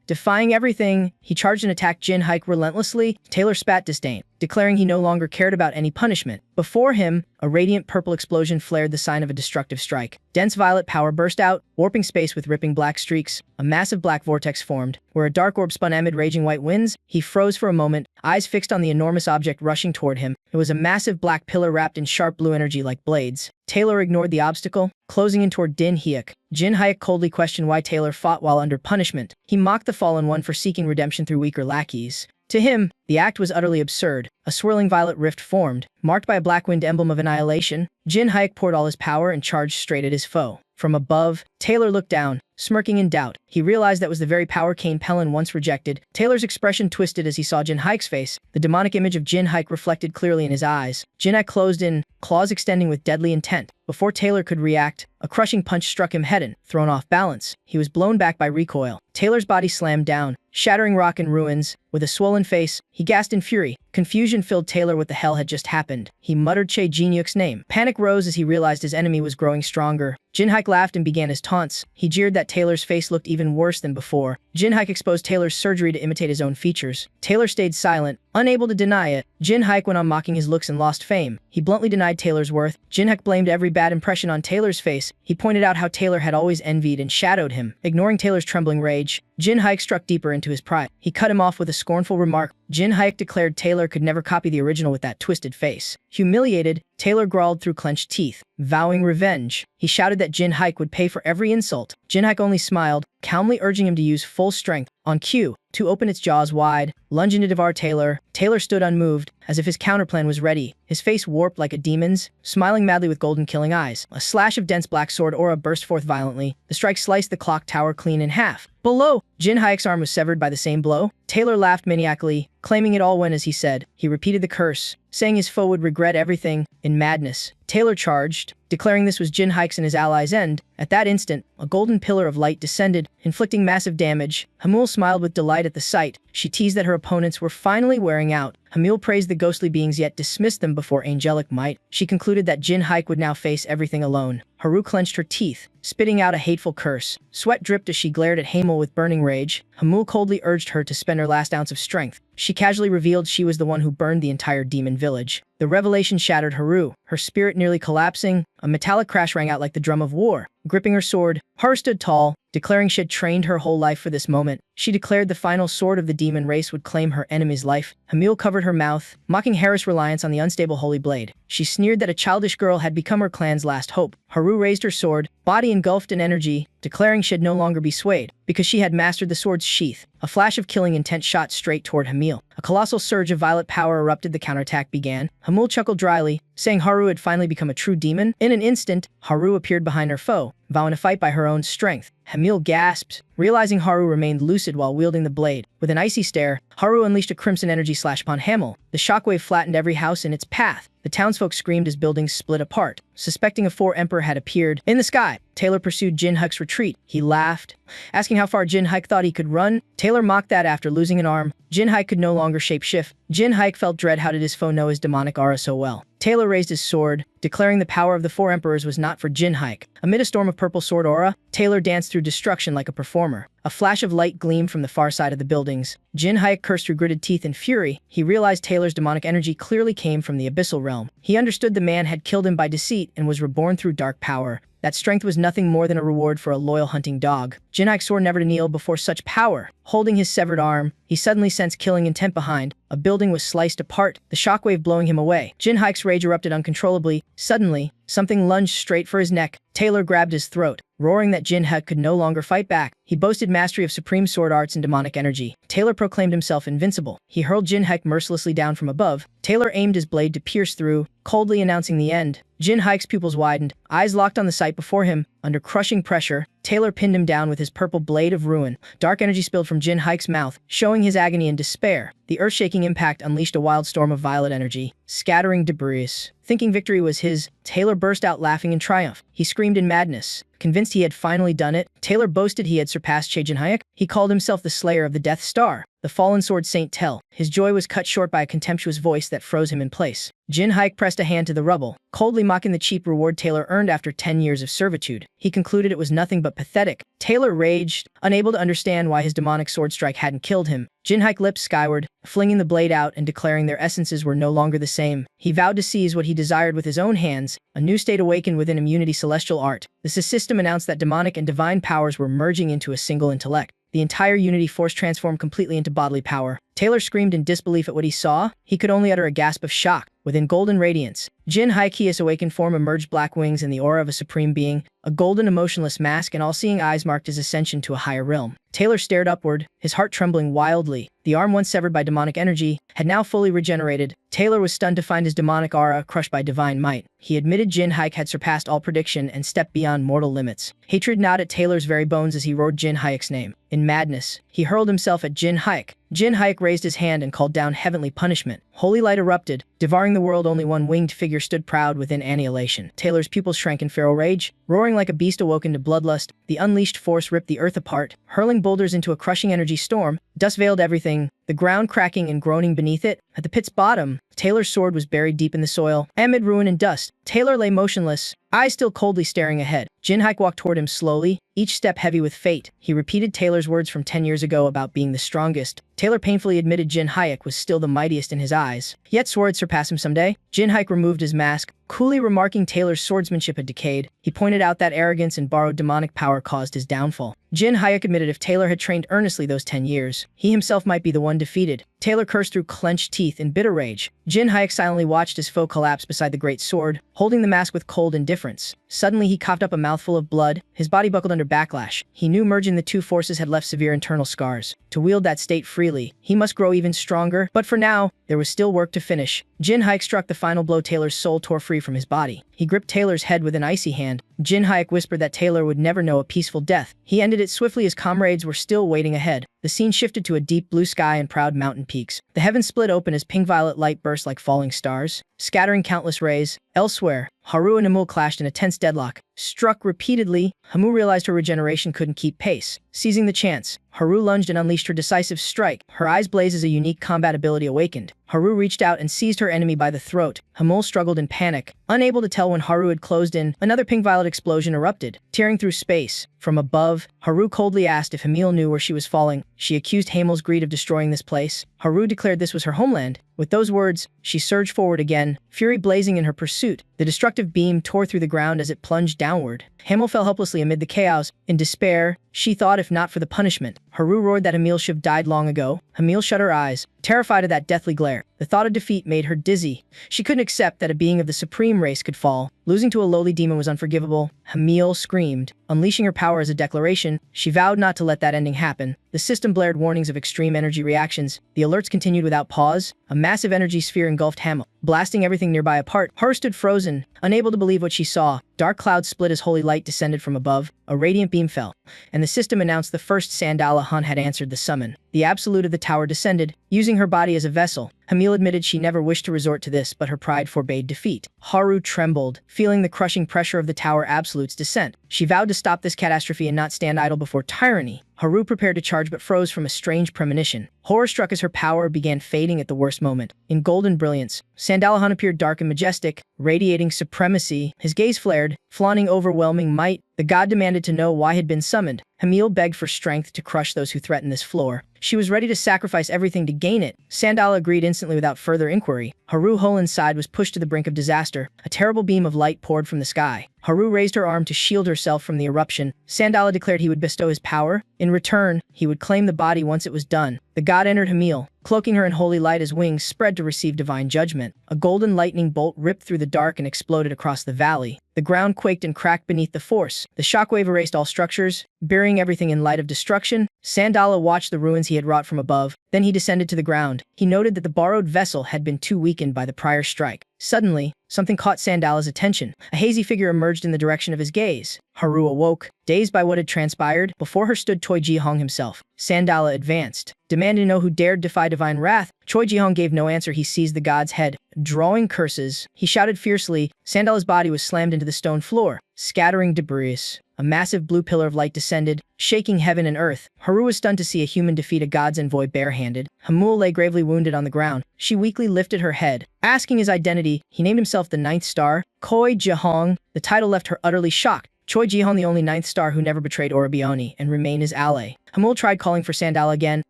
Defying everything, he charged and attacked Jin Hyuk relentlessly. Taylor spat disdain, declaring he no longer cared about any punishment. Before him, a radiant purple explosion flared, the sign of a destructive strike. Dense violet power burst out, warping space with ripping black streaks. A massive black vortex formed, where a dark orb spun amid raging white winds. He froze for a moment, eyes fixed on the enormous object rushing toward him. It was a massive black pillar wrapped in sharp blue energy like blades. Taylor ignored the obstacle, closing in toward Jin Hyuk. Jin Hyuk coldly questioned why Taylor fought while under punishment. He mocked the fallen one for seeking redemption through weaker lackeys. To him, the act was utterly absurd. A swirling violet rift formed, marked by a black wind emblem of annihilation. Jin Hyuk poured all his power and charged straight at his foe. From above, Taylor looked down, smirking in doubt. He realized that was the very power Cain Pelin once rejected. Taylor's expression twisted as he saw Jin Hyuk's face. The demonic image of Jin Hyuk reflected clearly in his eyes. Jin Hyuk closed in, claws extending with deadly intent. Before Taylor could react, a crushing punch struck him head-on. Thrown off balance, he was blown back by recoil. Taylor's body slammed down, shattering rock in ruins. With a swollen face, he gasped in fury. Confusion filled Taylor. What the hell had just happened? He muttered Che Jinhyuk's name. Panic rose as he realized his enemy was growing stronger. Jin Hyuk laughed and began his taunts. He jeered that Taylor's face looked even worse than before. Jin Hyuk exposed Taylor's surgery to imitate his own features. Taylor stayed silent, unable to deny it. Jin Hyuk went on mocking his looks and lost fame. He bluntly denied Taylor's worth. Jin Hyuk blamed every bad impression on Taylor's face. He pointed out how Taylor had always envied and shadowed him. Ignoring Taylor's trembling rage, Jin Hyuk struck deeper into his pride. He cut him off with a scornful remark. Jin Hyuk declared Taylor could never copy the original with that twisted face. Humiliated, Taylor growled through clenched teeth, vowing revenge. He shouted that Jin Hyuk would pay for every insult. Jin Hyuk only smiled, calmly urging him to use full strength. On cue, to open its jaws wide, lunge into devour Taylor. Taylor stood unmoved, as if his counterplan was ready, his face warped like a demon's, smiling madly with golden killing eyes. A slash of dense black sword aura burst forth violently. The strike sliced the clock tower clean in half. Below, Jin Hayek's arm was severed by the same blow. Taylor laughed maniacally, claiming it all when, as he said, he repeated the curse, saying his foe would regret everything. In madness, Taylor charged, declaring this was Jin Hayek's and his allies' end. At that instant, a golden pillar of light descended, inflicting massive damage. Hamul smiled with delight at the sight. She teased that her opponents were finally wearing out. Hamul praised the ghostly beings yet dismissed them before angelic might. She concluded that Jin Hayek would now face everything alone. Haru clenched her teeth, spitting out a hateful curse. Sweat dripped as she glared at Hamul with burning rage. Hamul coldly urged her to spend her last ounce of strength. She casually revealed she was the one who burned the entire demon village. The revelation shattered Haru, her spirit nearly collapsing. A metallic crash rang out like the drum of war. Gripping her sword, Haru stood tall, declaring she had trained her whole life for this moment. She declared the final sword of the demon race would claim her enemy's life. Hamul covered her mouth, mocking Harris' reliance on the unstable holy blade. She sneered that a childish girl had become her clan's last hope. Haru raised her sword, body engulfed in energy, declaring she'd no longer be swayed, because she had mastered the sword's sheath. A flash of killing intent shot straight toward Hamil. A colossal surge of violet power erupted. The counterattack began. Hamul chuckled dryly, saying Haru had finally become a true demon. In an instant, Haru appeared behind her foe, vowing to fight by her own strength. Hamil gasped, realizing Haru remained lucid while wielding the blade. With an icy stare, Haru unleashed a crimson energy slash upon Hamil. The shockwave flattened every house in its path. The townsfolk screamed as buildings split apart, suspecting a four-emperor had appeared. In the sky, Taylor pursued Jin Hayek's retreat. He laughed, asking how far Jin Hayek thought he could run. Taylor mocked that after losing an arm, Jin Hayek could no longer shapeshift. Jin Hayek felt dread. How did his foe know his demonic aura so well? Taylor raised his sword, declaring the power of the four emperors was not for Jin Hayek. Amid a storm of purple sword aura, Taylor danced through destruction like a performer. A flash of light gleamed from the far side of the buildings. Jin Hayek cursed through gritted teeth in fury. He realized Taylor's demonic energy clearly came from the abyssal realm. He understood the man had killed him by deceit and was reborn through dark power. That strength was nothing more than a reward for a loyal hunting dog. Jin Hayek swore never to kneel before such power. Holding his severed arm, he suddenly sensed killing intent behind. A building was sliced apart, the shockwave blowing him away. Jin Hayek's rage erupted uncontrollably. Suddenly, something lunged straight for his neck. Taylor grabbed his throat, roaring that Jin Hayek could no longer fight back. He boasted mastery of supreme sword arts and demonic energy. Taylor proclaimed himself invincible. He hurled Jin Hayek mercilessly down from above. Taylor aimed his blade to pierce through, coldly announcing the end. Jin Hayek's pupils widened, eyes locked on the sight before him. Under crushing pressure, Taylor pinned him down with his purple blade of ruin. Dark energy spilled from Jin Hayek's mouth, showing his agony and despair. The earth-shaking impact unleashed a wild storm of violet energy, scattering debris. Thinking victory was his, Taylor burst out laughing in triumph. He screamed in madness, convinced he had finally done it. Taylor boasted he had surpassed Jin Hayek. He called himself the slayer of the Death Star, the fallen sword Saint Tel. His joy was cut short by a contemptuous voice that froze him in place. Jin Hayek pressed a hand to the rubble, coldly mocking the cheap reward Taylor earned after 10 years of servitude. He concluded it was nothing but pathetic. Taylor raged, unable to understand why his demonic sword strike hadn't killed him. Jin Hayek leapt skyward, flinging the blade out and declaring their essences were no longer the same. He vowed to seize what he desired with his own hands. A new state awakened within him, unity celestial art. The system announced that demonic and divine powers were merging into a single intellect. The entire unity force transformed completely into bodily power. Taylor screamed in disbelief at what he saw. He could only utter a gasp of shock. Within golden radiance, Jin Hayek's awakened form emerged, black wings and the aura of a supreme being, a golden emotionless mask and all-seeing eyes marked his ascension to a higher realm. Taylor stared upward, his heart trembling wildly. The arm once severed by demonic energy had now fully regenerated. Taylor was stunned to find his demonic aura crushed by divine might. He admitted Jin Hayek had surpassed all prediction and stepped beyond mortal limits. Hatred gnawed at Taylor's very bones as he roared Jin Hayek's name. In madness, he hurled himself at Jin Hayek. Jin Hayek raised his hand and called down heavenly punishment. Holy light erupted, devouring the world. Only one winged figure stood proud within annihilation. Taylor's pupils shrank in feral rage. Roaring like a beast awoken to bloodlust, the unleashed force ripped the earth apart, hurling boulders into a crushing energy storm. Dust veiled everything, the ground cracking and groaning beneath it. At the pit's bottom, Taylor's sword was buried deep in the soil. Amid ruin and dust, Taylor lay motionless, eyes still coldly staring ahead. Jin Hayek walked toward him slowly, each step heavy with fate. He repeated Taylor's words from 10 years ago about being the strongest. Taylor painfully admitted Jin Hayek was still the mightiest in his eyes, yet swore it'd surpass him someday. Jin Hayek removed his mask, coolly remarking Taylor's swordsmanship had decayed. He pointed out that arrogance and borrowed demonic power caused his downfall. Jin Hayek admitted if Taylor had trained earnestly those 10 years, he himself might be the one defeated. Taylor cursed through clenched teeth in bitter rage. Jin Hyuk silently watched his foe collapse beside the great sword, holding the mask with cold indifference. Suddenly, he coughed up a mouthful of blood. His body buckled under backlash. He knew merging the two forces had left severe internal scars. To wield that state freely, he must grow even stronger. But for now, there was still work to finish. Jin Hyuk struck the final blow. Taylor's soul tore free from his body. He gripped Taylor's head with an icy hand. Jin Hyuk whispered that Taylor would never know a peaceful death. He ended it swiftly as comrades were still waiting ahead. The scene shifted to a deep blue sky and proud mountain peaks. The heavens split open as pink-violet light burst like falling stars, scattering countless rays. Elsewhere, Haru and Hamul clashed in a tense deadlock. Struck repeatedly, Hamu realized her regeneration couldn't keep pace. Seizing the chance, Haru lunged and unleashed her decisive strike. Her eyes blazed as a unique combat ability awakened. Haru reached out and seized her enemy by the throat. Hamul struggled in panic. Unable to tell when Haru had closed in, another pink-violet explosion erupted, tearing through space. From above, Haru coldly asked if Hamil knew where she was falling. She accused Hamil's greed of destroying this place. Haru declared this was her homeland. With those words, she surged forward again, fury blazing in her pursuit. The destructive beam tore through the ground as it plunged downward. Hamil fell helplessly amid the chaos. In despair, she thought if not for the punishment. Haru roared that Hamil should have died long ago. Hamil shut her eyes, terrified of that deathly glare. The thought of defeat made her dizzy. She couldn't accept that a being of the supreme race could fall. Losing to a lowly demon was unforgivable. Hamil screamed. Unleashing her power as a declaration, she vowed not to let that ending happen. The system blared warnings of extreme energy reactions. The alerts continued without pause. A massive energy sphere engulfed Hamil, blasting everything nearby apart. Haru stood frozen, unable to believe what she saw. Dark clouds split as holy light descended from above. A radiant beam fell, and the system announced the first Sandala Hun had answered the summon. The absolute of the tower descended, using her body as a vessel. Hamil admitted she never wished to resort to this, but her pride forbade defeat. Haru trembled, feeling the crushing pressure of the tower absolute's descent. She vowed to stop this catastrophe and not stand idle before tyranny. Haru prepared to charge but froze from a strange premonition. Horror struck as her power began fading at the worst moment. In golden brilliance, Sandalahan appeared dark and majestic, radiating supremacy. His gaze flared, flaunting overwhelming might. The god demanded to know why had been summoned. Hamil begged for strength to crush those who threatened this floor. She was ready to sacrifice everything to gain it. Sandala agreed instantly without further inquiry. Haru, whole inside, was pushed to the brink of disaster. A terrible beam of light poured from the sky. Haru raised her arm to shield herself from the eruption. Sandala declared he would bestow his power. In return, he would claim the body once it was done. The god entered Hamil, cloaking her in holy light as wings spread to receive divine judgment. A golden lightning bolt ripped through the dark and exploded across the valley. The ground quaked and cracked beneath the force. The shockwave erased all structures, burying everything in light of destruction. Sandala watched the ruins he had wrought from above. Then he descended to the ground. He noted that the borrowed vessel had been too weakened by the prior strike. Suddenly, something caught Sandala's attention. A hazy figure emerged in the direction of his gaze. Haru awoke, dazed by what had transpired. Before her stood Choi Ji-hong himself. Sandala advanced, demanding to know who dared defy divine wrath. Choi Ji-hong gave no answer. He seized the god's head. Drawing curses, he shouted fiercely. Sandala's body was slammed into the stone floor, scattering debris. A massive blue pillar of light descended, shaking heaven and earth. Haru was stunned to see a human defeat a god's envoy barehanded. Hamul lay gravely wounded on the ground. She weakly lifted her head. Asking his identity, he named himself the Ninth Star, Choi Ji-hong. The title left her utterly shocked. Choi Ji-hong, the only Ninth Star who never betrayed Orabioni and remained his ally. Hamul tried calling for Sandala again,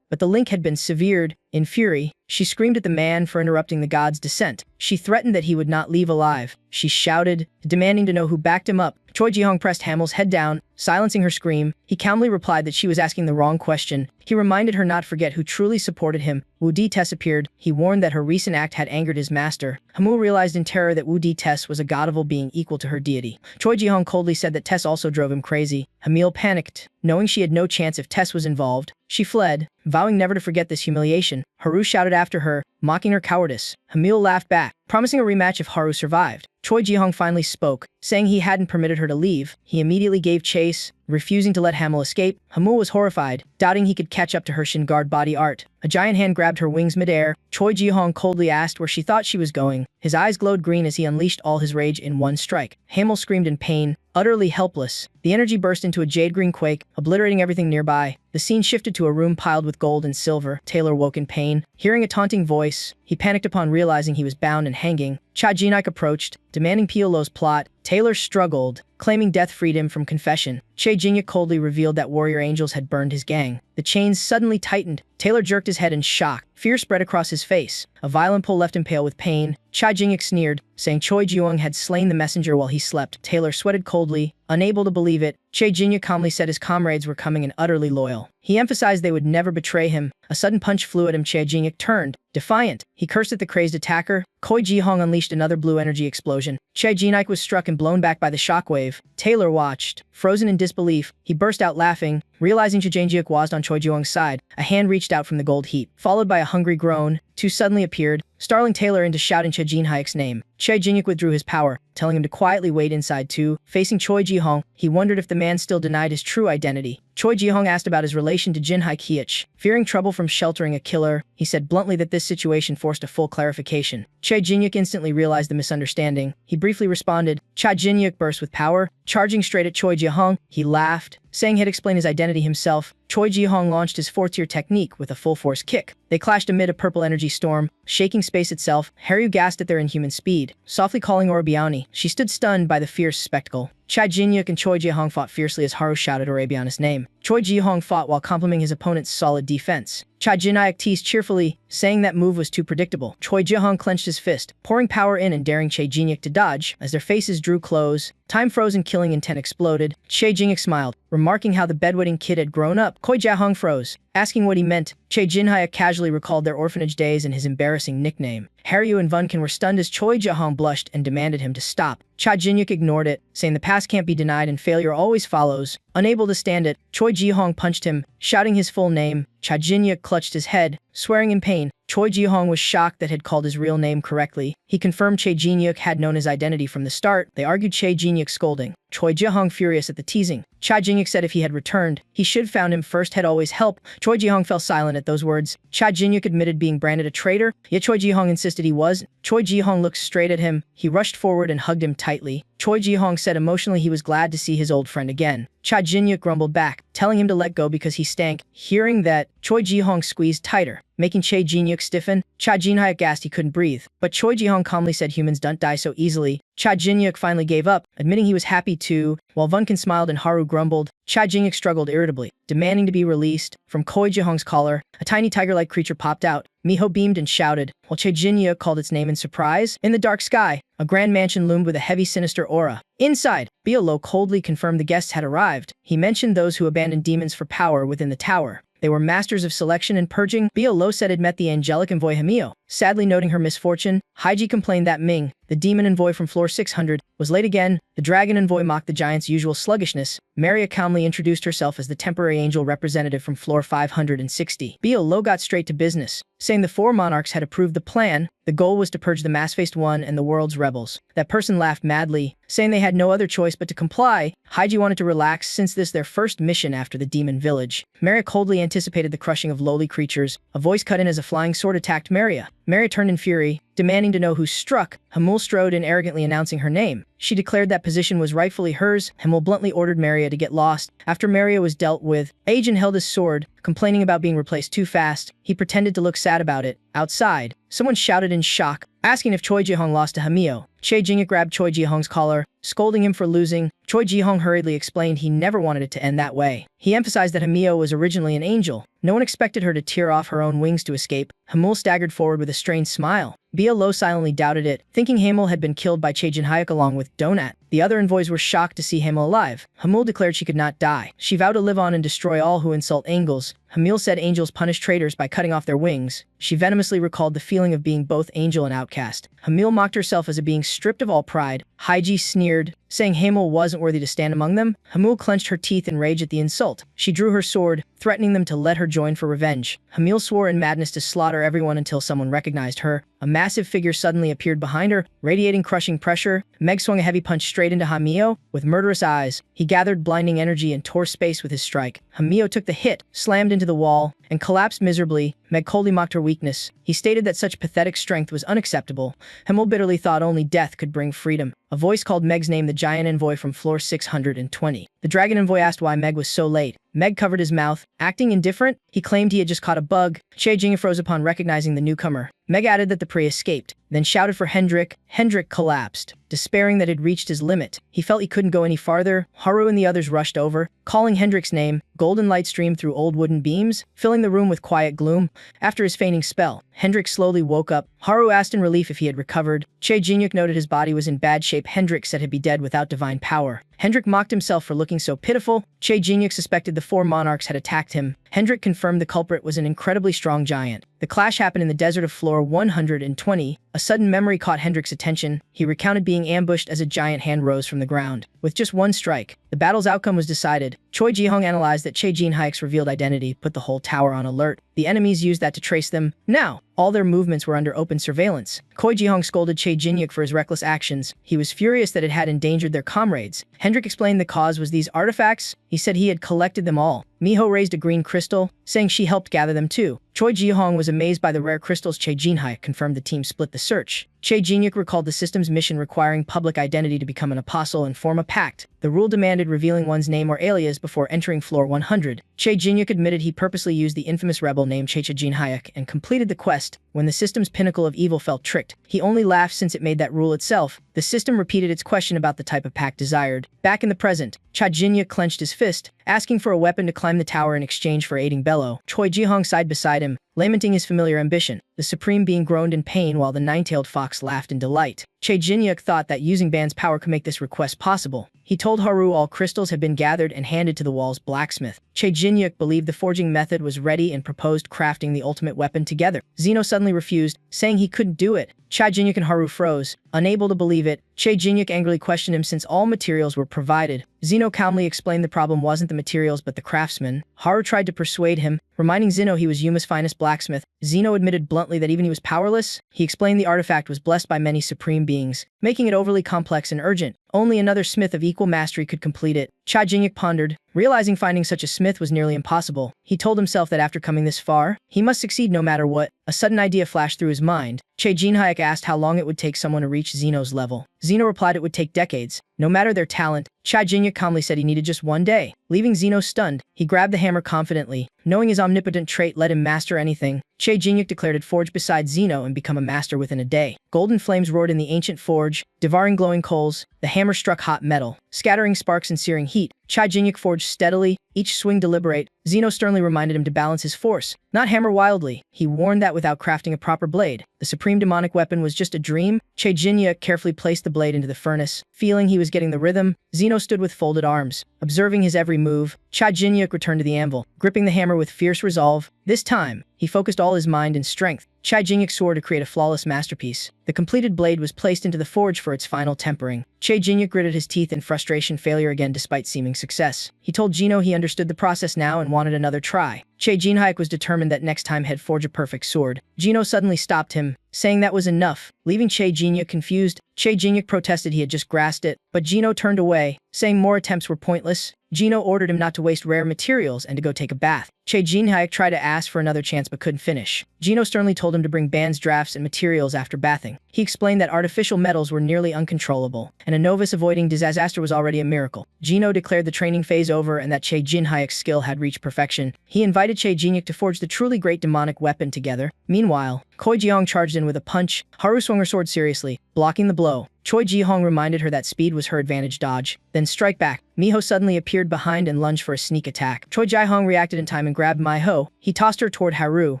but the link had been severed. In fury, she screamed at the man for interrupting the god's descent. She threatened that he would not leave alive. She shouted, demanding to know who backed him up. Choi Ji-hong pressed Hamil's head down, silencing her scream. He calmly replied that she was asking the wrong question. He reminded her not forget who truly supported him. Wu Di-tes appeared. He warned that her recent act had angered his master. Hamul realized in terror that Wu Di-tes was a godable being equal to her deity. Choi Ji-hong coldly said that Tess also drove him crazy. Hamil panicked, knowing she had no chance if Tess was involved. She fled, vowing never to forget this humiliation. Haru shouted after her, mocking her cowardice. Hamil laughed back, promising a rematch if Haru survived. Choi Ji-hong finally spoke, saying he hadn't permitted her to leave. He immediately gave chase, refusing to let Hamil escape. Hamul was horrified, doubting he could catch up to her shin guard body art. A giant hand grabbed her wings midair. Choi Ji-hong coldly asked where she thought she was going. His eyes glowed green as he unleashed all his rage in one strike. Hamil screamed in pain, utterly helpless. The energy burst into a jade-green quake, obliterating everything nearby. The scene shifted to a room piled with gold and silver. Taylor woke in pain. Hearing a taunting voice, he panicked upon realizing he was bound and hanging. Cha Jinak approached, demanding Piolo's plot. Taylor struggled, claiming death freed him from confession. Che Jinya coldly revealed that warrior angels had burned his gang. The chains suddenly tightened. Taylor jerked his head in shock. Fear spread across his face. A violent pull left him pale with pain. Cha Jinyak sneered, saying Choi Jiung had slain the messenger while he slept. Taylor sweated coldly, Unable to believe it, Che Jinya calmly said his comrades were coming and utterly loyal. He emphasized they would never betray him. A sudden punch flew at him. Che Jinya turned. Defiant, he cursed at the crazed attacker. Koi Ji-hong unleashed another blue energy explosion. Che Jinya was struck and blown back by the shockwave. Taylor watched. Frozen in disbelief, he burst out laughing. Realizing Che Jinya was on Choi Ji-hong's side, a hand reached out from the gold heap. Followed by a hungry groan, two suddenly appeared, startling Taylor into shouting Che Jinhyuk's name. Che Jinya withdrew his power, telling him to quietly wait inside too. Facing Choi Ji-hong, he wondered if the man still denied his true identity. Choi Ji-hong asked about his relation to Jin Hyuk. Fearing trouble from sheltering a killer, he said bluntly that this situation forced a full clarification. Che Jinyuk instantly realized the misunderstanding. He briefly responded. Cha Jinyuk burst with power, charging straight at Choi Ji-hong. He laughed, saying he'd explain his identity himself. Choi Ji-hong launched his fourth-tier technique with a full-force kick. They clashed amid a purple energy storm, shaking space itself. Haryu gasped at their inhuman speed, softly calling Orabiani. She stood stunned by the fierce spectacle. Cha Jinyuk and Choi Ji-hong fought fiercely as Haru shouted Orabiani's name. Choi Ji-hong fought while complimenting his opponent's solid defense. Cha Jinyuk teased cheerfully, saying that move was too predictable. Choi Ji-hong clenched his fist, pouring power in and daring Che Jinyuk to dodge. As their faces drew close, time froze and killing intent exploded. Che Jinyuk smiled, remarking how the bedwetting kid had grown up. Koi Ji-hong froze, asking what he meant. Che Jinhyuk casually recalled their orphanage days and his embarrassing nickname. Haryu and Vunkin were stunned as Choi Ji-hong blushed and demanded him to stop. Cha Jinyuk ignored it, saying the past can't be denied and failure always follows. Unable to stand it, Choi Ji-hong punched him, shouting his full name. Cha Jinyuk clutched his head, swearing in pain. Choi Ji-hong was shocked that had called his real name correctly. He confirmed Che Jinyuk had known his identity from the start. They argued Che Jinyuk scolding. Choi Ji-hong furious at the teasing. Cha Jinyuk said if he had returned, he should have found him first had always helped. Choi Ji-hong fell silent at those words. Cha Jinyuk admitted being branded a traitor, yet Choi Ji-hong insisted he was. Choi Ji-hong looked straight at him. He rushed forward and hugged him tightly. Choi Ji-hong said emotionally he was glad to see his old friend again. Cha Jinyuk grumbled back, telling him to let go because he stank. Hearing that, Choi Ji-hong squeezed tighter, making Che Jinyuk stiffen. Cha Jinhyuk gasped he couldn't breathe, but Choi Ji-hong calmly said humans don't die so easily. Cha Jinyuk finally gave up, admitting he was happy too, while Vunkin smiled and Haru grumbled. Cha Jinyuk struggled irritably, demanding to be released. From Choi Ji-hong's collar, a tiny tiger-like creature popped out. Miho beamed and shouted, while Che Jinyuk called its name in surprise. In the dark sky, a grand mansion loomed with a heavy sinister aura. Inside, Biolo coldly confirmed the guests had arrived. He mentioned those who abandoned demons for power within the tower. They were masters of selection and purging. Biolo said had met the angelic envoy Hamio. Sadly noting her misfortune, Haiji complained that Ming, the demon envoy from floor 600, was late again. The dragon envoy mocked the giant's usual sluggishness. Maria calmly introduced herself as the temporary angel representative from floor 560. Biolo got straight to business, saying the four monarchs had approved the plan. The goal was to purge the mass-faced one and the world's rebels. That person laughed madly, saying they had no other choice but to comply. Haiji wanted to relax since this their first mission after the demon village. Maria coldly anticipated the crushing of lowly creatures. A voice cut in as a flying sword attacked Maria. Maria turned in fury, demanding to know who struck. Hamul strode in arrogantly announcing her name. She declared that position was rightfully hers. Hamul bluntly ordered Maria to get lost. After Maria was dealt with, Ajin held his sword, complaining about being replaced too fast. He pretended to look sad about it. Outside, someone shouted in shock, asking if Choi Ji-hong lost to Hamio. Che Jinyuk grabbed Choi Ji-hong's collar, scolding him for losing. Choi Ji-hong hurriedly explained he never wanted it to end that way. He emphasized that Hamio was originally an angel. No one expected her to tear off her own wings to escape. Hamul staggered forward with a strained smile. Biolo silently doubted it, thinking Hamul had been killed by Che Jinhyuk along with Donat. The other envoys were shocked to see Hamul alive. Hamul declared she could not die. She vowed to live on and destroy all who insult angels. Hamil said angels punish traitors by cutting off their wings. She venomously recalled the feeling of being both angel and outcast. Hamil mocked herself as a being stripped of all pride. Haiji sneered, saying Hamul wasn't worthy to stand among them. Hamul clenched her teeth in rage at the insult. She drew her sword, threatening them to let her join for revenge. Hamil swore in madness to slaughter everyone until someone recognized her. A massive figure suddenly appeared behind her, radiating crushing pressure. Meg swung a heavy punch straight into Hamio. With murderous eyes, he gathered blinding energy and tore space with his strike. Hamio took the hit, slammed into the wall, and collapsed miserably. Meg coldly mocked her weakness. He stated that such pathetic strength was unacceptable. Hamil bitterly thought only death could bring freedom. A voice called Meg's name, the giant envoy from floor 620. The dragon envoy asked why Meg was so late. Meg covered his mouth, acting indifferent. He claimed he had just caught a bug. Che Jing froze upon recognizing the newcomer. Meg added that the prey escaped, then shouted for Hendrik. Hendrik collapsed, despairing that he'd reached his limit. He felt he couldn't go any farther. Haru and the others rushed over, calling Hendrik's name. golden light streamed through old wooden beams, filling the room with quiet gloom. After his fainting spell, Hendrik slowly woke up. Haru asked in relief if he had recovered. Che Jinyuk noted his body was in bad shape. Hendrik said he'd be dead without divine power. Hendrik mocked himself for looking so pitiful. Che Jinyuk suspected the 4 monarchs had attacked him. Hendrik confirmed the culprit was an incredibly strong giant. The clash happened in the desert of floor 120. A sudden memory caught Hendrik's attention. He recounted being ambushed as a giant hand rose from the ground. With just one strike, the battle's outcome was decided. Choi Ji-hong analyzed that Che Jin-hyuk's revealed identity put the whole tower on alert. The enemies used that to trace them. Now, all their movements were under open surveillance. Choi Ji-hong scolded Che Jinyuk for his reckless actions. He was furious that it had endangered their comrades. Hendrik explained the cause was these artifacts. He said he had collected them all. Miho raised a green crystal, saying she helped gather them too. Choi Ji-hong was amazed by the rare crystals. Che Jin-hyuk confirmed the team split the search. Che Jinyuk recalled the system's mission requiring public identity to become an apostle and form a pact. The rule demanded revealing one's name or alias before entering floor 100. Che Jinyuk admitted he purposely used the infamous rebel named Che Jin-hyuk and completed the quest. When the system's pinnacle of evil felt tricked, he only laughed since it made that rule itself. The system repeated its question about the type of pact desired. Back in the present, Che Jinyuk clenched his fist, asking for a weapon to climb the tower in exchange for aiding Bello. Choi Ji-hong sighed beside him, lamenting his familiar ambition. The supreme being groaned in pain while the nine-tailed fox laughed in delight. Che Jinyuk thought that using Ban's power could make this request possible. He told Haru all crystals had been gathered and handed to the wall's blacksmith. Che Jinyuk believed the forging method was ready and proposed crafting the ultimate weapon together. Zeno suddenly refused, saying he couldn't do it. Che Jinyuk and Haru froze, unable to believe it. Che Jinyuk angrily questioned him since all materials were provided. Zeno calmly explained the problem wasn't the materials but the craftsman. Haru tried to persuade him, reminding Zeno he was Yuma's finest blacksmith. Zeno admitted bluntly that even he was powerless. He explained the artifact was blessed by many supreme beings, making it overly complex and urgent. Only another smith of equal mastery could complete it. Che Jinyuk pondered, realizing finding such a smith was nearly impossible. He told himself that after coming this far, he must succeed no matter what. A sudden idea flashed through his mind. Che Jin-hyuk asked how long it would take someone to reach Zeno's level. Zeno replied it would take decades. No matter their talent, Che Jinyuk calmly said he needed just one day. Leaving Zeno stunned, he grabbed the hammer confidently, knowing his omnipotent trait let him master anything. Che Jinyuk declared it forged beside Zeno and become a master within a day. Golden flames roared in the ancient forge, devouring glowing coals. The hammer struck hot metal, scattering sparks and searing heat. Che Jinyuk forged steadily, each swing deliberate. Zeno sternly reminded him to balance his force, not hammer wildly. He warned that without crafting a proper blade, the supreme demonic weapon was just a dream. Che Jinyuk carefully placed the blade into the furnace. Feeling he was getting the rhythm, Zeno stood with folded arms, observing his every move. Che Jinyuk returned to the anvil, gripping the hammer with fierce resolve. This time, he focused all his mind and strength. Che Jinyuk swore to create a flawless masterpiece. The completed blade was placed into the forge for its final tempering. Che Jinyuk gritted his teeth in frustration, failure again despite seeming success. He told Gino he understood the process now and wanted another try. Che Jin-hyuk was determined that next time he'd forge a perfect sword. Gino suddenly stopped him, saying that was enough, leaving Che Jinyuk confused. Che Jinyuk protested he had just grasped it, but Gino turned away, saying more attempts were pointless. Gino ordered him not to waste rare materials and to go take a bath. Che Jin-hyuk tried to ask for another chance but couldn't finish. Gino sternly told him to bring Ban's drafts and materials after bathing. He explained that artificial metals were nearly uncontrollable, and a novice avoiding disaster was already a miracle. Gino declared the training phase over and that Che Jin-hyuk's skill had reached perfection. He invited Che Jinyuk to forge the truly great demonic weapon together. Meanwhile, Choi Ji-hong charged in with a punch. Haru swung her sword seriously, blocking the blow. Choi Ji-hong reminded her that speed was her advantage. Dodge, then strike back. Miho suddenly appeared behind and lunged for a sneak attack. Choi Ji-hong reacted in time and grabbed Miho. He tossed her toward Haru,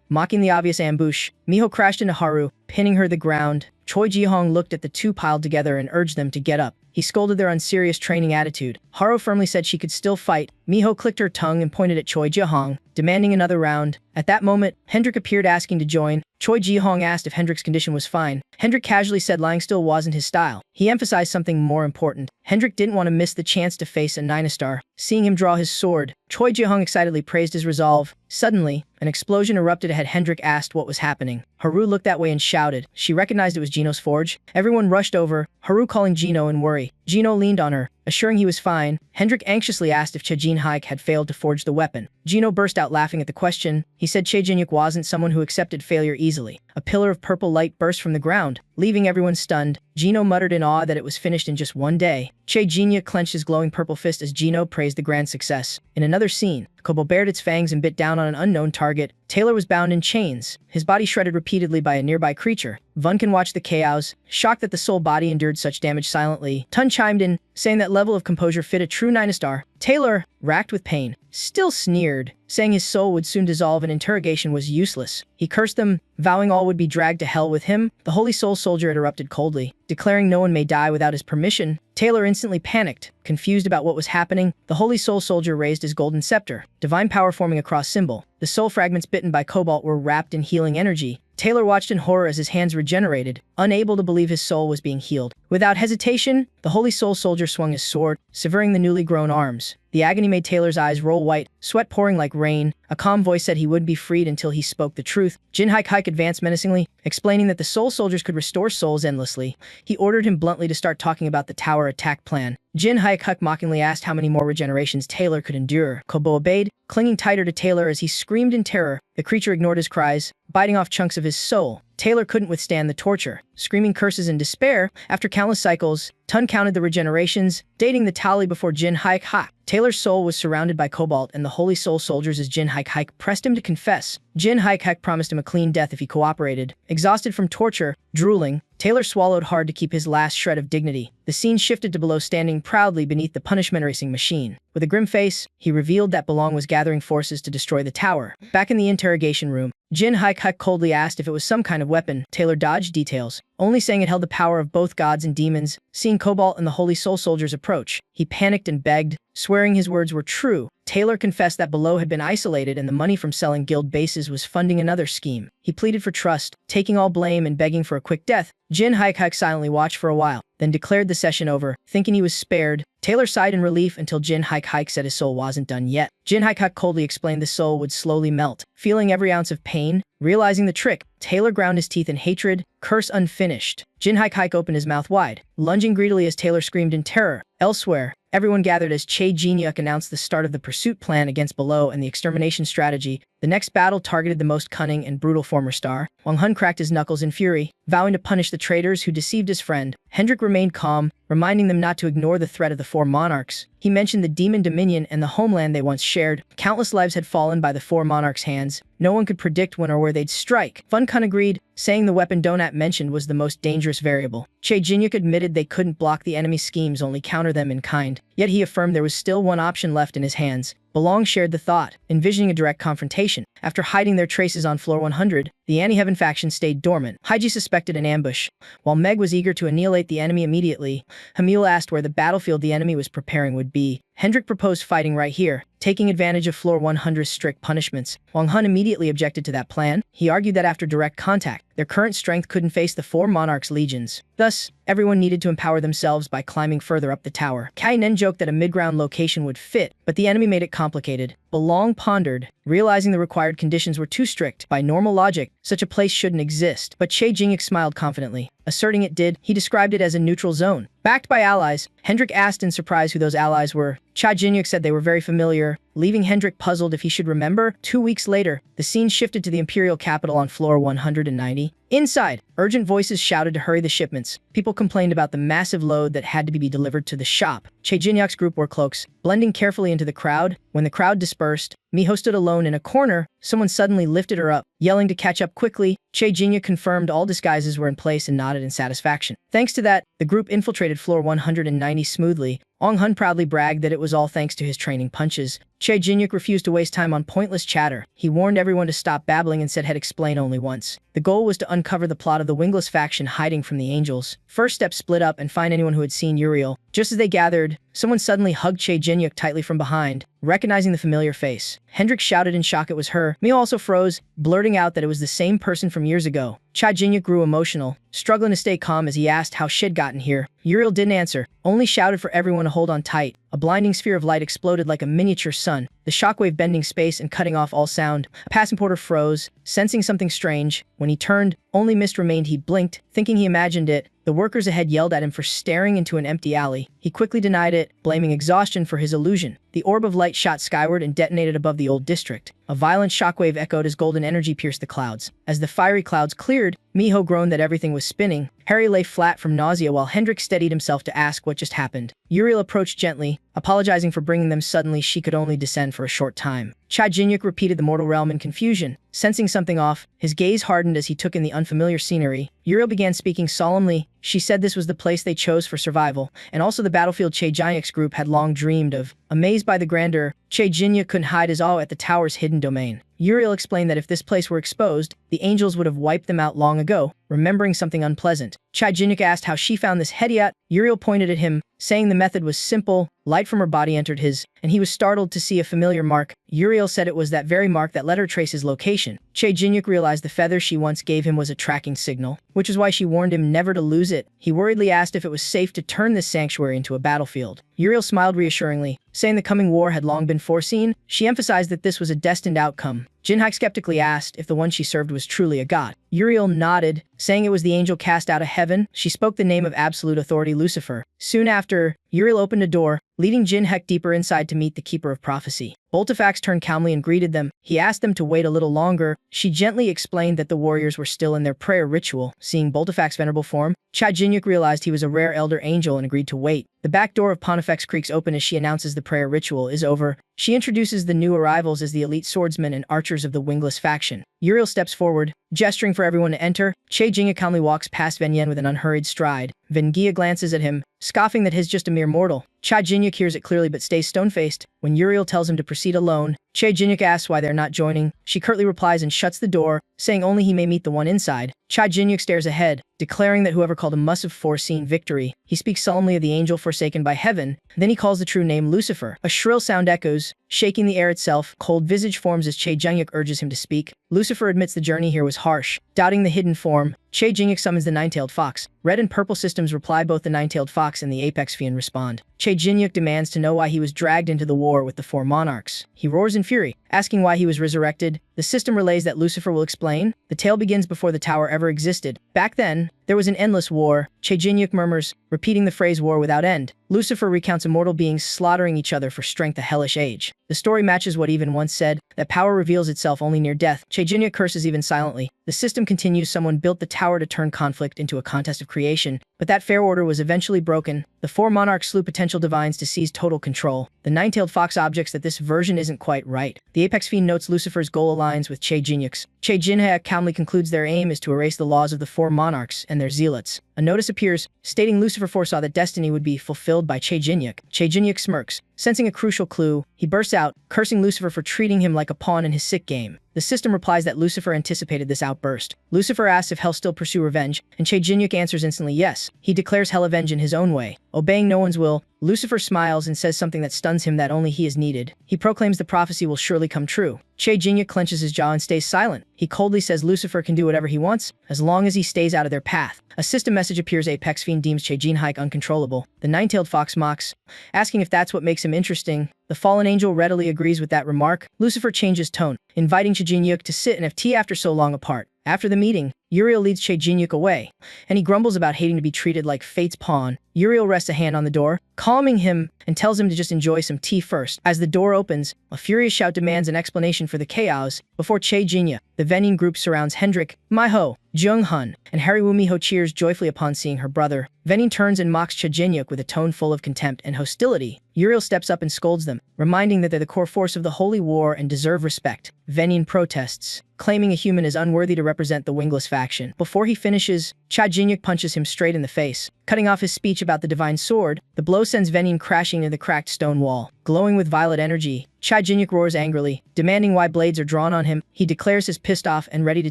mocking the obvious ambush. Miho crashed into Haru, pinning her to the ground. Choi Ji-hong looked at the two piled together and urged them to get up. He scolded their unserious training attitude. Haru firmly said she could still fight. Miho clicked her tongue and pointed at Choi Ji-hong, demanding another round. At that moment, Hendrik appeared asking to join. Choi Ji-hong asked if Hendrik's condition was fine. Hendrik casually said lying still wasn't his style. He emphasized something more important. Hendrik didn't want to miss the chance to face a 9-star. Seeing him draw his sword, Choi Ji-hong excitedly praised his resolve. Suddenly, an explosion erupted ahead. Hendrik asked what was happening. Haru looked that way and shouted. She recognized it was Gino's forge. Everyone rushed over, Haru calling Gino in worry. Gino leaned on her, assuring he was fine. Hendrik anxiously asked if Che Jin-hyuk had failed to forge the weapon. Gino burst out laughing at the question. He said Che Jinyuk wasn't someone who accepted failure easily. A pillar of purple light burst from the ground, leaving everyone stunned. Gino muttered in awe that it was finished in just one day. Che Jinyuk clenched his glowing purple fist as Gino praised the grand success. In another scene, Kobo bared its fangs and bit down on an unknown target. Taylor was bound in chains, his body shredded repeatedly by a nearby creature. Vunkin watched the chaos, shocked that the soul body endured such damage silently. Tun chimed in, saying that level of composure fit a true 9-star. Taylor, racked with pain, still sneered, saying his soul would soon dissolve and interrogation was useless. He cursed them, vowing all would be dragged to hell with him. The Holy Soul Soldier interrupted coldly, declaring no one may die without his permission. Taylor instantly panicked, confused about what was happening. The Holy Soul Soldier raised his golden scepter, divine power forming a cross symbol. The soul fragments bitten by Cobalt were wrapped in healing energy. Taylor watched in horror as his hands regenerated, unable to believe his soul was being healed. Without hesitation, the Holy Soul Soldier swung his sword, severing the newly grown arms. The agony made Taylor's eyes roll white, sweat pouring like rain. A calm voice said he would be freed until he spoke the truth. Jin Haik advanced menacingly, explaining that the Soul Soldiers could restore souls endlessly. He ordered him bluntly to start talking about the tower attack plan. Jin Haik mockingly asked how many more regenerations Taylor could endure. Kobo obeyed, clinging tighter to Taylor as he screamed in terror. The creature ignored his cries, biting off chunks of his soul. Taylor couldn't withstand the torture. Screaming curses in despair, after countless cycles, Tun counted the regenerations, dating the tally before Jin Haik. Taylor's soul was surrounded by Cobalt and the Holy Soul Soldiers as Jin Haik pressed him to confess. Jin Haik promised him a clean death if he cooperated. Exhausted from torture, drooling, Taylor swallowed hard to keep his last shred of dignity. The scene shifted to Below standing proudly beneath the punishment racing machine. With a grim face, he revealed that Belong was gathering forces to destroy the tower. Back in the interrogation room, Jin Haik coldly asked if it was some kind of weapon. Taylor dodged details, only saying it held the power of both gods and demons. Seeing Cobalt and the Holy Soul Soldiers approach, he panicked and begged, swearing his words were true. Taylor confessed that Below had been isolated and the money from selling guild bases was funding another scheme. He pleaded for trust, taking all blame and begging for a quick death. Jin Haik silently watched for a while, then declared the session over, thinking he was spared. Taylor sighed in relief until Jin Haik said his soul wasn't done yet. Jin Haik coldly explained the soul would slowly melt. Feeling every ounce of pain, realizing the trick, Taylor ground his teeth in hatred, curse unfinished. Jin Haik opened his mouth wide, lunging greedily as Taylor screamed in terror. Elsewhere, everyone gathered as Che Jinyuk announced the start of the pursuit plan against Below and the extermination strategy. The next battle targeted the most cunning and brutal former star. Wang Hun cracked his knuckles in fury, vowing to punish the traitors who deceived his friend. Hendrik remained calm, reminding them not to ignore the threat of the four monarchs. He mentioned the demon dominion and the homeland they once shared. Countless lives had fallen by the four monarchs' hands. No one could predict when or where they'd strike. Fun Kun agreed, saying the weapon Donat mentioned was the most dangerous variable. Che Jinyuk admitted they couldn't block the enemy's schemes, only counter them in kind. Yet he affirmed there was still one option left in his hands. Belong shared the thought, envisioning a direct confrontation. After hiding their traces on floor 100, the Anti-Heaven faction stayed dormant. Haiji suspected an ambush. While Meg was eager to annihilate the enemy immediately, Hamil asked where the battlefield the enemy was preparing would be. Hendrik proposed fighting right here, taking advantage of floor 100's strict punishments. Wang Hun immediately objected to that plan. He argued that after direct contact, their current strength couldn't face the four monarchs' legions. Thus, everyone needed to empower themselves by climbing further up the tower. Kai Nen joked that a mid-ground location would fit, but the enemy made it complicated. Belong pondered, realizing the required conditions were too strict. By normal logic, such a place shouldn't exist. But Che Jinyuk smiled confidently, asserting it did. He described it as a neutral zone, backed by allies. Hendrik asked in surprise who those allies were. Cha Jinyuk said they were very familiar, leaving Hendrik puzzled if he should remember. 2 weeks later, the scene shifted to the Imperial capital on floor 190. Inside, urgent voices shouted to hurry the shipments. People complained about the massive load that had to be delivered to the shop. Che Jinyuk's group wore cloaks, blending carefully into the crowd. When the crowd dispersed, Miho stood alone in a corner. Someone suddenly lifted her up, yelling to catch up quickly. Che Jinyuk confirmed all disguises were in place and nodded in satisfaction. Thanks to that, the group infiltrated floor 190 smoothly. Wang Hun proudly bragged that it was all thanks to his training punches. Che Jinyuk refused to waste time on pointless chatter. He warned everyone to stop babbling and said he'd explain only once. The goal was to uncover the plot of the wingless faction hiding from the angels. First step, split up and find anyone who had seen Uriel. Just as they gathered, someone suddenly hugged Che Jinyuk tightly from behind, recognizing the familiar face. Hendrik shouted in shock it was her. Mio also froze, blurting out that it was the same person from years ago. Cha Jinyuk grew emotional, struggling to stay calm as he asked how she'd gotten here. Uriel didn't answer, only shouted for everyone to hold on tight. A blinding sphere of light exploded like a miniature sun, the shockwave bending space and cutting off all sound. A passing porter froze, sensing something strange. When he turned, only mist remained. He blinked, thinking he imagined it. The workers ahead yelled at him for staring into an empty alley. He quickly denied it, blaming exhaustion for his illusion. The orb of light shot skyward and detonated above the old district. A violent shockwave echoed as golden energy pierced the clouds. As the fiery clouds cleared, Miho groaned that everything was spinning. Harry lay flat from nausea while Hendrik steadied himself to ask what just happened. Uriel approached gently, apologizing for bringing them suddenly. She could only descend for a short time. Cha Jinyuk repeated the mortal realm in confusion. Sensing something off, his gaze hardened as he took in the unfamiliar scenery. Uriel began speaking solemnly. She said this was the place they chose for survival, and also the battlefield Che Jinyuk's group had long dreamed of. Amazed by the grandeur, Che Jinya couldn't hide his awe at the tower's hidden domain. Uriel explained that if this place were exposed, the angels would have wiped them out long ago, remembering something unpleasant. Che Jinya asked how she found this Hediat. Uriel pointed at him, saying the method was simple. Light from her body entered his, and he was startled to see a familiar mark. Uriel said it was that very mark that let her trace his location. Che Jinyuk realized the feather she once gave him was a tracking signal, which is why she warned him never to lose it. He worriedly asked if it was safe to turn this sanctuary into a battlefield. Uriel smiled reassuringly, saying the coming war had long been foreseen. She emphasized that this was a destined outcome. Jinhaik skeptically asked if the one she served was truly a god. Uriel nodded, saying it was the angel cast out of heaven. She spoke the name of absolute authority, Lucifer. Soon after, Uriel opened a door, leading Jinhaik deeper inside to meet the Keeper of Prophecy. Boltifax turned calmly and greeted them. He asked them to wait a little longer. She gently explained that the warriors were still in their prayer ritual. Seeing Boltifax's venerable form, Che Jinyuk realized he was a rare elder angel and agreed to wait. The back door of Pontifex creaks open as she announces the prayer ritual is over. She introduces the new arrivals as the elite swordsmen and archers of the wingless faction. Uriel steps forward, gesturing for everyone to enter. Che Jinya calmly walks past Venyen with an unhurried stride. Vengia glances at him, scoffing that he's just a mere mortal. Che Jinyuk hears it clearly but stays stone-faced. When Uriel tells him to proceed alone, Che Jinyuk asks why they're not joining. She curtly replies and shuts the door, saying only he may meet the one inside. Che Jinyuk stares ahead, declaring that whoever called him must have foreseen victory. He speaks solemnly of the angel forsaken by heaven. Then he calls the true name Lucifer. A shrill sound echoes, shaking the air itself. Cold visage forms as Che Jinyuk urges him to speak. Lucifer admits the journey here was harsh. Doubting the hidden form, Che Jinyuk summons the nine-tailed fox. Red and purple systems reply. Both the nine-tailed fox and the apex fiend respond. Che Jinyuk demands to know why he was dragged into the war with the four monarchs. He roars in fury, asking why he was resurrected. The system relays that Lucifer will explain. The tale begins before the tower ever existed. Back then, there was an endless war. Che Jinyuk murmurs, repeating the phrase war without end. Lucifer recounts immortal beings slaughtering each other for strength, a hellish age. The story matches what even once said, that power reveals itself only near death. Che Jinyuk curses even silently. The system continues. Someone built the tower to turn conflict into a contest of creation, but that fair order was eventually broken. The four monarchs slew potential divines to seize total control. The nine-tailed fox objects that this version isn't quite right. The apex fiend notes Lucifer's goal aligns with Che Jinyuk's. Che Jinhaek calmly concludes their aim is to erase the laws of the four monarchs and their zealots. A notice appears, stating Lucifer foresaw that destiny would be fulfilled by Che Jinyuk. Che Jinyuk smirks, sensing a crucial clue. He bursts out, cursing Lucifer for treating him like a pawn in his sick game. The system replies that Lucifer anticipated this outburst. Lucifer asks if hell still pursue revenge, and Che Jinyuk answers instantly yes. He declares hell avenge in his own way. Obeying no one's will, Lucifer smiles and says something that stuns him that only he is needed. He proclaims the prophecy will surely come true. Che Jinyuk clenches his jaw and stays silent. He coldly says Lucifer can do whatever he wants, as long as he stays out of their path. A system message appears. Apex Fiend deems Che Jinhaek uncontrollable. The nine-tailed fox mocks, asking if that's what makes him interesting. The fallen angel readily agrees with that remark. Lucifer changes tone, inviting Che Jinyuk to sit and have tea after so long apart. After the meeting, Uriel leads Che Jinyuk away, and he grumbles about hating to be treated like fate's pawn. Uriel rests a hand on the door, calming him, and tells him to just enjoy some tea first. As the door opens, a furious shout demands an explanation for the chaos. Before Che Jinya, the Venin group surrounds Hendrik, Maiho, Jung Hun, and Harry Wumiho cheers joyfully upon seeing her brother. Venin turns and mocks Che Jinyuk with a tone full of contempt and hostility. Uriel steps up and scolds them, reminding that they're the core force of the holy war and deserve respect. Venin protests, claiming a human is unworthy to represent the wingless faction. Before he finishes, Che Jinyuk punches him straight in the face, cutting off his speech about the divine sword. The blow sends Venin crashing into the cracked stone wall. Glowing with violet energy, Che Jinyuk roars angrily, demanding why blades are drawn on him. He declares he's pissed off and ready to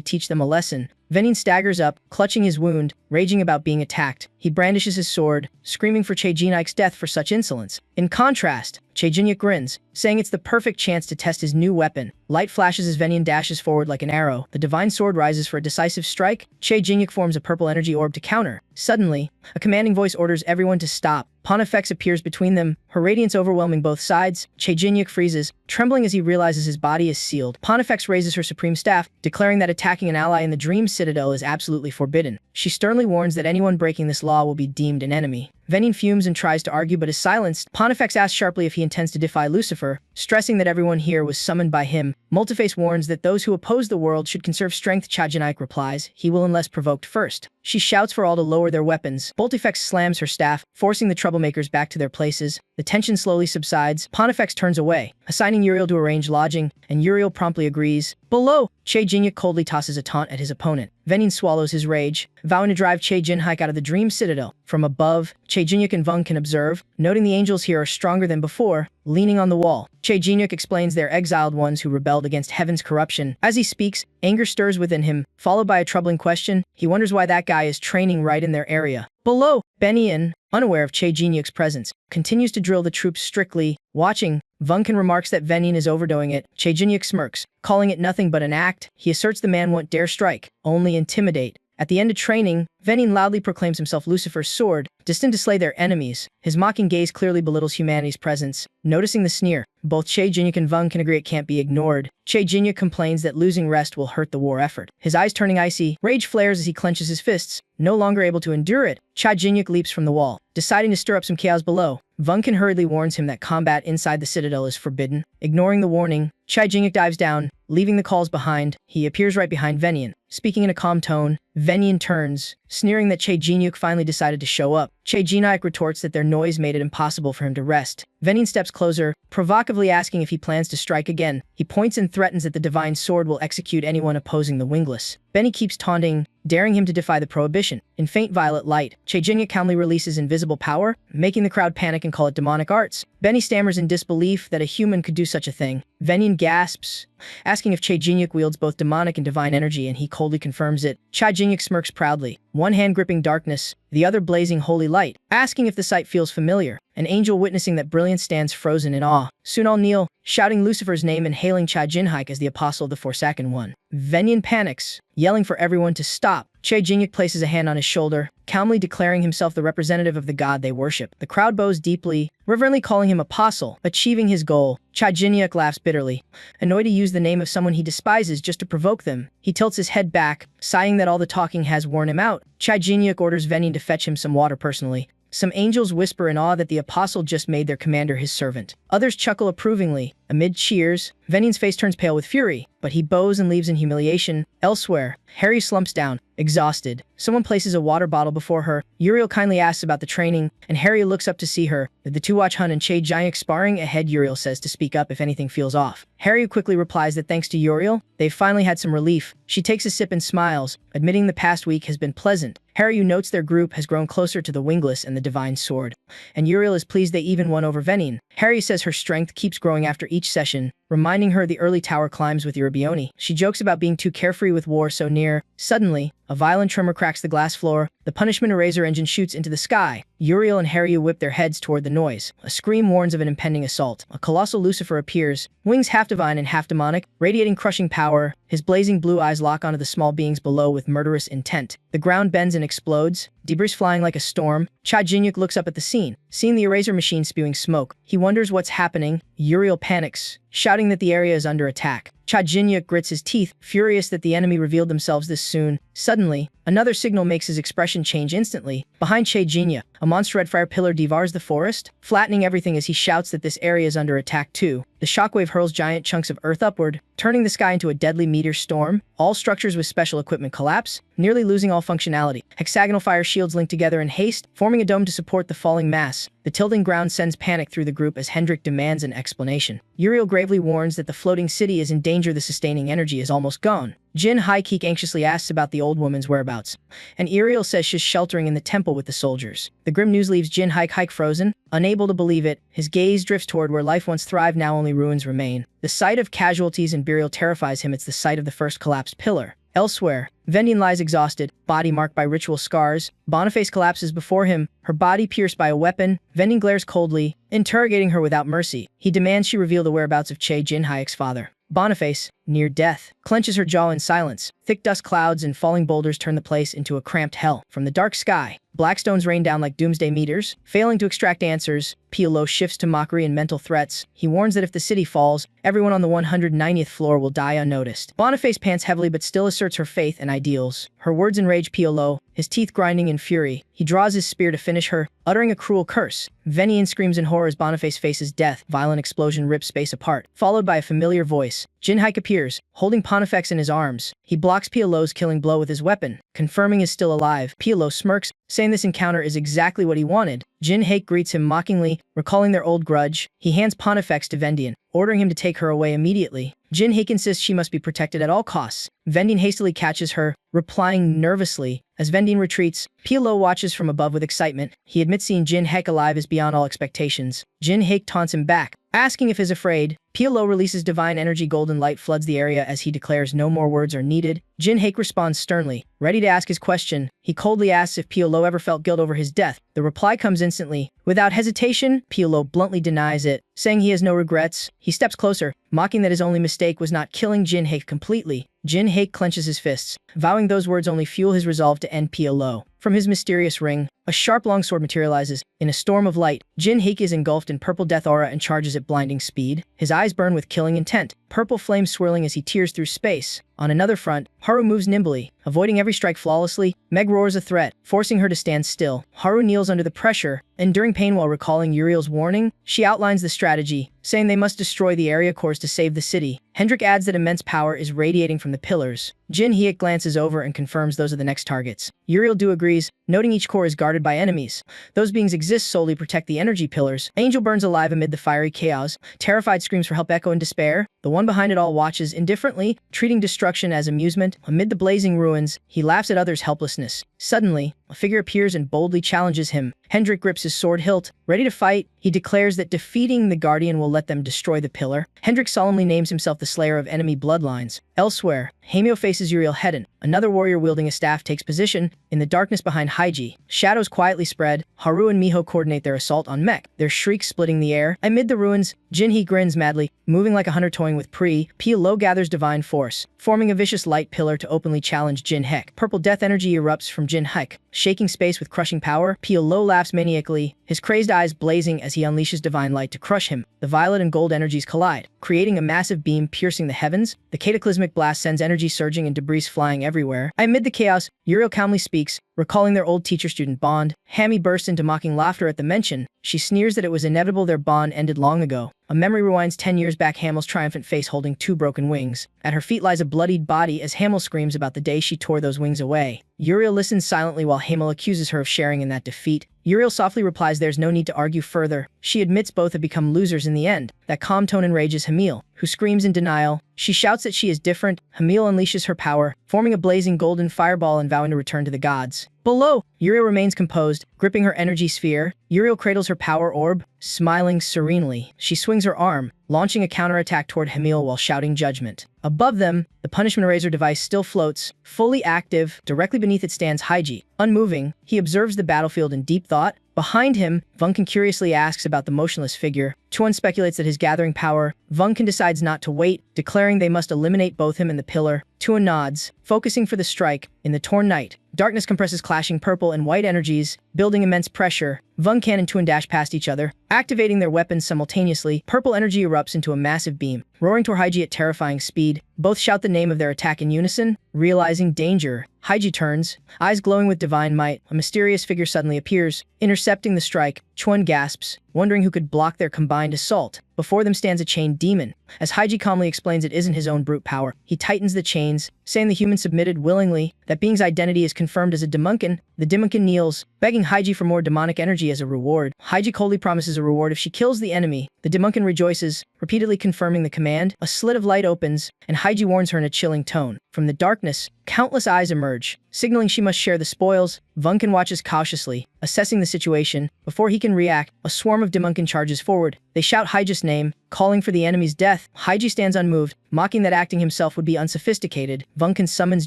teach them a lesson. Venin staggers up, clutching his wound, raging about being attacked. He brandishes his sword, screaming for Che Jinhaek's death for such insolence. In contrast, Che Jinyuk grins, saying it's the perfect chance to test his new weapon. Light flashes as Venin dashes forward like an arrow. The divine sword rises for a decisive strike. Che Jinyuk forms a purple energy orb to counter. Suddenly, a commanding voice orders everyone to stop. Pontifex appears between them, her radiance overwhelming both sides. Che Jinyuk freezes, trembling as he realizes his body is sealed. Pontifex raises her supreme staff, declaring that attacking an ally in the Dream Citadel is absolutely forbidden. She sternly warns that anyone breaking this law will be deemed an enemy. Venin fumes and tries to argue but is silenced. Pontifex asks sharply if he intends to defy Lucifer, stressing that everyone here was summoned by him. Multiface warns that those who oppose the world should conserve strength. Che Jinyuk replies, he will unless provoked first. She shouts for all to lower their weapons. Boltifex slams her staff, forcing the troubled troublemakers back to their places. The tension slowly subsides. Pontifex turns away, assigning Uriel to arrange lodging, and Uriel promptly agrees. Below, Che Jinyuk coldly tosses a taunt at his opponent. Venin swallows his rage, vowing to drive Che Jinhaik out of the dream citadel. From above, Che Jinyuk and Vung can observe, noting the angels here are stronger than before, leaning on the wall. Che Jinyuk explains they're exiled ones who rebelled against heaven's corruption. As he speaks, anger stirs within him, followed by a troubling question. He wonders why that guy is training right in their area. Below, Benien, unaware of Che Jinyuk's presence, continues to drill the troops strictly. Watching, Vunkin remarks that Venin is overdoing it. Che Jinyuk smirks, calling it nothing but an act. He asserts the man won't dare strike, only intimidate. At the end of training, Venin loudly proclaims himself Lucifer's sword, destined to slay their enemies. His mocking gaze clearly belittles humanity's presence. Noticing the sneer, both Che Jinyuk and Vung can agree it can't be ignored. Che Jinyuk complains that losing rest will hurt the war effort. His eyes turning icy, rage flares as he clenches his fists. No longer able to endure it, Che Jinyuk leaps from the wall, deciding to stir up some chaos below. Vunkin hurriedly warns him that combat inside the citadel is forbidden. Ignoring the warning, Che Jinyuk dives down, leaving the calls behind. He appears right behind Venin. Speaking in a calm tone, Venin turns, sneering that Che Jinyuk finally decided to show up. Che Jinyuk retorts that their noise made it impossible for him to rest. Venin steps closer, provocatively asking if he plans to strike again. He points and threatens that the divine sword will execute anyone opposing the wingless. Benny keeps taunting, daring him to defy the prohibition. In faint violet light, Che Jinyuk calmly releases invisible power, making the crowd panic and call it demonic arts. Benny stammers in disbelief that a human could do such a thing. Venin gasps, asking if Che Jinyuk wields both demonic and divine energy, and he coldly confirms it. Che Jinyuk smirks proudly, one hand gripping darkness, the other blazing holy light, asking if the sight feels familiar. An angel witnessing that brilliance stands frozen in awe. Soon all kneel, shouting Lucifer's name and hailing Che Jinhaik as the apostle of the Forsaken One. Venin panics, yelling for everyone to stop. Che Jinyuk places a hand on his shoulder, calmly declaring himself the representative of the god they worship. The crowd bows deeply, reverently calling him apostle, achieving his goal. Che Jinyuk laughs bitterly, annoyed to use the name of someone he despises just to provoke them. He tilts his head back, sighing that all the talking has worn him out. Che Jinyuk orders Venin to fetch him some water personally. Some angels whisper in awe that the apostle just made their commander his servant. Others chuckle approvingly. Amid cheers, Venin's face turns pale with fury, but he bows and leaves in humiliation. Elsewhere, Harry slumps down, exhausted. Someone places a water bottle before her. Uriel kindly asks about the training, and Harry looks up to see her. The two watch Hun and Che Jinyuk sparring ahead. Uriel says to speak up if anything feels off. Harry quickly replies that thanks to Uriel, they've finally had some relief. She takes a sip and smiles, admitting the past week has been pleasant. Harry notes their group has grown closer to the wingless and the divine sword, and Uriel is pleased they even won over Venin. Harry says her strength keeps growing after each session, reminding her the early tower climbs with Uribione. She jokes about being too carefree with war so near. Suddenly, a violent tremor cracks the glass floor. The punishment eraser engine shoots into the sky. Uriel and Harry whip their heads toward the noise. A scream warns of an impending assault. A colossal Lucifer appears, wings half divine and half demonic, radiating crushing power. His blazing blue eyes lock onto the small beings below with murderous intent. The ground bends and explodes, debris flying like a storm. Che Jinyuk looks up at the scene, seeing the eraser machine spewing smoke. He wonders what's happening. Uriel panics, shouting that the area is under attack. Che Jinyuk grits his teeth, furious that the enemy revealed themselves this soon. Suddenly, another signal makes his expression change instantly. Behind Che Jinyuk, a monster red fire pillar devours the forest, flattening everything as he shouts that this area is under attack too. The shockwave hurls giant chunks of earth upward, turning the sky into a deadly meteor storm. All structures with special equipment collapse, nearly losing all functionality. Hexagonal fire shields link together in haste, forming a dome to support the falling mass. The tilting ground sends panic through the group as Hendrik demands an explanation. Uriel gravely warns that the floating city is in danger. The sustaining energy is almost gone. Jin Haikik anxiously asks about the old woman's whereabouts, and Uriel says she's sheltering in the temple with the soldiers. The grim news leaves Jin Haikik frozen, unable to believe it. His gaze drifts toward where life once thrived, now only ruins remain. The sight of casualties and burial terrifies him. It's the sight of the first collapsed pillar. Elsewhere, Venin lies exhausted, body marked by ritual scars. Boniface collapses before him, her body pierced by a weapon. Venin glares coldly, interrogating her without mercy. He demands she reveal the whereabouts of Che Jinhaik's father. Boniface, near death, clenches her jaw in silence. Thick dust clouds and falling boulders turn the place into a cramped hell. From the dark sky, black stones rain down like doomsday meteors. Failing to extract answers, Piolo shifts to mockery and mental threats. He warns that if the city falls, everyone on the 190th floor will die unnoticed. Boniface pants heavily but still asserts her faith and ideals. Her words enrage Piolo, his teeth grinding in fury. He draws his spear to finish her, uttering a cruel curse. Venin screams in horror as Boniface faces death. Violent explosion rips space apart, followed by a familiar voice. Jin Haik appears, holding Pontifex in his arms. He blocks Pialo's killing blow with his weapon, confirming he's still alive. Pialo smirks, saying this encounter is exactly what he wanted. Jin Haik greets him mockingly, recalling their old grudge. He hands Pontifex to Vendian, ordering him to take her away immediately. Jin Haik insists she must be protected at all costs. Vendian hastily catches her, replying nervously. As Vendian retreats, Pialo watches from above with excitement. He admits seeing Jin Haik alive is beyond all expectations. Jin Haik taunts him back, asking if he's afraid. Pialo releases divine energy. Golden light floods the area as he declares no more words are needed. Jin Haik responds sternly, ready to ask his question. He coldly asks if Pialo ever felt guilt over his death. The reply comes instantly. Without hesitation, Pialo bluntly denies it, saying he has no regrets. He steps closer, mocking that his only mistake was not killing Jin Haik completely. Jin Haik clenches his fists, vowing those words only fuel his resolve to end Pialo. From his mysterious ring, a sharp longsword materializes. In a storm of light, Jin Haik is engulfed in purple death aura and charges at blinding speed. His eyes burn with killing intent, purple flames swirling as he tears through space. On another front, Haru moves nimbly, avoiding every strike flawlessly. Meg roars a threat, forcing her to stand still. Haru kneels under the pressure, enduring pain while recalling Uriel's warning. She outlines the strategy, saying they must destroy the area cores to save the city. Hendrik adds that immense power is radiating from the pillars. Jin Haik glances over and confirms those are the next targets. Uriel agrees, noting each core is guarded by enemies. Those beings exist solely to protect the energy pillars. Angel burns alive amid the fiery chaos. Terrified screams for help echo in despair. The one behind it all watches indifferently, treating destruction as amusement. Amid the blazing ruins, he laughs at others' helplessness. Suddenly, a figure appears and boldly challenges him. Hendrik grips his sword hilt, ready to fight. He declares that defeating the Guardian will let them destroy the pillar. Hendrik solemnly names himself the slayer of enemy bloodlines. Elsewhere, Hamio faces Uriel Hedon. Another warrior wielding a staff takes position in the darkness behind Haiji. Shadows quietly spread. Haru and Miho coordinate their assault on Mech, their shrieks splitting the air. Amid the ruins, Jinhee grins madly, moving like a hunter toying with prey. Pialo gathers divine force, forming a vicious light pillar to openly challenge Jin Hek. Purple death energy erupts from Jin Hek, shaking space with crushing power. Pialo laughs maniacally, his crazed eyes blazing as he unleashes divine light to crush him. The violet and gold energies collide, creating a massive beam piercing the heavens. The cataclysmic blast sends energy surging and debris flying everywhere. Amid the chaos, Uriel calmly speaks, recalling their old teacher-student bond. Hammy bursts into mocking laughter at the mention. She sneers that it was inevitable their bond ended long ago. A memory rewinds 10 years back, Hamel's triumphant face holding 2 broken wings. At her feet lies a bloodied body as Hamel screams about the day she tore those wings away. Uriel listens silently while Hamel accuses her of sharing in that defeat. Uriel softly replies there's no need to argue further. She admits both have become losers in the end. That calm tone enrages Hamil, who screams in denial. She shouts that she is different. Hamil unleashes her power, forming a blazing golden fireball and vowing to return to the gods. Below, Uriel remains composed, gripping her energy sphere. Uriel cradles her power orb, smiling serenely. She swings her arm, launching a counterattack toward Hamil while shouting judgment. Above them, the punishment eraser device still floats, fully active. Directly beneath it stands Haiji. Unmoving, he observes the battlefield in deep thought. Behind him, Vunkan curiously asks about the motionless figure. Chuan speculates that his gathering power. Vunkan decides not to wait, declaring they must eliminate both him and the pillar. Tuan nods, focusing for the strike. In the torn night, darkness compresses clashing purple and white energies, building immense pressure. Vunkan and Tuan dash past each other, activating their weapons simultaneously. Purple energy erupts into a massive beam, roaring toward Haiji at terrifying speed. Both shout the name of their attack in unison, realizing danger. Haiji turns, eyes glowing with divine might. A mysterious figure suddenly appears, intercepting the strike. Chuan gasps, wondering who could block their combined assault. Before them stands a chained demon. As Haiji calmly explains it isn't his own brute power, he tightens the chains, saying the human submitted willingly. That being's identity is confirmed as a demonkin. The demonkin kneels, begging Haiji for more demonic energy as a reward. Haiji coldly promises a reward if she kills the enemy. The demonkin rejoices, repeatedly confirming the command. A slit of light opens, and Haiji warns her in a chilling tone. From the darkness, countless eyes emerge, signaling she must share the spoils. Vunkan watches cautiously, assessing the situation. Before he can react, a swarm of demonkin charges forward. They shout Haiji's name, calling for the enemy's death. Haiji stands unmoved, mocking that acting himself would be unsophisticated. Vunkan summons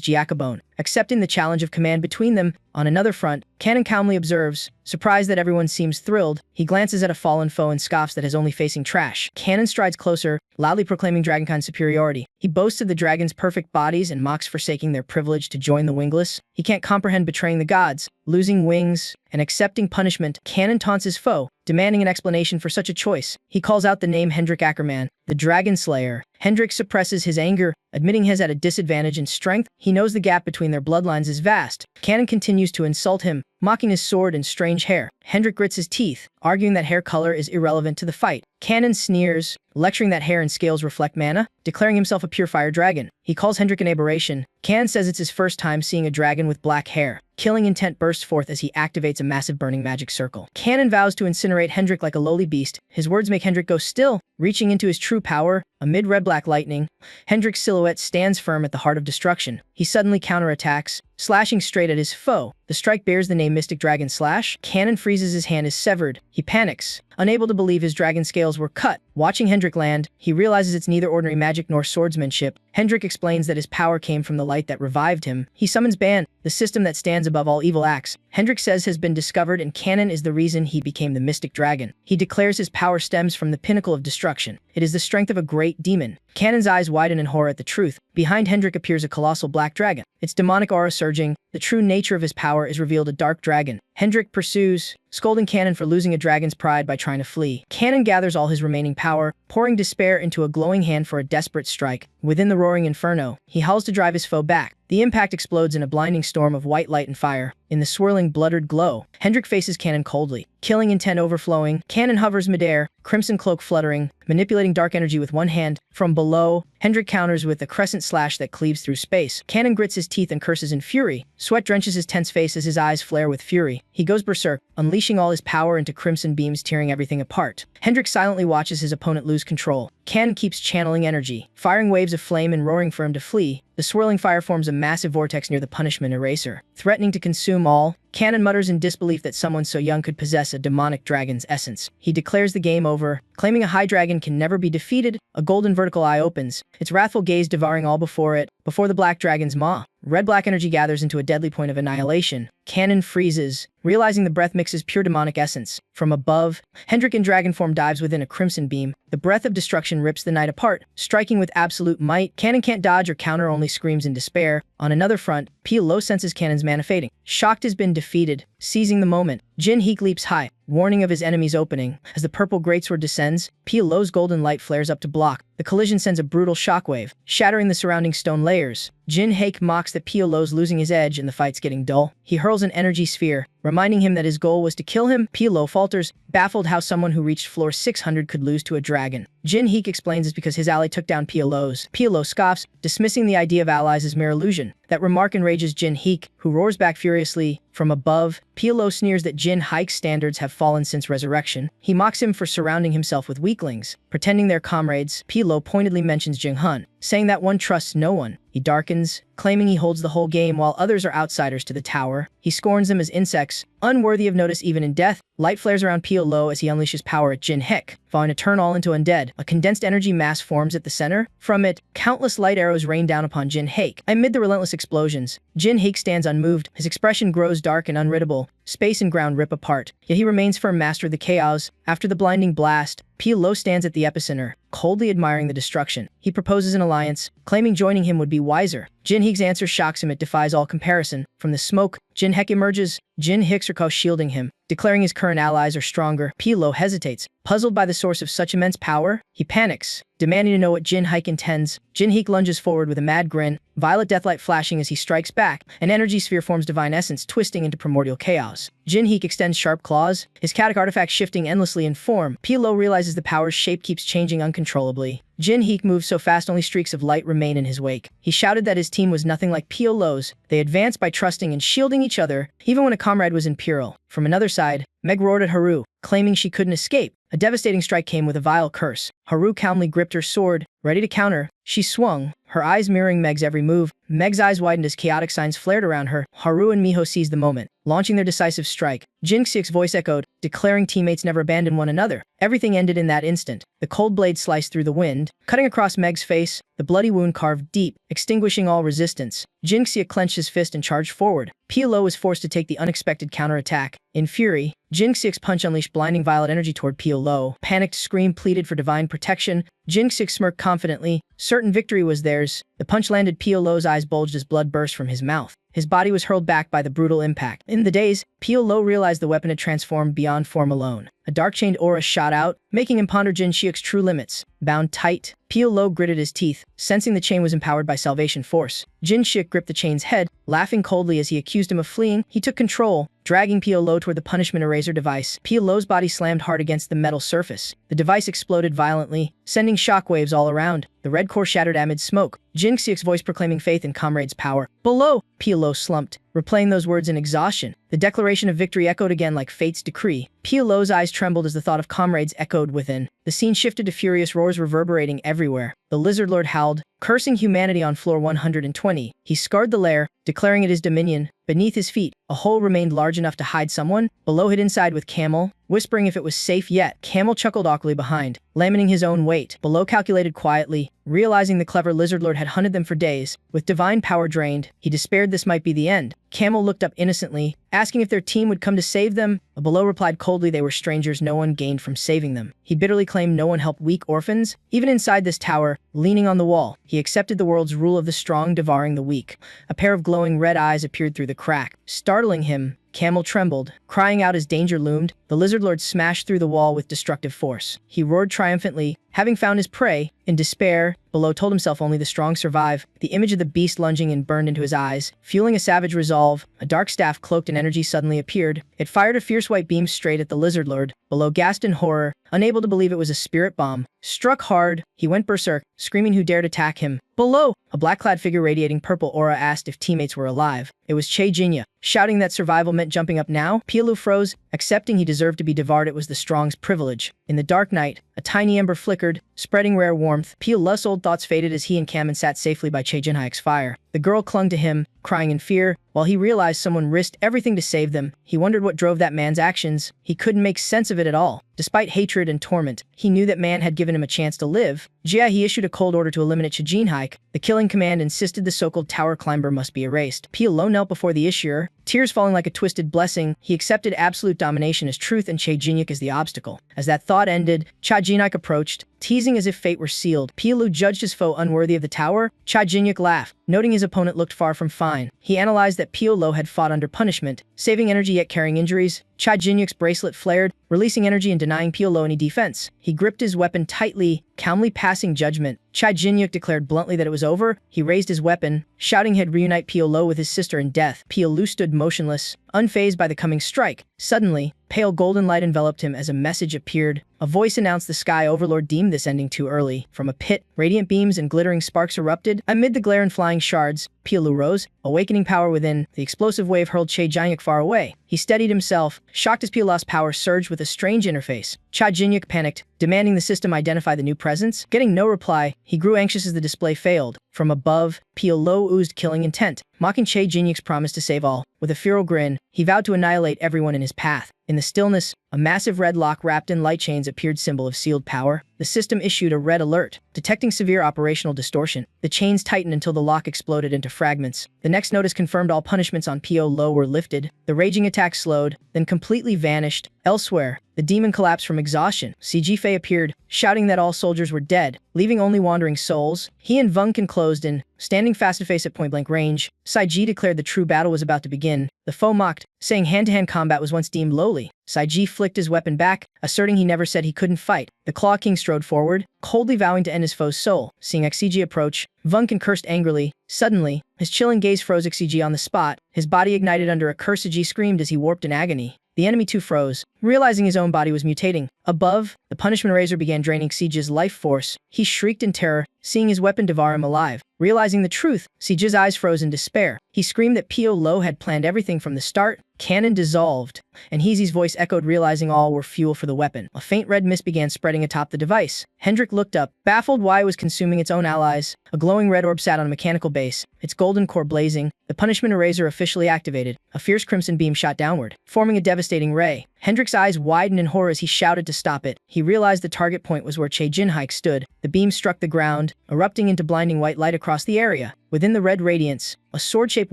Giacabone, accepting the challenge of command between them. On another front, Canon calmly observes, surprised that everyone seems thrilled. He glances at a fallen foe and scoffs that is only facing trash. Canon strides closer, loudly proclaiming Dragonkind's superiority. He boasts of the dragon's perfect bodies and mocks forsaking their privilege to join the wingless. He can't comprehend betraying the gods, losing wings, and accepting punishment. Canon taunts his foe, demanding an explanation for such a choice. He calls out the name Hendrik Hendrik Ackerman, the Dragon Slayer. Hendrik suppresses his anger, admitting he is at a disadvantage in strength. He knows the gap between their bloodlines is vast. Cannon continues to insult him, mocking his sword and strange hair. Hendrik grits his teeth, arguing that hair color is irrelevant to the fight. Cannon sneers, lecturing that hair and scales reflect mana, declaring himself a pure fire dragon. He calls Hendrik an aberration. Cannon says it's his first time seeing a dragon with black hair. Killing intent bursts forth as he activates a massive burning magic circle. Cannon vows to incinerate Hendrik like a lowly beast. His words make Hendrik go still, reaching into his true power. Amid red-black lightning, Hendrik's silhouette stands firm at the heart of destruction. He suddenly counterattacks, slashing straight at his foe. The strike bears the name Mystic Dragon Slash. Cannon freezes, his hand is severed. He panics, unable to believe his dragon scales were cut. Watching Hendrik land, he realizes it's neither ordinary magic nor swordsmanship. Hendrik explains that his power came from the light that revived him. He summons Ban, the system that stands above all evil acts. Hendrik says has been discovered, and Cannon is the reason he became the Mystic Dragon. He declares his power stems from the pinnacle of destruction. It is the strength of a great demon. Cannon's eyes widen in horror at the truth. Behind Hendrik appears a colossal black dragon, its demonic aura surging. The true nature of his power is revealed: a dark dragon. Hendrik pursues, scolding Cannon for losing a dragon's pride by trying to flee. Cannon gathers all his remaining power, pouring despair into a glowing hand for a desperate strike. Within the roaring inferno, he howls to drive his foe back. The impact explodes in a blinding storm of white light and fire. In the swirling, bluttered glow, Hendrik faces Cannon coldly. Killing intent overflowing, Cannon hovers midair, crimson cloak fluttering, manipulating dark energy with one hand. From below, Hendrik counters with a crescent slash that cleaves through space. Cannon grits his teeth and curses in fury. Sweat drenches his tense face as his eyes flare with fury. He goes berserk, unleashing all his power into crimson beams, tearing everything apart. Hendrik silently watches his opponent lose control. Cannon keeps channeling energy, firing waves of flame and roaring for him to flee. The swirling fire forms a massive vortex near the punishment eraser, threatening to consume all. Cannon mutters in disbelief that someone so young could possess a demonic dragon's essence. He declares the game over, claiming a high dragon can never be defeated. A golden vertical eye opens, its wrathful gaze devouring all before it. Before the black dragon's maw, red-black energy gathers into a deadly point of annihilation. Cannon freezes, realizing the breath mixes pure demonic essence. From above, Hendrik in dragon form dives within a crimson beam. The breath of destruction rips the night apart, striking with absolute might. Cannon can't dodge or counter, only screams in despair. On another front, Pilo senses Cannon's mana fading. Shocked has been defeated. Seizing the moment, Jin Heek leaps high, warning of his enemy's opening. As the purple greatsword descends, Pilo's golden light flares up to block. The collision sends a brutal shockwave, shattering the surrounding stone layers. Jin Heek mocks that Pilo's losing his edge and the fight's getting dull. He hurls an energy sphere, reminding him that his goal was to kill him. Pilo falters, baffled how someone who reached floor 600 could lose to a dragon. Jin Heek explains it's because his ally took down Pilo's. Pilo scoffs, dismissing the idea of allies as mere illusion. That remark enrages Jin Heek, who roars back furiously. From above, Pilo sneers that Jin Heek's standards have fallen since resurrection. He mocks him for surrounding himself with weaklings. Pretending they're comrades, Pilo pointedly mentions Jing Hun, saying that one trusts no one. He darkens, claiming he holds the whole game while others are outsiders to the tower. He scorns them as insects, unworthy of notice even in death. Light flares around Pilo as he unleashes power at Jin Heek, vowing to turn all into undead. A condensed energy mass forms at the center. From it, countless light arrows rain down upon Jin Heek. Amid the relentless explosions, Jin Heek stands unmoved. His expression grows dark and unreadable. Space and ground rip apart, yet he remains firm master of the chaos. After the blinding blast, Pilo stands at the epicenter, coldly admiring the destruction. He proposes an alliance, claiming joining him would be wiser. Jin Heek's answer shocks him, it defies all comparison. From the smoke, Jin Heek emerges, Jin Heek shielding him, declaring his current allies are stronger. Pilo hesitates, puzzled by the source of such immense power. He panics, demanding to know what Jin Heek intends. Jin Heek lunges forward with a mad grin, violet deathlight flashing as he strikes back. An energy sphere forms divine essence, twisting into primordial chaos. Jin Heek extends sharp claws, his chaotic artifact shifting endlessly in form. Pilo realizes the power's shape keeps changing uncontrollably. Jin Heek moves so fast only streaks of light remain in his wake. He shouted that his team was nothing like Pilo's. They advanced by trusting and shielding each other, even when a comrade was in peril. From another side, Meg roared at Haru, claiming she couldn't escape. A devastating strike came with a vile curse. Haru calmly gripped her sword, ready to counter. She swung, her eyes mirroring Meg's every move. Meg's eyes widened as chaotic signs flared around her. Haru and Miho seized the moment, launching their decisive strike. Jin Xiek's voice echoed, declaring teammates never abandon one another. Everything ended in that instant. The cold blade sliced through the wind, cutting across Meg's face, the bloody wound carved deep, extinguishing all resistance. Jin Xiek clenched his fist and charged forward. Pilo was forced to take the unexpected counterattack. In fury, Jin Xiek's punch unleashed blinding violet energy toward Pilo. Panicked scream pleaded for divine protection. Jin Xiek smirked confidently, certain victory was theirs. The punch landed. Pio Lo's eyes bulged as blood burst from his mouth. His body was hurled back by the brutal impact. In the daze, Pio Lo realized the weapon had transformed beyond form alone. A dark-chained aura shot out, making him ponder Jin Xiek's true limits. Bound tight, Pio Lo gritted his teeth, sensing the chain was empowered by salvation force. Jin Xiek gripped the chain's head, laughing coldly as he accused him of fleeing. He took control, dragging Pio Lo toward the punishment eraser device. Pio Lo's body slammed hard against the metal surface. The device exploded violently, sending shockwaves all around. The red core shattered amid smoke. Jin Xiek's voice proclaiming faith in comrades' power. Below, Pio Lo slumped, replaying those words in exhaustion. The declaration of victory echoed again like fate's decree. Pio Lo's eyes trembled as the thought of comrades echoed within. The scene shifted to furious roars reverberating everywhere. The Lizard Lord howled, cursing humanity on floor 120. He scarred the lair, declaring it his dominion. Beneath his feet, a hole remained large enough to hide someone. Below hid inside with Camel, whispering if it was safe yet. Camel chuckled awkwardly behind, lamenting his own weight. Below calculated quietly, realizing the clever Lizard Lord had hunted them for days. With divine power drained, he despaired this might be the end. Camel looked up innocently, asking if their team would come to save them. Below replied coldly they were strangers, no one gained from saving them. He bitterly claimed no one helped weak orphans. Even inside this tower, leaning on the wall, he accepted the world's rule of the strong devouring the weak. A pair of glowing red eyes appeared through the crack, startling him. Camel trembled, crying out as danger loomed. The Lizard Lord smashed through the wall with destructive force. He roared triumphantly, having found his prey. In despair, Below told himself only the strong survive. The image of the beast lunging in burned into his eyes, fueling a savage resolve. A dark staff cloaked in energy suddenly appeared. It fired a fierce white beam straight at the Lizard Lord. Below gasped in horror, unable to believe it was a spirit bomb. Struck hard, he went berserk, screaming who dared attack him. Below, a black-clad figure radiating purple aura asked if teammates were alive. It was Che Jinya. Shouting that survival meant jumping up now, Pialu froze, accepting he deserved to be devoured. It was the strong's privilege. In the dark night, a tiny ember flickered, spreading rare warmth. Pialu's old thoughts faded as he and Kamen sat safely by Che Jinhyuk's fire. The girl clung to him, crying in fear, while he realized someone risked everything to save them. He wondered what drove that man's actions. He couldn't make sense of it at all. Despite hatred and torment, he knew that man had given him a chance to live. He issued a cold order to eliminate Che Jinhyuk. The killing command insisted the so-called tower climber must be erased. Pialu knelt before the issuer, tears falling like a twisted blessing. He accepted absolute domination as truth and Che Jinhyuk as the obstacle. As that thought ended, Che Jinhyuk approached, teasing as if fate were sealed. Pialu judged his foe unworthy of the tower. Che Jinhyuk laughed, noting his opponent looked far from fine. He analyzed that Pialu had fought under punishment, saving energy yet carrying injuries. Che Jinhyuk's bracelet flared, releasing energy and denying Pialu any defense. He gripped his weapon tightly, calmly passing judgment. Che Jinhyuk declared bluntly that it was over. He raised his weapon, shouting he'd reunite Pialu with his sister in death. Pialu stood motionless, unfazed by the coming strike. Suddenly, pale golden light enveloped him as a message appeared. A voice announced the Sky Overlord deemed this ending too early. From a pit, radiant beams and glittering sparks erupted. Amid the glare and flying shards, Pialu rose, awakening power within. The explosive wave hurled Che Jinhyuk far away. He steadied himself, shocked as Pialu's power surged with a strange interface. Che Jinhyuk panicked, demanding the system identify the new presence. Getting no reply, he grew anxious as the display failed. From above, Pialu oozed killing intent, mocking Che Jinhyuk's promise to save all. With a feral grin, he vowed to annihilate everyone in his path. In the stillness, a massive red lock wrapped in light chains appeared, symbol of sealed power. The system issued a red alert, detecting severe operational distortion. The chains tightened until the lock exploded into fragments. The next notice confirmed all punishments on Pialu were lifted. The raging attack slowed, then completely vanished. Elsewhere, the demon collapsed from exhaustion. CG Fei appeared, shouting that all soldiers were dead, leaving only wandering souls. He and Vunkin closed in, standing face-to-face at point-blank range. Saiji declared the true battle was about to begin. The foe mocked, saying hand-to-hand combat was once deemed lowly. Saiji flicked his weapon back, asserting he never said he couldn't fight. The Claw King strode forward, coldly vowing to end his foe's soul. Seeing XCG approach, Vunkin cursed angrily. Suddenly, his chilling gaze froze XCG on the spot. His body ignited under a curse. XCG screamed as he warped in agony. The enemy too froze, realizing his own body was mutating. Above, the punishment razor began draining Siege's life force. He shrieked in terror, seeing his weapon devour him alive. Realizing the truth, Siege's eyes froze in despair. He screamed that Pialu had planned everything from the start. Cannon dissolved, and Heezy's voice echoed, realizing all were fuel for the weapon. A faint red mist began spreading atop the device. Hendrik looked up, baffled why it was consuming its own allies. A glowing red orb sat on a mechanical base, its golden core blazing. The punishment eraser officially activated. A fierce crimson beam shot downward, forming a devastating ray. Hendrik's eyes widened in horror as he shouted to stop it. He realized the target point was where Che Jinhyuk stood. The beam struck the ground, erupting into blinding white light across the area. Within the red radiance, a sword-shaped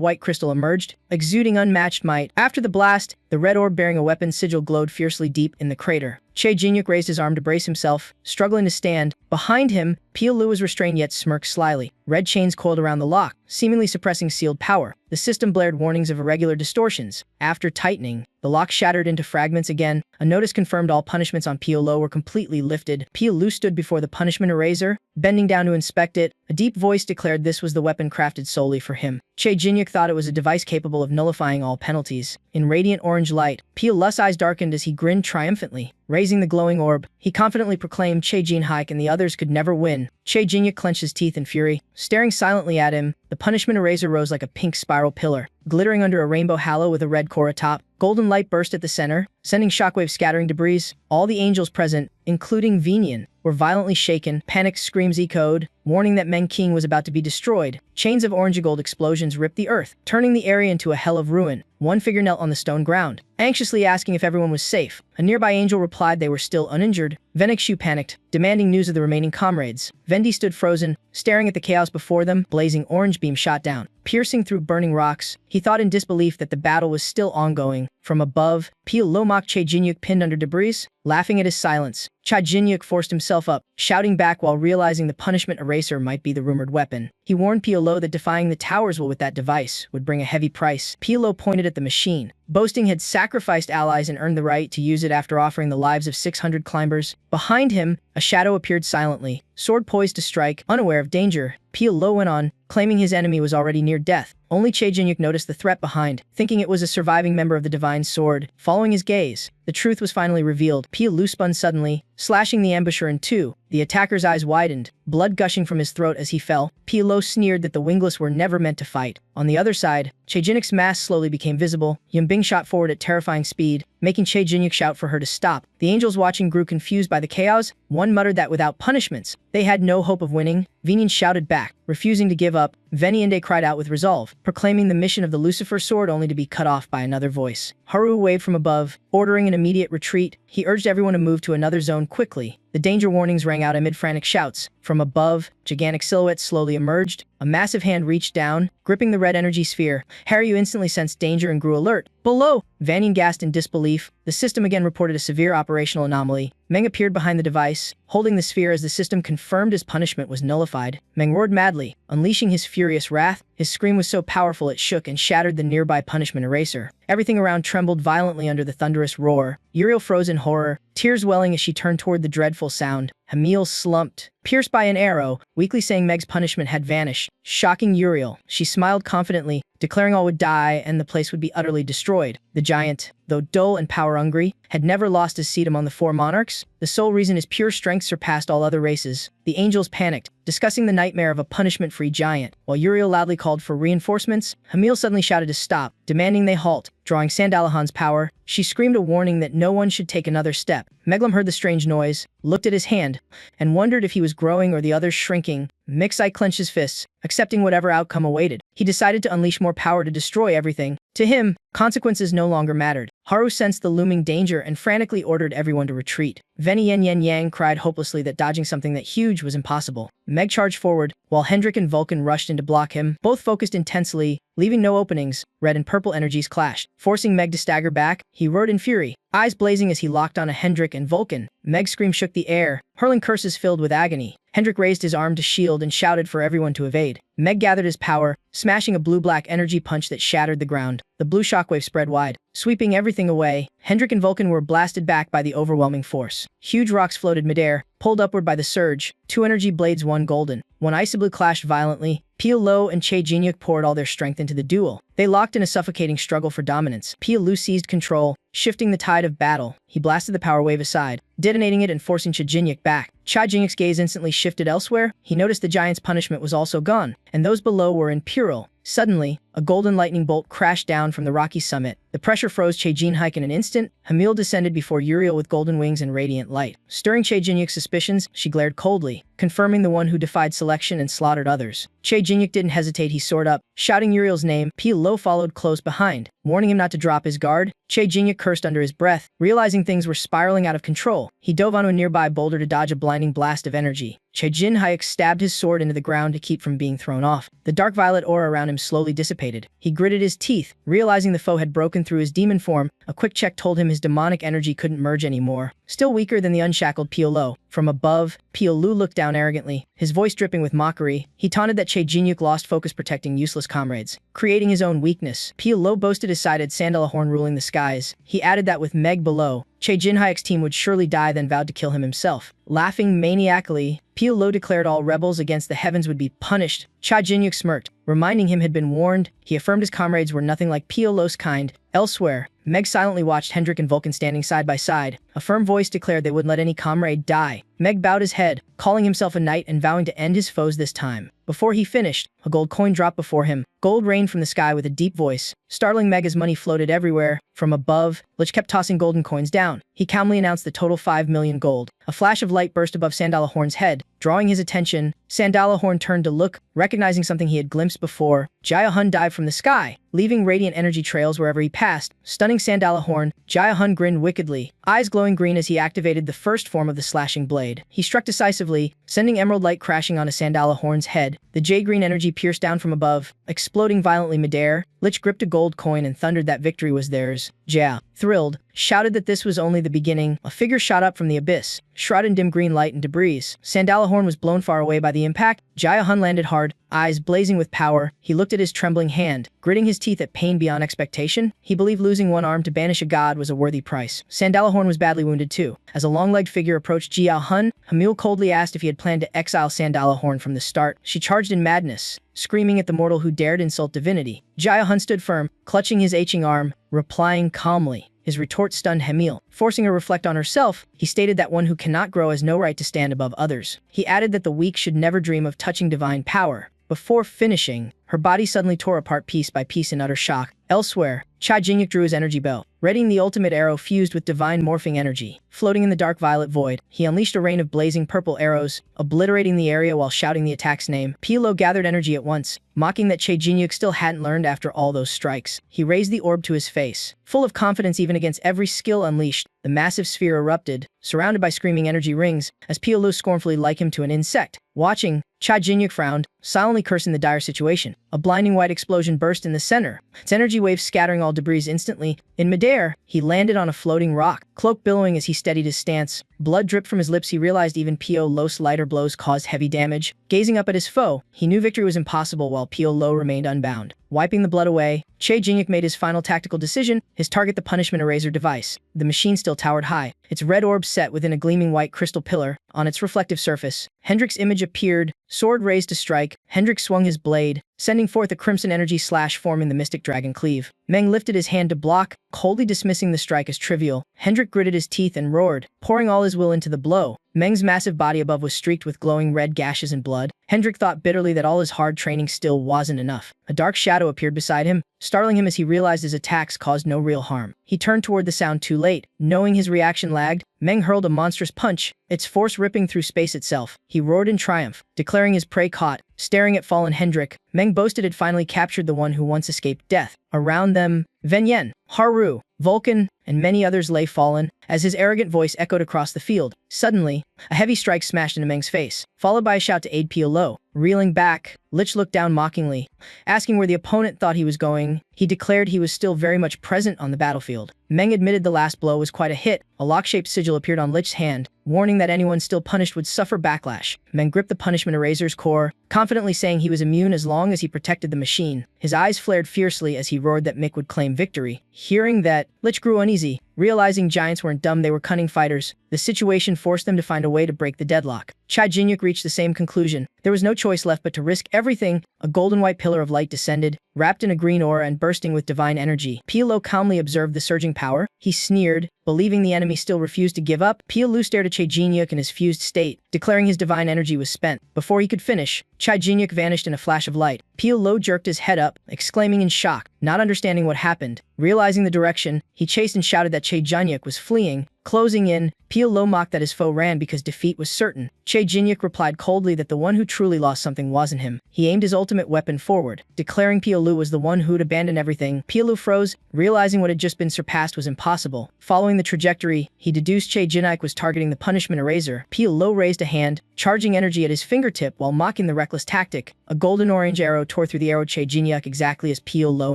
white crystal emerged, exuding unmatched might. After the blast, the red orb bearing a weapon sigil glowed fiercely deep in the crater. Che Jinyuk raised his arm to brace himself, struggling to stand. Behind him, Pio Lu was restrained yet smirked slyly. Red chains coiled around the lock, seemingly suppressing sealed power. The system blared warnings of irregular distortions. After tightening, the lock shattered into fragments again. A notice confirmed all punishments on Pio Lu were completely lifted. Pio Lu stood before the punishment eraser, bending down to inspect it. A deep voice declared this was the weapon crafted solely for him. Che Jinyuk thought it was a device capable of nullifying all penalties. In radiant orange light, Pio Lu's eyes darkened as he grinned triumphantly. Raising the glowing orb, he confidently proclaimed Che Jinhyuk and the others could never win. Che Jinyuk clenched his teeth in fury, staring silently at him. The punishment eraser rose like a pink spiral pillar, glittering under a rainbow halo with a red core atop. Golden light burst at the center, sending shockwaves scattering debris. All the angels present, including Venian, were violently shaken. Panicked screams echoed, warning that Meng King was about to be destroyed. Chains of orange gold explosions ripped the earth, turning the area into a hell of ruin. One figure knelt on the stone ground, anxiously asking if everyone was safe. A nearby angel replied they were still uninjured. Venixu panicked, demanding news of the remaining comrades. Vendi stood frozen, staring at the chaos before them. Blazing orange beam shot down, piercing through burning rocks. He thought in disbelief that the battle was still ongoing. From above, Pio Lu mocked Che Jinyuk pinned under debris, laughing at his silence. Che Jinyuk forced himself up, shouting back while realizing the punishment eraser might be the rumored weapon. He warned Pio Lu that defying the towers with that device would bring a heavy price. Pio Lu pointed at the machine, boasting had sacrificed allies and earned the right to use it after offering the lives of 600 climbers. Behind him, a shadow appeared silently, sword poised to strike. Unaware of danger, Pio Lu went on, claiming his enemy was already near death. Only Che Jinyuk noticed the threat behind, thinking it was a surviving member of the Divine Sword. Following his gaze, the truth was finally revealed. Pio Lu spun suddenly, slashing the ambusher in two. The attacker's eyes widened, blood gushing from his throat as he fell. Pio Lu sneered that the wingless were never meant to fight. On the other side, Che Jinyuk's mask slowly became visible. Yimbing shot forward at terrifying speed, making Che Jinyuk shout for her to stop. The angels watching grew confused by the chaos. One muttered that without punishments, they had no hope of winning. Venian shouted back, refusing to give up. Veniande cried out with resolve, proclaiming the mission of the Lucifer sword only to be cut off by another voice. Haru waved from above, ordering an immediate retreat. He urged everyone to move to another zone quickly. The danger warnings rang out amid frantic shouts. From above, gigantic silhouettes slowly emerged. A massive hand reached down, gripping the red energy sphere. Haryu instantly sensed danger and grew alert. Below! Vanian gasped in disbelief. The system again reported a severe operational anomaly. Meng appeared behind the device, holding the sphere as the system confirmed his punishment was nullified. Meng roared madly, unleashing his furious wrath. His scream was so powerful it shook and shattered the nearby punishment eraser. Everything around trembled violently under the thunderous roar. Uriel froze in horror, tears welling as she turned toward the dreadful sound. Hamil slumped, pierced by an arrow, weakly saying Meg's punishment had vanished. Shocking Uriel, she smiled confidently, declaring all would die and the place would be utterly destroyed. The giant, though dull and power-hungry, had never lost his seat among the four monarchs. The sole reason his pure strength surpassed all other races. The angels panicked, discussing the nightmare of a punishment-free giant. While Uriel loudly called for reinforcements, Hamil suddenly shouted to stop, demanding they halt. Drawing Sandalahan's power, she screamed a warning that no one should take another step. Meglam heard the strange noise, looked at his hand, and wondered if he was growing or the others shrinking. Mixai clenched his fists, accepting whatever outcome awaited. He decided to unleash more power to destroy everything. To him, consequences no longer mattered. Haru sensed the looming danger and frantically ordered everyone to retreat. Veni Yen Yen Yang cried hopelessly that dodging something that huge was impossible. Meg charged forward, while Hendrik and Vulcan rushed in to block him. Both focused intensely, leaving no openings. Red and purple energies clashed, forcing Meg to stagger back. He roared in fury, eyes blazing as he locked on a Hendrik and Vulcan. Meg's scream shook the air, hurling curses filled with agony. Hendrik raised his arm to shield and shouted for everyone to evade. Meg gathered his power, smashing a blue-black energy punch that shattered the ground. The blue shockwave spread wide, sweeping everything away. Hendrik and Vulcan were blasted back by the overwhelming force. Huge rocks floated midair, pulled upward by the surge. Two energy blades, one golden, one icy blue, clashed violently. Pio Lu and Che Jinyuk poured all their strength into the duel. They locked in a suffocating struggle for dominance. Pio Lu seized control, shifting the tide of battle. He blasted the power wave aside, detonating it and forcing Che Jinyuk back. Che Jinyuk's gaze instantly shifted elsewhere. He noticed the giant's punishment was also gone, and those below were in peril. Suddenly, a golden lightning bolt crashed down from the rocky summit. The pressure froze Che Jinyuk in an instant. Hamil descended before Uriel with golden wings and radiant light. Stirring Che Jinyuk's suspicions, she glared coldly, confirming the one who defied selection and slaughtered others. Che Jinyuk didn't hesitate. He soared up, shouting Uriel's name. Pio Lu followed close behind, warning him not to drop his guard. Che Jinyuk cursed under his breath, realizing things were spiraling out of control. He dove onto a nearby boulder to dodge a blinding blast of energy. Che Jinhyuk stabbed his sword into the ground to keep from being thrown off. The dark violet aura around him slowly dissipated. He gritted his teeth, realizing the foe had broken through his demon form. A quick check told him his demonic energy couldn't merge anymore. Still weaker than the unshackled Piolo. From above, Piolu looked down arrogantly, his voice dripping with mockery. He taunted that Che Jinhyuk lost focus protecting useless comrades, creating his own weakness. Piolo boasted his side had Sandalahorn ruling the skies. He added that with Meg below, Che Jinhyuk's team would surely die, then vowed to kill him himself. Laughing maniacally, Piolo declared all rebels against the heavens would be punished. Cha Jinhyuk smirked, reminding him had been warned. He affirmed his comrades were nothing like Piolo's kind. Elsewhere, Meg silently watched Hendrik and Vulcan standing side by side. A firm voice declared they wouldn't let any comrade die. Meg bowed his head, calling himself a knight and vowing to end his foes this time. Before he finished, a gold coin dropped before him. Gold rained from the sky with a deep voice. Startling Meg as money floated everywhere. From above, Lich kept tossing golden coins down. He calmly announced the total 5 million gold. A flash of light burst above Sandalahorn's head, drawing his attention. Sandalahorn turned to look, recognizing something he had glimpsed before. Jaya-hun dived from the sky, leaving radiant energy trails wherever he passed. Stunning Sandalahorn, Jaya-hun grinned wickedly, eyes glowing green as he activated the first form of the slashing blade. He struck decisively, sending emerald light crashing onto Sandalahorn's head. The jade-green energy pierced down from above, exploding violently midair. Lich gripped a gold coin and thundered that victory was theirs. Jia, thrilled, shouted that this was only the beginning. A figure shot up from the abyss, shrouded in dim green light and debris. Sandalahorn was blown far away by the impact. Jaya-hun landed hard, eyes blazing with power. He looked at his trembling hand, gritting his teeth at pain beyond expectation. He believed losing one arm to banish a god was a worthy price. Sandalahorn was badly wounded too. As a long-legged figure approached Jia-hun, Hamil coldly asked if he had planned to exile Sandalahorn from the start. She charged in madness, screaming at the mortal who dared insult divinity. Jaya-hun stood firm, clutching his aching arm, replying calmly. His retort stunned Hamil. Forcing her to reflect on herself, he stated that one who cannot grow has no right to stand above others. He added that the weak should never dream of touching divine power. Before finishing, her body suddenly tore apart piece by piece in utter shock. Elsewhere, Cha Jinhyuk drew his energy bell, readying the ultimate arrow fused with divine morphing energy. Floating in the dark violet void, he unleashed a rain of blazing purple arrows, obliterating the area while shouting the attack's name. Piolo gathered energy at once, mocking that Che Jinhyuk still hadn't learned after all those strikes. He raised the orb to his face, full of confidence even against every skill unleashed. The massive sphere erupted, surrounded by screaming energy rings, as Piolo scornfully likened him to an insect. Watching, Cha Jinhyuk frowned, silently cursing the dire situation. A blinding white explosion burst in the center, its energy waves scattering all debris instantly. In midair, he landed on a floating rock, cloak billowing as he steadied his stance. Blood dripped from his lips. He realized even Piolo's lighter blows caused heavy damage. Gazing up at his foe, he knew victory was impossible while Piolo remained unbound. Wiping the blood away, Che Jinhyuk made his final tactical decision, his target the punishment eraser device. The machine still towered high, its red orb set within a gleaming white crystal pillar. On its reflective surface, Hendrik's image appeared, sword raised to strike. Hendrik swung his blade, sending forth a crimson energy slash forming the mystic dragon cleave. Meng lifted his hand to block, coldly dismissing the strike as trivial. Hendrik gritted his teeth and roared, pouring all his will into the blow. Meng's massive body above was streaked with glowing red gashes and blood. Hendrik thought bitterly that all his hard training still wasn't enough. A dark shadow appeared beside him, startling him as he realized his attacks caused no real harm. He turned toward the sound too late. Knowing his reaction lagged, Meng hurled a monstrous punch, its force ripping through space itself. He roared in triumph, declaring his prey caught. Staring at fallen Hendrik, Meng boasted had finally captured the one who once escaped death. Around them, Venyen, Haru, Vulcan, and many others lay fallen, as his arrogant voice echoed across the field. Suddenly, a heavy strike smashed into Meng's face, followed by a shout to aid Piolo. Reeling back, Lich looked down mockingly, asking where the opponent thought he was going. He declared he was still very much present on the battlefield. Meng admitted the last blow was quite a hit. A lock-shaped sigil appeared on Lich's hand, warning that anyone still punished would suffer backlash. Meng gripped the punishment eraser's core, confidently saying he was immune as long as he protected the machine. His eyes flared fiercely as he roared that Mick would claim victory. Hearing that, Lich grew uneasy. Realizing giants weren't dumb, they were cunning fighters. The situation forced them to find a way to break the deadlock. Cha Jinhyuk reached the same conclusion. There was no choice left but to risk everything. A golden white pillar of light descended, wrapped in a green aura and bursting with divine energy. Piolo calmly observed the surging power. He sneered, believing the enemy still refused to give up. Piolo stared at Cha Jinhyuk in his fused state, declaring his divine energy was spent. Before he could finish, Cha Jinhyuk vanished in a flash of light. Piolo jerked his head up, exclaiming in shock, not understanding what happened. Realizing the direction, he chased and shouted that Cha Jinhyuk was fleeing, Closing in, Pio Lo mocked that his foe ran because defeat was certain. Che Jinyuk replied coldly that the one who truly lost something wasn't him. He aimed his ultimate weapon forward, declaring Pio Lu was the one who'd abandoned everything. Pio Lu froze, realizing what had just been surpassed was impossible. Following the trajectory, he deduced Che Jinyuk was targeting the punishment eraser. Pio Lu raised a hand, charging energy at his fingertip while mocking the reckless tactic. A golden-orange arrow tore through the arrow Che Jinyuk exactly as Pio Lu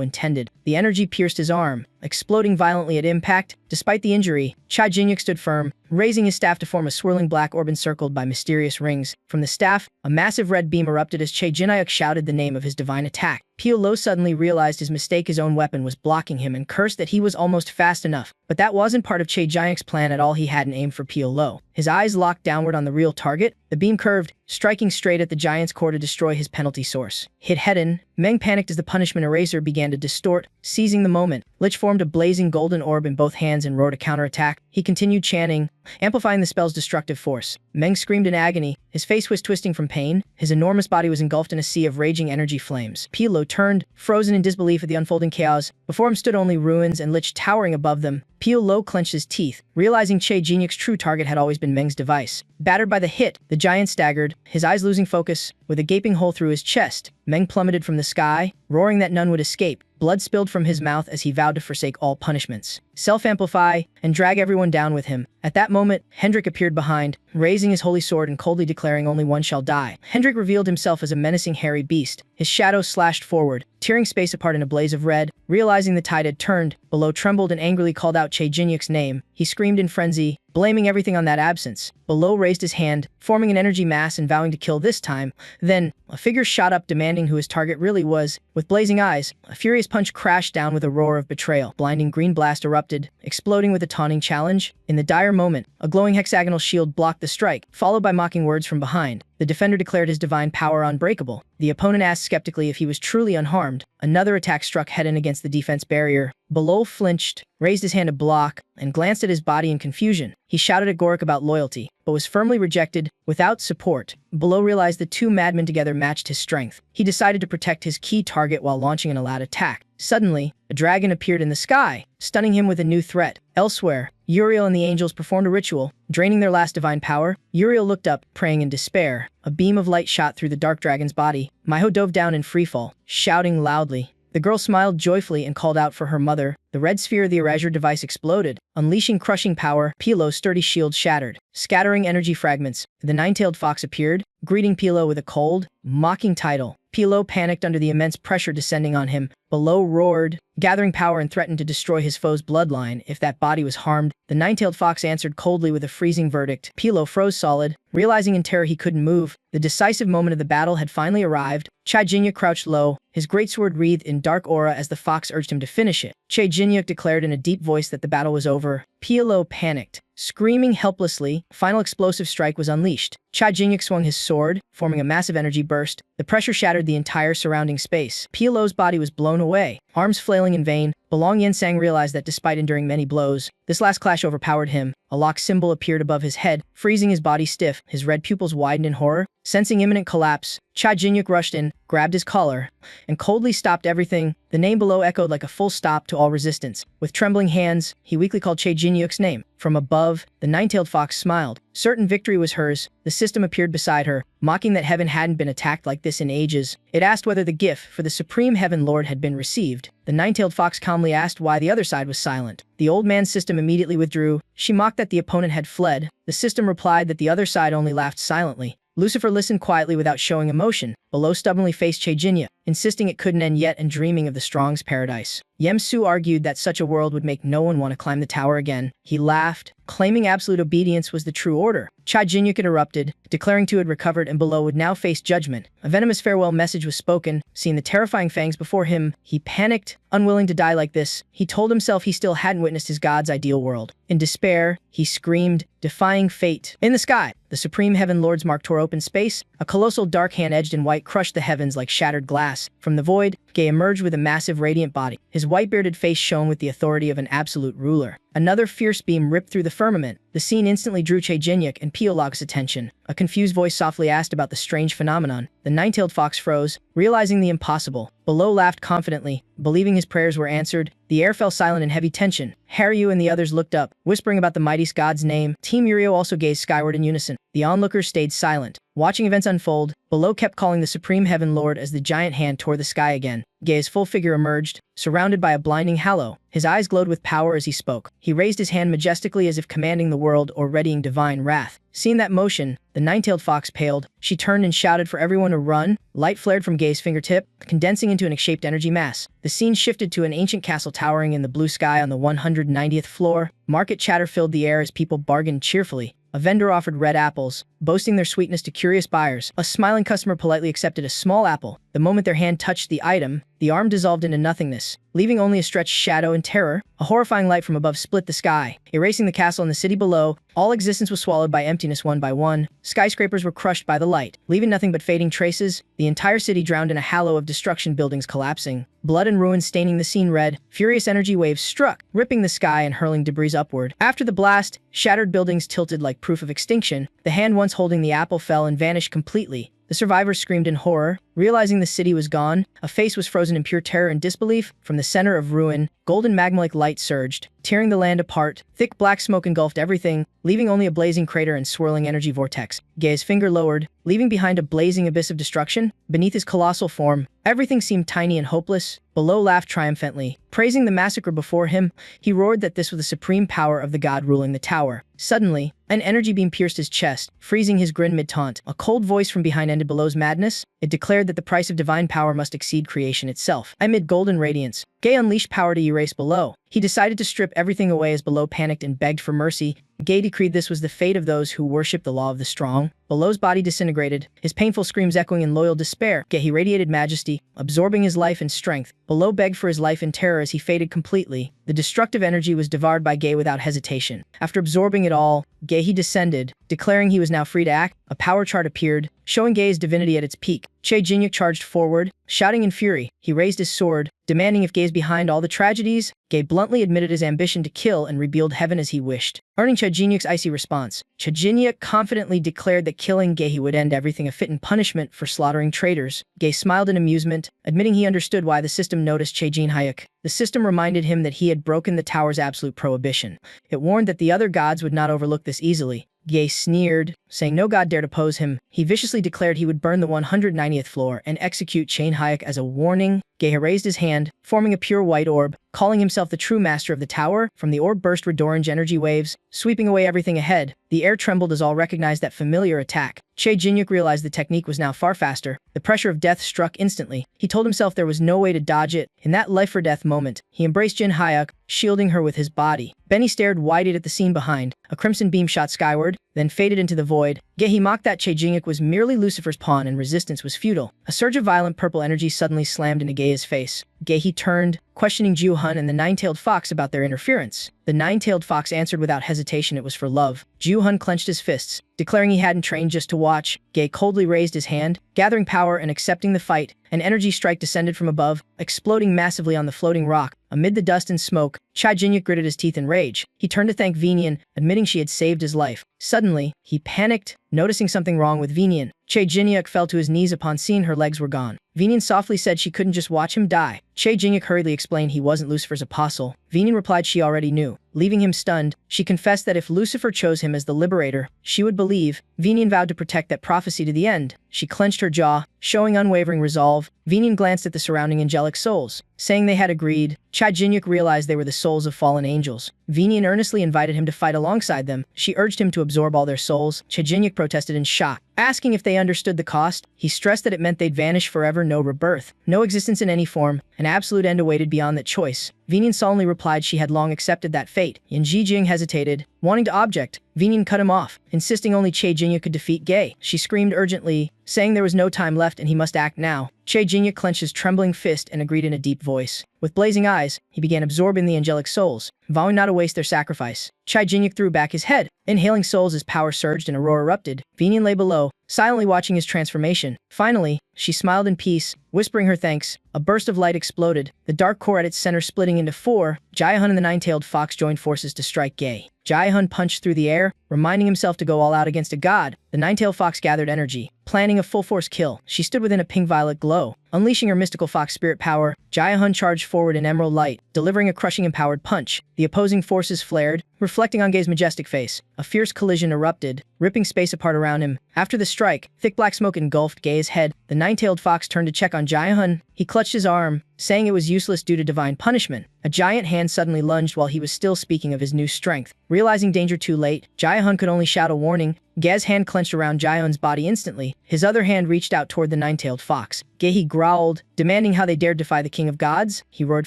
intended. The energy pierced his arm, exploding violently at impact. Despite the injury, Che Jinyuk stood firm, raising his staff to form a swirling black orb encircled by mysterious rings. From the staff, a massive red beam erupted as Che Jinyuk shouted the name of his divine attack. Pio Lo suddenly realized his mistake, his own weapon was blocking him, and cursed that he was almost fast enough. But that wasn't part of Che Jinyuk's plan at all. He hadn't aimed for Pio Lo. His eyes locked downward on the real target. The beam curved, striking straight at the giant's core to destroy his penalty source. Hit head-on, Meng panicked as the punishment eraser began to distort. Seizing the moment, Lich formed a blazing golden orb in both hands and roared a counterattack. He continued chanting, amplifying the spell's destructive force. Meng screamed in agony. His face was twisting from pain. His enormous body was engulfed in a sea of raging energy flames. Pio Lo turned, frozen in disbelief at the unfolding chaos. Before him stood only ruins and Lich towering above them. Pio Lo clenched his teeth, realizing Che Jinyuk's true target had always been Meng's device. Battered by the hit, the giant staggered, his eyes losing focus. With a gaping hole through his chest, Meng plummeted from the sky, roaring that none would escape. Blood spilled from his mouth as he vowed to forsake all punishments, self-amplify, and drag everyone down with him. At that moment, Hendrik appeared behind, raising his holy sword and coldly declaring only one shall die. Hendrik revealed himself as a menacing hairy beast. His shadow slashed forward, tearing space apart in a blaze of red. Realizing the tide had turned, Below trembled and angrily called out Che Jinyuk's name. He screamed in frenzy, blaming everything on that absence. Below raised his hand, forming an energy mass and vowing to kill this time. Then, a figure shot up demanding who his target really was. With blazing eyes, a furious punch crashed down with a roar of betrayal. Blinding green blast erupted, exploding with a taunting challenge. In the dire moment, a glowing hexagonal shield blocked the strike, followed by mocking words from behind. The defender declared his divine power unbreakable. The opponent asked skeptically if he was truly unharmed. Another attack struck head-on against the defense barrier. Below flinched, raised his hand to block, and glanced at his body in confusion. He shouted at Gorik about loyalty, but was firmly rejected. Without support, Below realized the two madmen together matched his strength. He decided to protect his key target while launching an all-out attack. Suddenly, a dragon appeared in the sky, stunning him with a new threat. Elsewhere, Uriel and the angels performed a ritual, draining their last divine power. Uriel looked up, praying in despair. A beam of light shot through the dark dragon's body. Maiho dove down in freefall, shouting loudly. The girl smiled joyfully and called out for her mother. The red sphere of the erasure device exploded, unleashing crushing power. Pilo's sturdy shield shattered, scattering energy fragments. The nine-tailed fox appeared, greeting Pilo with a cold, mocking title. Pilo panicked under the immense pressure descending on him. Below roared, gathering power and threatened to destroy his foe's bloodline if that body was harmed. The nine-tailed fox answered coldly with a freezing verdict. Pilo froze solid, realizing in terror he couldn't move. The decisive moment of the battle had finally arrived. Che Jinyuk crouched low, his greatsword wreathed in dark aura as the fox urged him to finish it. Che Jinyuk declared in a deep voice that the battle was over. Pilo panicked. Screaming helplessly, a final explosive strike was unleashed. Che Jinyuk swung his sword, forming a massive energy burst. The pressure shattered the entire surrounding space. Pilo's body was blown away, arms flailing in vain. Belong Yensang realized that despite enduring many blows, this last clash overpowered him. A lock symbol appeared above his head, freezing his body stiff. His red pupils widened in horror. Sensing imminent collapse, Che Jinyuk rushed in, grabbed his collar, and coldly stopped everything. The name Below echoed like a full stop to all resistance. With trembling hands, he weakly called Che Jinyuk's name. From above, the nine-tailed fox smiled. Certain victory was hers. The system appeared beside her, mocking that heaven hadn't been attacked like this in ages. It asked whether the gift for the Supreme Heaven Lord had been received. The nine-tailed fox calmly asked why the other side was silent. The old man's system immediately withdrew. She mocked that the opponent had fled. The system replied that the other side only laughed silently. Lucifer listened quietly without showing emotion. Below stubbornly faced Che Jinyuk, insisting it couldn't end yet and dreaming of the strong's paradise. Yem Su argued that such a world would make no one want to climb the tower again. He laughed, claiming absolute obedience was the true order. Che Jinyuk interrupted, declaring two had recovered and Below would now face judgment. A venomous farewell message was spoken. Seeing the terrifying fangs before him, he panicked, unwilling to die like this. He told himself he still hadn't witnessed his god's ideal world. In despair, he screamed, defying fate. In the sky, the Supreme Heaven Lord's mark tore open space. A colossal dark hand edged in white crushed the heavens like shattered glass. From the void, Gay emerged with a massive radiant body. His white-bearded face shone with the authority of an absolute ruler. Another fierce beam ripped through the firmament, The scene instantly drew Che Jinyuk and Piolog's attention. A confused voice softly asked about the strange phenomenon. The nine-tailed fox froze, realizing the impossible. Below laughed confidently, believing his prayers were answered. The air fell silent in heavy tension. Haryu and the others looked up, whispering about the mighty god's name. Team Yurio also gazed skyward in unison. The onlookers stayed silent, watching events unfold. Below kept calling the Supreme Heaven Lord as the giant hand tore the sky again. Gei's full figure emerged, surrounded by a blinding halo. His eyes glowed with power as he spoke. He raised his hand majestically as if commanding the world or readying divine wrath. Seeing that motion, the nine-tailed fox paled. She turned and shouted for everyone to run. Light flared from Gei's fingertip, condensing into an egg-shaped energy mass. The scene shifted to an ancient castle towering in the blue sky on the 190th floor. Market chatter filled the air as people bargained cheerfully. A vendor offered red apples, boasting their sweetness to curious buyers. A smiling customer politely accepted a small apple. The moment their hand touched the item, the arm dissolved into nothingness, leaving only a stretched shadow and terror. A horrifying light from above split the sky, erasing the castle and the city below. All existence was swallowed by emptiness one by one. Skyscrapers were crushed by the light, leaving nothing but fading traces. The entire city drowned in a halo of destruction, buildings collapsing, blood and ruin staining the scene red. Furious energy waves struck, ripping the sky and hurling debris upward. After the blast, shattered buildings tilted like proof of extinction. The hand once holding the apple fell and vanished completely. The survivors screamed in horror, realizing the city was gone. A face was frozen in pure terror and disbelief. From the center of ruin, golden magma-like light surged, tearing the land apart. Thick black smoke engulfed everything, leaving only a blazing crater and swirling energy vortex. Gei's finger lowered, leaving behind a blazing abyss of destruction. Beneath his colossal form, everything seemed tiny and hopeless. Below laughed triumphantly, praising the massacre before him. He roared that this was the supreme power of the god ruling the tower. Suddenly, an energy beam pierced his chest, freezing his grin mid-taunt. A cold voice from behind ended Below's madness. It declared that the price of divine power must exceed creation itself. Amid golden radiance, Gei unleashed power to erase Below. He decided to strip everything away as Below panicked and begged for mercy. Gei decreed this was the fate of those who worship the law of the strong. Below's body disintegrated, his painful screams echoing in loyal despair. Gei radiated majesty, absorbing his life and strength. Below begged for his life in terror as he faded completely. The destructive energy was devoured by Gei without hesitation. After absorbing it all, Gei descended, declaring he was now free to act. A power chart appeared, showing Gei's divinity at its peak. Che Jinyuk charged forward, shouting in fury. He raised his sword, demanding if Gei's behind all the tragedies. Gei bluntly admitted his ambition to kill and rebuild heaven as he wished, earning Che Jinyuk's icy response. Che Jinyuk confidently declared that killing Gei would end everything, a fit and punishment for slaughtering traitors. Gei smiled in amusement, admitting he understood why the system noticed Che Jinyuk. The system reminded him that he had broken the tower's absolute prohibition. It warned that the other gods would not overlook this easily. Gei sneered, saying no god dared oppose him. He viciously declared he would burn the 190th floor and execute Chain Hayek as a warning. Gei raised his hand, forming a pure white orb, calling himself the true master of the tower. From the orb burst red orange energy waves, sweeping away everything ahead. The air trembled as all recognized that familiar attack. Che Jinyuk realized the technique was now far faster. The pressure of death struck instantly. He told himself there was no way to dodge it. In that life-or-death moment, he embraced Jin Hayek, shielding her with his body. Benny stared wide-eyed at the scene behind. A crimson beam shot skyward, then faded into the void. Gei mocked that Che Jinyuk was merely Lucifer's pawn and resistance was futile. A surge of violent purple energy suddenly slammed into Gei's face. Gei turned, questioning Ju Hun and the nine-tailed fox about their interference. The nine-tailed fox answered without hesitation it was for love. Ju Hun clenched his fists, declaring he hadn't trained just to watch. Gei coldly raised his hand, gathering power and accepting the fight. An energy strike descended from above, exploding massively on the floating rock. Amid the dust and smoke, Che Jinyuk gritted his teeth in rage. He turned to thank Vinian, admitting she had saved his life. Suddenly, he panicked, noticing something wrong with Vinian. Che Jinyuk fell to his knees upon seeing her legs were gone. Vinian softly said she couldn't just watch him die. Che Jinyuk hurriedly explained he wasn't Lucifer's apostle. Vinian replied she already knew. Leaving him stunned, she confessed that if Lucifer chose him as the liberator, she would believe. Vinian vowed to protect that prophecy to the end. She clenched her jaw, showing unwavering resolve. Vinian glanced at the surrounding angelic souls, saying they had agreed. Che Jinyuk realized they were the souls of fallen angels. Vinian earnestly invited him to fight alongside them. She urged him to absorb all their souls. Che Jinyuk protested in shock, asking if they understood the cost. He stressed that it meant they'd vanish forever, no rebirth, no existence in any form. An absolute end awaited beyond that choice. Vinian solemnly replied she had long accepted that fate. Yin Jijing hesitated, wanting to object. Vinian cut him off, insisting only Che Jinyuk could defeat Gei. She screamed urgently, saying there was no time left and he must act now. Che Jinyuk clenched his trembling fist and agreed in a deep voice. With blazing eyes, he began absorbing the angelic souls, vowing not to waste their sacrifice. Che Jinyuk threw back his head, inhaling souls as power surged and a roar erupted. Vinian lay below, silently watching his transformation. Finally, she smiled in peace, whispering her thanks. A burst of light exploded, the dark core at its center splitting into four, Jae-hun and the nine-tailed fox joined forces to strike Gae. Jae-hun punched through the air, reminding himself to go all out against a god. The nine-tailed fox gathered energy, planning a full-force kill. She stood within a pink-violet glow. Unleashing her mystical fox spirit power, Jae-hun charged forward in emerald light, delivering a crushing empowered punch. The opposing forces flared, reflecting on Gae's majestic face. A fierce collision erupted, ripping space apart around him. After the strike, thick black smoke engulfed Gae's head. The nine-tailed fox turned to check on Jae-hun. He clutched his arm, saying it was useless due to divine punishment. A giant hand suddenly lunged while he was still speaking of his new strength. Realizing danger too late, Jae-hun could only shout a warning. Gae's hand clenched around Jae-hun's body instantly. His other hand reached out toward the nine-tailed fox. Gae growled, demanding how they dared defy the king of gods. He roared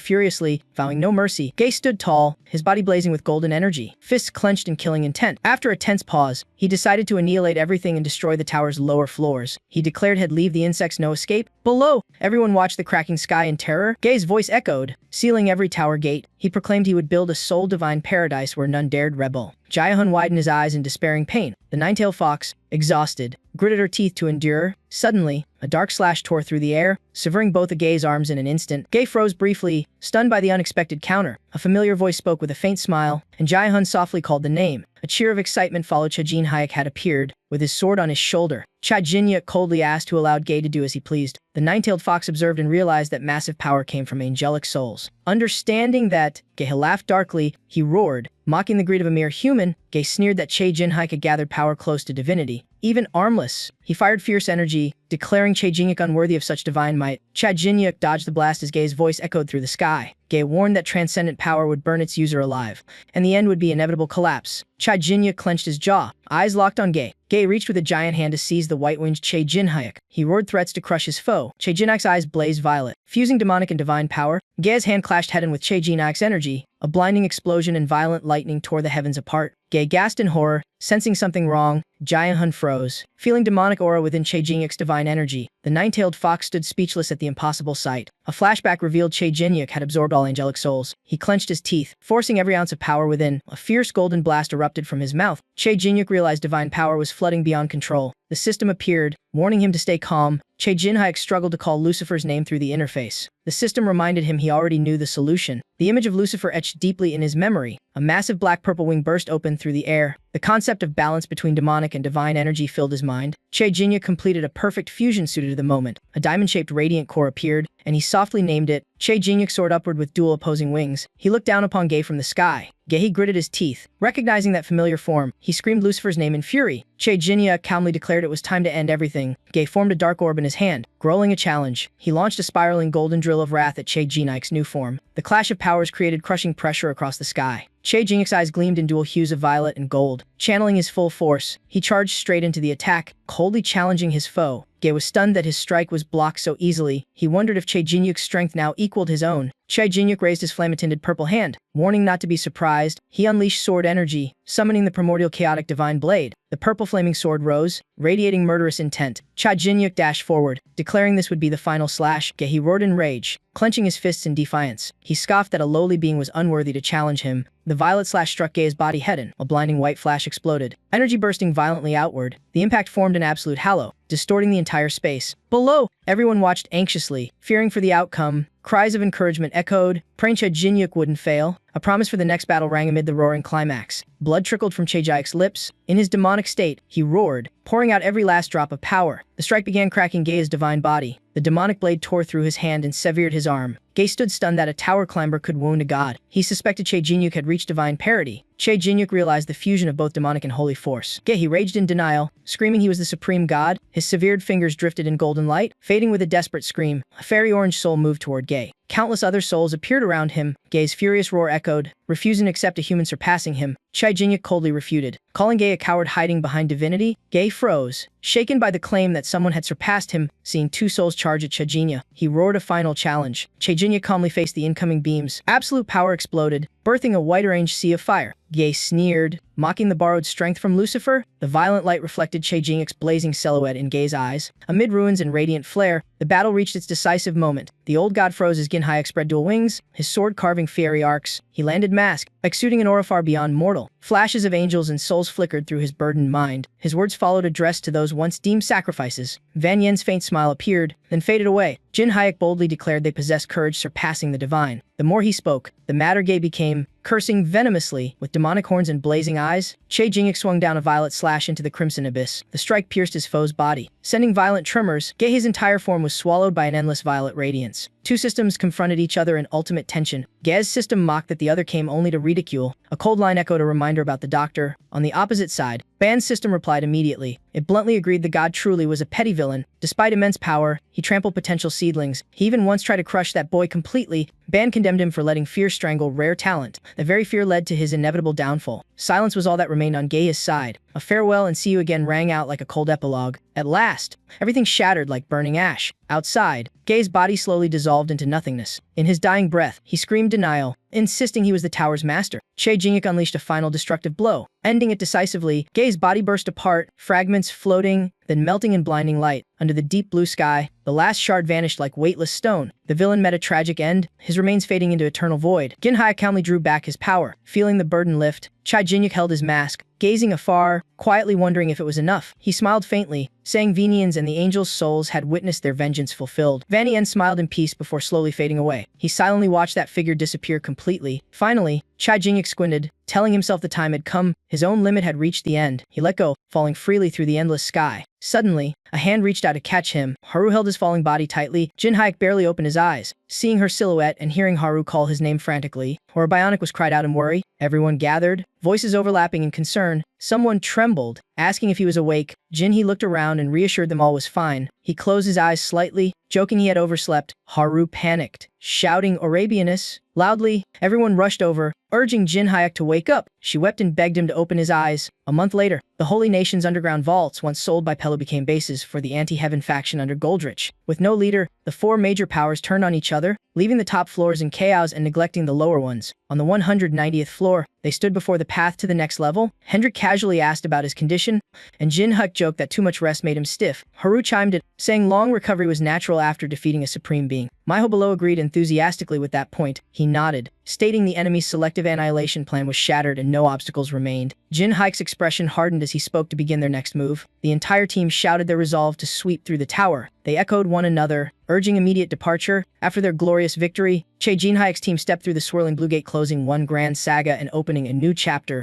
furiously, vowing no mercy. Gae stood tall, his body blazing with golden energy, fists clenched in killing intent. After a tense pause, he decided to annihilate everything and destroy the tower's lower floors. He declared he'd leave the insects no escape. Below, everyone watched the cracking sky in terror. Gae's voice echoed, sealing every tower gate. He proclaimed he would build a sole divine paradise where none dared rebel. Jae-hun widened his eyes in despairing pain. The nine-tailed fox, exhausted, gritted her teeth to endure. Suddenly, a dark slash tore through the air, severing both of Gae's arms in an instant. Gae froze briefly, stunned by the unexpected counter. A familiar voice spoke with a faint smile, and Jae-hun softly called the name. A cheer of excitement followed. Cha-jin Hyuk had appeared, with his sword on his shoulder. Cha-jin-hyuk coldly asked who allowed Gae to do as he pleased. The nine-tailed fox observed and realized that massive power came from angelic souls. Understanding that, Gae laughed darkly. He roared, mocking the greed of a mere human. Gae sneered that Cha-jin Hyuk had gathered power close to divinity. Even armless, he fired fierce energy, declaring Cha-jin-hyuk unworthy of such divine might. Cha-jin-hyuk dodged the blast as Gae's voice echoed through the sky. Gae warned that transcendent power would burn its user alive, and the end would be inevitable collapse. Cha-jin-hyuk clenched his jaw, eyes locked on Gae. Gae reached with a giant hand to seize the white-winged Cha-jin Hyuk. He roared threats to crush his foe. Cha-jin Hyuk's eyes blazed violet, fusing demonic and divine power. Gae's hand clashed head-on with Cha-jin Hyuk's energy. A blinding explosion and violent lightning tore the heavens apart. Gae gasped in horror, sensing something wrong. Jae-hun froze, feeling demonic aura within Cha-jin-hyuk's divine energy. The nine-tailed fox stood speechless at the impossible sight. A flashback revealed Cha-jin-hyuk had absorbed all angelic souls. He clenched his teeth, forcing every ounce of power within. A fierce golden blast erupted from his mouth. Cha-jin-hyuk realized divine power was flooding beyond control. The system appeared, warning him to stay calm. Cha-jin Hyuk struggled to call Lucifer's name through the interface. The system reminded him he already knew the solution. The image of Lucifer etched deeply in his memory. A massive black-purple wing burst open through the air. The concept of balance between demonic and divine energy filled his mind. Cha-jin-hyuk completed a perfect fusion suited to the moment. A diamond-shaped radiant core appeared, and he softly named it. Cha-jin-hyuk soared upward with dual opposing wings. He looked down upon Gae from the sky. Gae gritted his teeth. Recognizing that familiar form, he screamed Lucifer's name in fury. Cha-jin-hyuk calmly declared it was time to end everything. Gae formed a dark orb in his hand, growling a challenge. He launched a spiraling golden drill of wrath at Cha-jin-hyuk's new form. The clash of powers created crushing pressure across the sky. Cha-jin-hyuk's eyes gleamed in dual hues of violet and gold. Channeling his full force, he charged straight into the attack, coldly challenging his foe. Gae was stunned that his strike was blocked so easily. He wondered if Cha-jin-hyuk's strength now equaled his own. Cha-jin-hyuk raised his flame-tinted purple hand, warning not to be surprised. He unleashed sword energy, summoning the primordial chaotic divine blade. The purple flaming sword rose, radiating murderous intent. Cha-jin-hyuk dashed forward, declaring this would be the final slash. Gae roared in rage, clenching his fists in defiance. He scoffed that a lowly being was unworthy to challenge him. The violet slash struck Gae's body head-on. A blinding white flash exploded, energy bursting violently outward. The impact formed an absolute halo, distorting the entire space. Below, everyone watched anxiously, fearing for the outcome. Cries of encouragement echoed, praying Cha-jin-hyuk wouldn't fail. A promise for the next battle rang amid the roaring climax. Blood trickled from Cha-jin-hyuk's lips. In his demonic state, he roared, pouring out every last drop of power. The strike began cracking Gae's divine body. The demonic blade tore through his hand and severed his arm. Gae stood stunned that a tower climber could wound a god. He suspected Cha-jin-hyuk had reached divine parity. Cha-jin-hyuk realized the fusion of both demonic and holy force. Gae raged in denial, screaming he was the supreme god. His severed fingers drifted in golden light, fading with a desperate scream. A fairy orange soul moved toward Gae. Countless other souls appeared around him. Gae's furious roar echoed, refusing to accept a human surpassing him. Cha-jin-hyuk coldly refuted, calling Gae a coward hiding behind divinity. Gae froze, shaken by the claim that someone had surpassed him. Seeing two souls charge at Cha-jin-hyuk, he roared a final challenge. Cha-jin-hyuk calmly faced the incoming beams. Absolute power exploded, birthing a wide-range sea of fire. Gae sneered, mocking the borrowed strength from Lucifer. The violent light reflected Cha-jin-hyuk's blazing silhouette in Gae's eyes. Amid ruins and radiant flare, the battle reached its decisive moment. The old god froze as Gin-hyuk spread dual wings, his sword carving fiery arcs. He landed masked, exuding an aura far beyond mortal. Flashes of angels and souls flickered through his burdened mind. His words followed, addressed to those once deemed sacrifices. Van Yen's faint smile appeared, then faded away. Jin Hyuk boldly declared they possessed courage surpassing the divine. The more he spoke, the madder Gay became, cursing venomously, with demonic horns and blazing eyes. Che Jingyuk swung down a violet slash into the crimson abyss. The strike pierced his foe's body, sending violent tremors. Gay's entire form was swallowed by an endless violet radiance. Two systems confronted each other in ultimate tension. Gay's system mocked that the other came only to ridicule. A cold line echoed a reminder about the doctor. On the opposite side, Ban's system replied immediately. It bluntly agreed the god truly was a petty villain. Despite immense power, he trampled potential seedlings. He even once tried to crush that boy completely. Ban condemned him for letting fear strangle rare talent. The very fear led to his inevitable downfall. Silence was all that remained on Gaia's side. A farewell and see you again rang out like a cold epilogue. At last, everything shattered like burning ash. Outside, Gay's body slowly dissolved into nothingness. In his dying breath, he screamed denial, insisting he was the tower's master. Che Jingyuk unleashed a final destructive blow, ending it decisively. Gay's body burst apart, fragments floating, then melting in blinding light. Under the deep blue sky, the last shard vanished like weightless stone. The villain met a tragic end, his remains fading into eternal void. Gin Hyuk calmly drew back his power, feeling the burden lift. Chai Jinhyuk held his mask, gazing afar, quietly wondering if it was enough. He smiled faintly, saying Venians and the angels' souls had witnessed their vengeance fulfilled. Vanien smiled in peace before slowly fading away. He silently watched that figure disappear completely. Finally, Chai Jinhyuk squinted, telling himself the time had come. His own limit had reached the end. He let go, falling freely through the endless sky. Suddenly, a hand reached out to catch him. Haru held his falling body tightly. Jin Hyuk barely opened his eyes, seeing her silhouette and hearing Haru call his name frantically. Or Bionic was cried out in worry. Everyone gathered, voices overlapping in concern. Someone trembled, asking if he was awake. Jinhee looked around and reassured them all was fine. He closed his eyes slightly, joking he had overslept. Haru panicked, shouting Arabianus loudly. Everyone rushed over, urging Jin Hyuk to wake up. She wept and begged him to open his eyes. A month later, the Holy Nation's underground vaults, once sold by Pelu, became bases for the anti-heaven faction under Goldrich. With no leader, the four major powers turned on each other, leaving the top floors in chaos and neglecting the lower ones. On the 190th floor, they stood before the path to the next level. Hendrik casually asked about his condition, and Jin Hyuk joked that too much rest made him stiff. Haru chimed in, saying long recovery was natural after defeating a supreme being. Maiho below agreed enthusiastically with that point. He nodded, stating the enemy's selective annihilation plan was shattered and no obstacles remained. Jin Hyuk's expression hardened as he spoke to begin their next move. The entire team shouted their resolve to sweep through the tower. They echoed one another, urging immediate departure. After their glorious victory, Jin Hyuk's team stepped through the swirling blue gate, closing one grand saga and opening a new chapter.